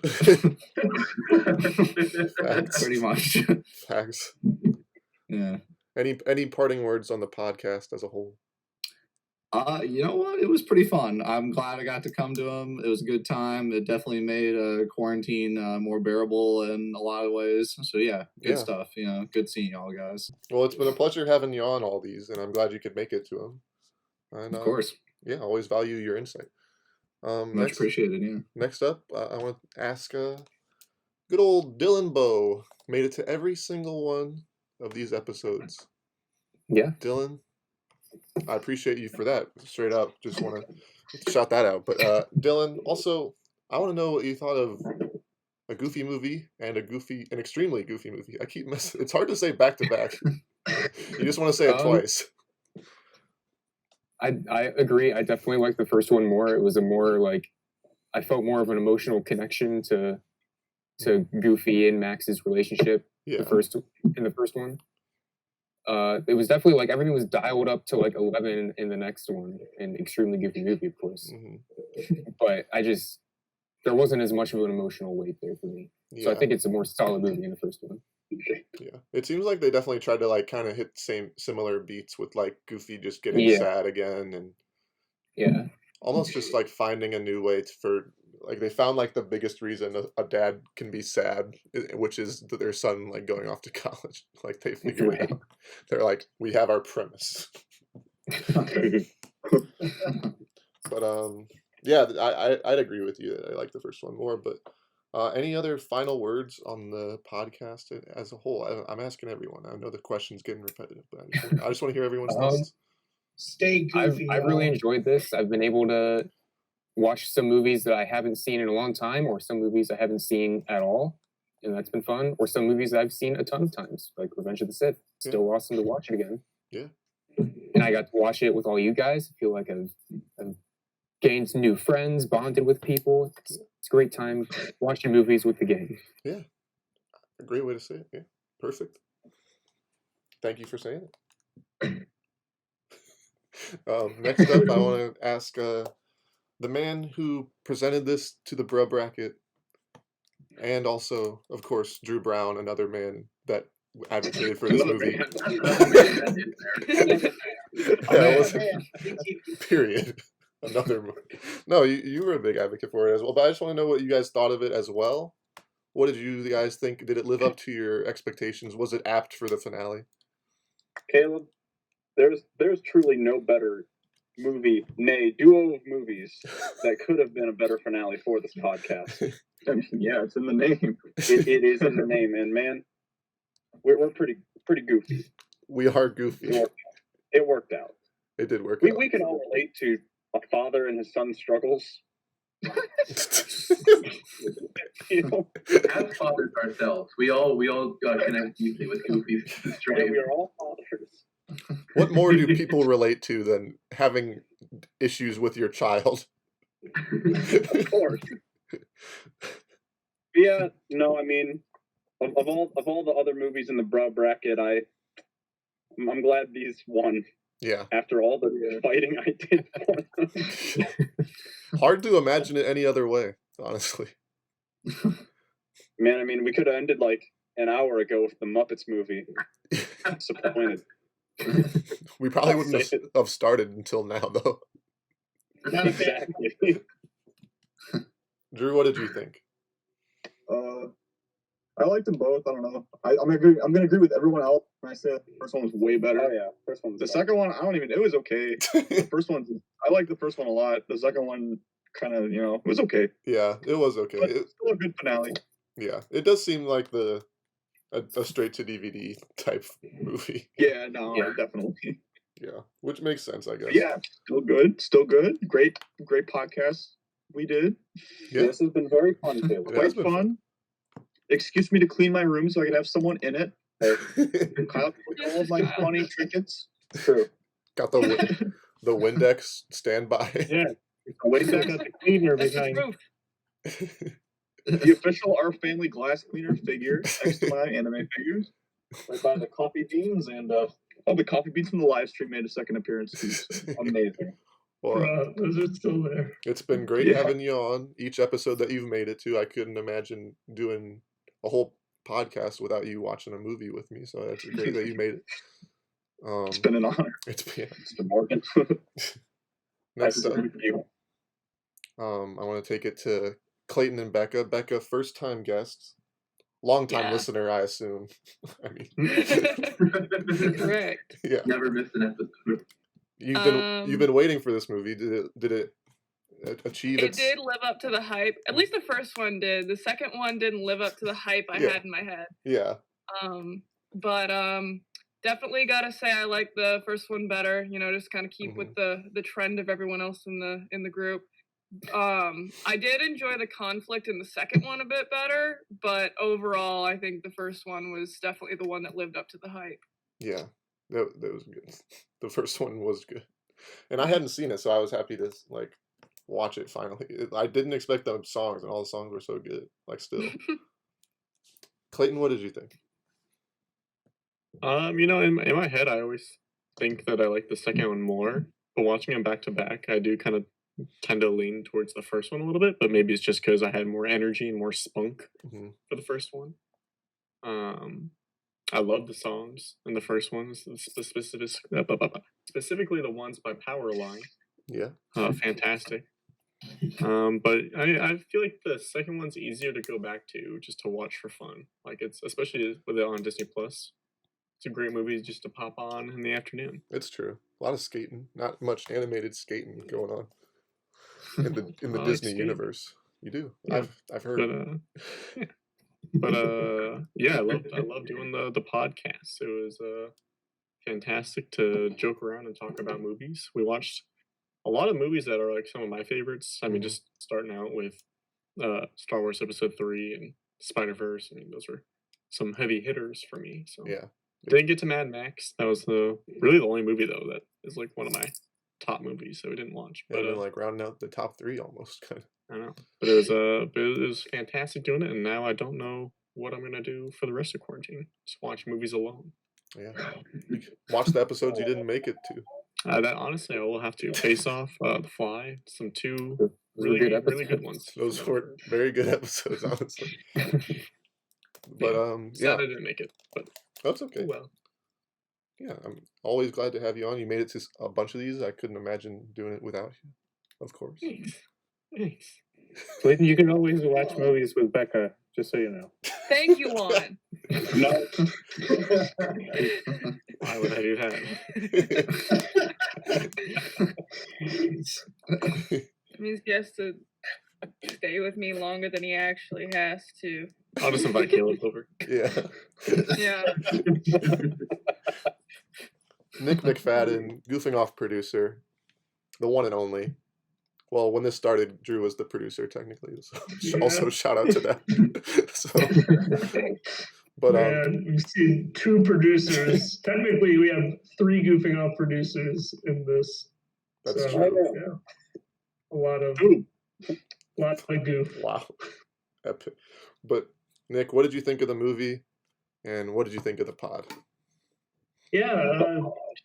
Speaker 19: Pretty much.
Speaker 2: Facts.
Speaker 19: Yeah.
Speaker 2: Any parting words on the podcast as a whole?
Speaker 19: You know what? It was pretty fun. I'm glad I got to come to them. It was a good time. It definitely made quarantine more bearable in a lot of ways. So yeah, good stuff. Good seeing y'all guys.
Speaker 2: Well, it's been a pleasure having you on all these, and I'm glad you could make it to them. And,
Speaker 19: of course.
Speaker 2: Yeah, always value your insight.
Speaker 19: Much appreciated, yeah.
Speaker 2: Next up, I want to ask good old Dylan Bowe. Made it to every single one of these episodes.
Speaker 6: Yeah.
Speaker 2: Dylan, I appreciate you for that. Straight up, just want to shout that out. But Dylan, also, I want to know what you thought of a Goofy movie and an extremely Goofy movie. I keep messing. It's hard to say back to back. You just want to say it twice.
Speaker 6: I agree. I definitely like the first one more. It was a more I felt more of an emotional connection to Goofy and Max's relationship. In the first one. It was definitely everything was dialed up to 11 in the next one, and extremely Goofy movie, of course. But there wasn't as much of an emotional weight there for me. So I think it's a more solid movie in the first one.
Speaker 2: Yeah, it seems like they definitely tried to kind of hit similar beats with Goofy just getting sad again, and almost just finding a new way for they found the biggest reason a dad can be sad, which is that their son going off to college. They figured it out. They're we have our premise. But yeah, I'd agree with you that I like the first one more. But any other final words on the podcast as a whole? I'm asking everyone. I know the question's getting repetitive, but I just want to hear everyone's thoughts.
Speaker 7: Stay goofy.
Speaker 6: I've really enjoyed this. I've been able to watch some movies that I haven't seen in a long time, or some movies I haven't seen at all, and that's been fun. Or some movies that I've seen a ton of times, like Revenge of the Sith. Still awesome to watch it again.
Speaker 2: Yeah.
Speaker 6: And I got to watch it with all you guys. I feel like I've gained some new friends, bonded with people. It's a great time watching movies with the gang.
Speaker 2: Yeah. A great way to say it. Yeah. Perfect. Thank you for saying it. Next up, I want to ask the man who presented this to the Bro Bracket, and also, of course, Drew Brown, another man that advocated for this movie. Period. Another movie. No, you were a big advocate for it as well, but I just want to know what you guys thought of it as well. What did you guys think? Did it live up to your expectations? Was it apt for the finale?
Speaker 11: Caleb, there's truly no better movie, nay, duo of movies that could have been a better finale for this podcast.
Speaker 12: I mean, yeah, it's in the name.
Speaker 11: It is in the name, and man, we're pretty goofy.
Speaker 2: We are goofy.
Speaker 11: It worked out.
Speaker 2: It did work out.
Speaker 11: We can all relate to a father and his son's struggles.
Speaker 12: As fathers ourselves, we all connect deeply with Goofy.
Speaker 11: We are all fathers.
Speaker 2: What more do people relate to than having issues with your child?
Speaker 11: Of course. Yeah, no, I mean, of all the other movies in the bracket, I'm glad these won.
Speaker 2: Yeah.
Speaker 11: After all the fighting I did for them.
Speaker 2: Hard to imagine it any other way, honestly.
Speaker 11: Man, I mean, we could have ended like an hour ago with the Muppets movie. Disappointed.
Speaker 2: We probably wouldn't have started until now, though.
Speaker 11: Exactly.
Speaker 2: Drew, what did you think?
Speaker 9: I liked them both. I don't know. I'm gonna agree with everyone else when I say the first one was way better.
Speaker 11: Oh yeah, first one.
Speaker 9: The second one, I don't even. It was okay. The first one, I liked the first one a lot. The second one, kind of, it was okay.
Speaker 2: Yeah, it was okay.
Speaker 9: But it's still a good finale.
Speaker 2: Yeah, it does seem like a straight to DVD type movie.
Speaker 9: Yeah, no, definitely.
Speaker 2: Yeah, which makes sense, I guess.
Speaker 9: Yeah, still good. Still good. Great podcast we did.
Speaker 2: Yeah.
Speaker 11: This has been very fun, Caleb.
Speaker 9: Quite fun. Excuse me to clean my room so I could have someone in it. Kyle took all of my funny trinkets.
Speaker 11: True.
Speaker 2: Got the Windex standby.
Speaker 15: Yeah. Windex got the cleaner behind.
Speaker 9: The official Our Family glass cleaner figure next to my anime figures. Right by the coffee beans and the coffee beans from the live stream made a second appearance too. So amazing.
Speaker 2: Well,
Speaker 10: those are still there.
Speaker 2: It's been great having you on. Each episode that you've made it to, I couldn't imagine doing a whole podcast without you watching a movie with me. So that's great that you made it.
Speaker 9: It's been an honor.
Speaker 2: It's been
Speaker 9: Morgan.
Speaker 2: Next up, I want to take it to Clayton and Becca. Becca, first time guest, long time listener, I assume. I mean,
Speaker 5: correct.
Speaker 2: Yeah,
Speaker 12: never missed an episode.
Speaker 2: You've been waiting for this movie. Did it achieve
Speaker 5: It did live up to the hype. At least the first one did. The second one didn't live up to the hype I had in my head.
Speaker 2: Yeah.
Speaker 5: But definitely gotta say I like the first one better. Just kind of keep with the trend of everyone else in the group. I did enjoy the conflict in the second one a bit better, but overall I think the first one was definitely the one that lived up to the hype.
Speaker 2: Yeah, that was good. The first one was good, and I hadn't seen it, so I was happy to watch it finally. I didn't expect the songs, and all the songs were so good. Still. Clayton, what did you think?
Speaker 14: In my head, I always think that I like the second one more, but watching them back to back, I do kind of tend to lean towards the first one a little bit. But maybe it's just because I had more energy and more spunk for the first one. I love the songs in the first ones, specifically the ones by Powerline.
Speaker 2: Yeah.
Speaker 14: Fantastic. But I feel like the second one's easier to go back to just to watch for fun. It's especially with it on Disney Plus. It's a great movie just to pop on in the afternoon.
Speaker 2: It's true. A lot of skating, not much animated skating going on in the Disney universe. You do. Yeah. I've heard.
Speaker 14: But yeah, I love doing the podcast. It was fantastic to joke around and talk about movies. We watched a lot of movies that are some of my favorites. I mean, just starting out with Star Wars Episode 3 and Spider-Verse. I mean, those were some heavy hitters for me. So
Speaker 2: yeah,
Speaker 14: didn't get to Mad Max. That was really the only movie though that is one of my top movies. So we didn't watch.
Speaker 2: But rounding out the top 3 almost kind of.
Speaker 14: I know, but it was fantastic doing it, and now I don't know what I'm gonna do for the rest of quarantine. Just watch movies alone.
Speaker 2: Yeah, watch the episodes you didn't make it to.
Speaker 14: That honestly, I will have to. Face Off, The Fly, some 2 really good ones.
Speaker 2: Those were very good episodes, honestly. But
Speaker 14: sad I didn't make it, but
Speaker 2: that's okay.
Speaker 14: Well,
Speaker 2: yeah, I'm always glad to have you on. You made it to a bunch of these. I couldn't imagine doing it without you, of course.
Speaker 14: Thanks.
Speaker 15: Clayton, you can always watch movies with Becca, just so you know.
Speaker 5: Thank you, Juan.
Speaker 9: No.
Speaker 14: Why would I do that?
Speaker 5: It means he has to stay with me longer than he actually has to.
Speaker 14: I'll just invite Caleb over.
Speaker 2: Yeah.
Speaker 5: Yeah.
Speaker 2: Nick McFadden, Goofing Off producer, the one and only. Well, when this started, Drew was the producer technically, so also shout out to that. But
Speaker 10: we've seen 2 producers. Technically, we have 3 Goofing Off producers in this.
Speaker 2: That's true.
Speaker 10: A lot of goof.
Speaker 2: Wow. Epic. But Nick, what did you think of the movie, and what did you think of the pod?
Speaker 10: Yeah,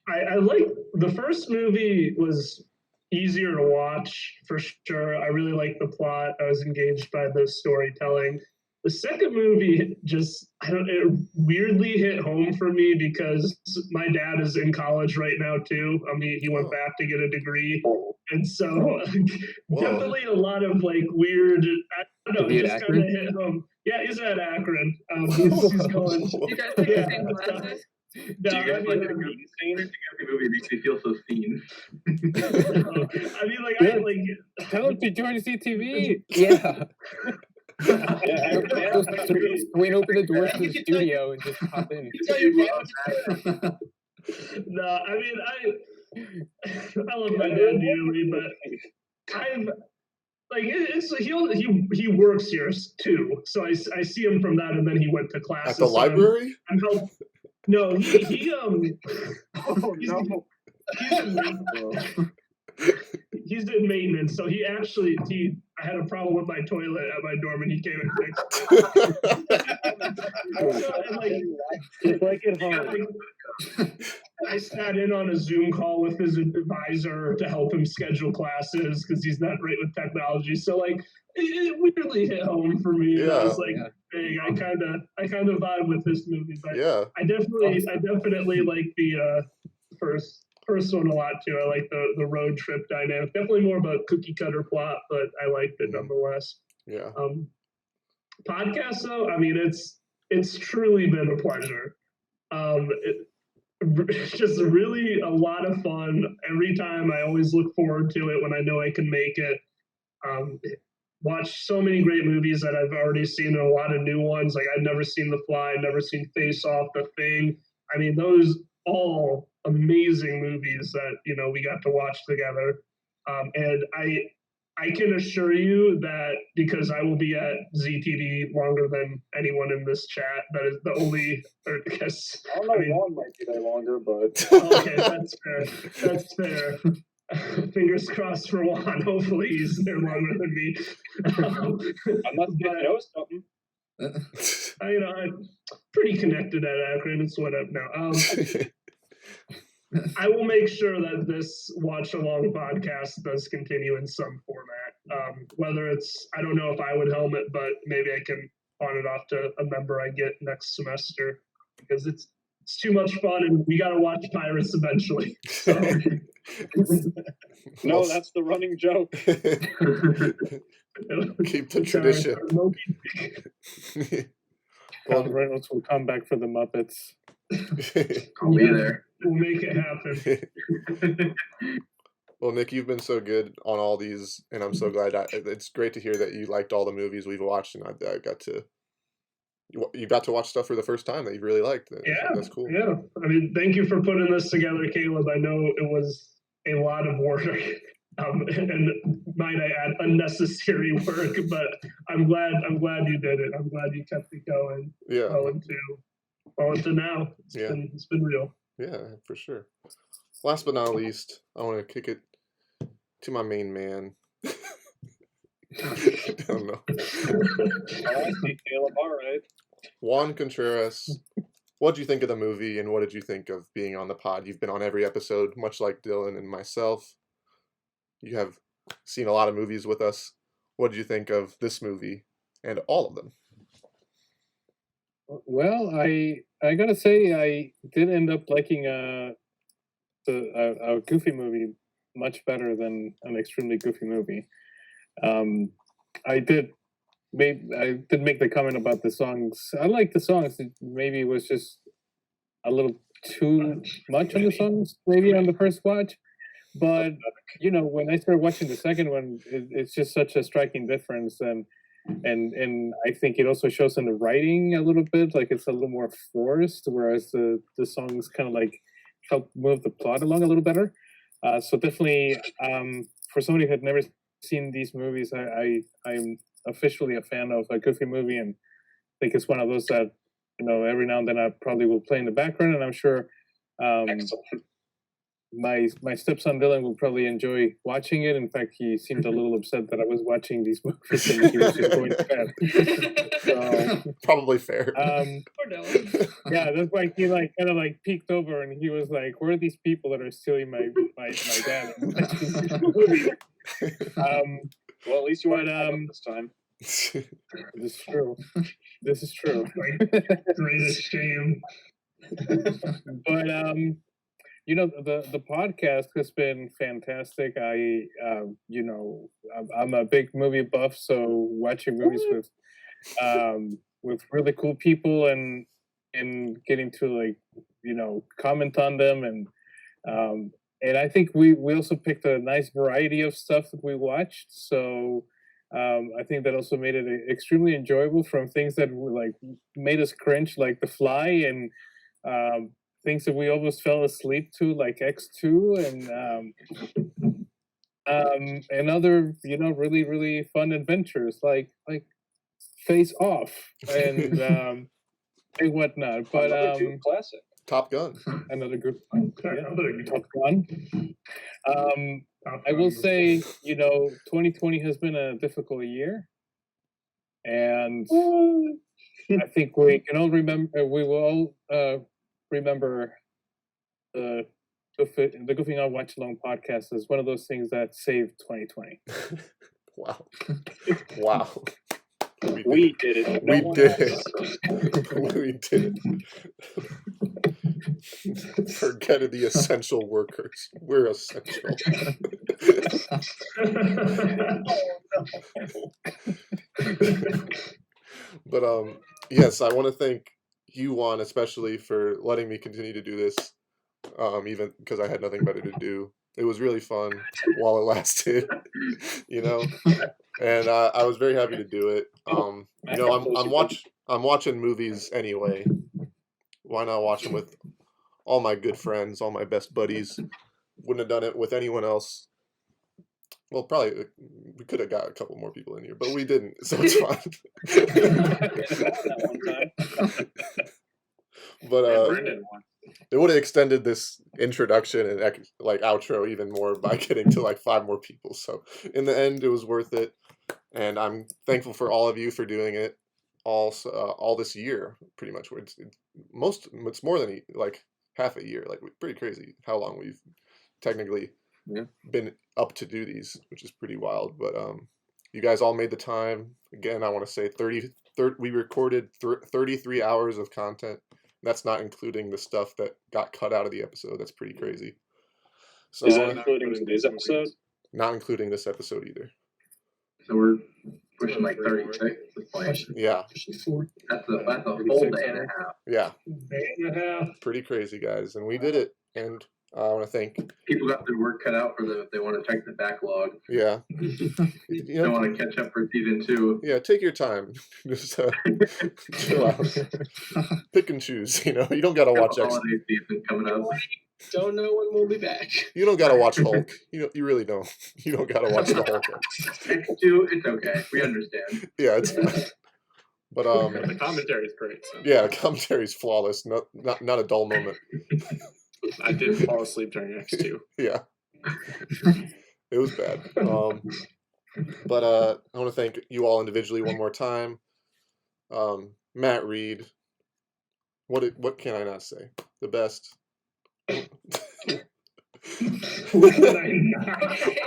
Speaker 10: I like the first movie was easier to watch for sure. I really liked the plot. I was engaged by the storytelling. The second movie it weirdly hit home for me because my dad is in college right now too. I mean, he went back to get a degree, and so definitely a lot of like weird. I don't know, it just kind of hit home. Yeah, he's at Akron. He's going.
Speaker 5: You guys take the same classes?
Speaker 10: No,
Speaker 12: Do you guys
Speaker 10: I
Speaker 12: like
Speaker 10: mean,
Speaker 12: the movie scene? The movie makes me feel so seen.
Speaker 10: I mean, like, I like.
Speaker 15: Tell him to join CTV. Yeah. Wayne, open the doors to the studio and just hop in.
Speaker 10: No, I mean, I love my dad dearly, but I've like he works here too, so I see him from that, and then he went to classes.
Speaker 2: At the library?
Speaker 10: No, he he's in maintenance, so he actually I had a problem with my toilet at my dorm, and he came and fixed it.
Speaker 15: Just like at home.
Speaker 10: I sat in on a Zoom call with his advisor to help him schedule classes because he's not great with technology. So like it weirdly hit home for me.
Speaker 2: Yeah.
Speaker 10: I was like, dang, I kind of vibe with this movie. But
Speaker 2: Yeah.
Speaker 10: I definitely like the first one a lot too. I like the road trip dynamic. Definitely more of a cookie cutter plot, but I liked it nonetheless.
Speaker 2: Yeah.
Speaker 10: Podcast though, I mean, it's truly been a pleasure. It's just really a lot of fun. Every time I always look forward to it when I know I can make it. Watch so many great movies that I've already seen and a lot of new ones. Like I've never seen The Fly, never seen Face Off, The Thing. I mean, those all amazing movies that, we got to watch together. And I can assure you that because I will be at ZTV longer than anyone in this chat, that is the only, or I guess.
Speaker 11: I don't know, Juan might be there longer, but.
Speaker 10: Okay, that's fair. That's fair. Fingers crossed for Juan. Hopefully he's there longer than me.
Speaker 11: I must know something.
Speaker 10: I'm pretty connected at Akron. It's what up now. I will make sure that this watch along podcast does continue in some format. Whether it's, I don't know if I would helm it, but maybe I can pawn it off to a member I get next semester because it's too much fun and we got to watch Pirates eventually. So.
Speaker 11: No, that's the running joke.
Speaker 2: Keep the tradition.
Speaker 15: Well, Reynolds will come back for the Muppets.
Speaker 12: I'll be there.
Speaker 10: We'll make it happen.
Speaker 2: Well, Nick, you've been so good on all these, and I'm so glad. It's great to hear that you liked all the movies we've watched, and I got to. You got to watch stuff for the first time that you really liked. That's cool.
Speaker 10: Yeah, I mean, thank you for putting this together, Caleb. I know it was a lot of work, and might I add, unnecessary work. But I'm glad you did it. I'm glad you kept it going.
Speaker 2: Yeah.
Speaker 10: Well into now. It's been real.
Speaker 2: Yeah, for sure. Last but not least, I want to kick it to my main man. I don't know.
Speaker 11: I see Caleb. All right.
Speaker 2: Juan Contreras, what did you think of the movie, and what did you think of being on the pod? You've been on every episode, much like Dylan and myself. You have seen a lot of movies with us. What did you think of this movie and all of them?
Speaker 15: Well, I gotta say I did end up liking a Goofy movie much better than an extremely Goofy movie. I did make the comment about the songs. I like the songs. Maybe it was just a little too much on the songs, maybe on the first watch. But when I started watching the second one, it's just such a striking difference, and I think it also shows in the writing a little bit, like it's a little more forced, whereas the songs kind of like help move the plot along a little better. So definitely, for somebody who had never seen these movies, I'm officially a fan of a Goofy movie, and I think it's one of those that every now and then I probably will play in the background, and I'm sure my stepson Dylan will probably enjoy watching it. In fact, he seemed a little upset that I was watching these movies and he was just going to bed. So,
Speaker 2: Probably fair.
Speaker 15: yeah, that's why he like kind of like peeked over and he was like, "Where are these people that are stealing my dad?" And watching this movie?
Speaker 3: Well, at least you weren't this time.
Speaker 15: This is true. This is true.
Speaker 10: Greatest shame.
Speaker 15: But you know, the podcast has been fantastic. I'm a big movie buff, so watching movies with really cool people and getting to like, you know, comment on them and I think we also picked a nice variety of stuff that we watched. So I think that also made it extremely enjoyable, from things that were like made us cringe, like The Fly, and things that we almost fell asleep to, like X2, and other, you know, really really fun adventures like Face Off and and whatnot. But
Speaker 3: classic.
Speaker 2: Top Gun.
Speaker 15: Another good one. Yeah, Top Gun. I will say, you know, 2020 has been a difficult year, and I think we can all remember. We will all remember the Goofing On Watch Along podcast as one of those things that saved 2020.
Speaker 2: Wow. Wow.
Speaker 3: We did it.
Speaker 2: We did it. We did it. Forget the essential workers. We're essential. But yes, I want to thank you, Juan, especially for letting me continue to do this, even because I had nothing better to do. It was really fun while it lasted, you know. And I was very happy to do it. You know, I'm watching movies anyway. Why not watch them with all my good friends, all my best buddies? Wouldn't have done it with anyone else. Well, probably we could have got a couple more people in here, but we didn't, so it's fine. But it would have extended this introduction and like outro even more by getting to like 5 more people. So in the end, it was worth it, and I'm thankful for all of you for doing it all this year. Pretty much, it's more than like half a year. Like, pretty crazy how long we've technically been up to do these, which is pretty wild. But you guys all made the time. Again, I want to say we recorded 33 hours of content. That's not including the stuff that got cut out of the episode. That's pretty crazy. So,
Speaker 3: is that including today's episode?
Speaker 2: Not including this episode either.
Speaker 12: So we're pushing like 36 at this point.
Speaker 2: Yeah.
Speaker 12: That's a full day and a half.
Speaker 2: Yeah.
Speaker 10: Day and a half.
Speaker 2: Pretty crazy, guys. And we did it. And I want to thank
Speaker 12: people got their work cut out for them if they want to check the backlog.
Speaker 2: Yeah.
Speaker 12: They want to catch up for season 2.
Speaker 2: Yeah, take your time. Just chill out. Pick and choose. You know, you don't gotta watch
Speaker 12: holiday season coming up.
Speaker 7: Don't know when we'll be back.
Speaker 2: You don't gotta watch Hulk. You really don't. You don't gotta watch the Hulk.
Speaker 12: It's okay. We understand.
Speaker 2: Yeah, it's fine. But
Speaker 14: the commentary is great. So.
Speaker 2: Yeah, the commentary is flawless. Not a dull moment.
Speaker 14: I did fall asleep during X2.
Speaker 2: Yeah. It was bad. But I want to thank you all individually one more time. Matt Reed. What can I not say? The best.
Speaker 10: What can I not say?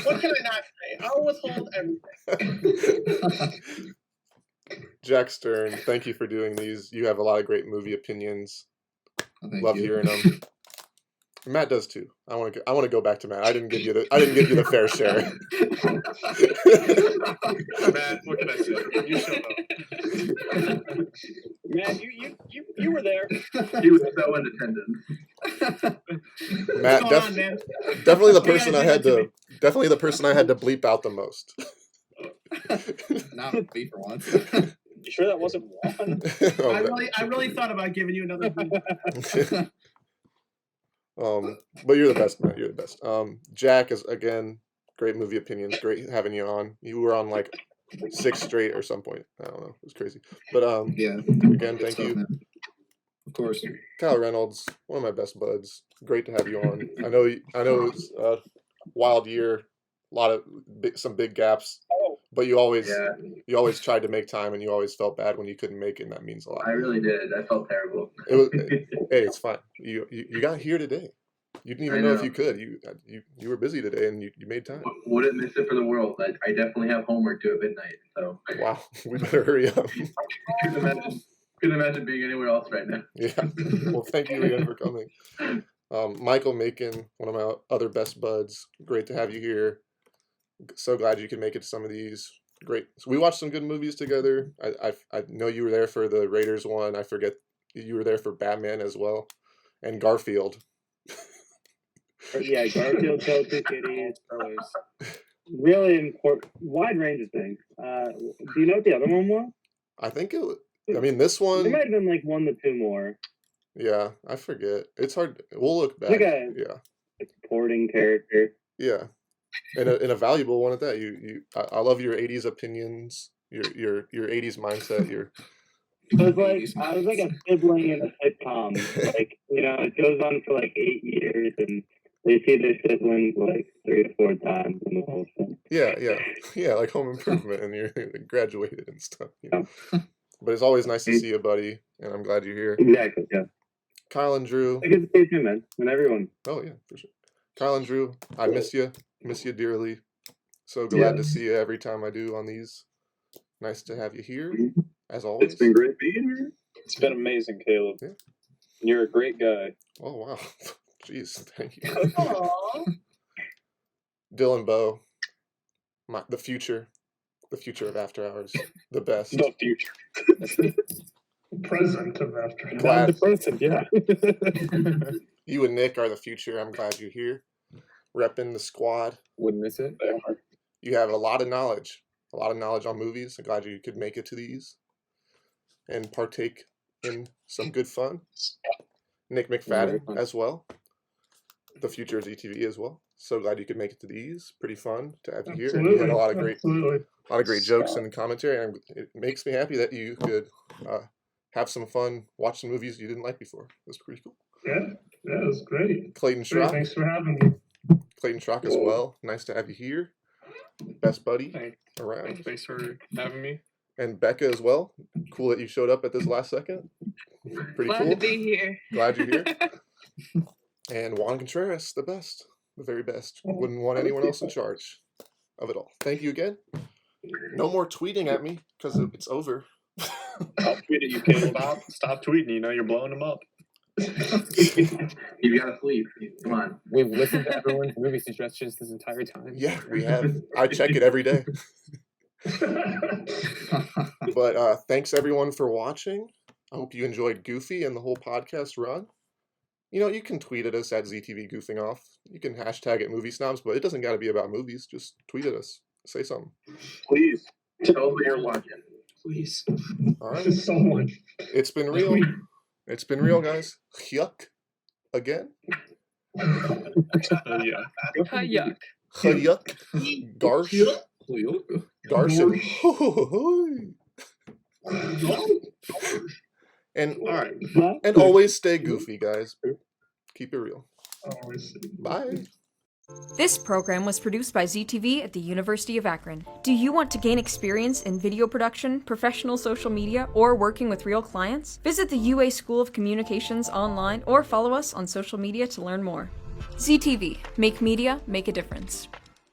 Speaker 7: What can I not say? I'll withhold everything.
Speaker 2: Jack Stern, thank you for doing these. You have a lot of great movie opinions. Love
Speaker 19: you.
Speaker 2: hearing them. Matt does too. I want to go back to Matt. I didn't give you the fair share.
Speaker 14: Matt, what can I say? You showed up.
Speaker 3: Matt, you were there.
Speaker 12: He was so in attendance.
Speaker 2: Matt, definitely the person I had to bleep out the most.
Speaker 19: Not me for once.
Speaker 3: You sure that wasn't Juan?
Speaker 7: I really thought about giving you another.
Speaker 2: But you're the best, Matt. You're the best. Jack is, again, great movie opinions. Great having you on. You were on like 6 straight or some point. I don't know. It was crazy. But
Speaker 19: yeah.
Speaker 2: Again, thank you.
Speaker 19: Of course.
Speaker 2: Kyle Reynolds, one of my best buds. Great to have you on. I know it's a wild year, some big gaps, but you always tried to make time, and you always felt bad when you couldn't make it, and that means a lot.
Speaker 12: I really did. I felt terrible.
Speaker 2: Hey, it's fine. You got here today. You didn't even know if you could. You were busy today, and you made time.
Speaker 12: Wouldn't miss it for the world. I definitely have homework due at midnight. So
Speaker 2: wow, we better hurry up.
Speaker 12: Couldn't imagine being anywhere else right now.
Speaker 2: Yeah. Well, thank you again for coming. Michael Macon, one of my other best buds. Great to have you here. So glad you could make it to some of these. Great. So we watched some good movies together. I know you were there for the Raiders one. I forget you were there for Batman as well, and Garfield.
Speaker 17: Yeah, Garfield, Two Kitties. Really important, wide range of things. Do you know what the other one was?
Speaker 2: I think this one.
Speaker 17: There might have been like 1 to 2 more.
Speaker 2: Yeah, I forget. It's hard. We'll look back.
Speaker 17: Like a supporting character.
Speaker 2: Yeah, and a valuable one at that. I love your '80s opinions. Your '80s mindset.
Speaker 17: I was like a sibling in a sitcom. Like, it goes on for like 8 years, and they see their siblings like 3 to 4 times in the whole thing.
Speaker 2: Yeah, like Home Improvement, and you're graduated and stuff. But it's always nice to see you, buddy, and I'm glad you're here.
Speaker 17: Exactly. Yeah.
Speaker 2: Kyle and Drew.
Speaker 17: Good to see you, man, and everyone.
Speaker 2: Oh yeah, for sure. Kyle and Drew, I miss you dearly. So glad to see you every time I do on these. Nice to have you here, as always.
Speaker 3: It's been great being here. It's been amazing, Caleb.
Speaker 2: Yeah.
Speaker 3: You're a great guy.
Speaker 2: Oh wow, jeez, thank you. Dylan Bowe, the future of After Hours, the best.
Speaker 3: The future.
Speaker 10: Present of After Hours.
Speaker 2: Glad.
Speaker 15: The present, yeah.
Speaker 2: You and Nick are the future. I'm glad you're here, repping the squad.
Speaker 15: Wouldn't miss it.
Speaker 2: You have a lot of knowledge on movies. I'm glad you could make it to these and partake in some good fun. Nick McFadden as well. The future of ZTV as well. So glad you could make it to these. Pretty fun to have you here. And you had a lot of great jokes and commentary. And it makes me happy that you could have some fun, watch some movies you didn't like before. It was pretty cool.
Speaker 10: Yeah, it was great.
Speaker 2: Clayton Schrock.
Speaker 10: Thanks for having me.
Speaker 2: Clayton Schrock as well. Nice to have you here. Best buddy around.
Speaker 14: Thanks for having me.
Speaker 2: And Becca as well. Cool that you showed up at this last second. Pretty
Speaker 5: Glad
Speaker 2: cool.
Speaker 5: to be here.
Speaker 2: Glad you're here. And Juan Contreras, the best. The very best. Wouldn't want anyone else in charge of it all. Thank you again. No more tweeting at me because it's over.
Speaker 14: I'll tweet at you, Caleb. Stop tweeting. You're blowing them up.
Speaker 12: You gotta sleep. Come on.
Speaker 15: We've listened to everyone's movie suggestions this entire time.
Speaker 2: Yeah, we have. I check it every day. But thanks everyone for watching. I hope you enjoyed Goofy and the whole podcast run. You can tweet at us at ZTV Goofing Off. You can hashtag it Movie Snobs, but it doesn't got to be about movies. Just tweet at us. Say something.
Speaker 12: Please tell us what you're watching.
Speaker 7: Please.
Speaker 2: All right.
Speaker 10: Someone.
Speaker 2: It's been real. It's been real, guys. Yuck. Again.
Speaker 14: Yeah.
Speaker 5: Yuck.
Speaker 2: Yuck. Garsh. Garsh. And always stay goofy, guys. Keep it real. Bye.
Speaker 20: This program was produced by ZTV at the University of Akron. Do you want to gain experience in video production, professional social media, or working with real clients? Visit the UA School of Communications online or follow us on social media to learn more. ZTV. Make media, make a difference.